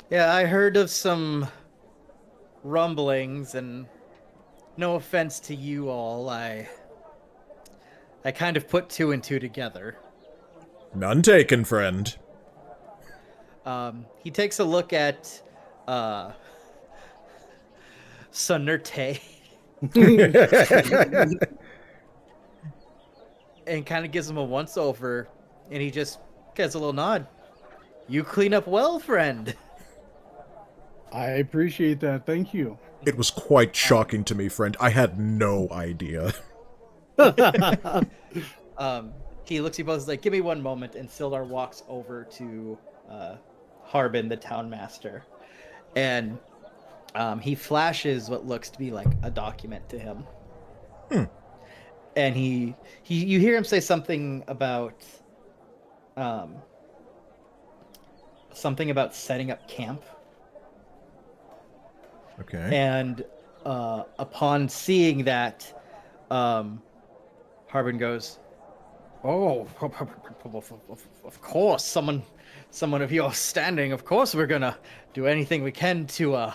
yeah, I heard of some rumblings, and no offense to you all, I kind of put two and two together. None taken, friend. He takes a look at Sonerte and kind of gives him a once-over, and he just gets a little nod. You clean up well, friend. I appreciate that. Thank you. It was quite shocking to me, friend. I had no idea. He looks at you both, like, give me one moment, and Sildar walks over to Harbin, the town master, and he flashes what looks to be like a document to him. And you hear him say something about setting up camp. Okay. And upon seeing that, Harbin goes, "Oh, of course, someone of your standing. Of course, we're gonna do anything we can to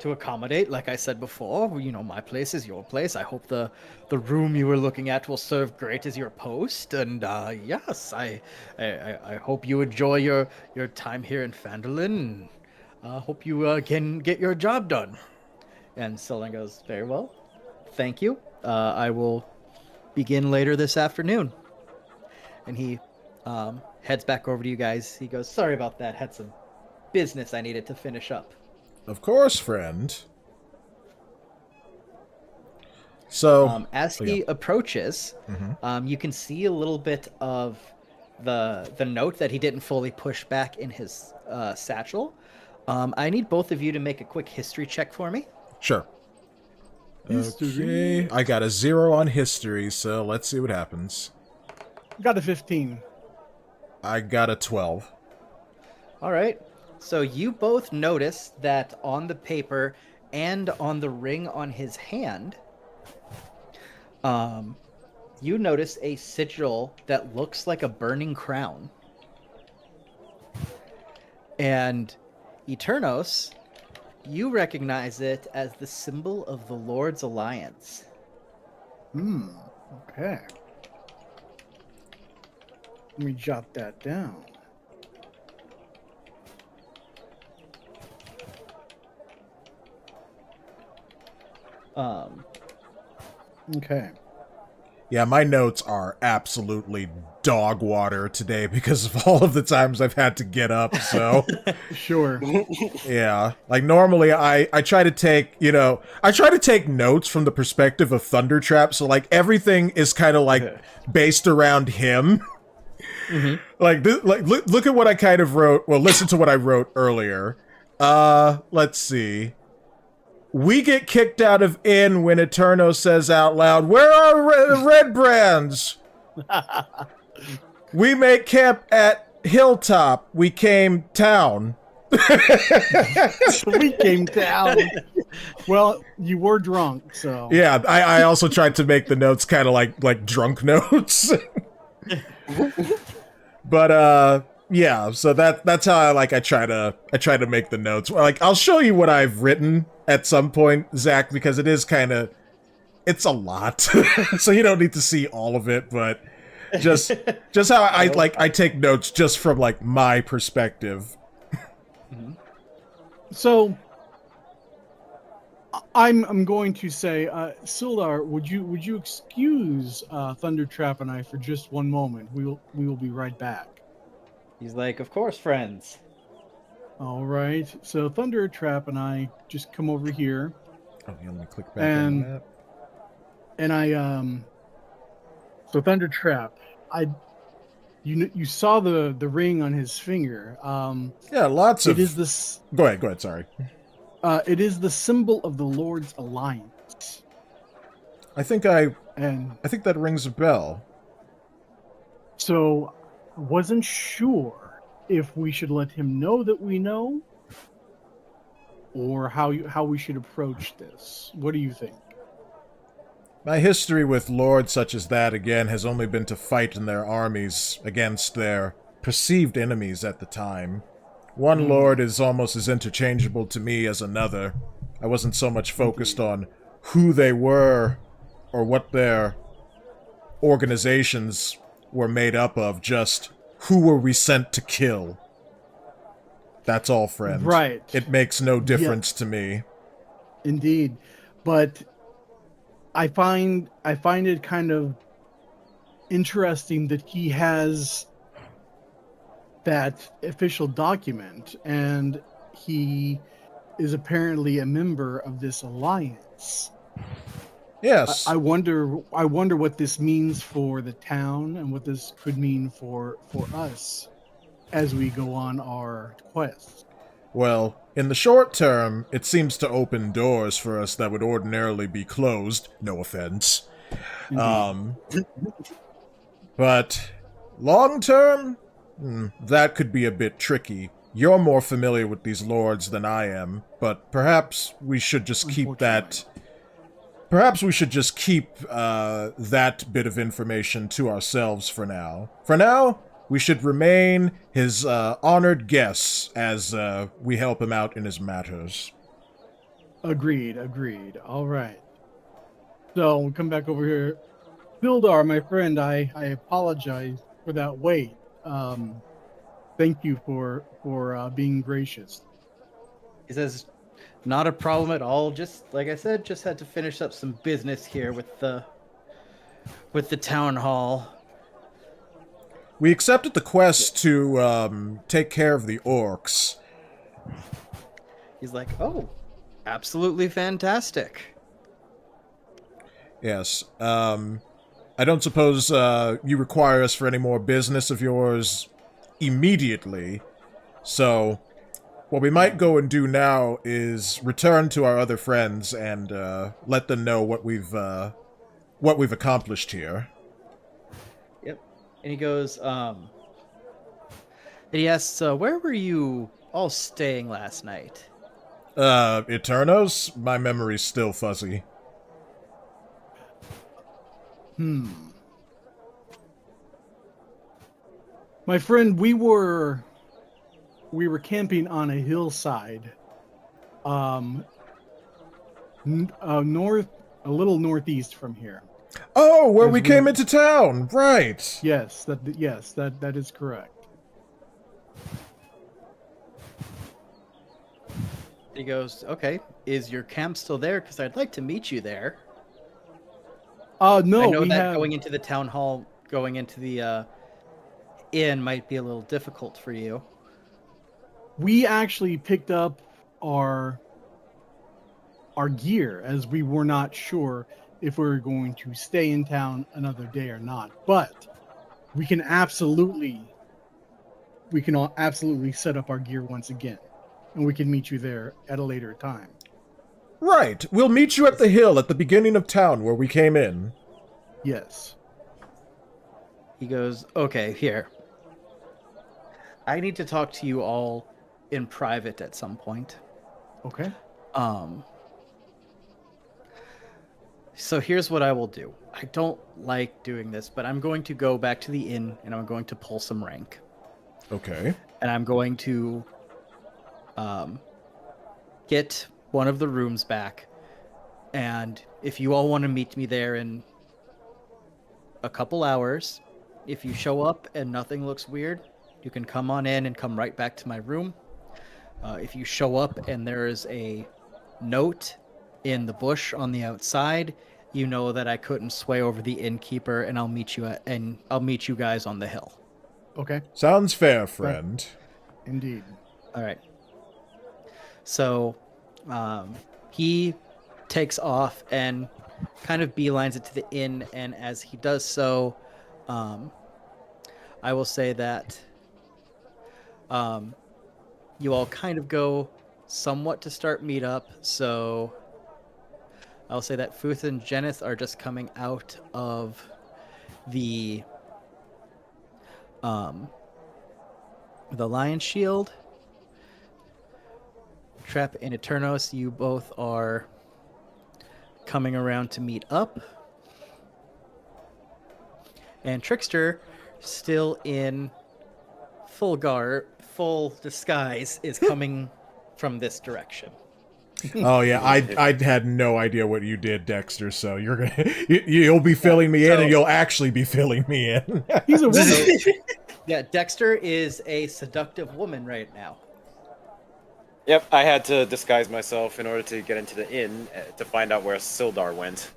accommodate. Like I said before, you know, my place is your place. I hope the room you were looking at will serve great as your post. And yes, I hope you enjoy your time here in Phandalin. Hope you can get your job done." And Sildar goes, "Very well, thank you. I will begin later this afternoon." And he heads back over to you guys. He goes, "Sorry about that. Had some business I needed to finish up." Of course, friend. So, as he approaches, you can see a little bit of the note that he didn't fully push back in his satchel. I need both of you to make a quick history check for me. sure. History. Okay, I got a 0 on history, so let's see what happens. Got a 15. I got a 12. All right. So you both notice that on the paper and on the ring on his hand, you notice a sigil that looks like a burning crown. And Eternos, you recognize it as the symbol of the Lord's Alliance. Okay. Let me jot that down. Okay. Yeah, my notes are absolutely dog water today because of all of the times I've had to get up, so... Sure. Yeah, like normally I try to take, I try to take notes from the perspective of Thunder Trapp, so like everything is kind of like based around him. Like, look at what I kind of wrote, well, listen to what I wrote earlier. Let's see. We get kicked out of inn when Eterno says out loud, "Where are red brands?" We make camp at Hilltop. We came town. We came down. Well, you were drunk, so. Yeah, I also tried to make the notes kind of like drunk notes. But yeah, so that's how I try to make the notes. Like, I'll show you what I've written at some point, Zach, because it is it's a lot. So you don't need to see all of it, but just how I take notes just from like my perspective. So I'm going to say, Sildar, would you excuse Thunder Trap and I for just one moment? We will be right back. He's like, of course, friends. All right. So Thunder Trap and I just come over here, Oh, yeah, let me click back on the map. and I So Thunder Trap, you saw the ring on his finger. Yeah, lots of. It is this. Go ahead. Sorry. It is the symbol of the Lord's Alliance. I think that rings a bell. So, wasn't sure if we should let him know that we know, or how we should approach this. What do you think? My history with lords such as that, again, has only been to fight in their armies against their perceived enemies at the time. One lord is almost as interchangeable to me as another. I wasn't so much focused on who they were or what their organizations were made up of, just who were we sent to kill. That's all, friend. Right. It makes no difference to me. Indeed. But I find it kind of interesting that he has that official document, and he is apparently a member of this alliance. Yes. I wonder what this means for the town, and what this could mean for us as we go on our quest. Well, in the short term, it seems to open doors for us that would ordinarily be closed. No offense. But long term, that could be a bit tricky. You're more familiar with these lords than I am, but perhaps we should just keep that. Perhaps we should just keep that bit of information to ourselves for now. For now, we should remain his honored guests as we help him out in his matters. Agreed. All right. So we'll come back over here. Bildar, my friend, I apologize for that wait. Thank you for being gracious. He says, not a problem at all. Just like I said, just had to finish up some business here with the town hall. We accepted the quest to take care of the orcs. He's like, oh, absolutely fantastic. Yes. I don't suppose you require us for any more business of yours immediately. So, what we might go and do now is return to our other friends and let them know what we've accomplished here. Yep. And he goes, and he asks, where were you all staying last night? Eternos? My memory's still fuzzy. My friend, we were camping on a hillside, north, a little northeast from here. Oh, where we came into town, right? Yes, that is correct. He goes, okay, is your camp still there? Because I'd like to meet you there. No, I know we that have... going into the town hall, going into the inn might be a little difficult for you. We actually picked up our gear, as we were not sure if we were going to stay in town another day or not. But we can absolutely set up our gear once again, and we can meet you there at a later time. Right. We'll meet you at the hill at the beginning of town where we came in. Yes. He goes, okay, here. I need to talk to you all in private at some point. Okay. So here's what I will do. I don't like doing this, but I'm going to go back to the inn and I'm going to pull some rank. Okay. And I'm going to get one of the rooms back. And if you all want to meet me there in a couple hours, if you show up and nothing looks weird, you can come on in and come right back to my room. If you show up and there is a note in the bush on the outside, you know that I couldn't sway over the innkeeper, and I'll meet you guys on the hill. Okay. Sounds fair, friend. Indeed. All right. So, he takes off and kind of beelines it to the inn, and as he does so, I will say that you all kind of go somewhat to start meet up. So I'll say that Futh and Jenneth are just coming out of the Lion Shield. Trapp and Eternos, you both are coming around to meet up. And Trickster, still in full disguise, is coming from this direction. Oh yeah, I had no idea what you did, Dexter. So you'll be filling me in, and you'll actually be filling me in. He's a woman. Yeah, Dexter is a seductive woman right now. Yep, I had to disguise myself in order to get into the inn to find out where Sildar went.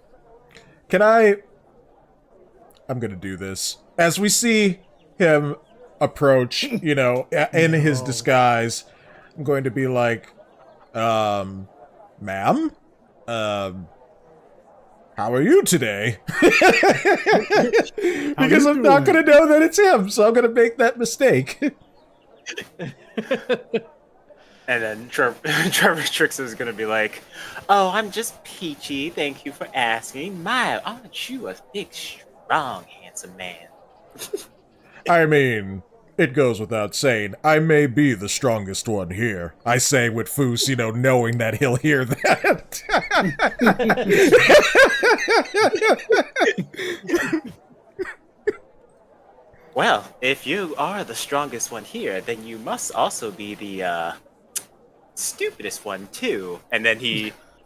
I'm gonna do this. As we see him approach, in his disguise, I'm going to be like, ma'am? How are you today? Because I'm not gonna know that it's him, so I'm gonna make that mistake. And then Trevor Trickster is going to be like, "Oh, I'm just peachy. Thank you for asking. My, aren't you a big, strong, handsome man?" I mean, it goes without saying, I may be the strongest one here. I say with Foos, knowing that he'll hear that. Well, if you are the strongest one here, then you must also be the stupidest one too. And then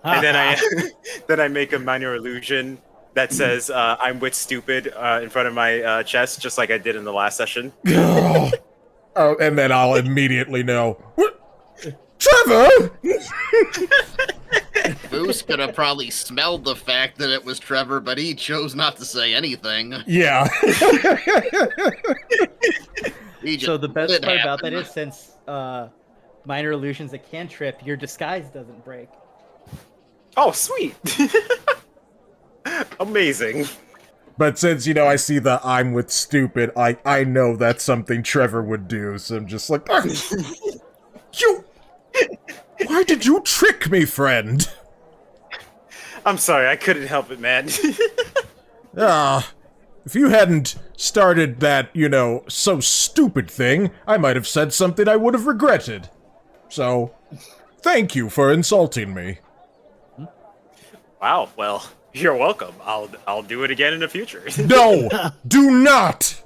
then I make a minor illusion that says I'm with stupid in front of my chest, just like I did in the last session. Oh, and then I'll immediately know. What? Trevor! Foos could have probably smelled the fact that it was Trevor, but he chose not to say anything. Yeah. So the best part about that is, since minor illusions that can trip, your disguise doesn't break. Oh, sweet. Amazing. But since, I see the I'm with stupid, I know that's something Trevor would do, so I'm just like, why did you trick me, friend? I'm sorry, I couldn't help it, man. If you hadn't started that, so stupid thing, I might have said something I would have regretted. So, thank you for insulting me. Wow, well, you're welcome. I'll do it again in the future. No! Do not!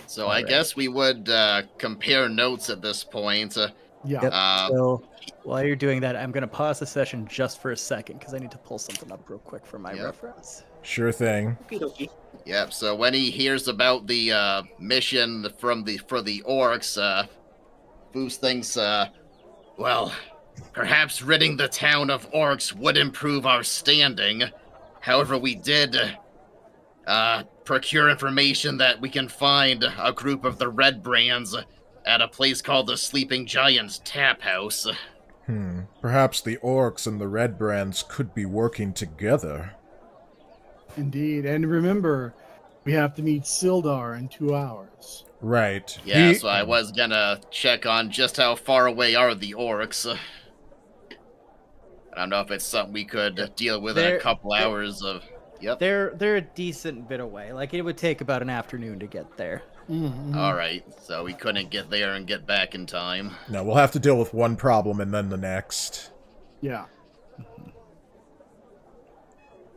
So I guess we would compare notes at this point. Yeah. So while you're doing that, I'm going to pause the session just for a second because I need to pull something up real quick for my reference. Sure thing. Yep, so when he hears about the mission for the orcs, Foos thinks, well, perhaps ridding the town of orcs would improve our standing. However, we did procure information that we can find a group of the Red Brands at a place called the Sleeping Giant's Tap House. Perhaps the orcs and the Red Brands could be working together. Indeed. And remember, we have to meet Sildar in 2 hours. Right. Yeah, so I was gonna check on just how far away are the orcs. I don't know if it's something we could deal with in a couple hours of... Yep. They're a decent bit away. Like, it would take about an afternoon to get there. Mm-hmm. All right, so we couldn't get there and get back in time. No, we'll have to deal with one problem and then the next. Yeah.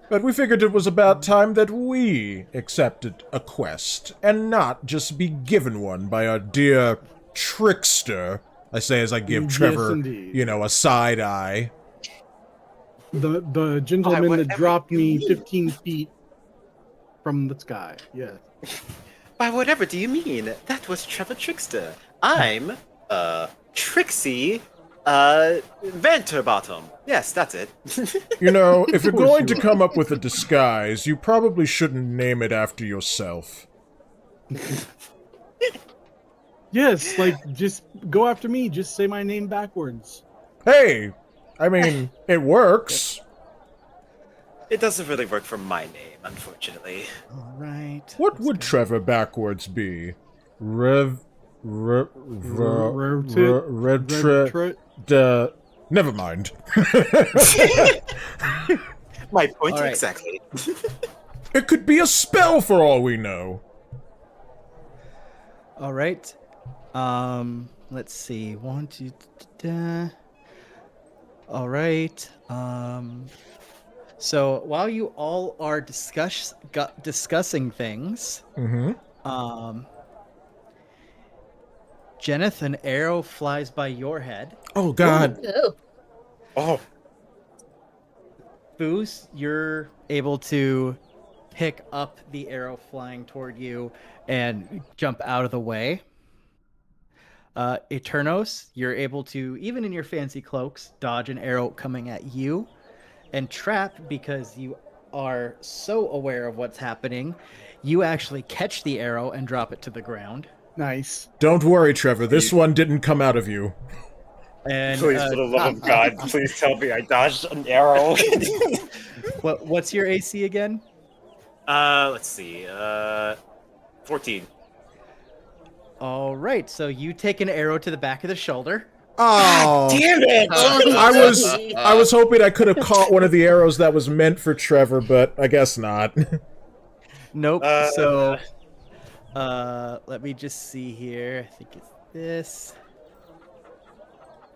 But we figured it was about time that we accepted a quest, and not just be given one by our dear Trickster. I say as I give Trevor, indeed. A side eye. The gentleman that dropped me 15 feet from the sky. Yeah. By whatever do you mean? That was Trevor Trickster. I'm, Trixie, Vanterbottom. Yes, that's it. You know, if you're course going you to are. come up with a disguise, you probably shouldn't name it after yourself. Yes, like just go after me. Just say my name backwards. Hey! I mean, it works. It doesn't really work for my name, unfortunately. All right. What would Trevor backwards be? Rev... Never mind. My point All right. exactly. It could be a spell for all we know. All right. Let's see. 1, 2, all right. So while you all are discussing things, Jenneth, an arrow flies by your head. Oh, God. Oh. Oh, Foos, you're able to pick up the arrow flying toward you and jump out of the way. Eternos, you're able to, even in your fancy cloaks, dodge an arrow coming at you. And Trap, because you are so aware of what's happening, you actually catch the arrow and drop it to the ground. Nice. Don't worry, Trevor. This one didn't come out of you. And please, for the love of God, please tell me I dodged an arrow. what's your AC again? Let's see. 14. All right, so you take an arrow to the back of the shoulder. Oh, Damn it! I was hoping I could have caught one of the arrows that was meant for Trevor, but I guess not. Nope. So, let me just see here. I think it's this.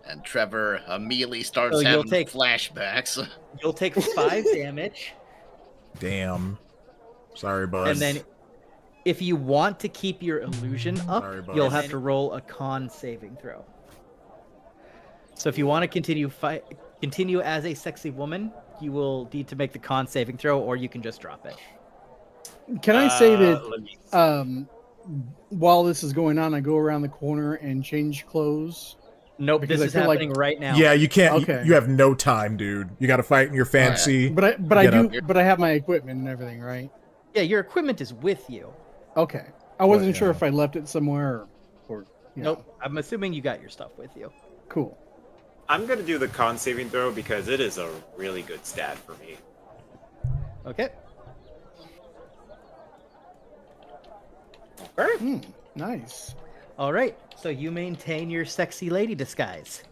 And Trevor immediately starts So you'll having take- flashbacks. You'll take 5 damage, Damn. Sorry, bud. and then if you want to keep your illusion up, Sorry, bud. you'll have to roll a con saving throw. So if you want to continue as a sexy woman, you will need to make the con saving throw, or you can just drop it. Can I say let me- that while this is going on, I go around the corner and change clothes? Nope, Because this I is feel like- happening right now. Yeah, you can't. Okay. You have no time, dude. You got to fight in your fancy. But I Get do. up. But I have my equipment and everything, right? Yeah, your equipment is with you. Okay. I wasn't sure yeah. if I left it somewhere or you know. Nope, I'm assuming you got your stuff with you. Cool. I'm gonna do the con saving throw because it is a really good stat for me. Okay. Okay. Nice. All right. So you maintain your sexy lady disguise.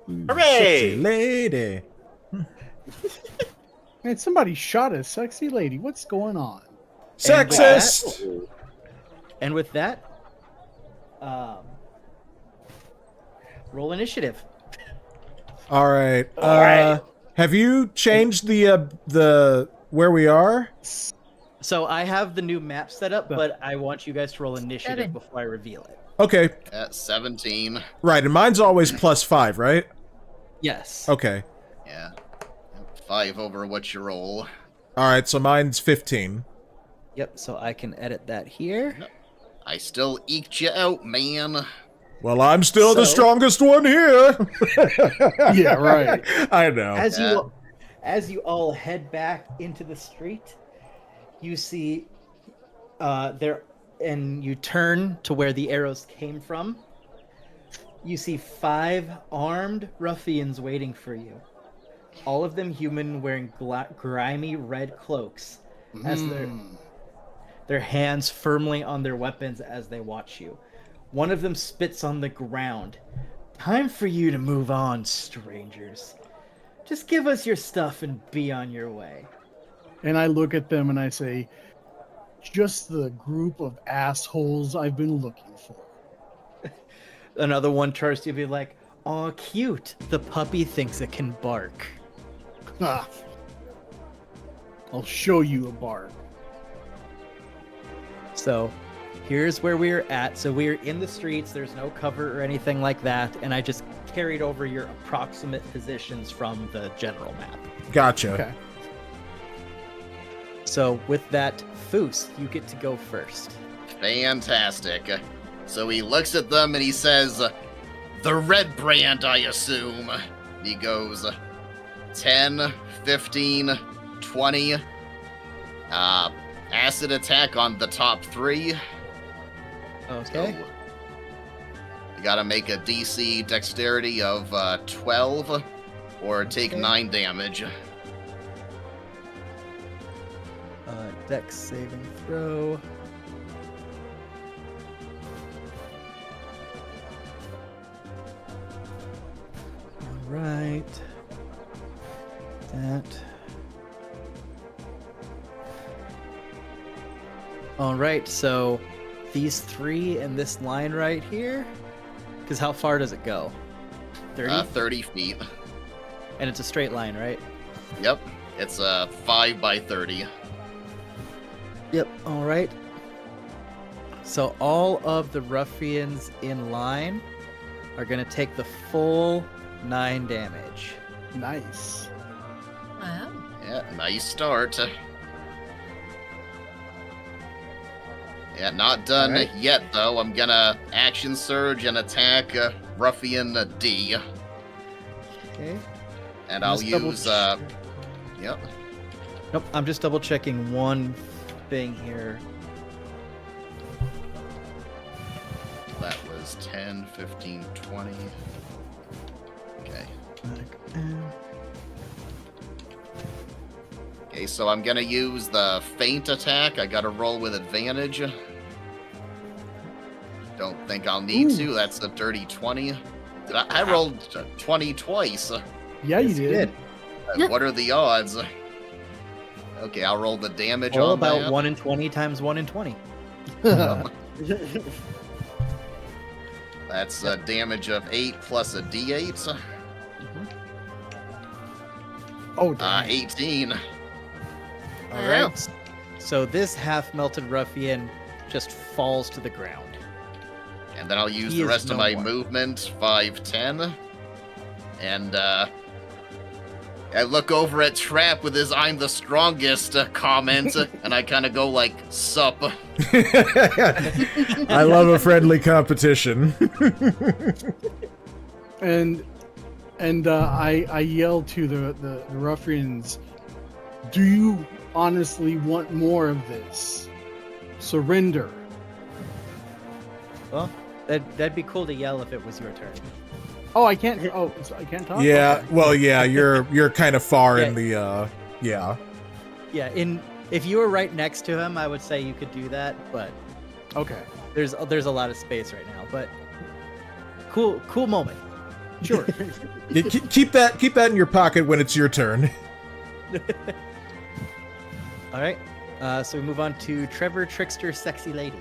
Hooray! Lady. Man, somebody shot a sexy lady. What's going on? Sexist. And with that, roll initiative. All right. All right. Have you changed the where we are? So I have the new map set up, but I want you guys to roll initiative 7. before I reveal it. Okay. At 17. Right, and mine's always +5, right? Yes. Okay. Yeah. 5 over what you roll. All right, so mine's 15. Yep. So I can edit that here. I still eked you out, man. Well, I'm still the So- strongest one here. Yeah, right. I know. As you all head back into the street, you see there, and you turn to where the arrows came from. You see 5 armed ruffians waiting for you. All of them human, wearing grimy red cloaks, as their hands firmly on their weapons as they watch you. One of them spits on the ground. Time for you to move on, strangers. Just give us your stuff and be on your way. And I look at them and I say, just the group of assholes I've been looking for. Another one tries to be like, "Aw, cute. The puppy thinks it can bark." Ah. I'll show you a bark. So, here's where we're at. So we're in the streets. There's no cover or anything like that. And I just carried over your approximate positions from the general map. Gotcha. Okay. So with that, Foos, you get to go first. Fantastic. So he looks at them and he says, the red brand, I assume. He goes 10, 15, 20. Acid attack on the top 3. Okay. So you gotta make a DC dexterity of 12 or take Okay. 9 damage. Dex saving throw. All right. That. All right, so these 3 in this line right here, because how far does it go? 30? 30 feet. And it's a straight line, right? Yep. It's 5 by 30. Yep, all right. So all of the ruffians in line are going to take the full 9 damage. Nice. Wow. Yeah, nice start. Yeah, not done Alright. yet, though. I'm gonna action surge and attack Ruffian D. Okay. And I'm I'll just double use, yep. Nope, I'm just double checking one thing here. That was 10, 15, 20. Okay. Okay, so I'm gonna use the feint attack. I gotta roll with advantage. Don't think I'll need to. That's a dirty 20. I rolled 20 twice. Yeah, you Yes, did. What are the odds? Okay, I'll roll the damage All on about that. 1 in 20 times 1 in 20. That's a damage of 8 plus a D8. Oh, damn. 18. All Wow. right. So this half-melted ruffian just falls to the ground. And then I'll use He the is rest of no my more. movement, 5, 10. And I look over at Trapp with his I'm the strongest comment, and I kind of go like, sup. I love a friendly competition. And I yell to the ruffians, do you honestly want more of this? Surrender. Well, that'd be cool to yell if it was your turn. Oh, I can't. Oh, so I can't talk. Yeah, Okay. well, yeah, you're kind of far in the yeah. Yeah, if you were right next to him, I would say you could do that, but Okay. there's a lot of space right now. But cool moment. Sure. Yeah, keep that in your pocket when it's your turn. All right. So we move on to Trevor, Trickster, Sexy Lady.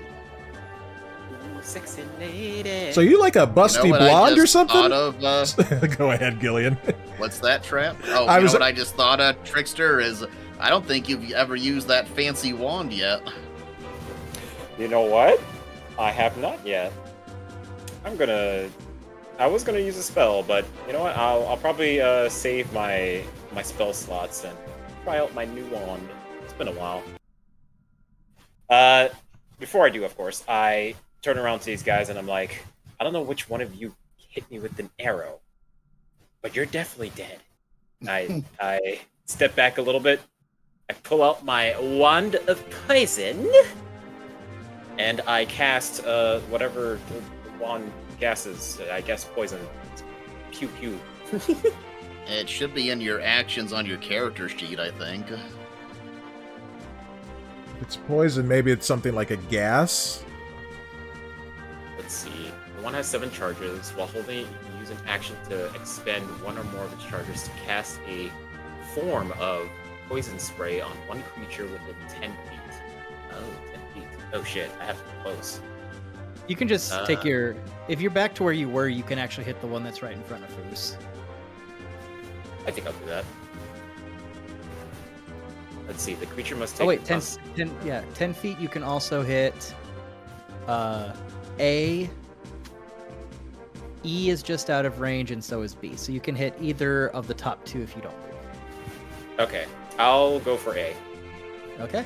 Ooh, sexy lady. So you like a busty You know what I blonde or just something? thought of, Go ahead, Gillian. what's that, Trap? Oh, I you was- know what I just thought of, Trickster, is I don't think you've ever used that fancy wand yet. You know what? I have not yet. I was gonna use a spell, but you know what? I'll probably save my spell slots and try out my new wand. It's been a while. Before I do, of course, I turn around to these guys and I'm like, I don't know which one of you hit me with an arrow, but you're definitely dead. I step back a little bit. I pull out my wand of poison. And I cast whatever the wand gases, I guess poison. Pew pew. It should be in your actions on your character sheet, I think. If it's poison, maybe it's something like a gas. Let's see. The one has 7 charges. While holding it, you can use an action to expend one or more of its charges to cast a form of poison spray on one creature within 10 feet. Oh, 10 feet. Oh shit, I have to be close. You can just take your. If you're back to where you were, you can actually hit the one that's right in front of Foos. I think I'll do that. Let's see, the creature must take... Oh wait, 10 feet. You can also hit A. E is just out of range, and so is B. So you can hit either of the top 2 if you don't move. Okay, I'll go for A. Okay.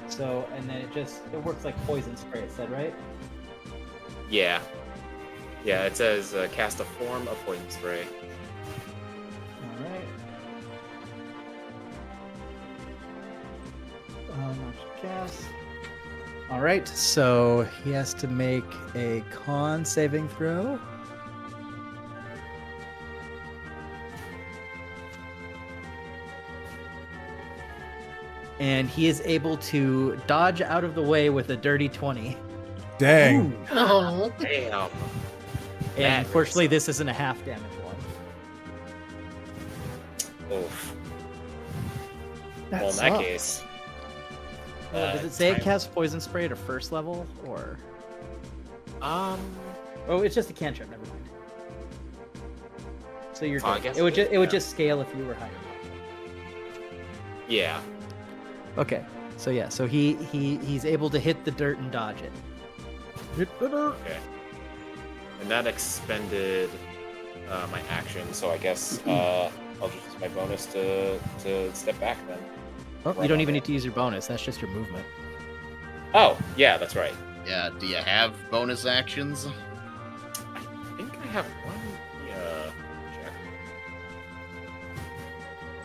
So, and then it works like poison spray, it said, right? Yeah. Yeah, it says cast a form of poison spray. Alright. Not cast. Alright, so he has to make a con saving throw. And he is able to dodge out of the way with a dirty 20. Dang. Oh. Damn. And That unfortunately, hurts. this isn't a half damage one. Oof. That Well, in that sucks. case. Does it say it time- casts poison spray at first level, or? Um. Oh, it's just a cantrip. Never mind. So you're Oh, I good. guess It would it is, it would yeah. just scale if you were higher. Yeah. Okay. So yeah. So he's able to hit the dirt and dodge it. Hit the dirt. Okay. And that expended my action, so I guess I'll just use my bonus to step back then. Oh, Right you don't on even there. need to use your bonus. That's just your movement. Oh, yeah, that's right. Yeah, do you have bonus actions? I think I have one.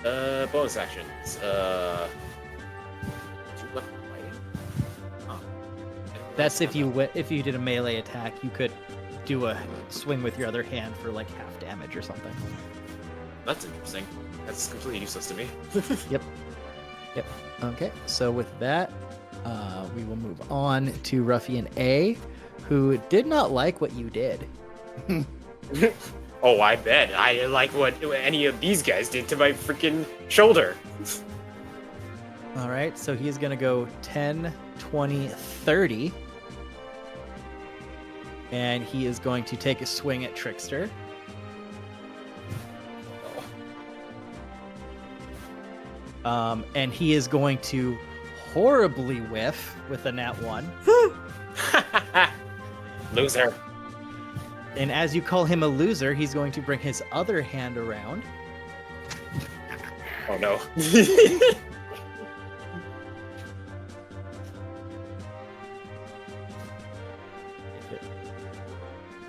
Check. Bonus actions. 2 weapon fighting. Oh. That's if you did a melee attack, you could do a swing with your other hand for like half damage or something. That's interesting. That's completely useless to me. Yep. Okay. So with that, we will move on to Ruffian A, who did not like what you did. Oh, I bet. I didn't like what any of these guys did to my freaking shoulder. All right. So he is going to go 10, 20, 30. And he is going to take a swing at Trickster. And he is going to horribly whiff with a nat 1. Loser. And as you call him a loser, he's going to bring his other hand around. Oh no.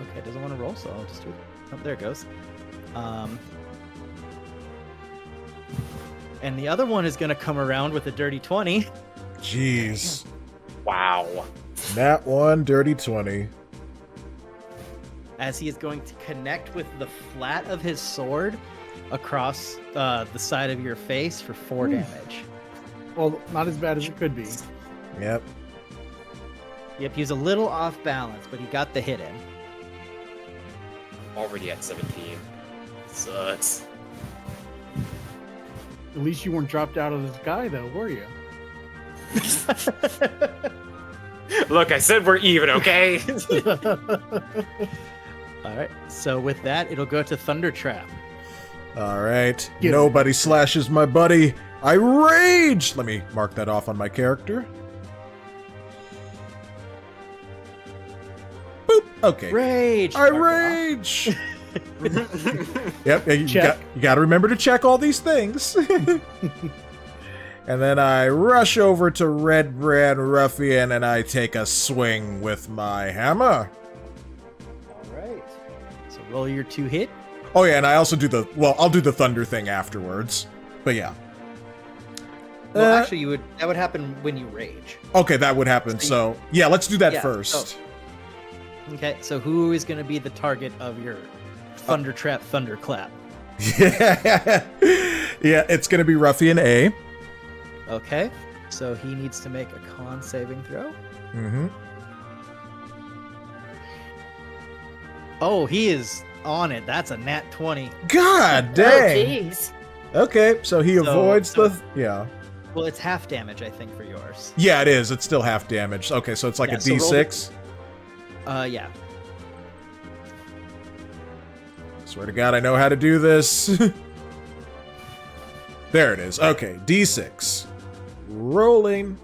Okay, it doesn't want to roll, so I'll just do it. Oh, there it goes. And the other one is going to come around with a dirty 20. Jeez. Wow. Nat 1, dirty 20. As he is going to connect with the flat of his sword across the side of your face for 4 damage. Well, not as bad as it could be. Yep. Yep, he was a little off balance, but he got the hit in. Already at 17. Sucks. At least you weren't dropped out of the sky, though, were you? Look, I said we're even, okay? All right, so with that, it'll go to Thunder Trap. All right. Get it. Nobody slashes my buddy. I rage. Let me mark that off on my character. Boop. Okay. Rage! I Mark it off. rage. Yep. You Check. got to remember to check all these things. And then I rush over to Red Brand Ruffian and I take a swing with my hammer. All right. So roll your 2 hit. Oh yeah, and I also do I'll do the thunder thing afterwards. But yeah. Well, actually, that would happen when you rage. Okay, that would happen. So yeah, let's do that Yeah, first. Okay, so who is going to be the target of your Thunder Trap Thunderclap? Yeah, yeah, it's gonna be Ruffian A. Okay, so he needs to make a con saving throw. Mm-hmm. Oh, he is on it. That's a nat 20. God Oh, dang. jeez. Okay, so he avoids so- the yeah. Well, it's half damage, I think, for yours. Yeah, it is. It's still half damage. Okay, so it's like Yeah, a so roll D6. Yeah. Swear to God, I know how to do this. There it is. Okay, D6. Rolling.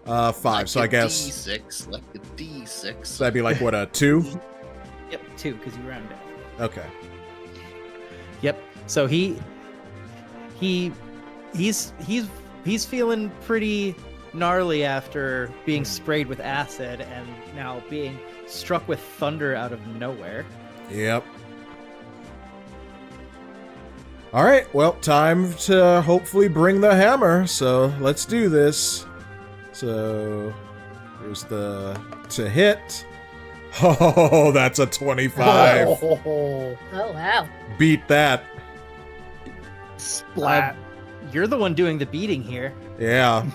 5. Like So a I guess D6, like a D6. so that'd be like what, a 2? Yep, 2, because you round down. Okay. Yep. So he he's feeling pretty gnarly after being sprayed with acid and now being struck with thunder out of nowhere. Yep. All right, well, time to hopefully bring the hammer, so let's do this. So, here's the to hit. Oh, that's a 25. Oh, Oh wow. Beat that. splat. You're the one doing the beating here. Yeah.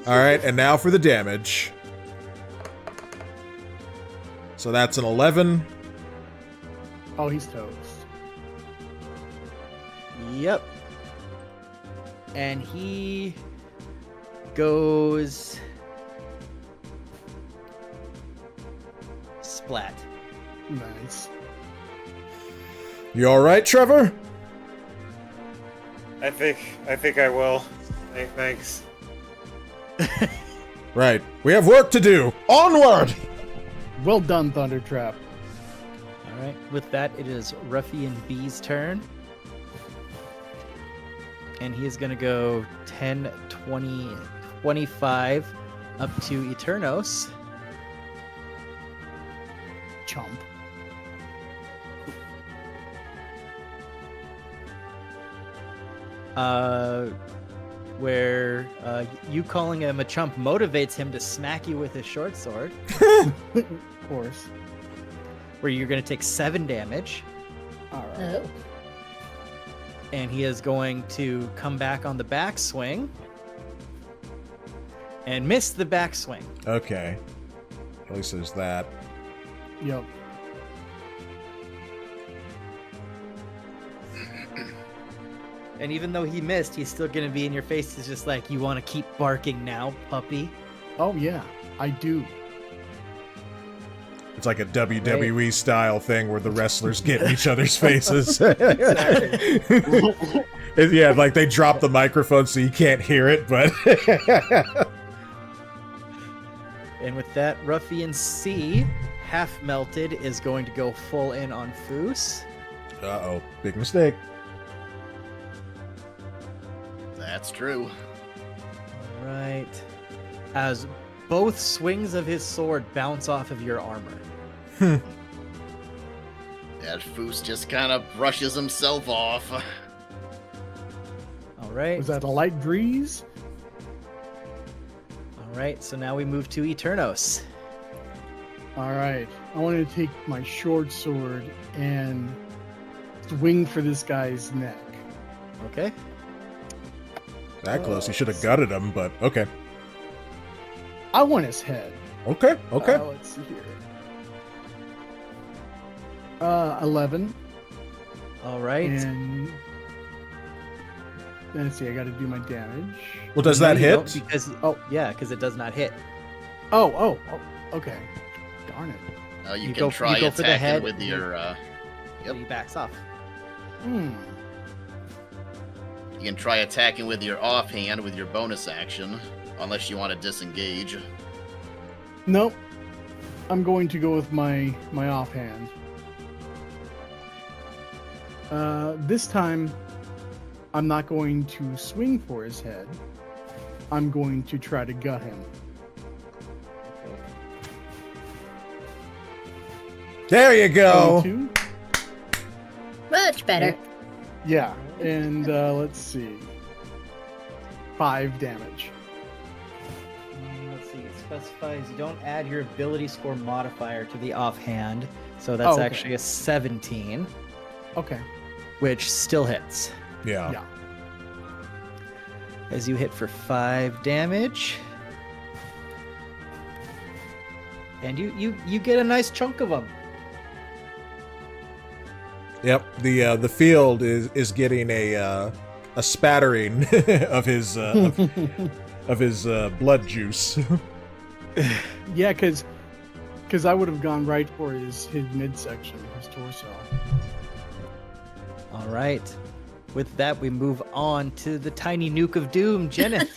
All right, and now for the damage. So that's an 11. Oh, he's toast. Yep. And he goes splat. Nice. You all right, Trevor? I think I will. Thanks. Right. We have work to do. Onward! Well done, Thunder Trap. All right. With that, it is Ruffian B's turn. And he is going to go 10, 20, 25 up to Eternos. Chump. Where you calling him a chump motivates him to smack you with his short sword. Of course. Where you're going to take 7 damage. All right. Oh. And he is going to come back on the backswing. And miss the backswing. Okay. At least there's that. Yep. And even though he missed, he's still going to be in your face. It's just like, you want to keep barking now, puppy? Oh, yeah. I do. It's like a WWE style thing where the wrestlers get in each other's faces. Yeah, like they drop the microphone so you can't hear it, but... And with that, Ruffian C, half melted, is going to go full in on Foos. Uh-oh. Big mistake. That's true. All right. As both swings of his sword bounce off of your armor. That Foos just kind of brushes himself off. All right. Was that a light breeze? All right. So now we move to Eternos. All right. I want to take my short sword and swing for this guy's neck. Okay. That close. He should have gutted him, but okay. I want his head. Okay, okay. Let's see here. 11. All right. And then let's see, I got to do my damage. Well, does that No, you don't, hit? because Oh. yeah, because it does not hit. Oh, okay. Darn it. You You can go- try you go for the attacking head, with you- your. Yep. He backs off. You can try attacking with your offhand with your bonus action, unless you want to disengage. Nope. I'm going to go with my offhand. This time, I'm not going to swing for his head. I'm going to try to gut him. There you go. 22. Much better. Yeah, and let's see. 5 damage. Let's see. It specifies you don't add your ability score modifier to the offhand, so that's okay. actually a 17, Okay. which still hits. Yeah. Yeah. As you hit for 5 damage. And you get a nice chunk of them. Yep. The field is getting a spattering of his of his blood juice. Yeah, because I would have gone right for his midsection, his torso. All right. With that, we move on to the tiny nuke of doom, Jenneth.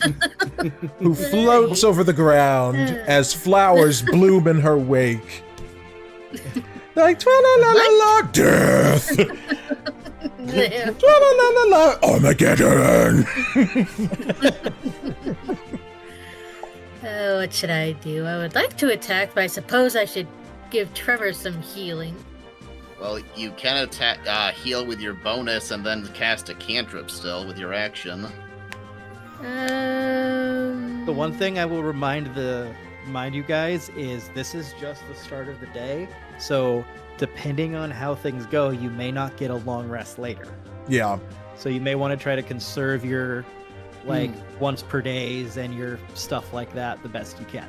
Who floats over the ground as flowers bloom in her wake. Like, tra-la-la-la-la, death! Yeah. La la la la la. Armageddon. Oh, what should I do? I would like to attack, but I suppose I should give Trevor some healing. Well, you can attack, heal with your bonus and then cast a cantrip still with your action. The one thing I will remind you guys is this is just the start of the day, so depending on how things go, you may not get a long rest later. Yeah. So you may want to try to conserve your once per days and your stuff like that the best you can.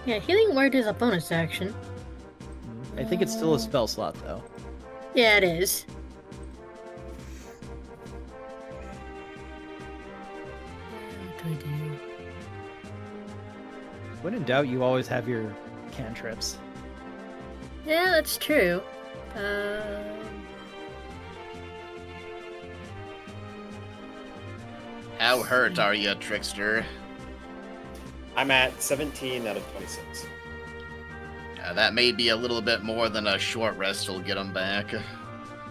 Yeah, healing word is a bonus action. I think it's still a spell slot though. Yeah, it is. What do I do? When in doubt, you always have your cantrips. Yeah, that's true. How hurt are you, Trickster? I'm at 17 out of 26. That may be a little bit more than a short rest will get him back.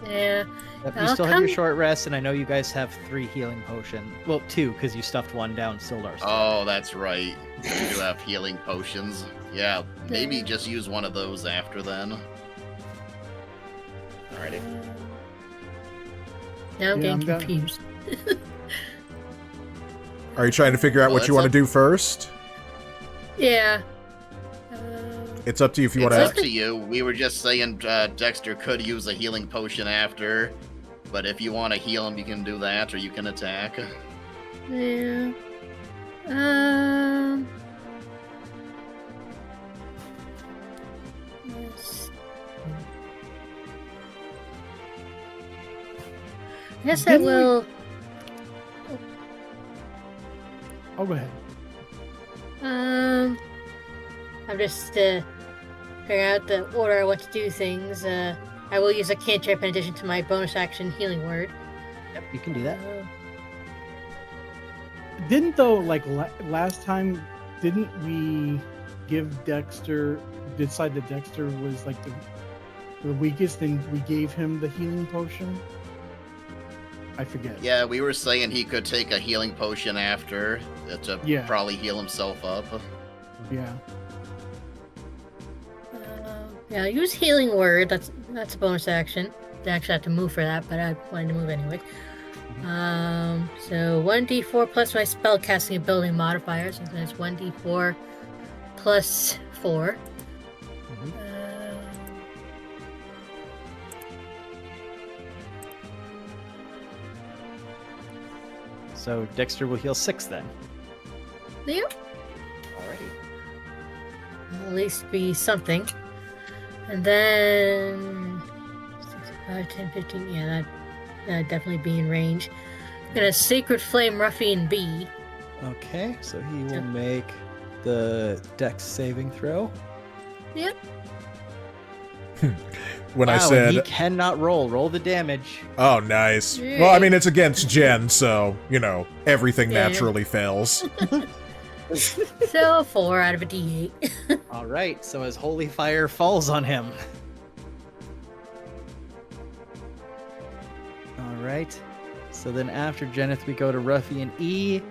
Yeah. Yep, you I'll still have your come- short rest, and I know you guys have 3 healing potions. Well, 2, because you stuffed one down Sildar's. Oh, that's right. You do have healing potions. Yeah, maybe just use one of those after then. Alrighty. Yeah, Now I'm I'm getting done. confused. Are you trying to figure out Well, what you it's want to up- do first? Yeah. It's up to you if you It's want up to you. We were just saying Dexter could use a healing potion after, but if you want to heal him, you can do that, or you can attack. Yeah. Yes. Yes, I Didn't we- will. Oh, go ahead. I'm just figuring out the order I want to do things. I will use a cantrip in addition to my bonus action healing word. Yep, you can do that. Didn't though, like last time, didn't we give Dexter, decide that Dexter was like the weakest, and we gave him the healing potion? I forget. Yeah, we were saying he could take a healing potion after to Yeah. probably heal himself up. Yeah. Yeah, I'll use healing word. That's a bonus action. I actually have to move for that, but I wanted to move anyway. So 1d4 plus my spellcasting ability modifier, so that's 1d4 plus 4. So Dexter will heal 6 then. Yep. Alrighty. At least be something. And then 6, 5, 10, 15. Yeah, that'd definitely be in range. I'm gonna Sacred Flame Ruffian B. Okay, so he will Yep. make the Dex saving throw. Yep. When I Wow, said, he cannot roll the damage. oh, nice. Well, I mean, it's against Jen, so, everything Yeah. naturally fails. So 4 out of a D8. All right, so his holy fire falls on him. All right, so then after Jenith, we go to Ruffian E,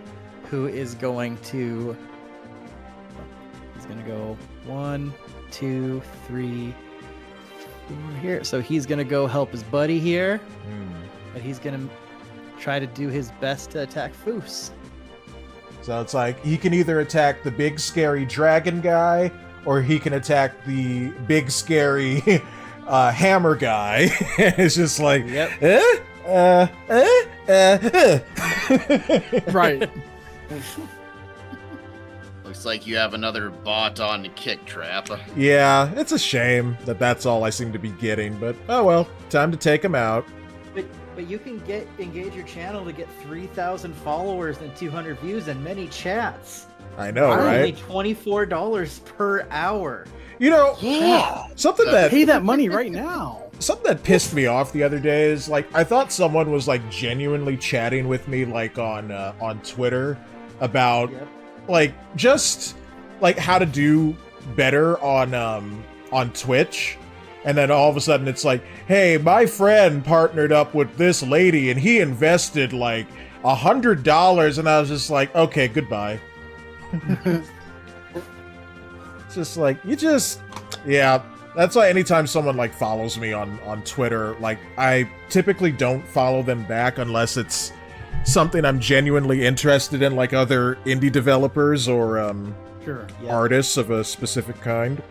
who is going to. He's going to go 1, 2, 3, 4 here. So he's going to go help his buddy here, but he's going to try to do his best to attack Foos. So it's like, he can either attack the big scary dragon guy, or he can attack the big scary hammer guy. It's just like, Yep. Right. Looks like you have another bot on Kick Trap. Yeah, it's a shame that that's all I seem to be getting, but oh well, time to take him out. But you can engage your channel to get 3,000 followers and 200 views and many chats. I know, For only right? $24 per hour. Something Pay that money right now. Something that pissed me off the other day is, like, I thought someone was, like, genuinely chatting with me, like, on Twitter about, Yep. like, just, like, how to do better on on Twitch. And then all of a sudden it's like, hey, my friend partnered up with this lady and he invested like $100. And I was just like, okay, goodbye. It's just like, yeah. That's why anytime someone like follows me on Twitter, like I typically don't follow them back unless it's something I'm genuinely interested in, like other indie developers or artists of a specific kind.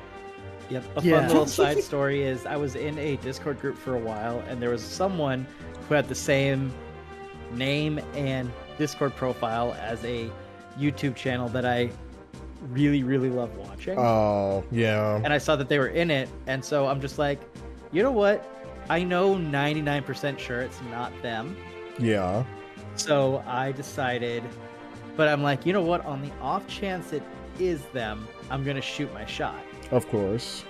Yep. A fun little side story is I was in a Discord group for a while, and there was someone who had the same name and Discord profile as a YouTube channel that I really, really love watching. Oh, yeah. And I saw that they were in it, and so I'm just like, you know what? I know 99% sure it's not them. Yeah. So I decided, but I'm like, you know what? On the off chance it is them, I'm going to shoot my shot. Of course.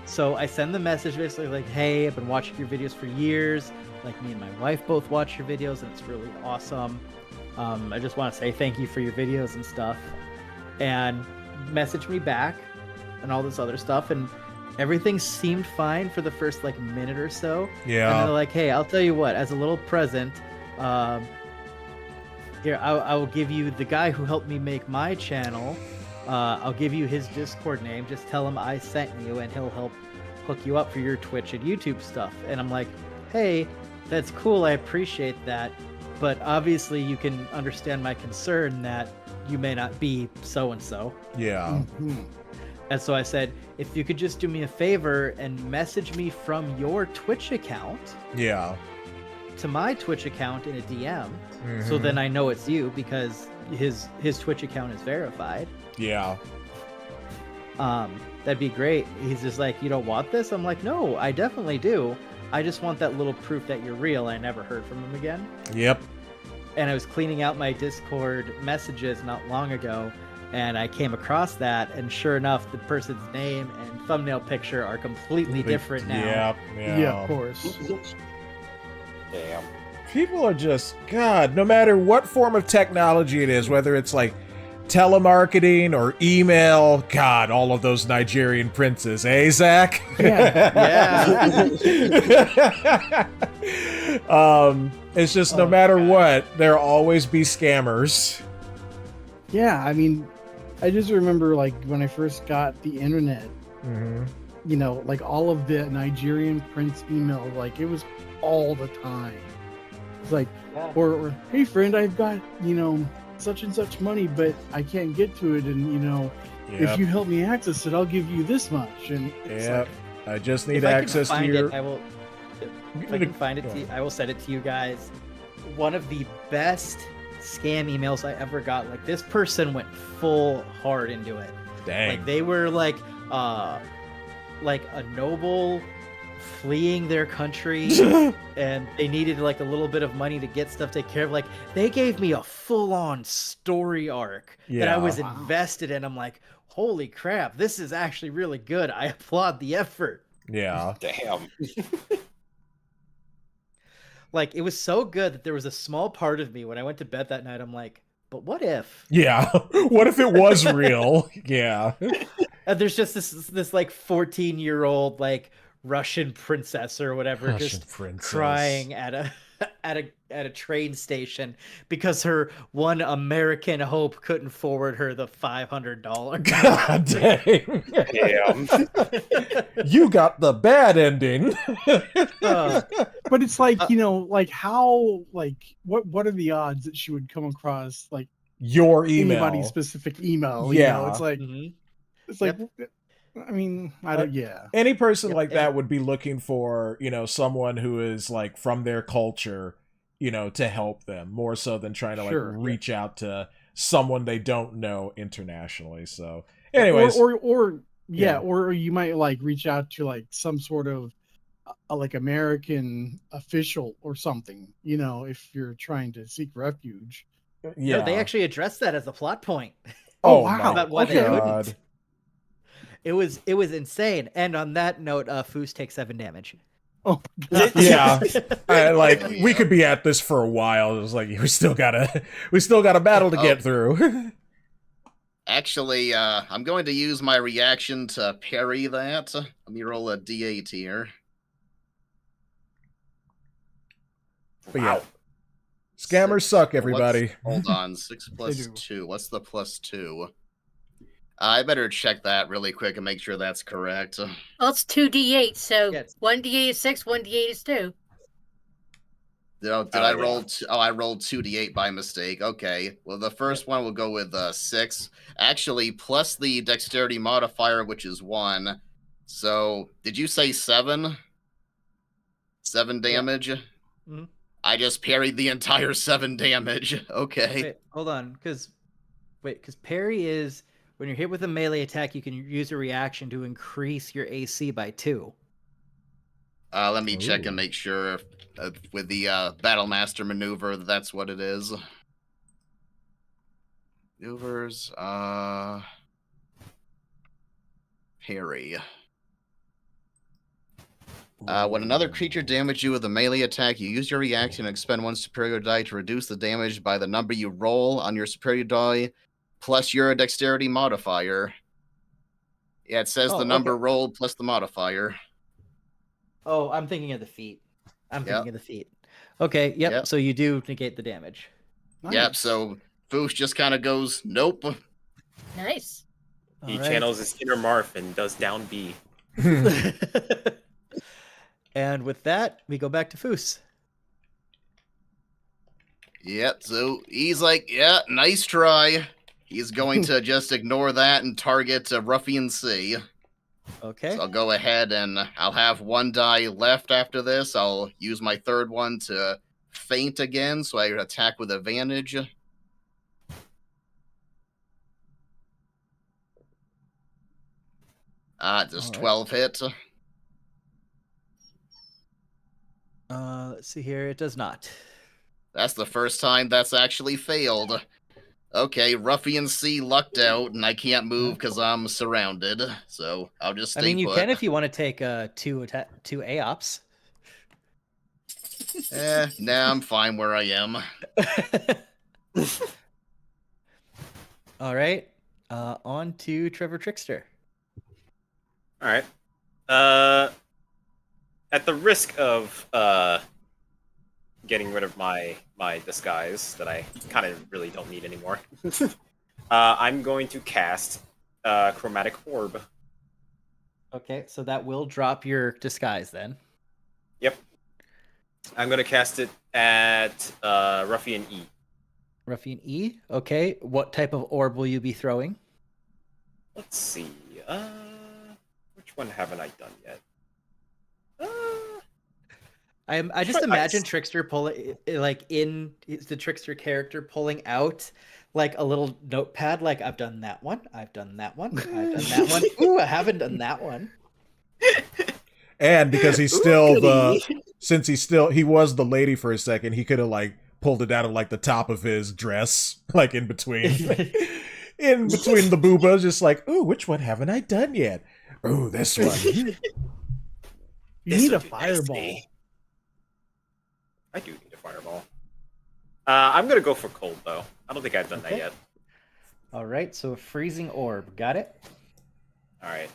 So I send the message basically like, hey, I've been watching your videos for years. Like, me and my wife both watch your videos, and it's really awesome. I just want to say thank you for your videos and stuff. And message me back and all this other stuff. And everything seemed fine for the first like minute or so. Yeah. And they're like, hey, I'll tell you what, as a little present, here, I will give you the guy who helped me make my channel. I'll give you his Discord name. Just tell him I sent you, and he'll help hook you up for your Twitch and YouTube stuff. And I'm like, hey, that's cool. I appreciate that. But obviously you can understand my concern that you may not be so-and-so. Yeah. And so I said, if you could just do me a favor and message me from your Twitch account. Yeah. To my Twitch account in a DM. So then I know it's you because his Twitch account is verified. Yeah. That'd be great. He's just like, you don't want this? I'm like, no, I definitely do. I just want that little proof that you're real. I never heard from him again. Yep. And I was cleaning out my Discord messages not long ago, and I came across that, and sure enough, the person's name and thumbnail picture are completely different now. Yeah, of course. Damn. People are just, God, no matter what form of technology it is, whether it's like telemarketing or email, God, all of those Nigerian princes, eh, Zach? Yeah. It's just no matter what, there'll always be scammers. Yeah, I mean, I just remember like when I first got the internet, you know, like all of the Nigerian prince email, like it was all the time. It's like, or hey friend, I've got, you know, such and such money, but I can't get to it, and you know, if you help me access it, I'll give you this much. And it's like, I just need If access I can to find your. it, I will. If I can find it to you, I will send it to you guys. One of the best scam emails I ever got. Like, this person went full hard into it. Dang. Like, they were like a noble fleeing their country, and they needed like a little bit of money to get stuff taken care of. Like, they gave me a full-on story arc that I was invested in. I'm like, holy crap, this is actually really good. I applaud the effort. Yeah. Damn. Like, it was so good that there was a small part of me when I went to bed that night, I'm like, but what if? Yeah. What if it was real? Yeah. And there's just this like 14-year-old like Russian princess or whatever crying at a train station because her one American hope couldn't forward her the $500. God dang. Damn. You got the bad ending. but it's like, you know, like how, like what are the odds that she would come across like your email, anybody's specific email? Yeah. You know, it's like it's like. Yep. I mean, I don't. Any person like that would be looking for, you know, someone who is like from their culture, you know, to help them more so than trying to like reach out to someone they don't know internationally. So, anyways, or you might like reach out to like some sort of like American official or something, you know, if you're trying to seek refuge. Yeah, no, they actually addressed that as a plot point. Oh wow! About why they couldn't. It was insane. And on that note, Foos takes 7 damage. Oh yeah. We could be at this for a while. It was like we still got a battle to get through. Actually, I'm going to use my reaction to parry that. Let me roll a d8 here. But yeah, Wow. scammers Six. suck, everybody. Hold on, 6 plus do. 2. What's the plus 2? I better check that really quick and make sure that's correct. Well, it's 2d8, so Yeah, it's- 1d8 is 6, 1d8 is 2. Did Oh, I yeah. roll? I rolled 2d8 by mistake. Okay. Well, the first one will go with 6. Actually, plus the dexterity modifier, which is 1. So, did you say 7? 7 damage? Mhm. I just parried the entire 7 damage. Okay. Wait, hold on, because parry is when you're hit with a melee attack, you can use a reaction to increase your AC by 2. Let me check Ooh. and make sure with the Battlemaster maneuver that's what it is. Maneuvers, parry. When another creature damages you with a melee attack, you use your reaction and expend 1 superior die to reduce the damage by the number you roll on your superior die, plus your dexterity modifier. Yeah, it says Oh, the number okay. rolled plus the modifier. Oh, I'm thinking of the feat. Yep. Thinking of the feat. Okay, yep. Yep. So you do negate the damage. Yep, Nice. so Foosh just kind of goes, nope. Nice. He All right. channels his inner Marth and does down B. And with that, we go back to Foos. Yep, so he's like, yeah, nice try. He's going to just ignore that and target Ruffian C. Okay. So I'll go ahead and I'll have 1 die left after this. I'll use my 3rd one to feint again, so I attack with advantage. Does Alright. 12 hit? Let's see here. It does not. That's the first time that's actually failed. Okay, Ruffian C lucked out, and I can't move because I'm surrounded. So I'll just stay I mean, you put. can if you want to take 2 AOPs. Nah, I'm fine where I am. All right. On to Trevor Trickster. All right. At the risk of getting rid of my disguise that I kind of really don't need anymore, I'm going to cast Chromatic Orb. Okay, so that will drop your disguise then. Yep. I'm going to cast it at Ruffian E. Ruffian E. Okay, what type of orb will you be throwing? Let's see. Which one haven't I done yet? I just Try imagine ice. Trickster pulling, like in the Trickster character pulling out like a little notepad, like I've done that one, I've done that one, I've done that one. Ooh, I haven't done that one. And because he's still he was the lady for a second, he could have like pulled it out of like the top of his dress, like in between the boobas, just like, ooh, which one haven't I done yet? Ooh, this one. You This need a would be fireball. tasty. I do need a fireball. I'm gonna go for cold though. I don't think I've done that Okay. yet. All right, so a freezing orb, got it. All right.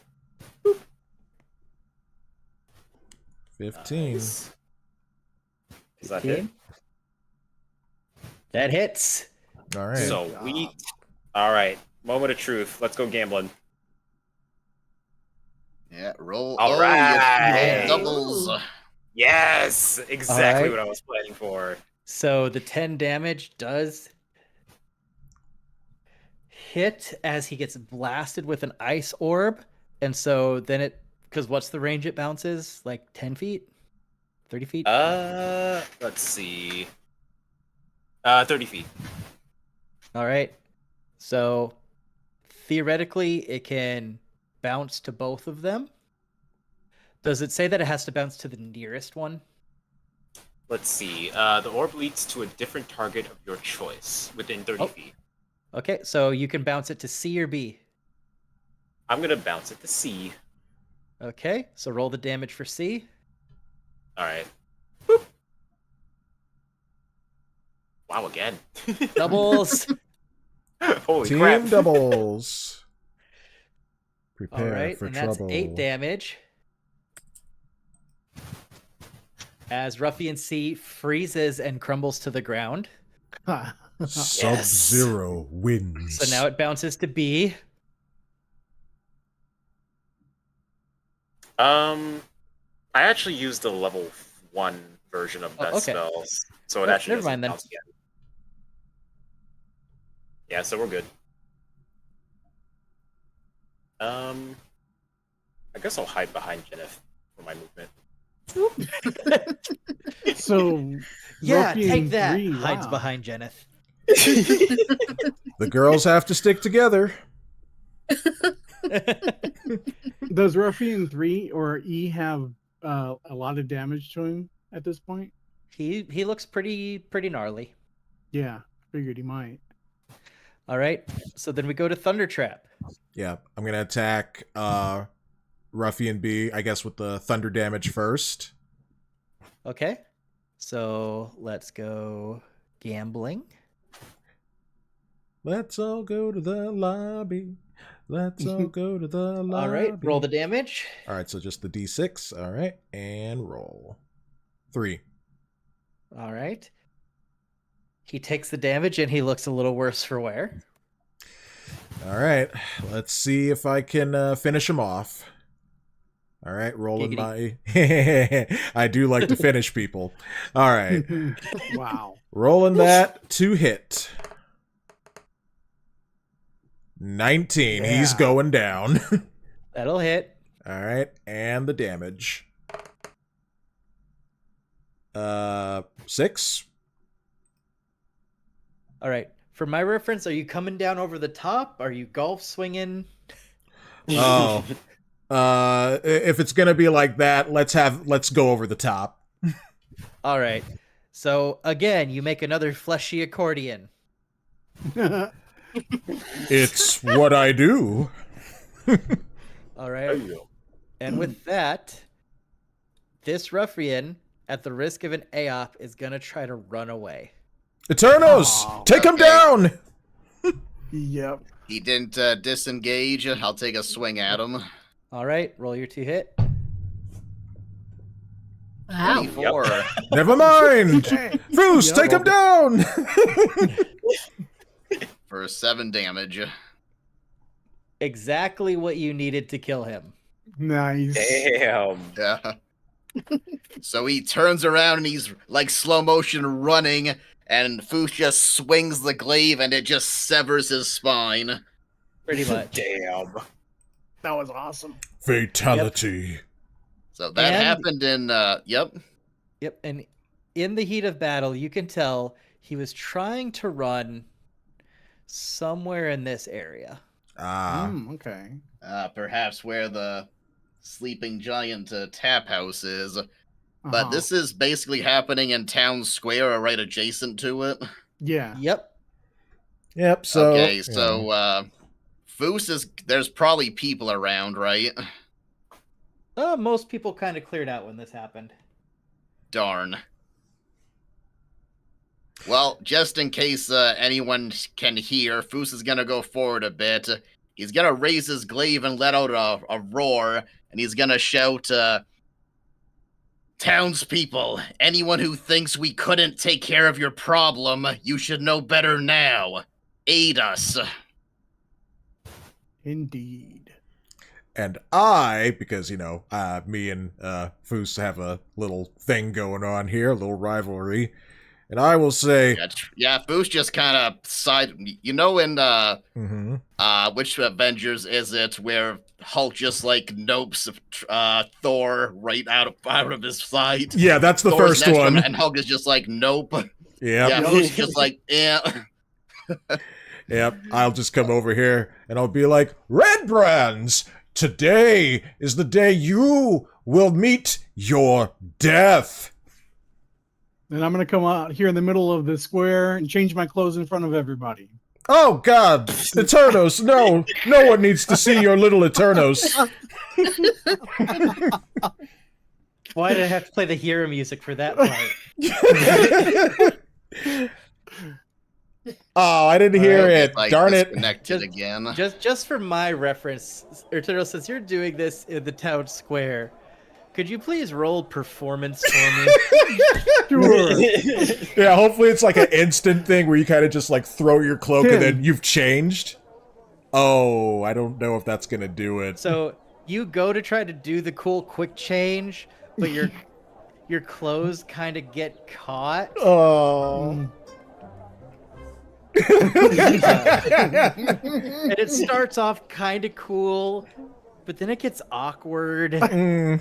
15. Nice. Does that hit? 15. That hits. All right. So we. All right. Moment of truth. Let's go gambling. Yeah, roll. All you right. roll doubles. Yes, exactly All right. what I was planning for. So the 10 damage does hit as he gets blasted with an ice orb. And so then it, because what's the range it bounces? Like 10 feet? 30 feet? Let's see. 30 feet. All right. So theoretically, it can bounce to both of them. Does it say that it has to bounce to the nearest one? Let's see. The orb leads to a different target of your choice within 30 feet. Okay, so you can bounce it to C or B. I'm gonna bounce it to C. Okay, so roll the damage for C. All right. Boop. Wow, again. Doubles. Holy Team crap. doubles. All Prepare right, for and trouble. that's 8 damage. As Ruffian C freezes and crumbles to the ground. Sub-Zero wins. So now it bounces to B. I actually used the level 1 version of that okay. spell, so it Oh, actually never mind doesn't then. bounce again. Yeah, so we're good. I guess I'll hide behind Jennifer for my movement. So Yeah, Ruffian take that. 3, Hides wow. behind Jenneth. The girls have to stick together. Does Ruffian 3 or E have a lot of damage to him at this point? He looks pretty gnarly. Yeah, figured he might. All right, so then we go to Thunder Trap. Yeah, I'm gonna attack Ruffian B, I guess, with the thunder damage first. Okay, so let's go gambling. Let's all go to the lobby. Let's all go to the lobby. All right, roll the damage. All right, so just the D6. All right, and roll. 3. All right. He takes the damage and he looks a little worse for wear. All right, let's see if I can finish him off. All right, rolling my... I do like to finish people. All right. Wow. Rolling that to hit. 19. Yeah. He's going down. That'll hit. All right, and the damage. 6. All right. For my reference, are you coming down over the top? Are you golf swinging? Oh. If it's gonna be like that, let's go over the top. All right. So again, you make another fleshy accordion. It's what I do. All right. And with that, this ruffian, at the risk of an AOP, is gonna try to run away. Eternos, take him down. Yep. He didn't disengage. I'll take a swing at him. All right, roll your 2 hit. Wow. 24. Never mind. Bruce, Yep. take him down. For 7 damage. Exactly what you needed to kill him. Nice. Damn. Yeah. So he turns around and he's like slow motion running, and Foos just swings the glaive and it just severs his spine. Pretty much. Damn. That was awesome. Fatality. So that And- happened in yep. Yep, and in the heat of battle, you can tell he was trying to run somewhere in this area. Okay. Perhaps where the sleeping giant tap house is. But Uh-huh. this is basically happening in town square or right adjacent to it. Yeah. Yep. Yep. So Okay, so Foos is there's probably people around, right? Most people kind of cleared out when this happened. Darn. Well, just in case anyone can hear, Foos is gonna go forward a bit. He's gonna raise his glaive and let out a roar, and he's gonna shout, "Townspeople, anyone who thinks we couldn't take care of your problem, you should know better now. Aid us." Indeed. and I, because me and Foos have a little thing going on here, a little rivalry, and I will say, Yeah, Foos just kind of side. In which Avengers is it where Hulk just like nopes Thor right out of his sight? yeah, that's the Thor's first next one. and Hulk is just like nope. Yep. Yeah, Foos is just like Yep, I'll just come over here and I'll be like, Red Brands, today is the day you will meet your death. And I'm gonna come out here in the middle of the square and change my clothes in front of everybody. Oh God, Eternos, no one needs to see your little Eternos. Why did I have to play the hero music for that part? Oh, I didn't hear it. Like, Darn it. disconnected again. Just for my reference, Erturo, since you're doing this in the town square, could you please roll performance for me? Sure. Yeah, hopefully it's like an instant thing where you kind of just like throw your cloak and then you've changed. Oh, I don't know if that's gonna do it. So you go to try to do the cool quick change, but your clothes kind of get caught. Oh. And it starts off kind of cool, but then it gets awkward. I'm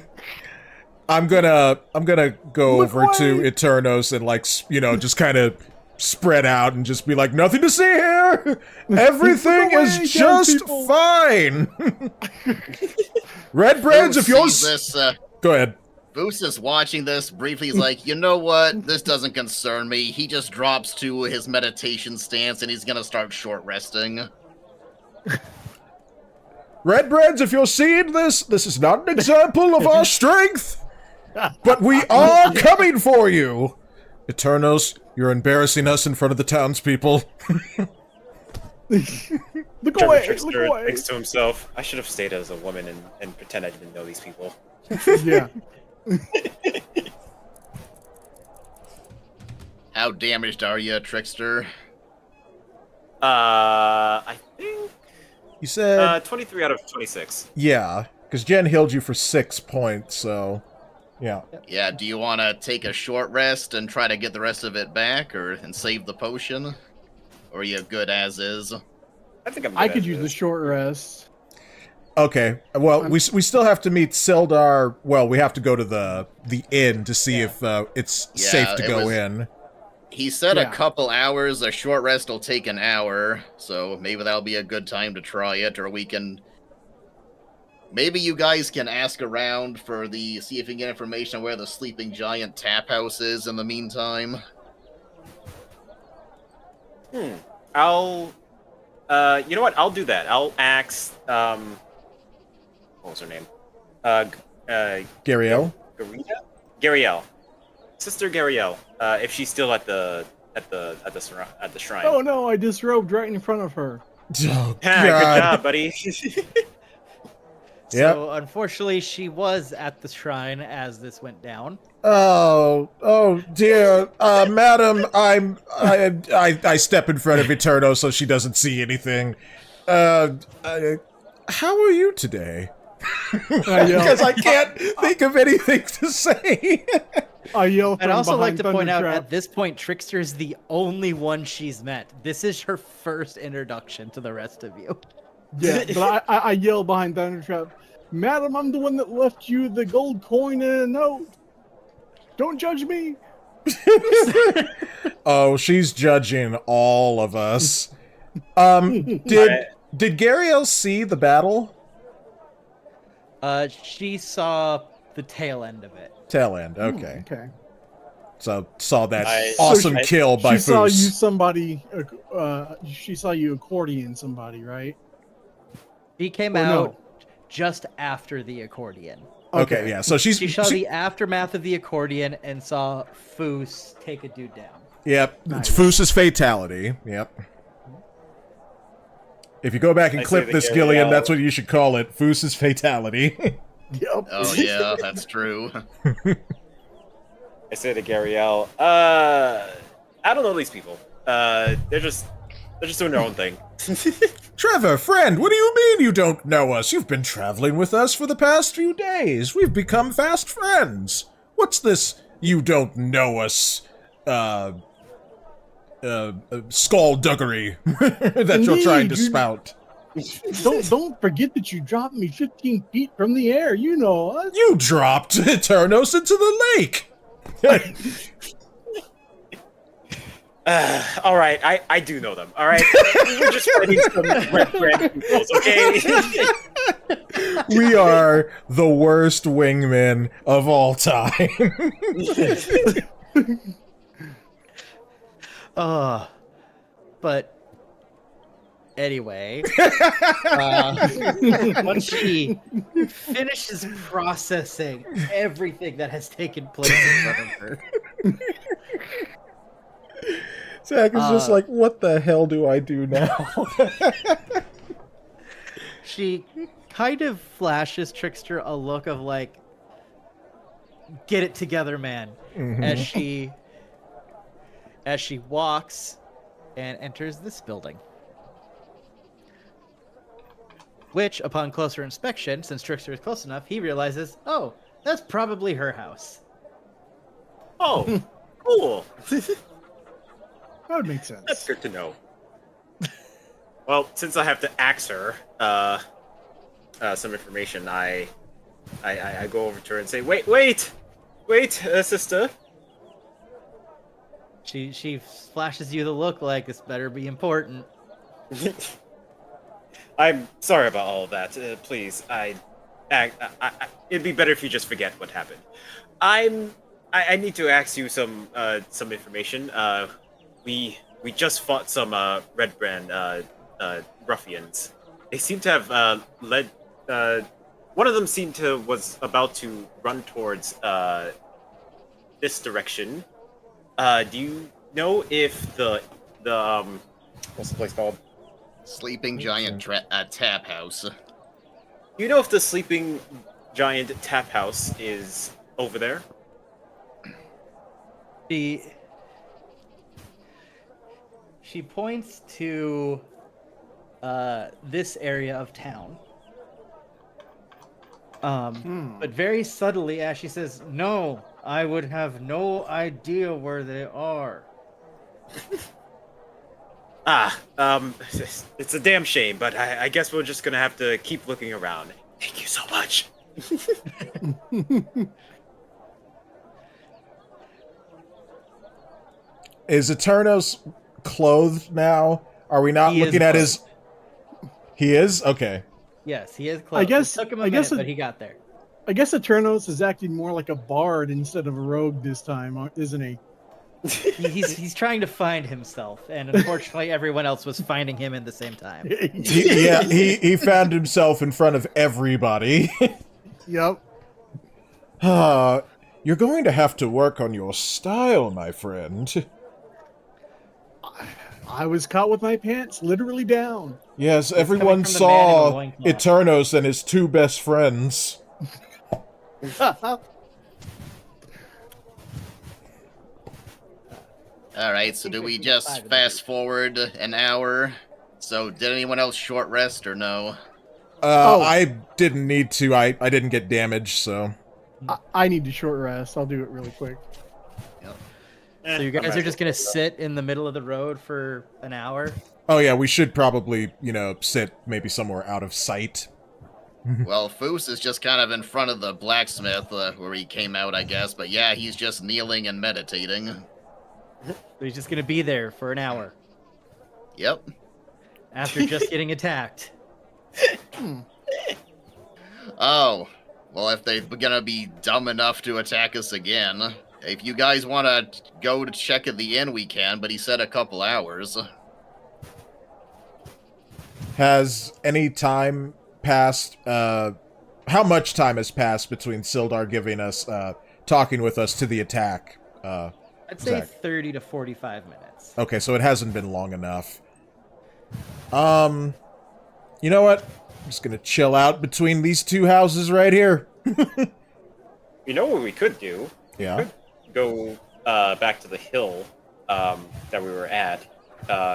gonna go over to Eternos and like just kind of spread out and just be like, nothing to see here. Everything is just fine. Red breads, if you're go ahead. Boos is watching this briefly. He's like, you know what? This doesn't concern me. He just drops to his meditation stance and he's gonna start short resting. Red breads, if you're seeing this is not an example of our strength, but we are coming for you. Eternos, you're embarrassing us in front of the townspeople. Look away! Trickster Look away! thinks to himself, I should have stayed as a woman and pretend I didn't know these people. Yeah. How damaged are you, Trickster? I think You said 23 out of 26. yeah, because Jen healed you for 6 points, so yeah. Yeah, do you want to take a short rest and try to get the rest of it back, and save the potion? Or are you good as is? I think I'm. I good could at use a this. short rest. Okay, well, we still have to meet Sildar. Well, we have to go to the inn to see if it's Yeah, safe to it go was- in. He said Yeah. a couple hours, a short rest will take an hour, so maybe that'll be a good time to try it, or we can... Maybe you guys can ask around see if you can get information on where the Sleeping Giant tap house is in the meantime. I'll. You know what? I'll do that. I'll ask. What was her name? Gariel? Gariel. Sister Gariel. If she's still at the shrine. Oh no, I disrobed right in front of her. Oh, Yeah, good job, buddy. So unfortunately, she was at the shrine as this went down. Oh dear, madam, I step in front of Eterno so she doesn't see anything. How are you today? Because I can't think of anything to say. I yell. I'd also like to point out, Thundertrap. at this point, Trickster is the only one she's met. This is her first introduction to the rest of you. Yeah, but I yell behind Thundertrap, Madam, I'm the one that left you the gold coin and a note. Don't judge me. Oh, she's judging all of us. Did Gariel see the battle? She saw the tail end of it. Tail end, okay. Okay. So saw that I- awesome So kill by She saw you Foos. somebody. She saw you accordion somebody, right? She came Or no? out just after the accordion. Okay, yeah. So She saw the aftermath of the accordion and saw Foos take a dude down. Yep, Nice. it's Foos's fatality. Yep. If you go back and I clip say the this, Gariel- Gillian, that's what you should call it. Foos's fatality. Yep. Oh yeah, that's true. I say to Gariel, I don't know these people. They're just doing their own thing. Trevor, friend, what do you mean you don't know us? You've been traveling with us for the past few days. We've become fast friends. What's this you don't know us, skullduggery that you're trying to Indeed, you- spout? Don't forget that you dropped me 15 feet from the air. You know us. You dropped Eternos into the lake! All right, I do know them. All right, we're just fighting some red bread peoples, okay? We are the worst wingmen of all time. But anyway, once she finishes processing everything that has taken place in front of her, Zach is just like, what the hell do I do now? She kind of flashes Trickster a look of like, get it together, man. Mhm. As she walks and enters this building. Which, upon closer inspection, since Trickster is close enough, he realizes, oh, that's probably her house. Oh, cool. That would make sense. That's good to know. Well, since I have to ask her some information, I go over to her and say, wait, sister. She flashes you the look like this better be important. I'm sorry about all of that. Please, it'd be better if you just forget what happened. I need to ask you some information. We just fought some Red Brand ruffians. They seem to have led. One of them was about to run towards this direction. Do you know if the what's the place called? Sleeping Giant Tap House. Do you know if the Sleeping Giant Tap House is over there? She points to this area of town. But very subtly, as she says, no, I would have no idea where they are. It's a damn shame, but I guess we're just gonna have to keep looking around. Thank you so much. Is Eternos clothed now? Are we not He is looking at his... He is? Okay. Yes, he is close. guess- It took him a I guess minute, it- but he got there. I guess Eternos is acting more like a bard instead of a rogue this time, isn't he? He's trying to find himself, and unfortunately, everyone else was finding him in the same time. He found himself in front of everybody. Yep. You're going to have to work on your style, my friend. I was caught with my pants literally down. Yes, coming everyone from the man in the saw loincloth. Eternos and his two best friends. Alright, so do we just fast forward an hour? So did anyone else short rest or no? I didn't need to. I didn't get damaged, so... I need to short rest. I'll do it really quick. So you guys are just gonna sit in the middle of the road for an hour? Oh yeah, we should probably, sit maybe somewhere out of sight. Well, Foos is just kind of in front of the blacksmith where he came out, I guess. But yeah, he's just kneeling and meditating. So he's just gonna be there for an hour Yep. after just getting attacked. Oh, well, if they're gonna be dumb enough to attack us again, if you guys want to go to check at the inn, we can, but he said a couple hours. Has any time passed, how much time has passed between Sildar giving us, talking with us to the attack? I'd say Zach. 30 to 45 minutes. Okay, so it hasn't been long enough. You know what? I'm just gonna chill out between these two houses right here. You know what we could do? Yeah. Go back to the hill that we were at.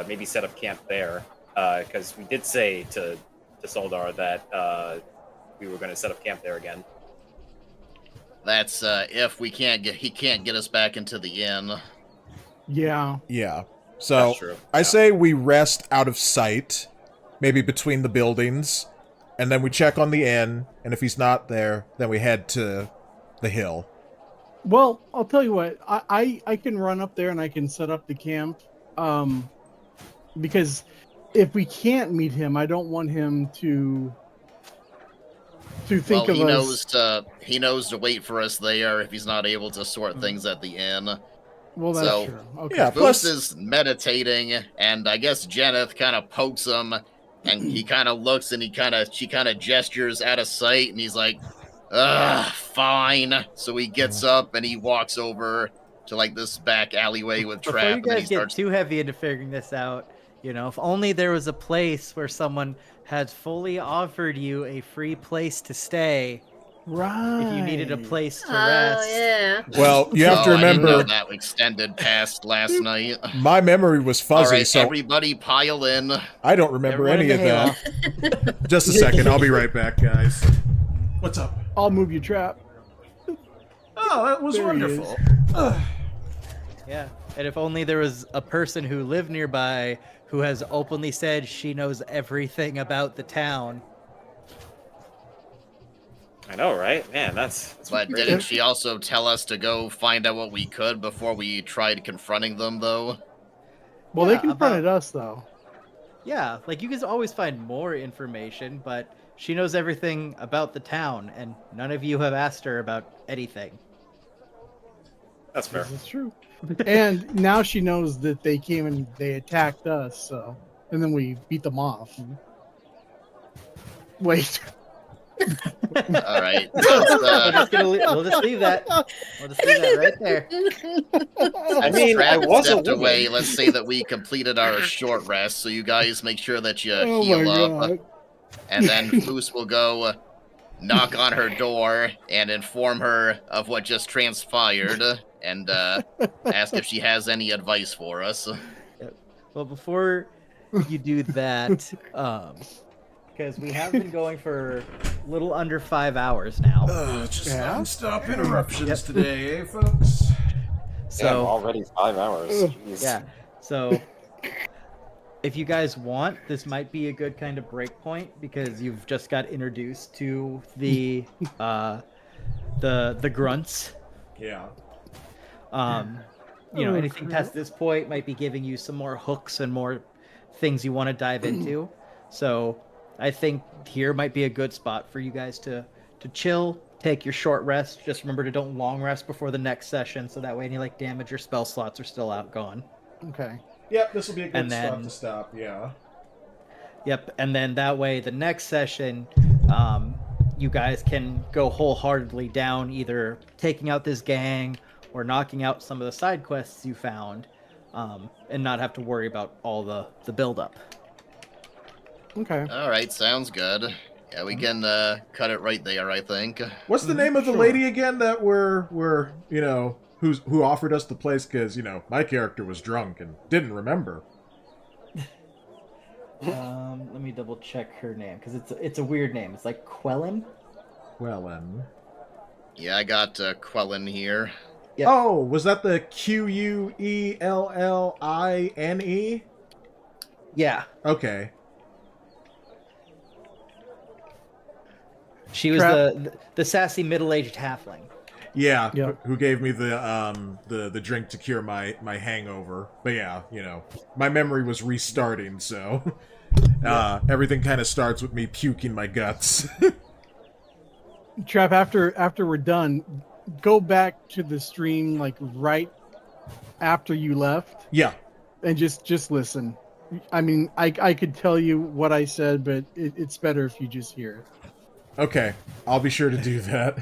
Maybe set up camp there. Because we did say to Soldar that we were going to set up camp there again. That's if he can't get us back into the inn. Yeah. Yeah. So, That's true. I Yeah. say we rest out of sight, maybe between the buildings, and then we check on the inn, and if he's not there, then we head to the hill. Well, I'll tell you what. I can run up there and I can set up the camp. Because if we can't meet him, I don't want him to think Well, of us. he knows to wait for us there if he's not able to sort things at the inn. Well, that's so- true. Okay. Yeah, Foos plus... is meditating, and I guess Jeneth kind of pokes him, and he kind of looks, and she kind of gestures out of sight, and he's like, "Ugh, fine." So he gets up and he walks over to like this back alleyway with Before Trapp, you and then he guys get starts. too heavy into figuring this out, you know, if only there was a place where someone had fully offered you a free place to stay Right. if you needed a place to Oh rest. yeah. Well, you have to I didn't know remember, that extended past last night. my memory was All fuzzy, right, so everybody pile in. I don't remember Everyone any in of the that. Just a second, I'll be right back, guys. What's up? I'll move your trap. Oh, that was There he wonderful. Yeah, and if only there was a person who lived nearby who has openly said she knows everything about the town. I know, right? Man, that's But pretty- didn't she also tell us to go find out what we could before we tried confronting them, though? Well, Yeah, they confronted us, though. Yeah, like you can always find more information, but she knows everything about the town, and none of you have asked her about anything. that's fair. This is true. And now she knows that they came and they attacked us, so. And then we beat them off. Wait. All right. We'll just leave that. We'll just leave that right there. I mean, I Trapp was a stepped woman. away. Let's say that we completed our short rest, so you guys make sure that you Oh heal my up. god. And then Floos will go knock on her door and inform her of what just transpired and ask if she has any advice for us. Well, before you do that, because we have been going for a little under 5 hours now. Just Yeah? non-stop interruptions today, eh, folks? Damn, So already 5 hours. Jeez. yeah, so if you guys want, this might be a good kind of break point because you've just got introduced to the grunts. Yeah. You know, Oh, anything past this point might be giving you some more hooks and more things you want to dive into. So I think here might be a good spot for you guys to chill, take your short rest. Just remember to don't long rest before the next session, so that way any like damage or spell slots are still out gone. Okay. Yep, this will be a good And spot then- to stop, yeah. Yep, and then that way the next session, you guys can go wholeheartedly down either taking out this gang or knocking out some of the side quests you found, and not have to worry about all the build-up. Okay. All right, sounds good. Yeah, we can cut it right there, I think. What's the name of the Sure. lady again that we're you know, who offered us the place? Because, you know, my character was drunk and didn't remember. Let me double check her name because it's a weird name. It's like Quellen. Quellen. Yeah, I got Quellen here. Yep. Oh, was that the Quelline? Yeah, Okay. she was Trap. the sassy middle-aged halfling. Yeah, Yeah. who gave me the drink to cure my hangover. But yeah, you know, my memory was restarting, so everything kind of starts with me puking my guts. Trap, after we're done, go back to the stream like right after you left Yeah. and just listen. I mean, I could tell you what I said, but it's better if you just hear it. Okay, I'll be sure to do that.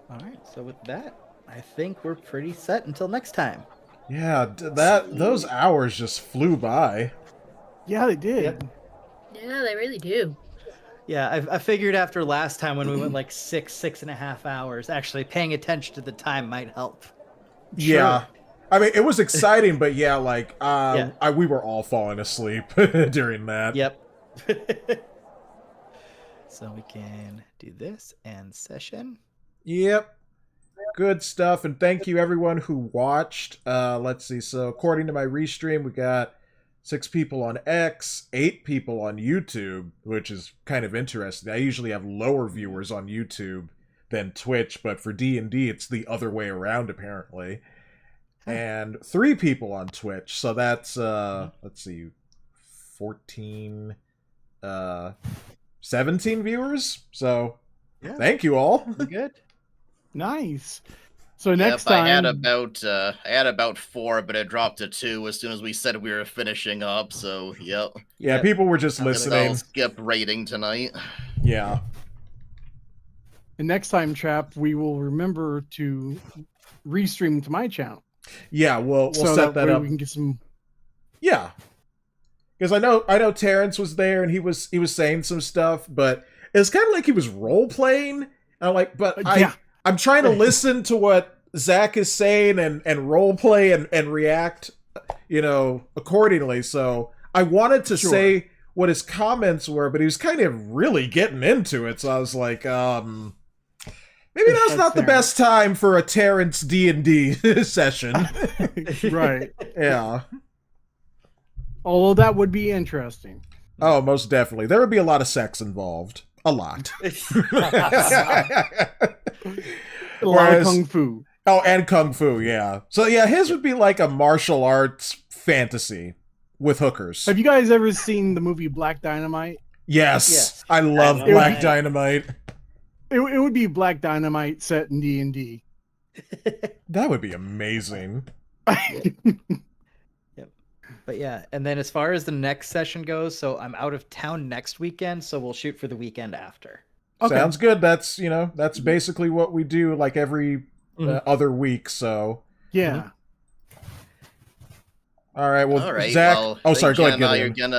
All right, so with that, I think we're pretty set until next time. Yeah, those hours just flew by. Yeah, they did. Yep. Yeah, they really do. Yeah, I figured after last time when we went like 6.5 hours, actually paying attention to the time might help. Yeah. I mean, it was exciting, but yeah, like, Yeah. we were all falling asleep during that. Yep. So we can do this and session. Yep. Good stuff, and thank you everyone who watched. Let's see, so according to my restream, we got 6 people on X, 8 people on YouTube, which is kind of interesting. I usually have lower viewers on YouTube than Twitch, but for D&D, it's the other way around, apparently. And 3 people on Twitch, so that's, let's see, 14, 17 viewers? So, Yeah. thank you all. Pretty good. Nice. So next Yep, time, I had about 4, but it dropped to 2 as soon as we said we were finishing up. So, yep. Yeah, Yep. people were just I'll listening. skip rating tonight. Yeah. And next time, Trap, we will remember to restream to my channel. Yeah, we'll so set that way up. We can get some. Yeah, because I know Terrence was there and he was saying some stuff, but it's kind of like he was role playing. I'm like, but I'm trying to listen to what Zach is saying and role play and react, accordingly. So I wanted to say what his comments were, but he was kind of really getting into it. So I was like, maybe that's not the best time for a Terrence D&D session. Right. Yeah. Although that would be interesting. Oh, most definitely. There would be a lot of sex involved. A lot. A lot of kung fu. Oh, and kung fu, yeah. So yeah, his would be like a martial arts fantasy with hookers. Have you guys ever seen the movie Black Dynamite? Yes. I love Black Dynamite. It would be Black Dynamite set in D&D. That would be amazing. Yep. But yeah, and then as far as the next session goes, so I'm out of town next weekend, so we'll shoot for the weekend after. Okay. Sounds good. That's, that's basically what we do like every other week, so. Yeah. All right, well, All right, Zach. well, sorry, go ahead. Jen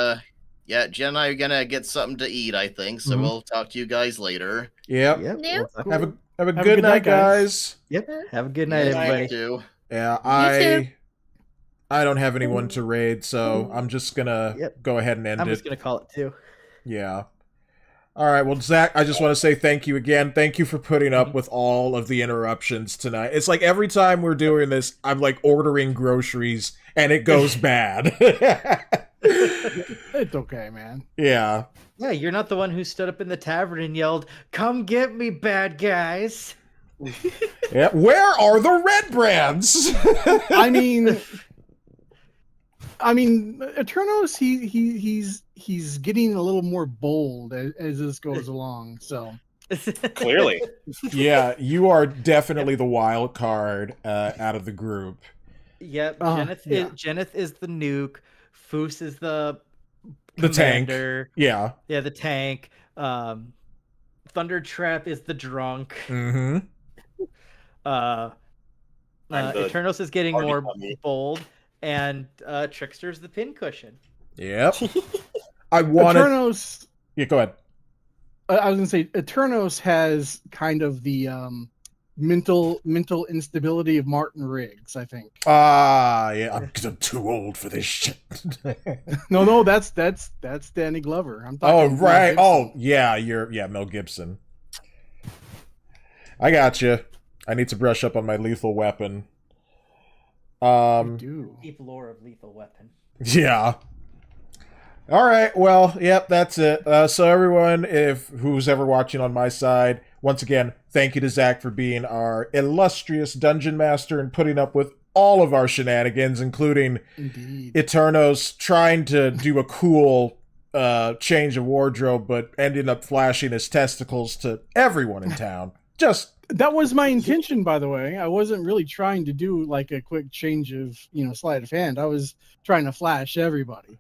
and I are gonna get something to eat, I think. So we'll talk to you guys later. Yep. Yeah. Have a good night, guys. Yep. Have a good night, everybody. Too. Yeah, I don't have anyone to raid, so I'm just gonna go ahead and end it. I'm just gonna call it too. Yeah. All right, well, Zach, I just want to say thank you again. Thank you for putting up with all of the interruptions tonight. It's like every time we're doing this, I'm like ordering groceries, and it goes bad. It's okay, man. Yeah. Yeah, you're not the one who stood up in the tavern and yelled, "Come get me, bad guys!" Yeah. Where are the red brands? I mean, Eternos, he's getting a little more bold as this goes along. So Clearly. Yeah, you are definitely the wild card out of the group. Yep, Jeneth is the nuke. Foos is the tank. Yeah, the tank. Thunder Trap is the drunk. Mm-hmm. Eternos is getting more bold, and Trickster's the pincushion. Yep. I wanted. Eternos. Yeah, go ahead. I was gonna say Eternos has kind of the mental instability of Martin Riggs, I think. Yeah, I'm too old for this shit. No, that's Danny Glover. I'm talking. Oh, right. Oh, yeah, Mel Gibson. I got you. I need to brush up on my lethal weapon. Deep lore of Lethal Weapon. Yeah. All right. Well, yep, that's it. So everyone, who's ever watching on my side, once again, thank you to Zach for being our illustrious dungeon master and putting up with all of our shenanigans, including Eternos trying to do a cool change of wardrobe, but ending up flashing his testicles to everyone in town. That was my intention, by the way. I wasn't really trying to do like a quick change of, sleight of hand. I was trying to flash everybody.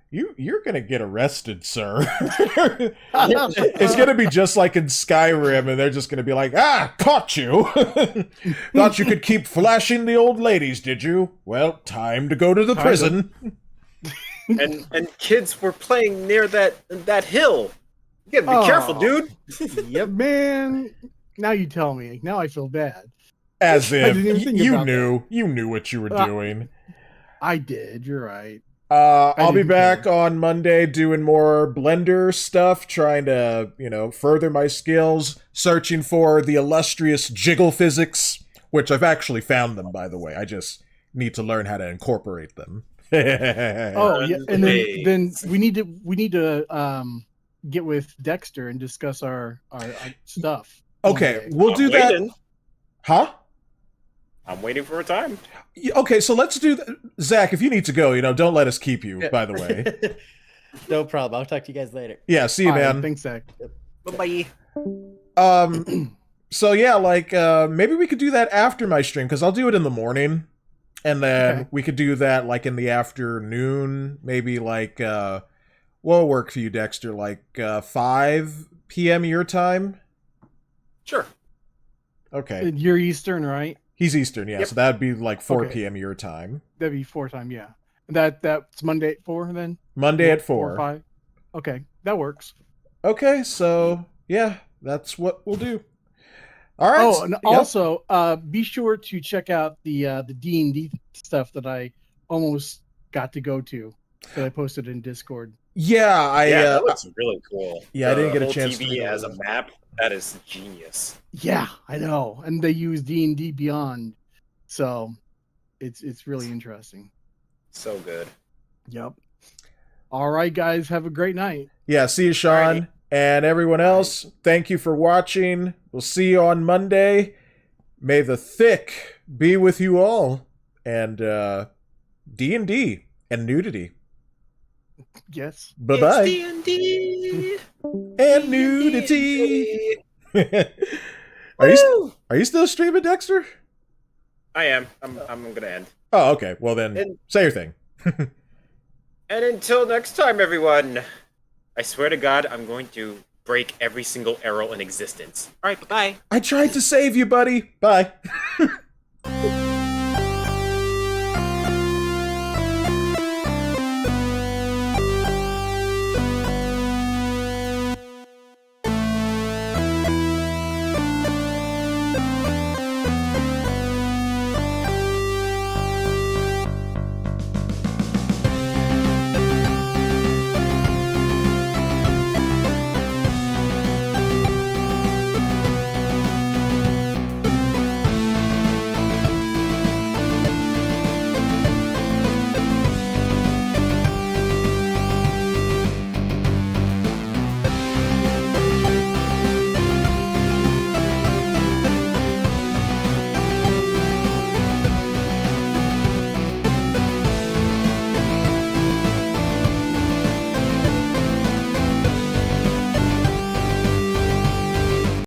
You're gonna get arrested, sir. It's gonna be just like in Skyrim, and they're just gonna be like, caught you. Thought you could keep flashing the old ladies, did you? Well, time to go to the prison. and kids were playing near that hill. You gotta be careful, dude. Yep, man. Now you tell me. Now I feel bad. As if you knew what you were doing. I did. You're right. I'll be back on Monday doing more Blender stuff, trying to, further my skills, searching for the illustrious jiggle physics, which I've actually found them, by the way. I just need to learn how to incorporate them. Oh, yeah, and then we need to get with Dexter and discuss our stuff. Okay, we'll do that. Huh? I'm waiting for a time. Okay, so let's do that. Zach, if you need to go, don't let us keep you, by the way. No problem. I'll talk to you guys later. Yeah, see you, man. Thanks, Zach. Bye-bye. So yeah, maybe we could do that after my stream, because I'll do it in the morning. And then we could do that, in the afternoon. Maybe, what'll work for you, Dexter? 5 p.m. your time? Sure. Okay. You're Eastern, right? He's Eastern, yeah. Yep. So that'd be like 4 Okay. p.m. your time. That'd be 4 time, yeah. That's Monday at 4 then? Monday at 4 or 4. 5? Okay, that works. Okay, so yeah, that's what we'll do. All right. Oh, and yep. also, be sure to check out the D&D stuff that I almost got to go to that I posted in Discord. Yeah, Yeah, that looks really cool. yeah, I didn't get a whole chance to TV go as a over map. That is genius. Yeah, I know, and they use D&D Beyond, so it's really interesting. So good. Yep. All right, guys, have a great night. Yeah, see you, Shaun. Alrighty. And everyone else, thank you for watching. We'll see you on Monday. May the THICC be with you all. And D&D and nudity. Yes. Bye-bye. D&D. And nudity. Are you still streaming, Dexter? I am. I'm gonna end. Oh, okay. Well then, And- say your thing. And until next time, everyone. I swear to God, I'm going to break every single arrow in existence. All right, bye-bye. I tried to save you, buddy. Bye.